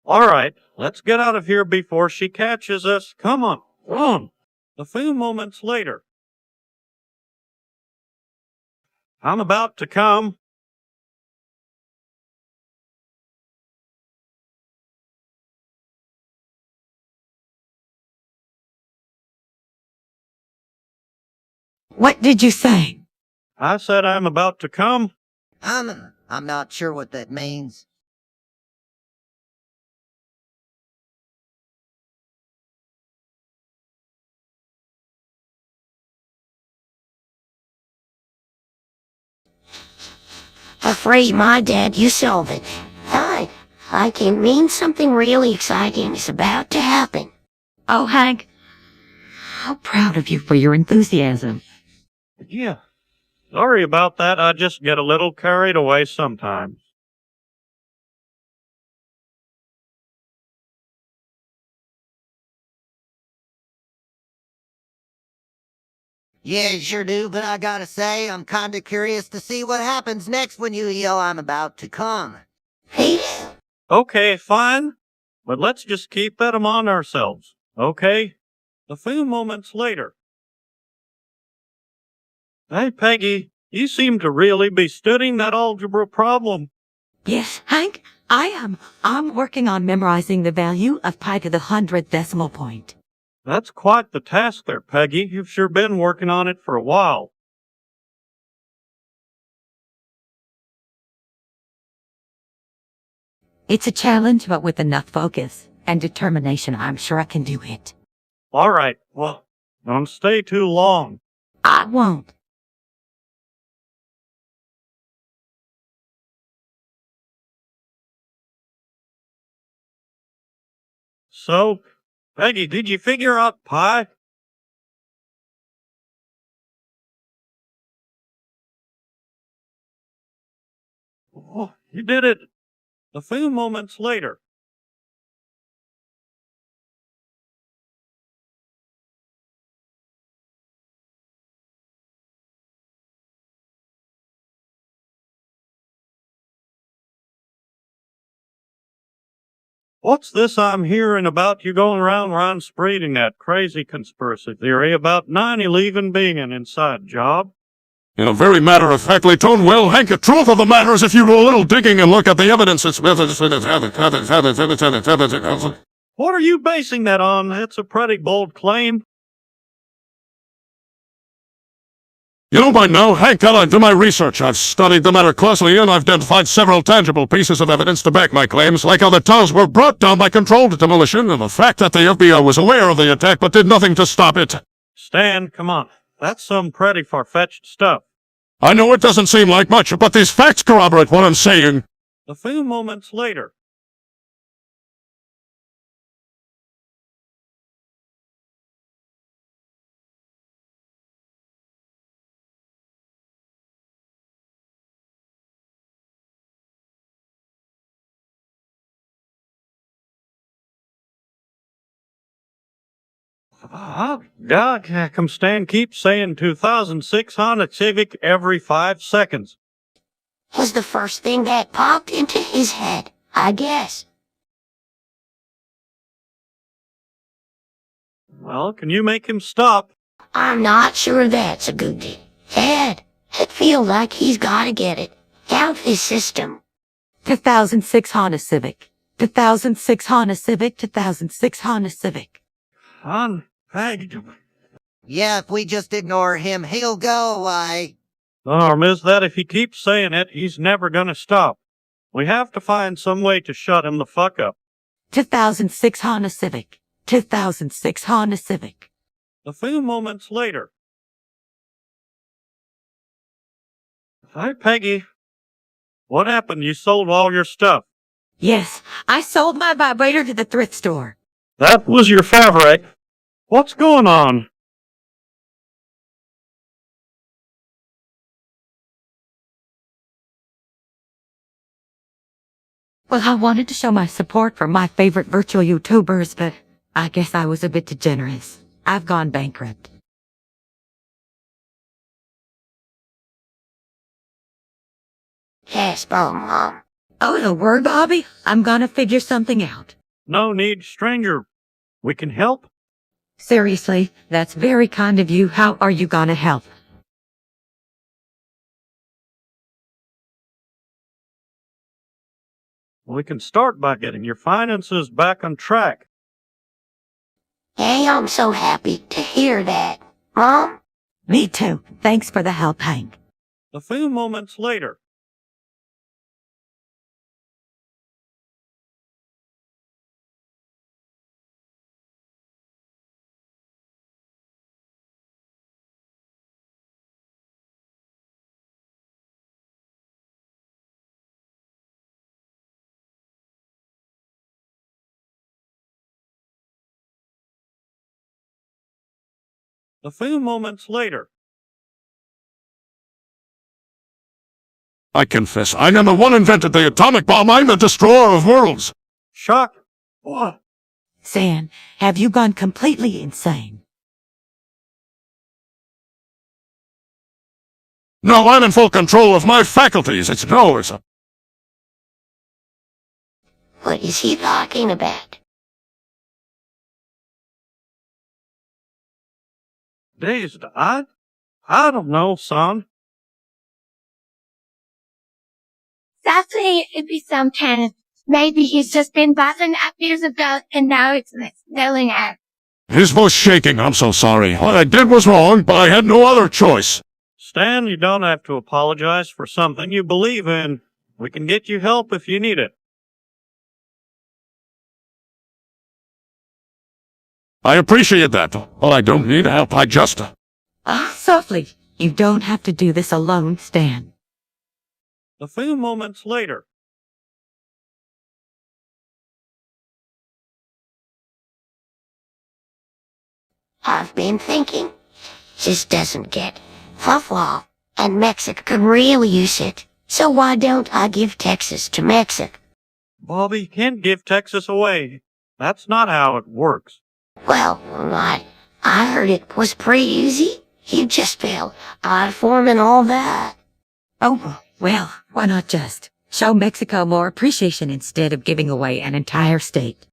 Speaker 4: All right, let's get out of here before she catches us. Come on, run. A few moments later. I'm about to come.
Speaker 2: What did you say?
Speaker 4: I said I'm about to come.
Speaker 3: I'm not sure what that means.
Speaker 1: Afraid my dad, you solve it. I can mean something really exciting is about to happen.
Speaker 2: Oh, Hank, how proud of you for your enthusiasm.
Speaker 4: Yeah. Sorry about that. I just get a little carried away sometimes.
Speaker 3: Yeah, you sure do, but I gotta say, I'm kinda curious to see what happens next when you yell I'm about to come.
Speaker 1: Peace.
Speaker 4: Okay, fine. But let's just keep that among ourselves, okay? A few moments later. Hey, Peggy, you seem to really be studying that algebra problem.
Speaker 2: Yes, Hank, I am. I'm working on memorizing the value of pi to the 100th decimal point.
Speaker 4: That's quite the task there, Peggy. You've sure been working on it for a while.
Speaker 2: It's a challenge, but with enough focus and determination, I'm sure I can do it.
Speaker 4: All right, well, don't stay too long.
Speaker 2: I won't.
Speaker 4: So, Peggy, did you figure out pi? Oh, you did it a few moments later. What's this I'm hearing about you going around spreading that crazy conspiracy theory about 9/11 being an inside job?
Speaker 5: In a very matter-of-factly tone, well, Hank, the truth of the matter is if you do a little digging and look at the evidence,
Speaker 4: What are you basing that on? It's a pretty bold claim.
Speaker 5: You know, by now, Hank, that I do my research. I've studied the matter closely, and I've identified several tangible pieces of evidence to back my claims, like how the towers were brought down by controlled demolition, and the fact that the FBI was aware of the attack but did nothing to stop it.
Speaker 4: Stan, come on. That's some pretty far-fetched stuff.
Speaker 5: I know it doesn't seem like much, but these facts corroborate what I'm saying.
Speaker 4: A few moments later. God, come Stan keeps saying 2006 Honda Civic every 5 seconds.
Speaker 1: Was the first thing that popped into his head, I guess.
Speaker 4: Well, can you make him stop?
Speaker 1: I'm not sure that's a good thing. Ed, I feel like he's gotta get it out of his system.
Speaker 2: 2006 Honda Civic. 2006 Honda Civic. 2006 Honda Civic.
Speaker 4: Peg.
Speaker 3: Yeah, if we just ignore him, he'll go away.
Speaker 4: The harm is that if he keeps saying it, he's never gonna stop. We have to find some way to shut him the fuck up.
Speaker 2: 2006 Honda Civic. 2006 Honda Civic.
Speaker 4: A few moments later. Hi, Peggy. What happened? You sold all your stuff.
Speaker 2: Yes, I sold my vibrator to the thrift store.
Speaker 4: That was your favorite. What's going on?
Speaker 2: Well, I wanted to show my support for my favorite virtual YouTubers, but I guess I was a bit too generous. I've gone bankrupt.
Speaker 1: Yes, Mom.
Speaker 2: Oh, the word, Bobby? I'm gonna figure something out.
Speaker 4: No need, stranger. We can help.
Speaker 2: Seriously, that's very kind of you. How are you gonna help?
Speaker 4: We can start by getting your finances back on track.
Speaker 1: Hey, I'm so happy to hear that. Mom?
Speaker 2: Me too. Thanks for the help, Hank.
Speaker 4: A few moments later. A few moments later.
Speaker 5: I confess, I am the one invented the atomic bomb. I'm the destroyer of worlds.
Speaker 4: Shock. What?
Speaker 2: San, have you gone completely insane?
Speaker 5: No, I'm in full control of my faculties. It's a...
Speaker 1: What is he talking about?
Speaker 4: Dazed. I don't know, son.
Speaker 6: Definitely it'd be some kind of, maybe he's just been buzzing up years ago and now it's spilling out.
Speaker 5: His voice shaking. I'm so sorry. What I did was wrong, but I had no other choice.
Speaker 4: Stan, you don't have to apologize for something you believe in. We can get you help if you need it.
Speaker 5: I appreciate that. Well, I don't need help. I just...
Speaker 2: Softly. You don't have to do this alone, Stan.
Speaker 4: A few moments later.
Speaker 1: I've been thinking. This doesn't get fluff, and Mexico could really use it. So why don't I give Texas to Mexico?
Speaker 4: Bobby, can't give Texas away. That's not how it works.
Speaker 1: Well, I heard it was pretty easy. You just feel odd form and all that.
Speaker 2: Oh, well, why not just show Mexico more appreciation instead of giving away an entire state?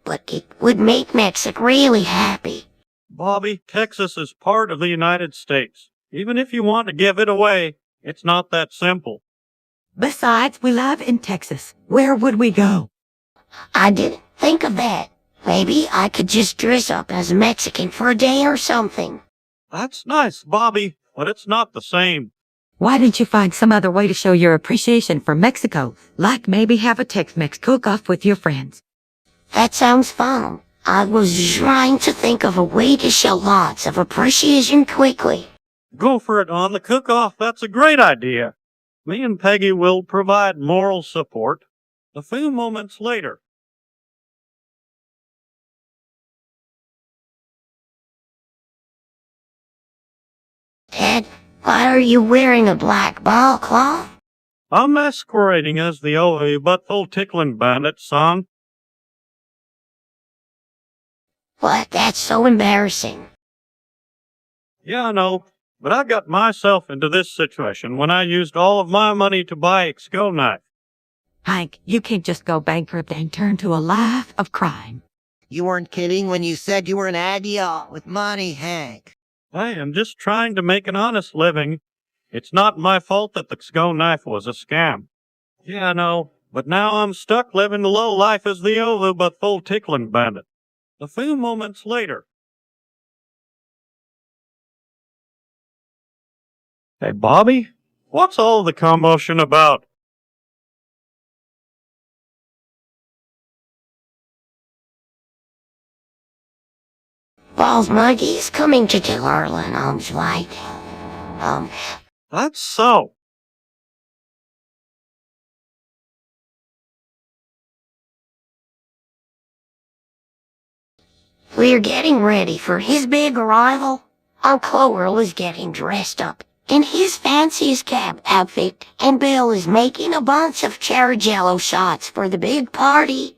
Speaker 1: But it would make Mexico really happy.
Speaker 4: Bobby, Texas is part of the United States. Even if you want to give it away, it's not that simple.
Speaker 2: Besides, we live in Texas. Where would we go?
Speaker 1: I didn't think of that. Maybe I could just dress up as a Mexican for a day or something.
Speaker 4: That's nice, Bobby, but it's not the same.
Speaker 2: Why didn't you find some other way to show your appreciation for Mexico? Like maybe have a Tex-Mex cook-off with your friends.
Speaker 1: That sounds fun. I was trying to think of a way to show lots of appreciation quickly.
Speaker 4: Go for it on the cook-off. That's a great idea. Me and Peggy will provide moral support. A few moments later.
Speaker 1: Dad, why are you wearing a black balaclava?
Speaker 4: I'm masquerading as the Ovi Butthole Tickling Bandit, son.
Speaker 1: What? That's so embarrassing.
Speaker 4: Yeah, I know, but I got myself into this situation when I used all of my money to buy a Xgo knife.
Speaker 2: Hank, you can't just go bankrupt and turn to a life of crime.
Speaker 3: You weren't kidding when you said you were an idiot with money, Hank.
Speaker 4: I am just trying to make an honest living. It's not my fault that the Xgo knife was a scam. Yeah, I know, but now I'm stuck living the low life as the Ovi Butthole Tickling Bandit. A few moments later. Hey, Bobby, what's all the commotion about?
Speaker 1: Balls Monkey's coming to Arlen Arms Light.
Speaker 4: That's so.
Speaker 1: We're getting ready for his big arrival. Uncle Earl is getting dressed up in his fanciest cab outfit, and Bill is making a bunch of cherry jello shots for the big party.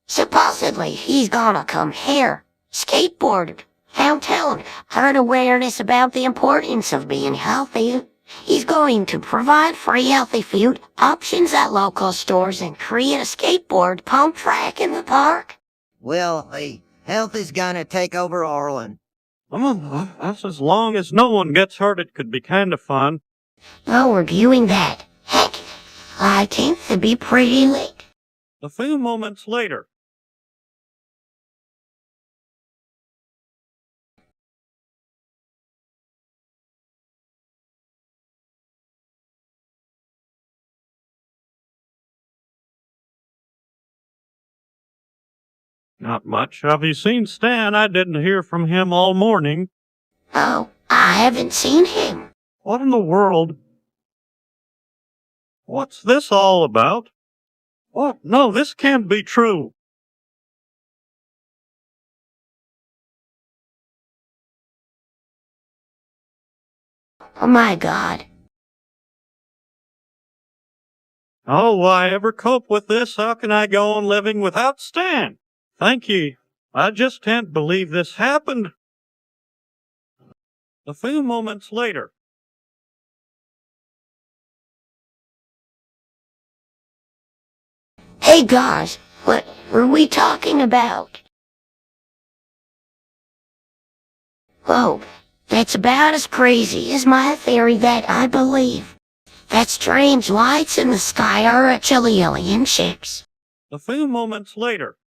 Speaker 1: Supposedly, he's gonna come here, skateboarded, downtown, earn awareness about the importance of being healthy. He's going to provide free healthy food options at local stores and create a skateboard pump track in the park.
Speaker 3: Well, health is gonna take over Orland.
Speaker 4: That's as long as no one gets hurt, it could be kind of fun.
Speaker 1: Oh, we're viewing that. Heck, I think it'd be pretty late.
Speaker 4: A few moments later. Not much. Have you seen Stan? I didn't hear from him all morning.
Speaker 1: Oh, I haven't seen him.
Speaker 4: What in the world? What's this all about? What? No, this can't be true.
Speaker 1: Oh my God.
Speaker 4: How will I ever cope with this? How can I go on living without Stan? Thank you. I just can't believe this happened. A few moments later.
Speaker 1: Hey guys, what were we talking about? Whoa, that's about as crazy as my theory that I believe that strange lights in the sky are actually alien ships.
Speaker 4: A few moments later.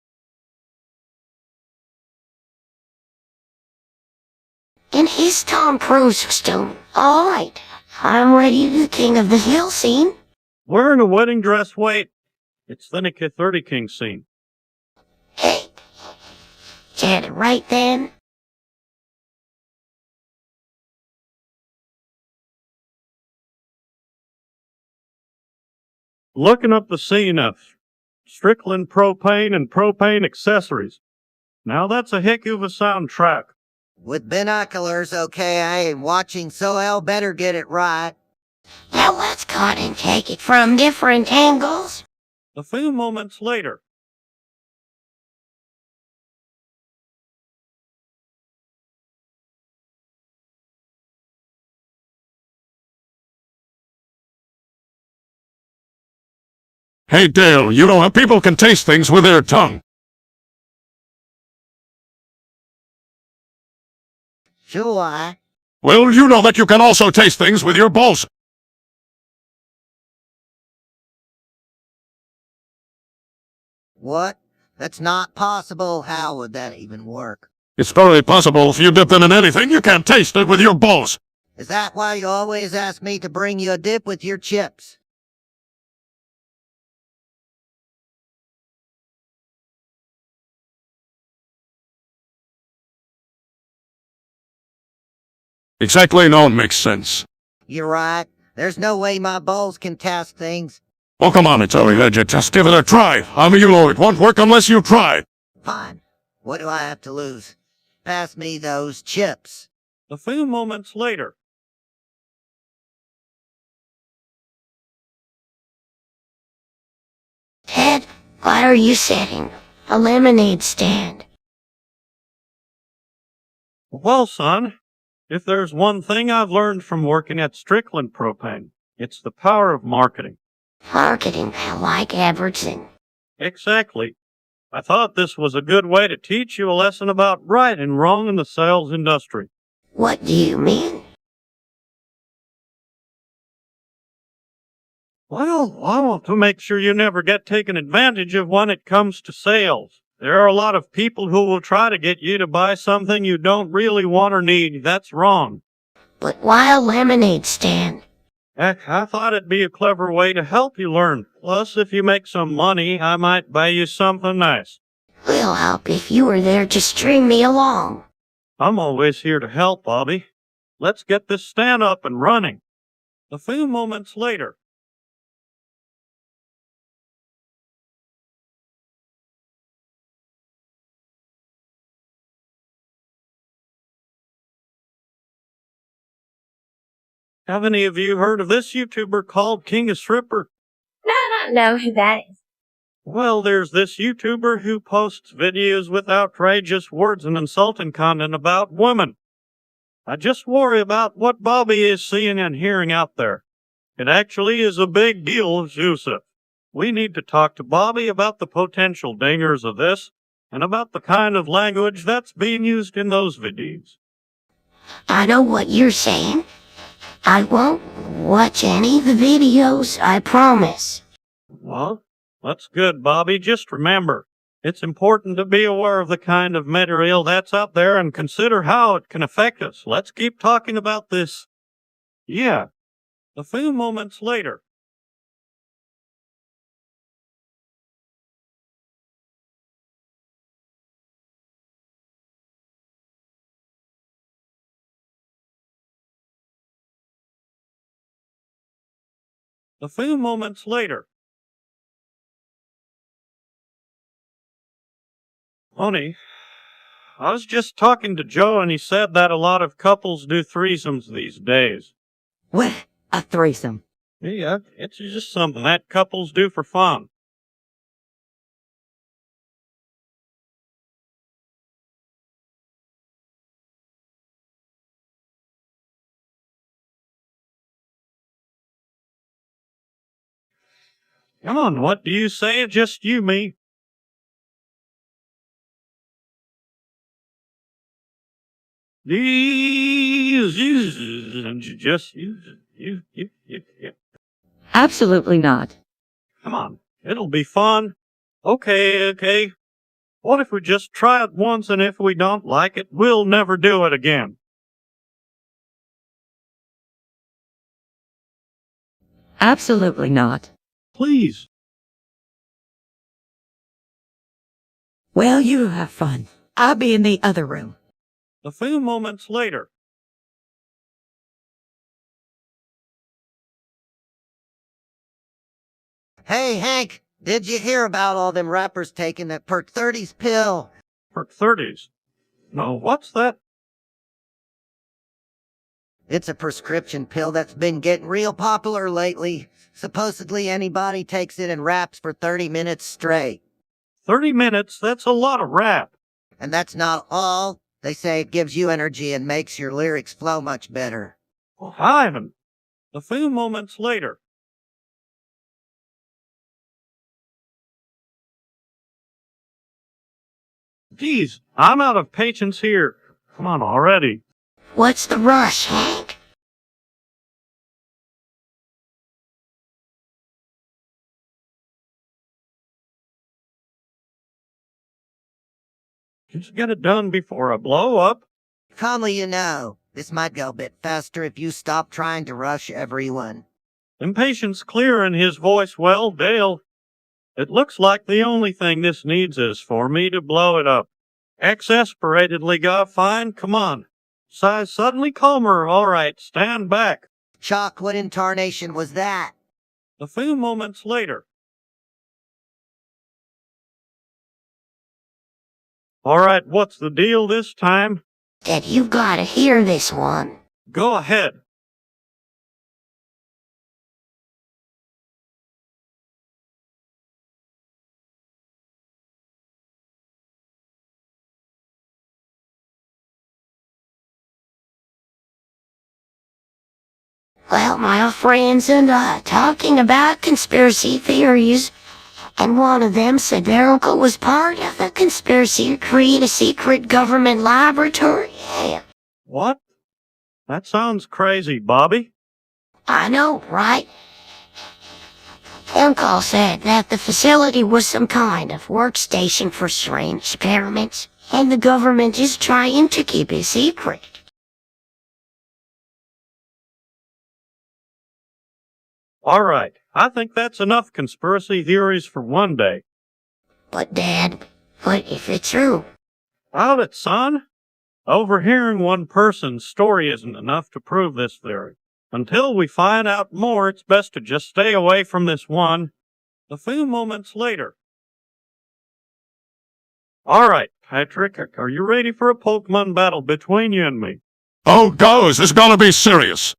Speaker 1: In his Tom Cruise stone. Alright, I'm ready to the King of the Hill scene.
Speaker 4: Wearing a wedding dress, wait. It's the Nicky 30 King scene.
Speaker 1: Hey, get it right then?
Speaker 4: Looking up the scene of Strickland propane and propane accessories. Now that's a heck of a soundtrack.
Speaker 3: With binoculars, okay, and watching, so I'll better get it right.
Speaker 1: Now let's cut and take it from different angles.
Speaker 4: A few moments later.
Speaker 5: Hey Dale, you know how people can taste things with their tongue.
Speaker 3: Sure.
Speaker 5: Well, you know that you can also taste things with your balls.
Speaker 3: What? That's not possible. How would that even work?
Speaker 5: It's very possible if you dip them in anything, you can't taste it with your balls.
Speaker 3: Is that why you always ask me to bring you a dip with your chips?
Speaker 5: Exactly, no, it makes sense.
Speaker 3: You're right. There's no way my balls can taste things.
Speaker 5: Oh, come on, it's only legit. Just give it a try. I mean, you know it won't work unless you try.
Speaker 3: Fine. What do I have to lose? Pass me those chips.
Speaker 4: A few moments later.
Speaker 1: Ted, what are you setting? A lemonade stand.
Speaker 4: Well, son, if there's one thing I've learned from working at Strickland Propane, it's the power of marketing.
Speaker 1: Marketing, like advertising.
Speaker 4: Exactly. I thought this was a good way to teach you a lesson about right and wrong in the sales industry.
Speaker 1: What do you mean?
Speaker 4: Well, I want to make sure you never get taken advantage of when it comes to sales. There are a lot of people who will try to get you to buy something you don't really want or need. That's wrong.
Speaker 1: But why a lemonade stand?
Speaker 4: Heck, I thought it'd be a clever way to help you learn. Plus, if you make some money, I might buy you something nice.
Speaker 1: We'll help if you were there to string me along.
Speaker 4: I'm always here to help, Bobby. Let's get this stand up and running. A few moments later. Have any of you heard of this YouTuber called King of Stripper?
Speaker 6: No, I don't know who that is.
Speaker 4: Well, there's this YouTuber who posts videos with outrageous words and insulting content about women. I just worry about what Bobby is seeing and hearing out there. It actually is a big deal, Joseph. We need to talk to Bobby about the potential dangers of this and about the kind of language that's being used in those videos.
Speaker 1: I know what you're saying. I won't watch any of the videos, I promise.
Speaker 4: Well, that's good, Bobby. Just remember, it's important to be aware of the kind of material that's out there and consider how it can affect us. Let's keep talking about this. Yeah. A few moments later. A few moments later. Honey, I was just talking to Joe and he said that a lot of couples do threesomes these days.
Speaker 2: What? A threesome.
Speaker 4: Yeah, it's just something that couples do for fun. Come on, what do you say? Just you, me. Just you.
Speaker 2: Absolutely not.
Speaker 4: Come on, it'll be fun. Okay. What if we just try it once and if we don't like it, we'll never do it again?
Speaker 2: Absolutely not.
Speaker 4: Please.
Speaker 2: Well, you have fun. I'll be in the other room.
Speaker 4: A few moments later.
Speaker 3: Hey, Hank, did you hear about all them rappers taking that Perk 30's pill?
Speaker 4: Perk 30s. No, what's that?
Speaker 3: It's a prescription pill that's been getting real popular lately. Supposedly anybody takes it and raps for 30 minutes straight.
Speaker 4: 30 minutes? That's a lot of rap.
Speaker 3: And that's not all. They say it gives you energy and makes your lyrics flow much better.
Speaker 4: Well, Ivan. A few moments later. Geez, I'm out of patience here. Come on already.
Speaker 1: What's the rush, Hank?
Speaker 4: Just get it done before I blow up.
Speaker 3: Conley, you know, this might go a bit faster if you stop trying to rush everyone.
Speaker 4: Impatience clear in his voice. Well, Dale, it looks like the only thing this needs is for me to blow it up. Exasperatedly, fine, come on. Sighs suddenly calmer. All right, stand back.
Speaker 3: Chalk, what in tarnation was that?
Speaker 4: A few moments later. All right, what's the deal this time?
Speaker 1: Dad, you gotta hear this one.
Speaker 4: Go ahead.
Speaker 1: Well, my friends and I talking about conspiracy theories, and one of them said their uncle was part of a conspiracy to create a secret government laboratory.
Speaker 4: What? That sounds crazy, Bobby.
Speaker 1: I know, right? Uncle said that the facility was some kind of workstation for strange experiments, and the government is trying to keep it secret.
Speaker 4: All right, I think that's enough conspiracy theories for one day.
Speaker 1: But Dad, what if it's true?
Speaker 4: Out it, son. Overhearing one person's story isn't enough to prove this theory. Until we find out more, it's best to just stay away from this one. A few moments later. All right, Patrick, are you ready for a Pokemon battle between you and me?
Speaker 5: Oh, go, is this gonna be serious?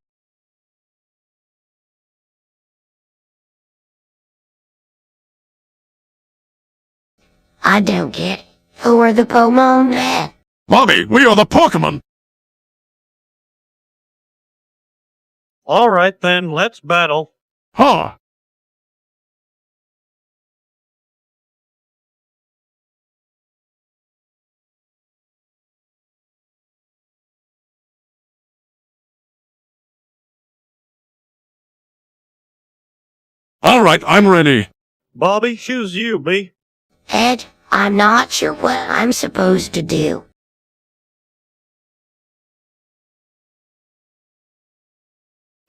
Speaker 1: I don't get it. Who are the Pokemon then?
Speaker 5: Bobby, we are the Pokemon!
Speaker 4: All right, then, let's battle.
Speaker 5: Huh. All right, I'm ready.
Speaker 4: Bobby, choose you, B.
Speaker 1: Ed, I'm not sure what I'm supposed to do.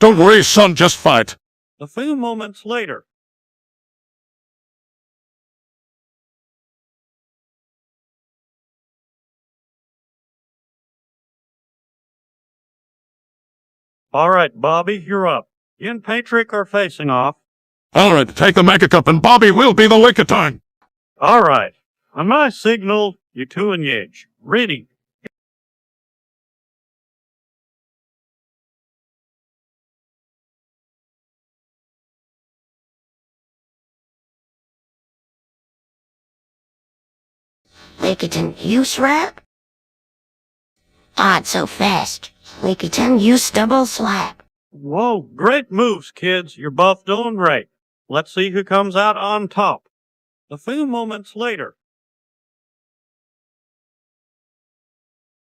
Speaker 5: Don't worry, son, just fight.
Speaker 4: A few moments later. All right, Bobby, you're up. You and Patrick are facing off.
Speaker 5: All right, take the Mega Cup and Bobby will be the Lickitung.
Speaker 4: All right. On my signal, you two engage. Ready.
Speaker 1: Lickitung use rap? Not so fast. Lickitung use double slap.
Speaker 4: Whoa, great moves, kids. You're both doing great. Let's see who comes out on top. A few moments later.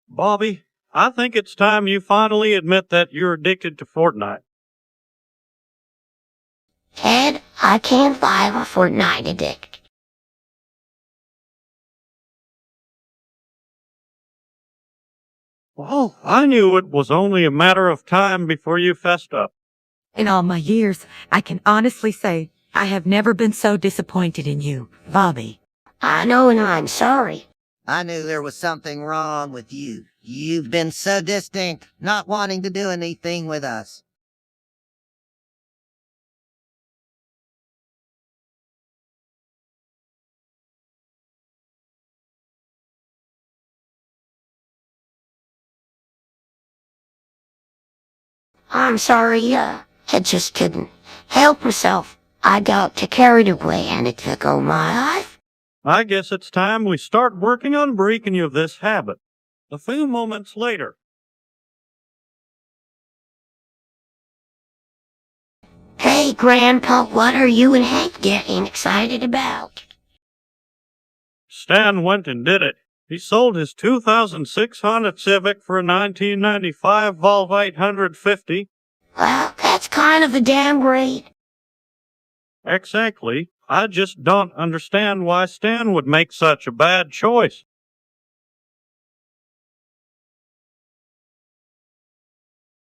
Speaker 4: Bobby, I think it's time you finally admit that you're addicted to Fortnite.
Speaker 1: Ed, I can't file a Fortnite addict.
Speaker 4: Well, I knew it was only a matter of time before you fessed up.
Speaker 2: In all my years, I can honestly say I have never been so disappointed in you, Bobby.
Speaker 1: I know and I'm sorry.
Speaker 3: I knew there was something wrong with you. You've been so distant, not wanting to do anything with us.
Speaker 1: I'm sorry, I just couldn't help myself. I got too carried away and it took all my life.
Speaker 4: I guess it's time we start working on breaking you of this habit. A few moments later.
Speaker 1: Hey, Grandpa, what are you and Hank getting excited about?
Speaker 4: Stan went and did it. He sold his 2006 Honda Civic for a 1995 Volvo 850.
Speaker 1: Well, that's kind of a downgrade.
Speaker 4: Exactly. I just don't understand why Stan would make such a bad choice.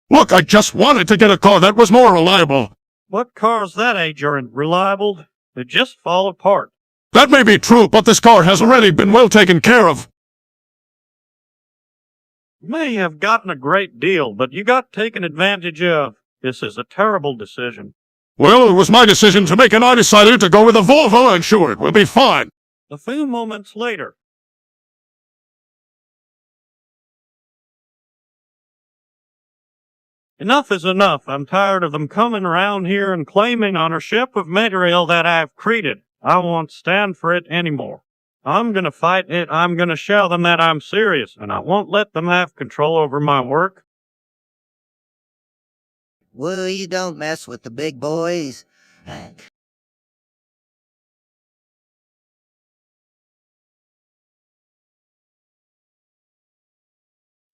Speaker 5: Look, I just wanted to get a car that was more reliable.
Speaker 4: What cars that age aren't reliable? They just fall apart.
Speaker 5: That may be true, but this car has already been well taken care of.
Speaker 4: You may have gotten a great deal, but you got taken advantage of. This is a terrible decision.
Speaker 5: Well, it was my decision to make, and I decided to go with a Volvo, and sure, it will be fine.
Speaker 4: A few moments later. Enough is enough. I'm tired of them coming around here and claiming ownership of material that I've created. I won't stand for it anymore. I'm gonna fight it. I'm gonna show them that I'm serious, and I won't let them have control over my work.
Speaker 3: Well, you don't mess with the big boys. Hank.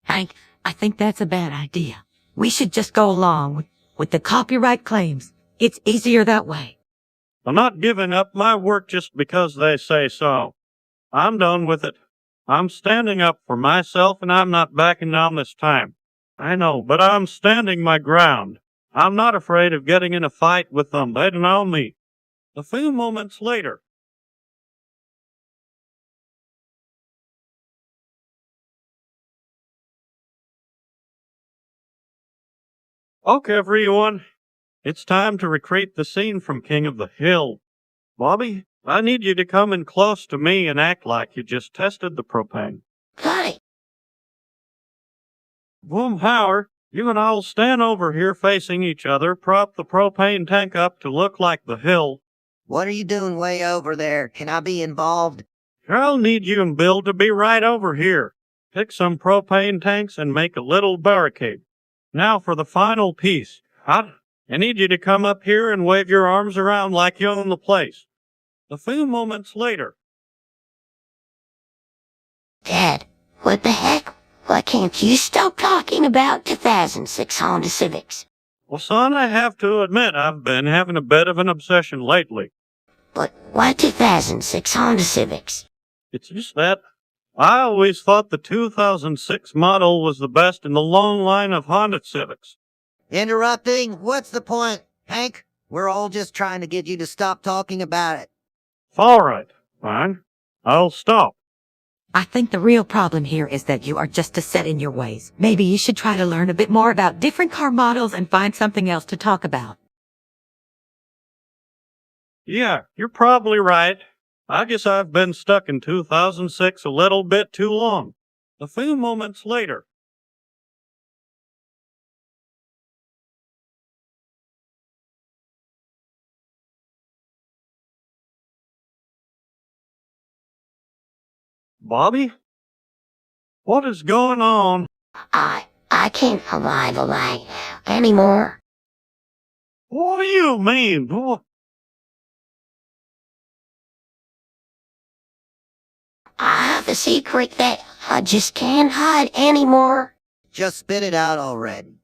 Speaker 2: Hank, I think that's a bad idea. We should just go along with the copyright claims. It's easier that way.
Speaker 4: I'm not giving up my work just because they say so. I'm done with it. I'm standing up for myself, and I'm not backing down this time. I know, but I'm standing my ground. I'm not afraid of getting in a fight with them. They don't know me. A few moments later. Okay, everyone. It's time to recreate the scene from King of the Hill. Bobby, I need you to come in close to me and act like you just tested the propane.
Speaker 1: Got it.
Speaker 4: Boom, Howard, you and I'll stand over here facing each other, prop the propane tank up to look like the hill.
Speaker 3: What are you doing way over there? Can I be involved?
Speaker 4: I'll need you and Bill to be right over here. Pick some propane tanks and make a little barricade. Now for the final piece. I need you to come up here and wave your arms around like you own the place. A few moments later.
Speaker 1: Dad, what the heck? Why can't you stop talking about 2006 Honda Civics?
Speaker 4: Well, son, I have to admit I've been having a bit of an obsession lately.
Speaker 1: But why 2006 Honda Civics?
Speaker 4: It's just that I always thought the 2006 model was the best in the long line of Honda Civics.
Speaker 3: Interrupting? What's the point? Hank, we're all just trying to get you to stop talking about it.
Speaker 4: All right, fine. I'll stop.
Speaker 2: I think the real problem here is that you are just set in your ways. Maybe you should try to learn a bit more about different car models and find something else to talk about.
Speaker 4: Yeah, you're probably right. I guess I've been stuck in 2006 a little bit too long. A few moments later. Bobby? What is going on?
Speaker 1: I can't alive alive anymore.
Speaker 4: What do you mean?
Speaker 1: I have a secret that I just can't hide anymore.
Speaker 3: Just spit it out already.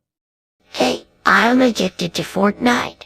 Speaker 1: Hey, I'm addicted to Fortnite.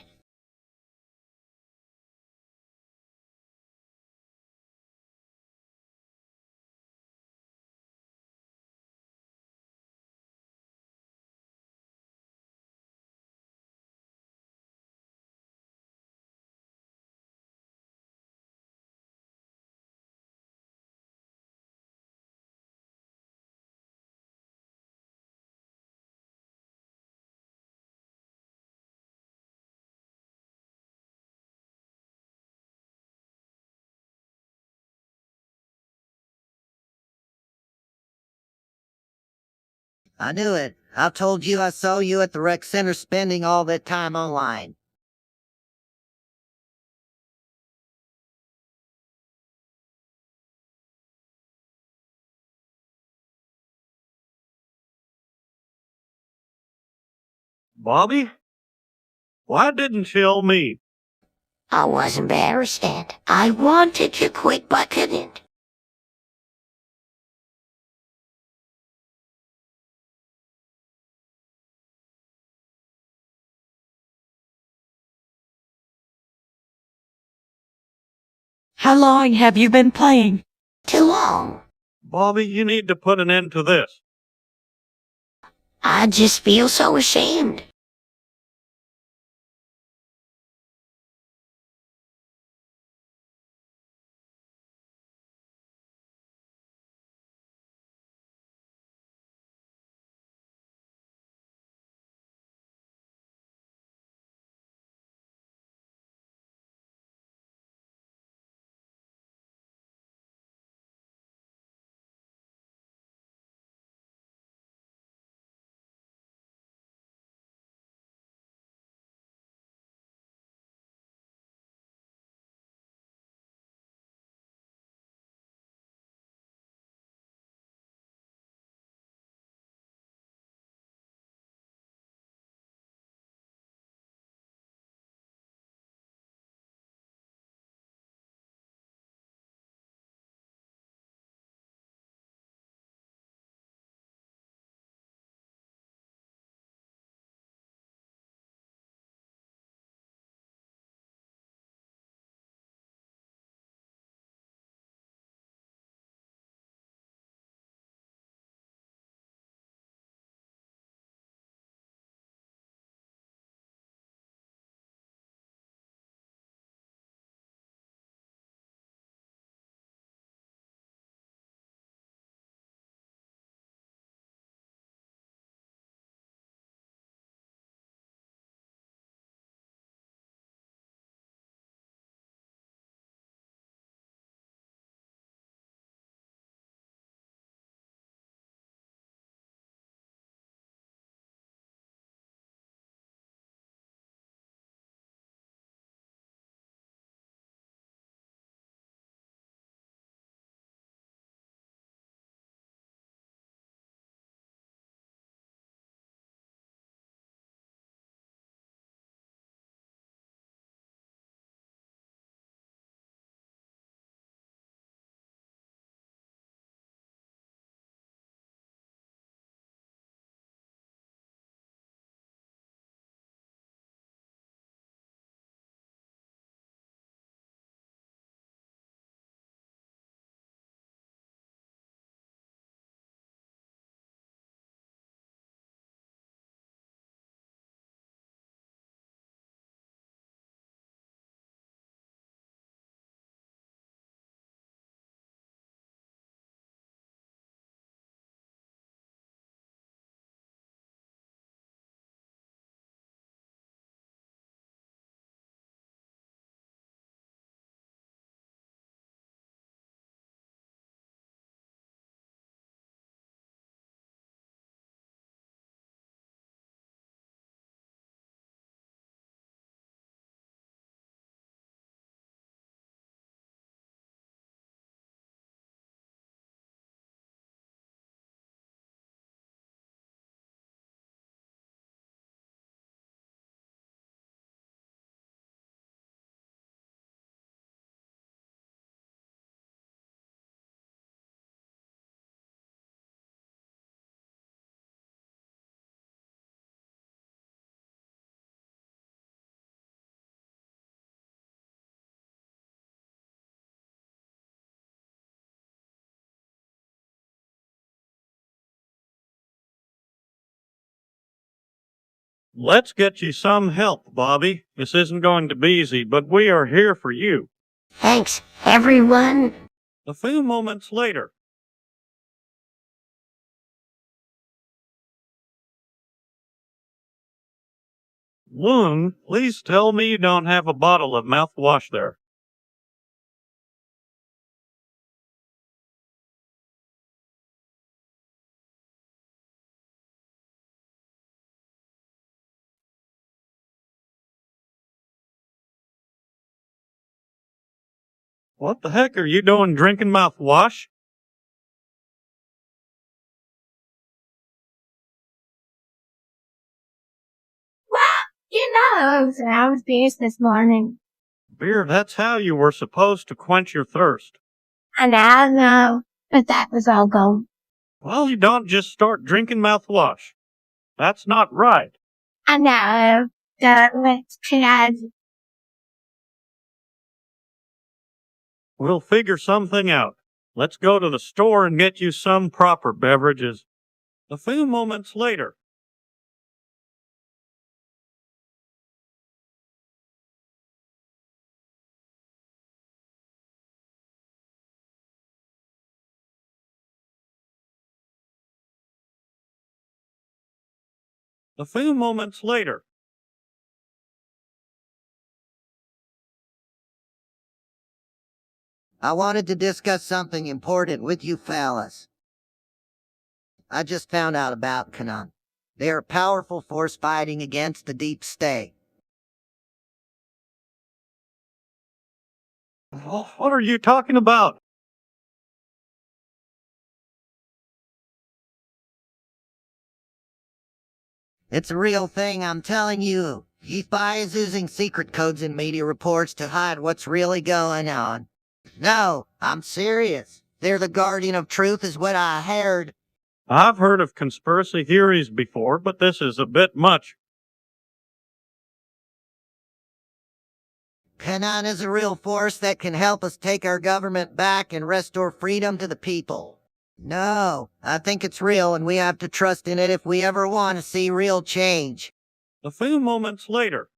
Speaker 3: I knew it. I told you I saw you at the rec center spending all that time online.
Speaker 4: Bobby? Why didn't you tell me?
Speaker 1: I was embarrassed and I wanted to quit but couldn't.
Speaker 2: How long have you been playing?
Speaker 1: Too long.
Speaker 4: Bobby, you need to put an end to this.
Speaker 1: I just feel so ashamed.
Speaker 4: Let's get you some help, Bobby. This isn't going to be easy, but we are here for you.
Speaker 1: Thanks, everyone.
Speaker 4: A few moments later. Loon, please tell me you don't have a bottle of mouthwash there. What the heck are you doing drinking mouthwash?
Speaker 6: Well, I was out of beers this morning.
Speaker 4: Beer, that's how you were supposed to quench your thirst.
Speaker 6: And I know, but that was all gone.
Speaker 4: Well, you don't just start drinking mouthwash. That's not right.
Speaker 6: I know, let's try.
Speaker 4: We'll figure something out. Let's go to the store and get you some proper beverages. A few moments later. A few moments later.
Speaker 3: I wanted to discuss something important with you fellas. I just found out about Kanan. They are a powerful force fighting against the deep state.
Speaker 4: What are you talking about?
Speaker 3: It's a real thing, I'm telling you. He is using secret codes in media reports to hide what's really going on. No, I'm serious. They're the guardian of truth is what I heard.
Speaker 4: I've heard of conspiracy theories before, but this is a bit much.
Speaker 3: Kanan is a real force that can help us take our government back and restore freedom to the people. No, I think it's real and we have to trust in it if we ever want to see real change.
Speaker 4: A few moments later.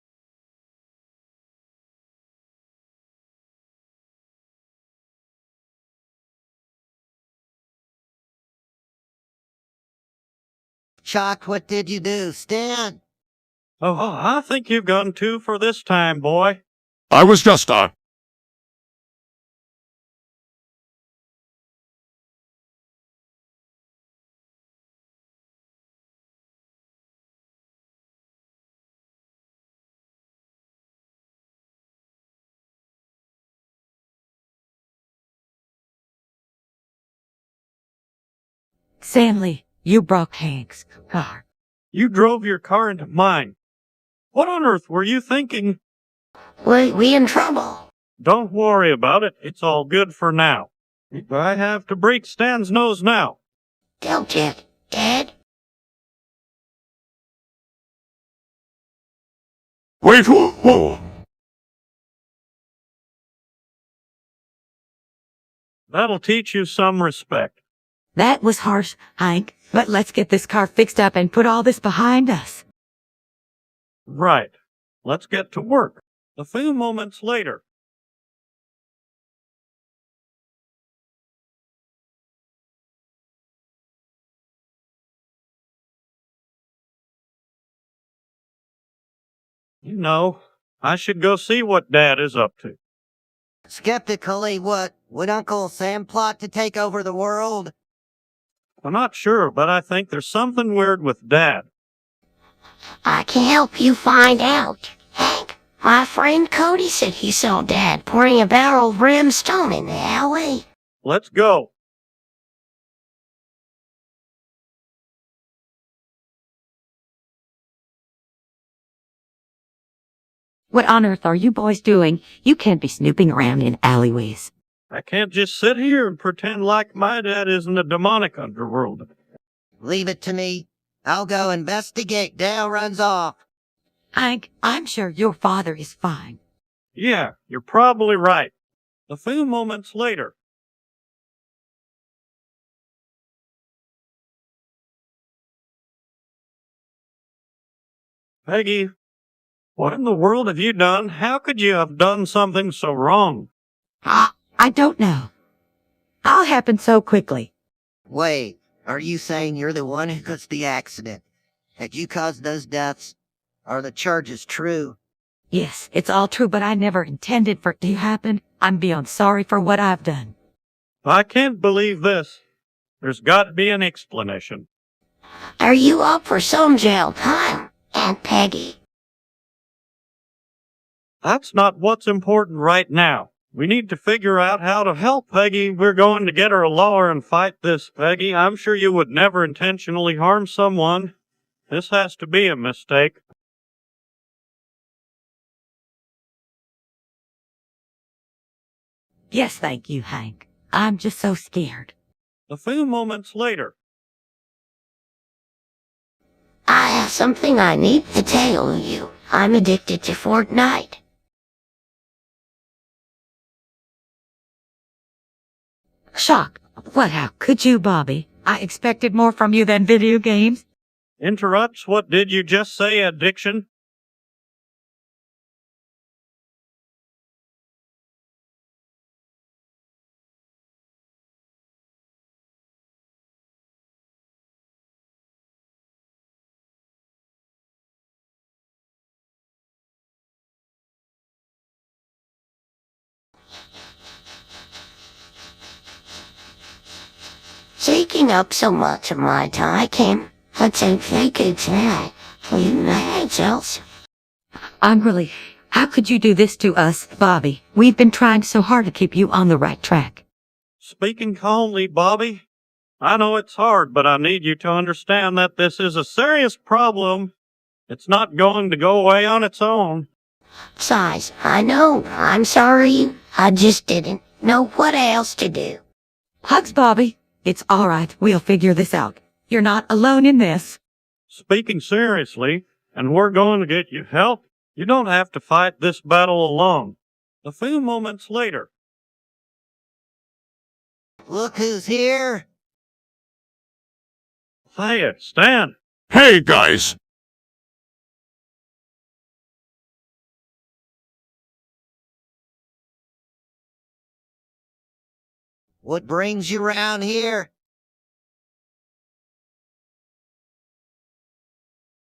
Speaker 3: Chuck, what did you do, Stan?
Speaker 4: Oh, I think you've gone too for this time, boy.
Speaker 5: I was just,
Speaker 2: Stanley, you broke Hank's car.
Speaker 4: You drove your car into mine. What on earth were you thinking?
Speaker 1: We in trouble.
Speaker 4: Don't worry about it. It's all good for now. I have to break Stan's nose now.
Speaker 1: Don't you, Dad?
Speaker 5: wait, whoa.
Speaker 4: That'll teach you some respect.
Speaker 2: That was harsh, Hank, but let's get this car fixed up and put all this behind us.
Speaker 4: Right. Let's get to work. A few moments later. You know, I should go see what Dad is up to.
Speaker 3: Skeptically, what? Would Uncle Sam plot to take over the world?
Speaker 4: I'm not sure, but I think there's something weird with Dad.
Speaker 1: I can help you find out. Hank, my friend Cody said he saw Dad pouring a barrel of brimstone in the alley.
Speaker 4: Let's go.
Speaker 2: What on earth are you boys doing? You can't be snooping around in alleyways.
Speaker 4: I can't just sit here and pretend like my dad isn't a demonic underworld.
Speaker 3: Leave it to me. I'll go investigate. Dale runs off.
Speaker 2: Hank, I'm sure your father is fine.
Speaker 4: Yeah, you're probably right. A few moments later. Peggy, what in the world have you done? How could you have done something so wrong?
Speaker 2: I don't know. All happened so quickly.
Speaker 3: Wait, are you saying you're the one who caused the accident? Had you caused those deaths? Are the charges true?
Speaker 2: Yes, it's all true, but I never intended for it to happen. I'm beyond sorry for what I've done.
Speaker 4: I can't believe this. There's got to be an explanation.
Speaker 1: Are you up for some jail time, Aunt Peggy?
Speaker 4: That's not what's important right now. We need to figure out how to help Peggy. We're going to get her a lawyer and fight this, Peggy. I'm sure you would never intentionally harm someone. This has to be a mistake.
Speaker 2: Yes, thank you, Hank. I'm just so scared.
Speaker 4: A few moments later.
Speaker 1: I have something I need to tell you. I'm addicted to Fortnite.
Speaker 2: Shock. What, how could you, Bobby? I expected more from you than video games.
Speaker 4: Interrupts. What did you just say, addiction?
Speaker 1: Taking up so much of my time, I don't think it's that. Else.
Speaker 2: How could you do this to us, Bobby? We've been trying so hard to keep you on the right track.
Speaker 4: Speaking calmly, Bobby. I know it's hard, but I need you to understand that this is a serious problem. It's not going to go away on its own.
Speaker 1: Size, I know. I'm sorry. I just didn't know what else to do.
Speaker 2: Hugs, Bobby. It's all right. We'll figure this out. You're not alone in this.
Speaker 4: Speaking seriously, and we're going to get you help. You don't have to fight this battle alone. A few moments later.
Speaker 3: Look who's here.
Speaker 4: Hey, Stan.
Speaker 5: Hey, guys!
Speaker 3: What brings you round here?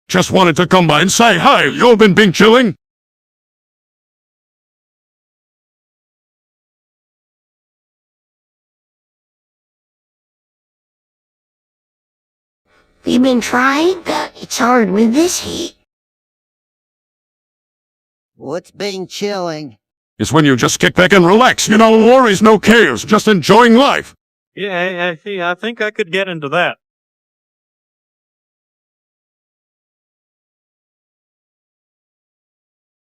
Speaker 5: Just wanted to come by and say hi. You've been chilling?
Speaker 1: We've been trying, but it's hard with this heat.
Speaker 3: What's being chilling?
Speaker 5: It's when you just kick back and relax. You know, worries, no cares, just enjoying life.
Speaker 4: Yeah, I think I could get into that.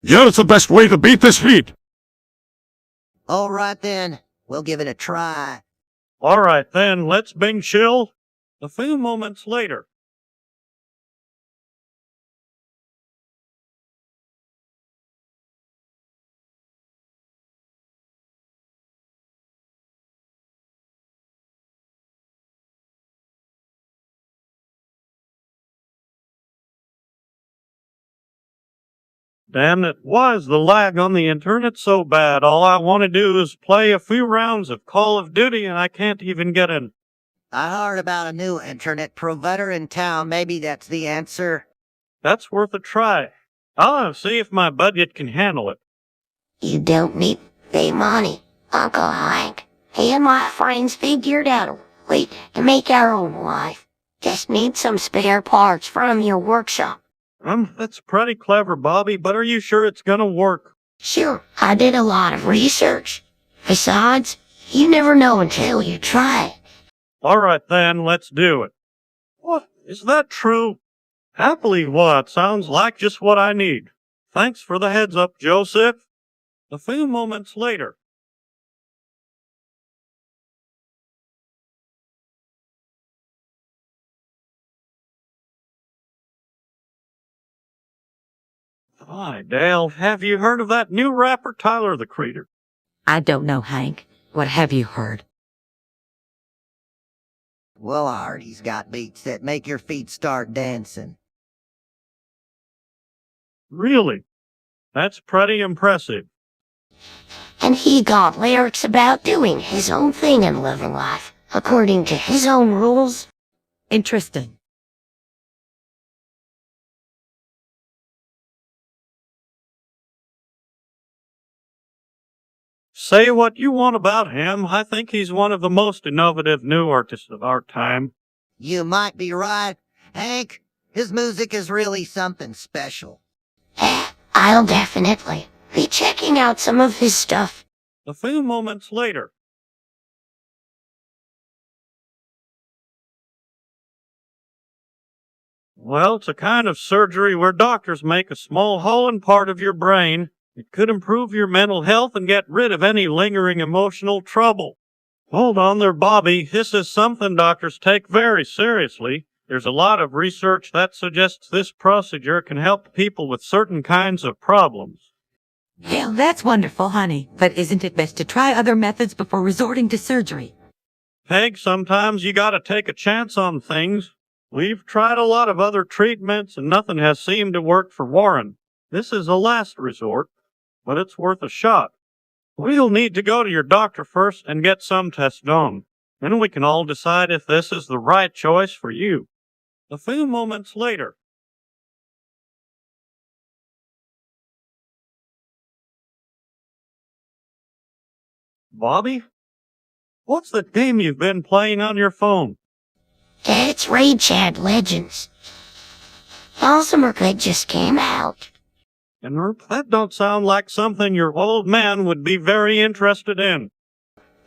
Speaker 5: Yeah, it's the best way to beat this heat.
Speaker 3: All right then, we'll give it a try.
Speaker 4: All right then, let's bing chill. A few moments later. Damn it, why is the lag on the internet so bad? All I want to do is play a few rounds of Call of Duty and I can't even get in.
Speaker 3: I heard about a new internet provider in town. Maybe that's the answer.
Speaker 4: That's worth a try. I'll see if my budget can handle it.
Speaker 1: You don't need pay money, Uncle Hank. He and my friends figured out a way to make our own life. Just need some spare parts from your workshop.
Speaker 4: That's pretty clever, Bobby, but are you sure it's gonna work?
Speaker 1: Sure, I did a lot of research. Besides, you never know until you try.
Speaker 4: All right then, let's do it. What? Is that true? Happily what? Sounds like just what I need. Thanks for the heads up, Joseph. A few moments later. Hi, Dale. Have you heard of that new rapper, Tyler the Creator?
Speaker 2: I don't know, Hank. What have you heard?
Speaker 3: Well, I heard he's got beats that make your feet start dancing.
Speaker 4: Really? That's pretty impressive.
Speaker 1: And he got lyrics about doing his own thing and living life, according to his own rules.
Speaker 2: Interesting.
Speaker 4: Say what you want about him. I think he's one of the most innovative new artists of our time.
Speaker 3: You might be right, Hank. His music is really something special.
Speaker 1: I'll definitely be checking out some of his stuff.
Speaker 4: A A few moments later. Well, it's a kind of surgery where doctors make a small hole in part of your brain. It could improve your mental health and get rid of any lingering emotional trouble. Hold on there, Bobby. This is something doctors take very seriously. There's a lot of research that suggests this procedure can help people with certain kinds of problems.
Speaker 2: Well, that's wonderful, honey. But isn't it best to try other methods before resorting to surgery?
Speaker 4: Peg, sometimes you gotta take a chance on things. We've tried a lot of other treatments and nothing has seemed to work for Warren. This is a last resort, but it's worth a shot. We'll need to go to your doctor first and get some tests done. Then we can all decide if this is the right choice for you. A few moments later. Bobby? What's that game you've been playing on your phone?
Speaker 1: It's Raid Chat Legends. Awesome Good just came out.
Speaker 4: And that don't sound like something your old man would be very interested in.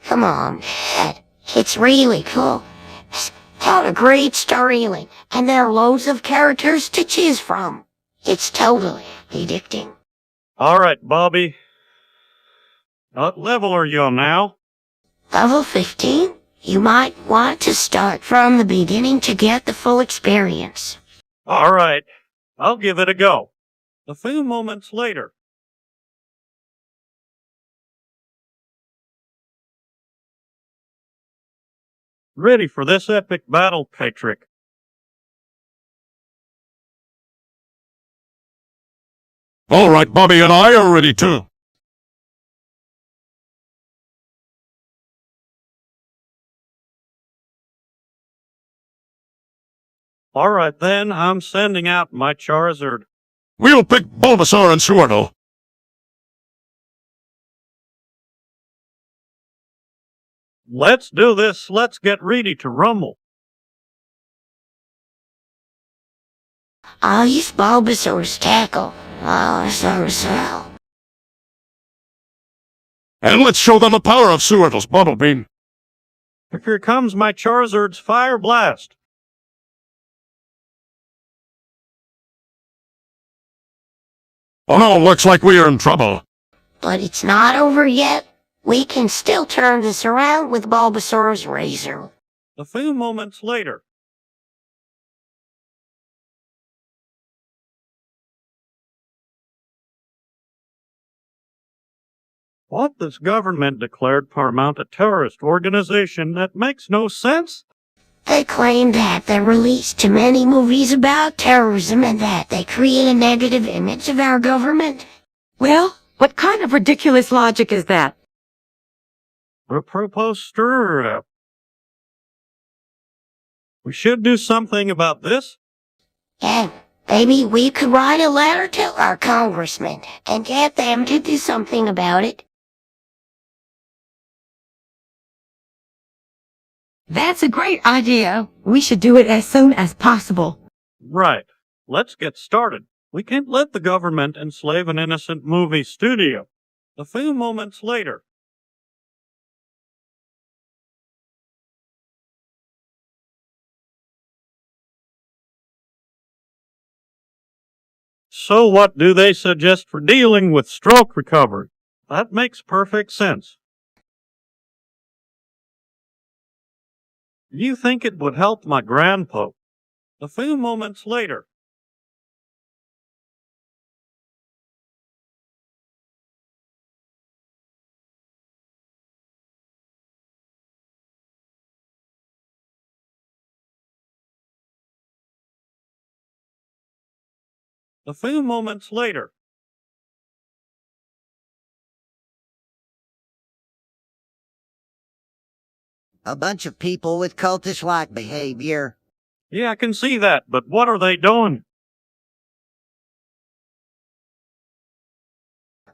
Speaker 1: Come on, Dad. It's really cool. It's got a great storyline, and there are loads of characters to choose from. It's totally addicting.
Speaker 4: All right, Bobby. What level are you on now?
Speaker 1: Level 15? You might want to start from the beginning to get the full experience.
Speaker 4: All right, I'll give it a go. A few moments later. Ready for this epic battle, Patrick.
Speaker 5: All right, Bobby and I are ready too.
Speaker 4: All right then, I'm sending out my Charizard.
Speaker 5: We'll pick Bulbasaur and SeTTo.
Speaker 4: Let's do this. Let's get ready to rumble.
Speaker 1: I'll use Bulbasaur's tackle. So.
Speaker 5: And let's show them the power of SeTTo's Bubble Beam.
Speaker 4: Here comes my Charizard's Fire Blast.
Speaker 5: Oh no, looks like we are in trouble.
Speaker 1: But it's not over yet. We can still turn this around with Bulbasaur's Razor.
Speaker 4: A few moments later. What? This government declared Paramount a terrorist organization? That makes no sense.
Speaker 1: They claim that they released too many movies about terrorism and that they create a negative image of our government.
Speaker 2: Well, what kind of ridiculous logic is that?
Speaker 4: A proposter. We should do something about this.
Speaker 1: And maybe we could write a letter to our congressman and get them to do something about it.
Speaker 2: That's a great idea. We should do it as soon as possible.
Speaker 4: Right. Let's get started. We can't let the government enslave an innocent movie studio. A few moments later. So what do they suggest for dealing with stroke recovery? That makes perfect sense. You think it would help my grandpa? A few moments later. A few moments later.
Speaker 3: A bunch of people with cultish-like behavior.
Speaker 4: Yeah, I can see that, but what are they doing?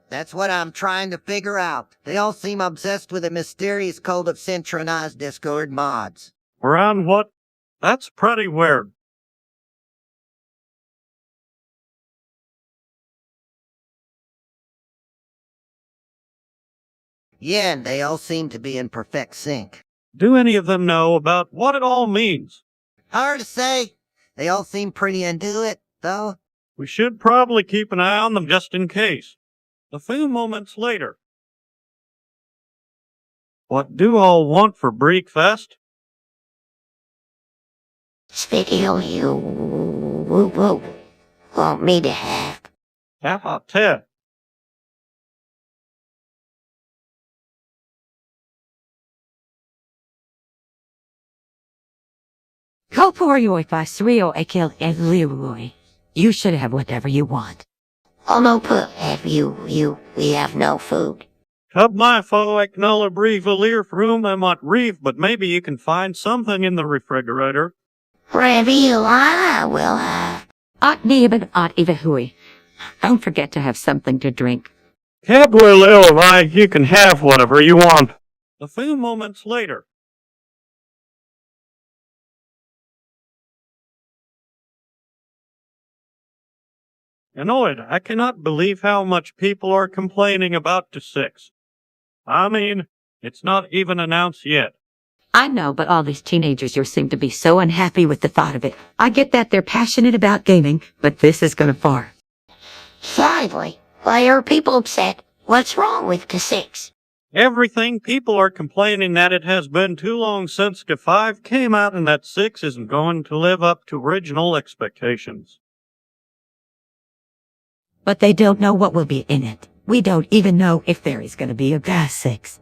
Speaker 3: That's what I'm trying to figure out. They all seem obsessed with a mysterious cult of synchronized Discord mods.
Speaker 4: Around what? That's pretty weird.
Speaker 3: Yeah, and they all seem to be in perfect sync.
Speaker 4: Do any of them know about what it all means?
Speaker 3: Hard to say. They all seem pretty into it, though.
Speaker 4: We should probably keep an eye on them just in case. A few moments later. What do all want for breakfast?
Speaker 1: SeTTo, you want me to have.
Speaker 4: How about Ted?
Speaker 2: Go for you if I surreal a kill every. You should have whatever you want.
Speaker 1: Oh no, put have we have no food.
Speaker 4: Cub my foe acknowledge brief a lear room I might reef, but maybe you can find something in the refrigerator.
Speaker 1: Reveal, I will have.
Speaker 2: Ot even hui. Don't forget to have something to drink.
Speaker 4: Cab will ill you can have whatever you want. A few moments later. Annoyed, I cannot believe how much people are complaining about the 6. I mean, it's not even announced yet.
Speaker 2: I know, but all these teenagers here seem to be so unhappy with the thought of it. I get that they're passionate about gaming, but this is gonna far.
Speaker 1: Finally, why are people upset? What's wrong with the 6?
Speaker 4: Everything, people are complaining that it has been too long since the 5 came out and that 6 isn't going to live up to original expectations.
Speaker 2: But they don't know what will be in it. We don't even know if there is gonna be a gas 6.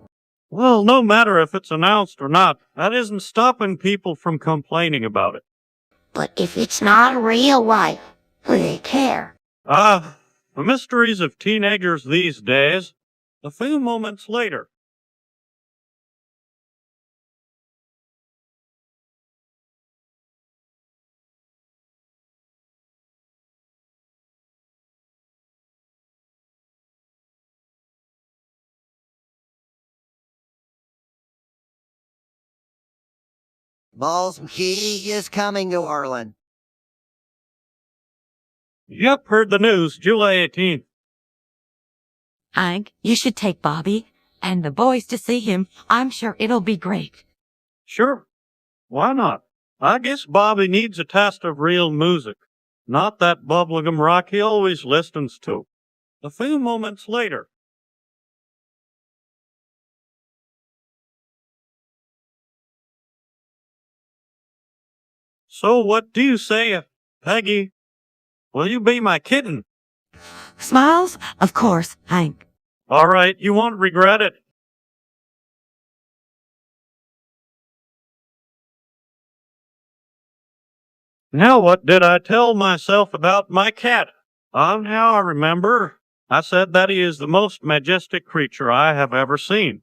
Speaker 4: Well, no matter if it's announced or not, that isn't stopping people from complaining about it.
Speaker 1: But if it's not real life, who they care?
Speaker 4: The mysteries of teenagers these days. A few moments later.
Speaker 3: Balls he is coming to Orland.
Speaker 4: Yep, heard the news, July 18th.
Speaker 2: Hank, you should take Bobby and the boys to see him. I'm sure it'll be great.
Speaker 4: Sure. Why not? I guess Bobby needs a taste of real music. Not that bubblegum rock he always listens to. A few moments later. So what do you say, Peggy? Will you be my kitten?
Speaker 2: Smiles? Of course, Hank.
Speaker 4: All right, you won't regret it. Now what did I tell myself about my cat? Now I remember. I said that he is the most majestic creature I have ever seen.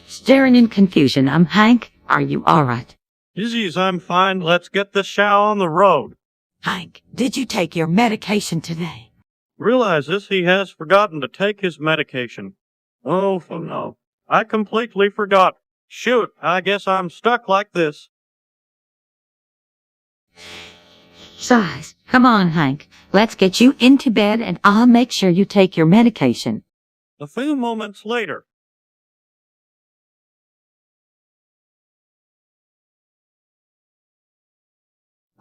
Speaker 2: Staring in confusion, Hank. Are you alright?
Speaker 4: Izzy's, I'm fine. Let's get this show on the road.
Speaker 2: Hank, did you take your medication today?
Speaker 4: Realizes he has forgotten to take his medication. Oh, no. I completely forgot. Shoot, I guess I'm stuck like this.
Speaker 2: Size, come on, Hank. Let's get you into bed and I'll make sure you take your medication.
Speaker 4: A few moments later.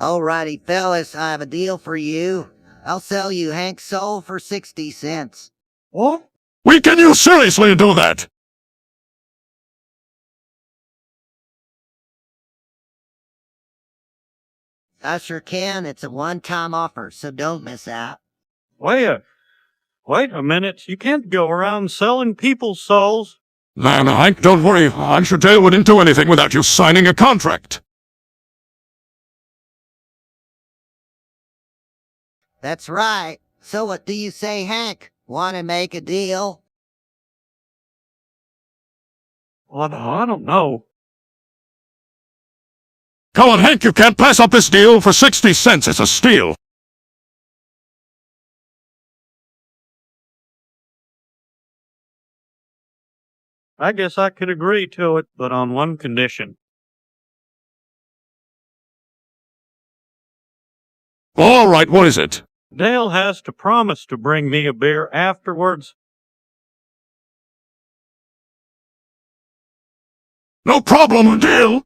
Speaker 3: Alrighty, fellas, I have a deal for you. I'll sell you Hank's soul for 60 cents.
Speaker 4: What?
Speaker 5: Can you seriously do that?
Speaker 3: I sure can. It's a one-time offer, so don't miss out.
Speaker 4: Wait a minute. You can't go around selling people's souls.
Speaker 5: Nah, Hank, don't worry. SeTTo wouldn't do anything without you signing a contract.
Speaker 3: That's right. So what do you say, Hank? Want to make a deal?
Speaker 4: Well, I don't know.
Speaker 5: Come on, Hank, you can't pass up this deal for 60 cents. It's a steal.
Speaker 4: I guess I could agree to it, but on one condition.
Speaker 5: All right, what is it?
Speaker 4: Dale has to promise to bring me a beer afterwards.
Speaker 5: No problem, deal.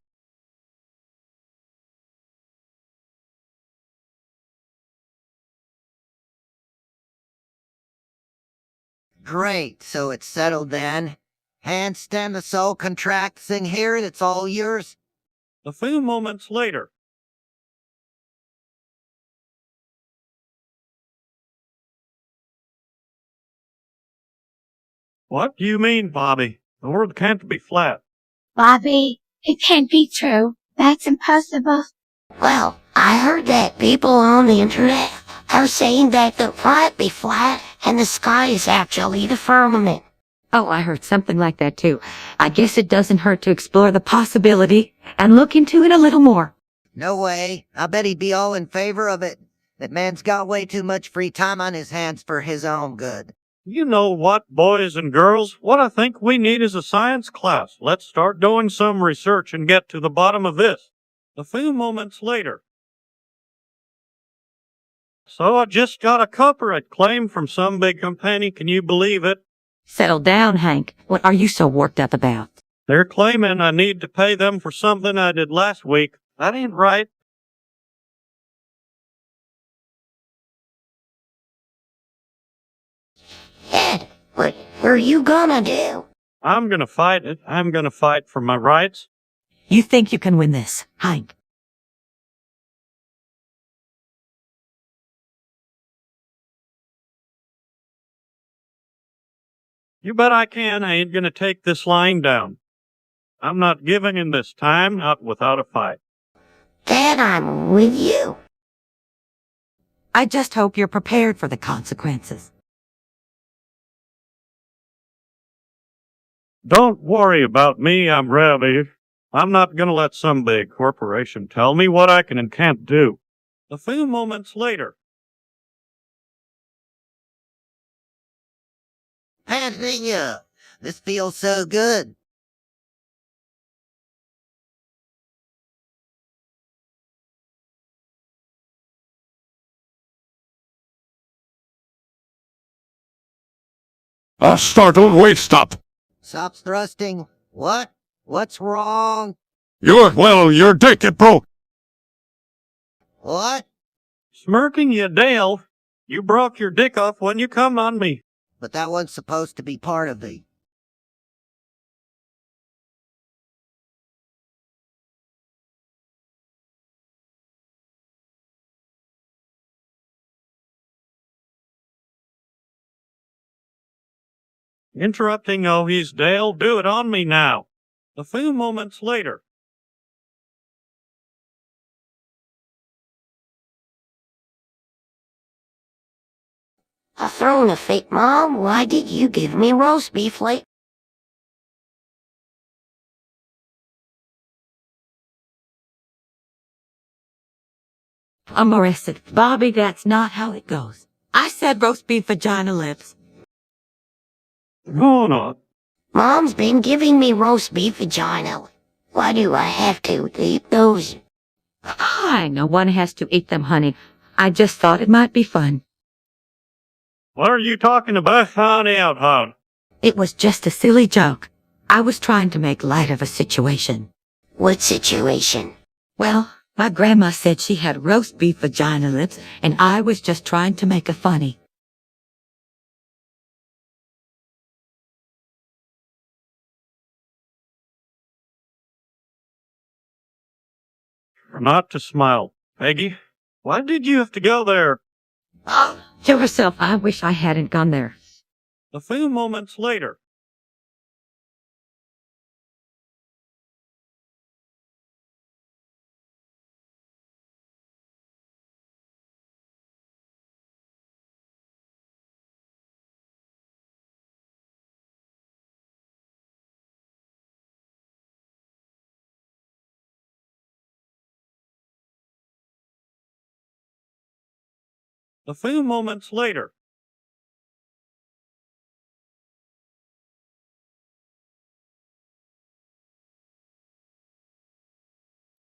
Speaker 3: Great, so it's settled then. Handstand the soul contract thing here, it's all yours.
Speaker 4: A few moments later. What do you mean, Bobby? The world can't be flat.
Speaker 6: Bobby, it can't be true. That's impossible.
Speaker 1: Well, I heard that people on the internet are saying that the might be flat and the sky is actually the firmament.
Speaker 2: Oh, I heard something like that too. I guess it doesn't hurt to explore the possibility and look into it a little more.
Speaker 3: No way. I bet he'd be all in favor of it. That man's got way too much free time on his hands for his own good.
Speaker 4: You know what, boys and girls? What I think we need is a science class. Let's start doing some research and get to the bottom of this. A few moments later. So I just got a copyright claim from some big company. Can you believe it?
Speaker 2: Settle down, Hank. What are you so worked up about?
Speaker 4: They're claiming I need to pay them for something I did last week. That ain't right.
Speaker 1: Ed, what are you gonna do?
Speaker 4: I'm gonna fight it. I'm gonna fight for my rights.
Speaker 2: You think you can win this, Hank?
Speaker 4: You bet I can. I ain't gonna take this lying down. I'm not giving in this time, not without a fight.
Speaker 1: Dad, I'm with you.
Speaker 2: I just hope you're prepared for the consequences.
Speaker 4: Don't worry about me, I'm ready. I'm not gonna let some big corporation tell me what I can and can't do. A few moments later.
Speaker 3: Panthea, this feels so good.
Speaker 5: Startled, wait, stop.
Speaker 3: Stops thrusting. What? What's wrong?
Speaker 5: Your dick, it broke.
Speaker 3: What?
Speaker 4: Smirking you, Dale. You broke your dick off when you come on me.
Speaker 3: But that wasn't supposed to be part of the...
Speaker 4: Interrupting, oh, he's Dale. Do it on me now. A few moments later.
Speaker 1: I thrown a fake, Mom. Why did you give me roast beef late?
Speaker 2: I'm arrested. Bobby, that's not how it goes. I said roast beef vagina lips.
Speaker 4: No, not.
Speaker 1: Mom's been giving me roast beef vagina. Why do I have to eat those?
Speaker 2: I know one has to eat them, honey. I just thought it might be fun.
Speaker 4: What are you talking about, honey out, hon?
Speaker 2: It was just a silly joke. I was trying to make light of a situation.
Speaker 1: What situation?
Speaker 2: Well, my grandma said she had roast beef vagina lips, and I was just trying to make it funny.
Speaker 4: Not to smile. Peggy, why did you have to go there?
Speaker 2: Kill herself. I wish I hadn't gone there.
Speaker 4: A few moments later. A few moments later.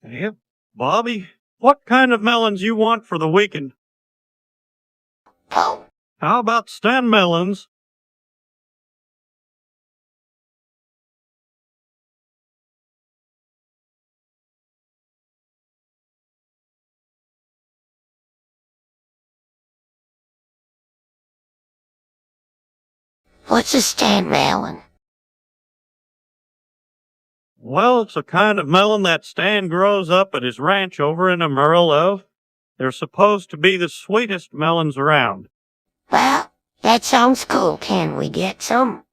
Speaker 4: Yep. Bobby, what kind of melons you want for the weekend?
Speaker 1: Oh,
Speaker 4: How about stand melons?
Speaker 1: What's a stand melon?
Speaker 4: Well, it's a kind of melon that Stan grows up at his ranch over in Amarillo. They're supposed to be the sweetest melons around.
Speaker 1: Well, that sounds cool. Can we get some?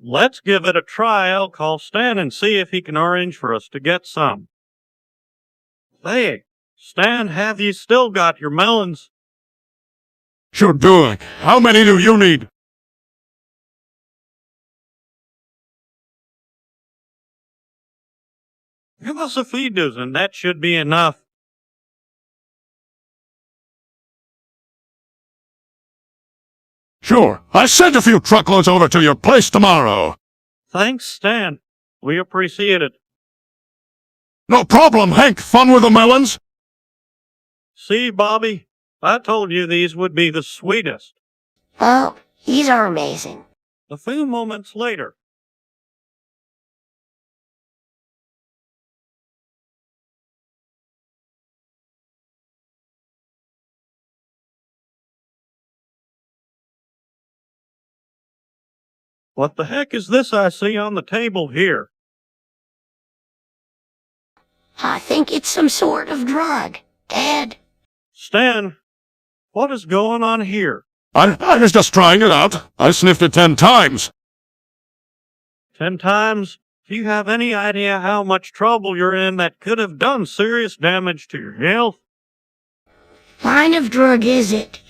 Speaker 4: Let's give it a try. I'll call Stan and see if he can arrange for us to get some. Hey, Stan, have you still got your melons?
Speaker 5: Sure do. How many do you need?
Speaker 4: Give us a few dozen. That should be enough.
Speaker 5: Sure. I sent a few truckloads over to your place tomorrow.
Speaker 4: Thanks, Stan. We appreciate it.
Speaker 5: No problem, Hank. Fun with the melons?
Speaker 4: See, Bobby? I told you these would be the sweetest.
Speaker 1: Oh, these are amazing.
Speaker 4: A few moments later. What the heck is this I see on the table here?
Speaker 1: I think it's some sort of drug. Dad,
Speaker 4: Stan, what is going on here?
Speaker 5: I was just trying it out. I sniffed it 10 times.
Speaker 4: 10 times? Do you have any idea how much trouble you're in that could have done serious damage to your health?
Speaker 1: what kind of drug is it?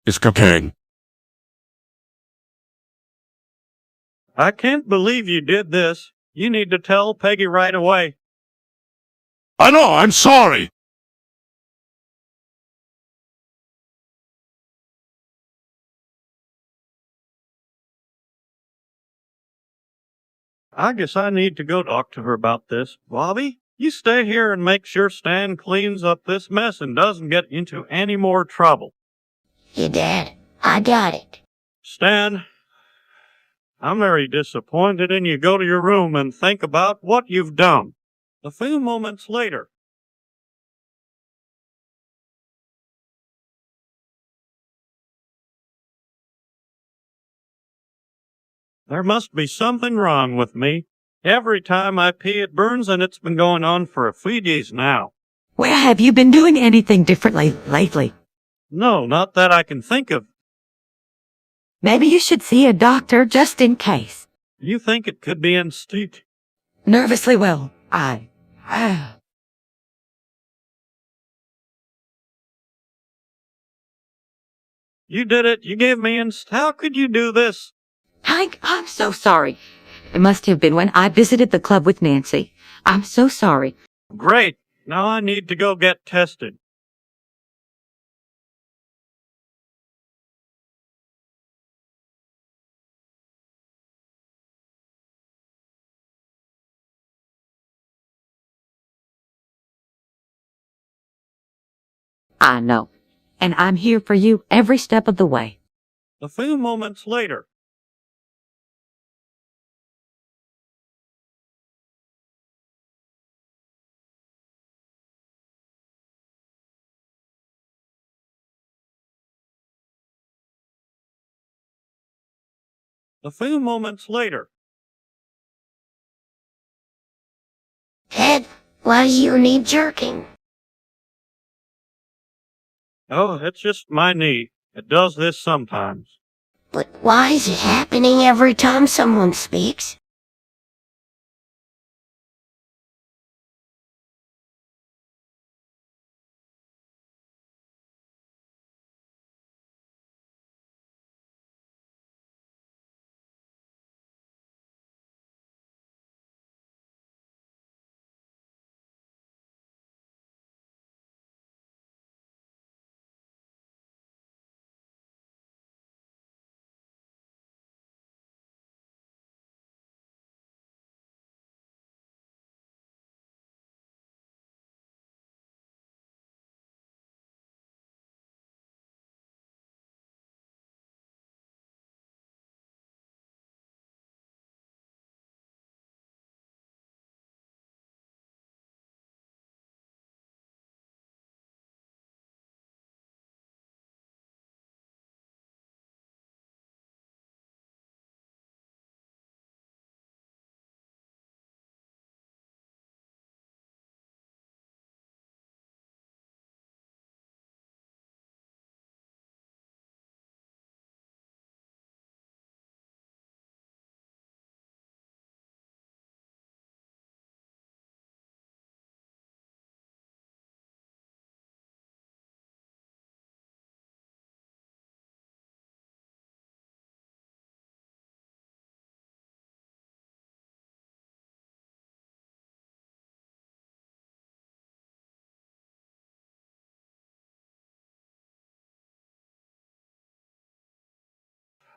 Speaker 5: It's cocaine.
Speaker 4: I can't believe you did this. You need to tell Peggy right away.
Speaker 5: I know, I'm sorry.
Speaker 4: I guess I need to go talk to her about this. Bobby, you stay here and make sure Stan cleans up this mess and doesn't get into any more trouble.
Speaker 1: Yeah, Dad, I got it.
Speaker 4: Stan, I'm very disappointed in you. Go to your room and think about what you've done. A few moments later. There must be something wrong with me. Every time I pee it burns, and it's been going on for a few days now.
Speaker 2: Where have you been doing anything differently lately?
Speaker 4: No, not that I can think of.
Speaker 2: Maybe you should see a doctor just in case.
Speaker 4: You think it could be instinct?
Speaker 2: Nervously well,
Speaker 4: You did it. You gave me How could you do this?
Speaker 2: Hank, I'm so sorry. It must have been when I visited the club with Nancy. I'm so sorry.
Speaker 4: Great. Now I need to go get tested.
Speaker 2: I know. And I'm here for you every step of the way.
Speaker 4: A few moments later. A few moments later.
Speaker 1: Dad, why do you need jerking?
Speaker 4: Oh, it's just my knee. It does this sometimes.
Speaker 1: But why is it happening every time someone speaks?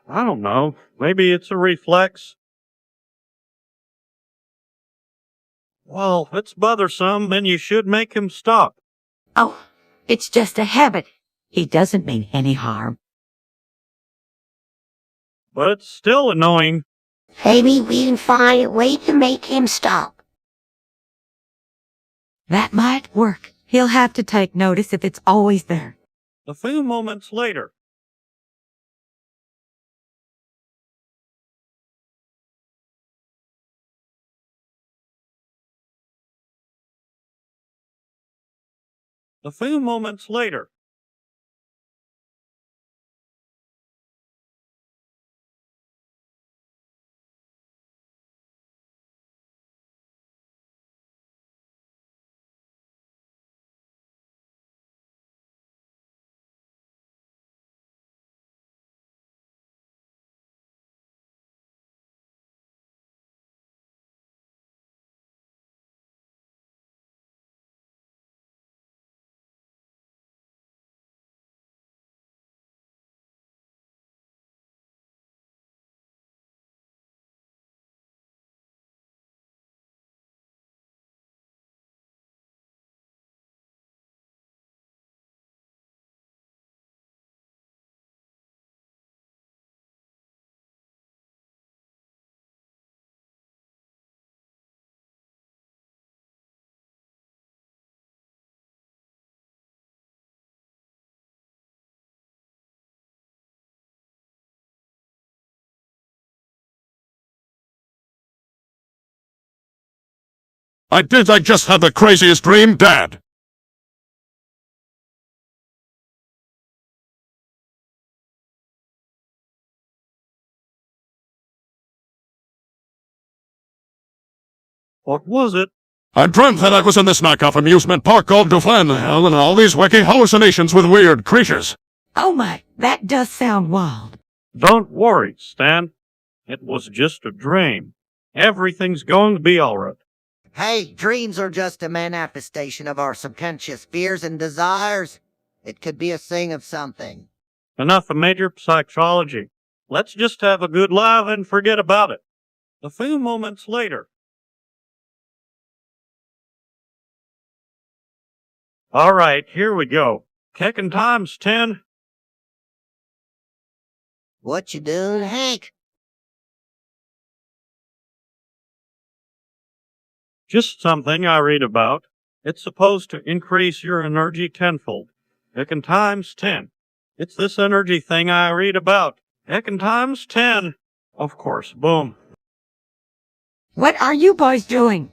Speaker 4: I don't know. Maybe it's a reflex. Well, if it's bothersome, then you should make him stop.
Speaker 2: Oh, it's just a habit. He doesn't mean any harm.
Speaker 4: But it's still annoying.
Speaker 1: Maybe we can find a way to make him stop.
Speaker 2: That might work. He'll have to take notice if it's always there.
Speaker 4: A few moments later. A few moments later.
Speaker 5: I just had the craziest dream, Dad.
Speaker 4: What was it?
Speaker 5: I dreamt that I was in this knockoff amusement park called Dauphin, and all these wacky hallucinations with weird creatures.
Speaker 2: Oh my, that does sound wild.
Speaker 4: Don't worry, Stan. It was just a dream. Everything's going to be all right.
Speaker 3: Hey, dreams are just a manifestation of our subconscious fears and desires. It could be a thing of something.
Speaker 4: Enough of major psychology. Let's just have a good laugh and forget about it. A few moments later. All right, here we go. Kicking times 10.
Speaker 3: What you doing, Hank?
Speaker 4: Just something I read about. It's supposed to increase your energy tenfold. Kicking times 10. It's this energy thing I read about. Kicking times 10. Of course, boom.
Speaker 2: What are you boys doing?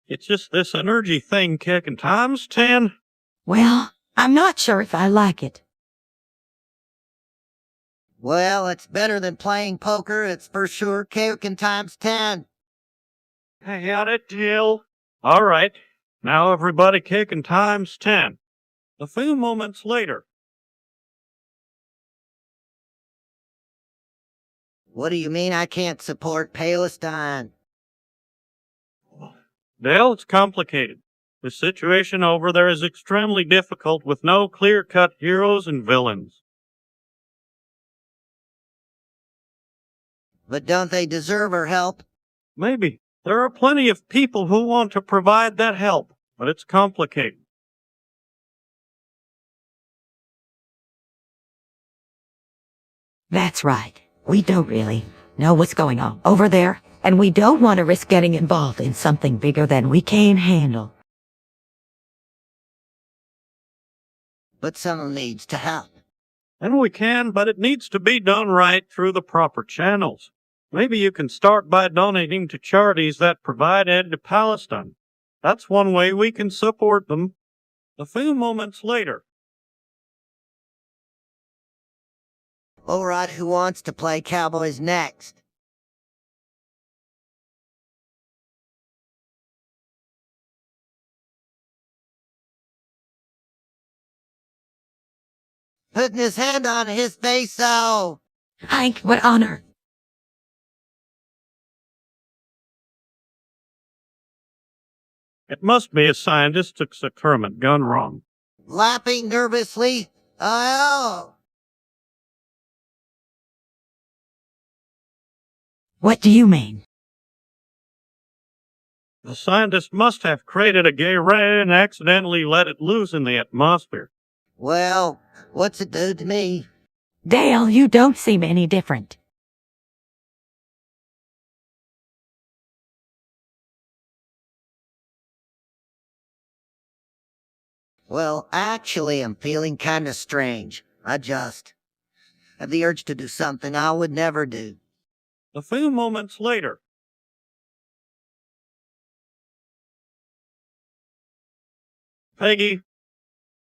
Speaker 4: It's just this energy thing kicking times 10.
Speaker 2: Well, I'm not sure if I like it.
Speaker 3: Well, it's better than playing poker. It's for sure kicking times 10.
Speaker 4: Hey, how'd it deal? All right. Now everybody kicking times 10. A few moments later.
Speaker 3: What do you mean I can't support Palestine?
Speaker 4: Dale, it's complicated. The situation over there is extremely difficult with no clear-cut heroes and villains.
Speaker 3: But don't they deserve our help?
Speaker 4: Maybe. There are plenty of people who want to provide that help, but it's complicated.
Speaker 2: That's right. We don't really know what's going on over there, and we don't want to risk getting involved in something bigger than we can handle.
Speaker 3: But someone needs to help.
Speaker 4: And we can, but it needs to be done right through the proper channels. Maybe you can start by donating to charities that provide aid to Palestine. That's one way we can support them. A few moments later.
Speaker 3: All right, who wants to play Cowboys next? Putting his hand on his face, so.
Speaker 2: Hank, what honor.
Speaker 4: It must be a scientist's experiment gone wrong.
Speaker 3: Lapping nervously. Oh.
Speaker 2: What do you mean?
Speaker 4: The scientist must have created a gay ray and accidentally let it loose in the atmosphere.
Speaker 3: Well, what's it do to me?
Speaker 2: Dale, you don't seem any different.
Speaker 3: Well, actually, I'm feeling kinda strange. I just have the urge to do something I would never do.
Speaker 4: A few moments later, Peggy,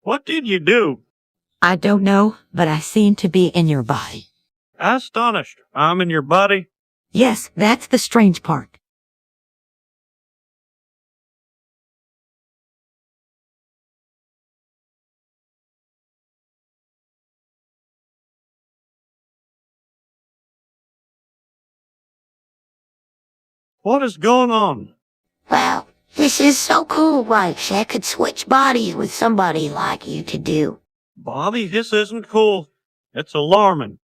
Speaker 4: what did you do?
Speaker 2: I don't know, but I seem to be in your body.
Speaker 4: Astonished. I'm in your body.
Speaker 2: Yes, that's the strange part.
Speaker 4: What is going on?
Speaker 1: Well, this is so cool, Rice. I could switch bodies with somebody like you to do.
Speaker 4: Bobby, this isn't cool. It's alarming.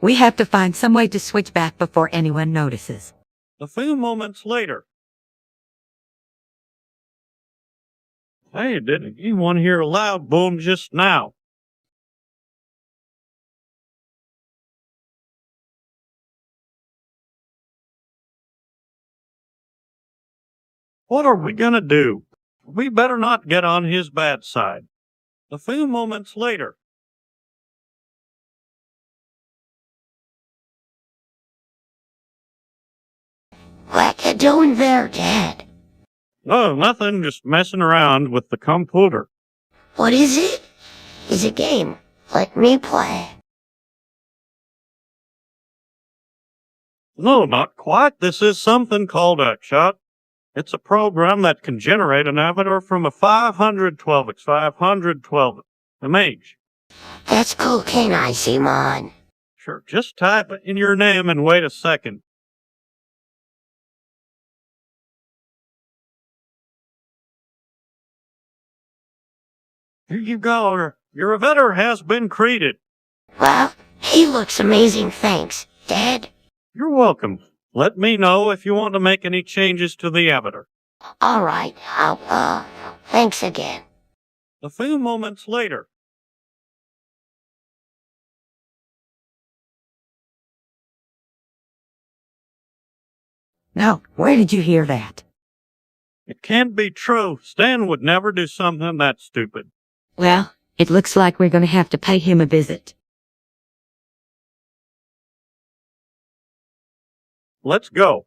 Speaker 2: We have to find some way to switch back before anyone notices.
Speaker 4: A few moments later. Hey, didn't anyone hear a loud boom just now? What are we gonna do? We better not get on his bad side. A few moments later.
Speaker 1: What you doing there, Dad?
Speaker 4: Oh, nothing, just messing around with the computer.
Speaker 1: What is it? It's a game. Let me play.
Speaker 4: No, not quite. This is something called a shot. It's a program that can generate an avatar from a 512 image.
Speaker 1: That's cool, can I, Simon?
Speaker 4: Sure, just type in your name and wait a second. Here you go. Your avatar has been created.
Speaker 1: Well, he looks amazing, thanks, Dad.
Speaker 4: You're welcome. Let me know if you want to make any changes to the avatar.
Speaker 1: Alright, thanks again.
Speaker 4: A few moments later.
Speaker 2: No, where did you hear that?
Speaker 4: It can't be true. Stan would never do something that stupid.
Speaker 2: Well, it looks like we're going to have to pay him a visit.
Speaker 4: Let's go.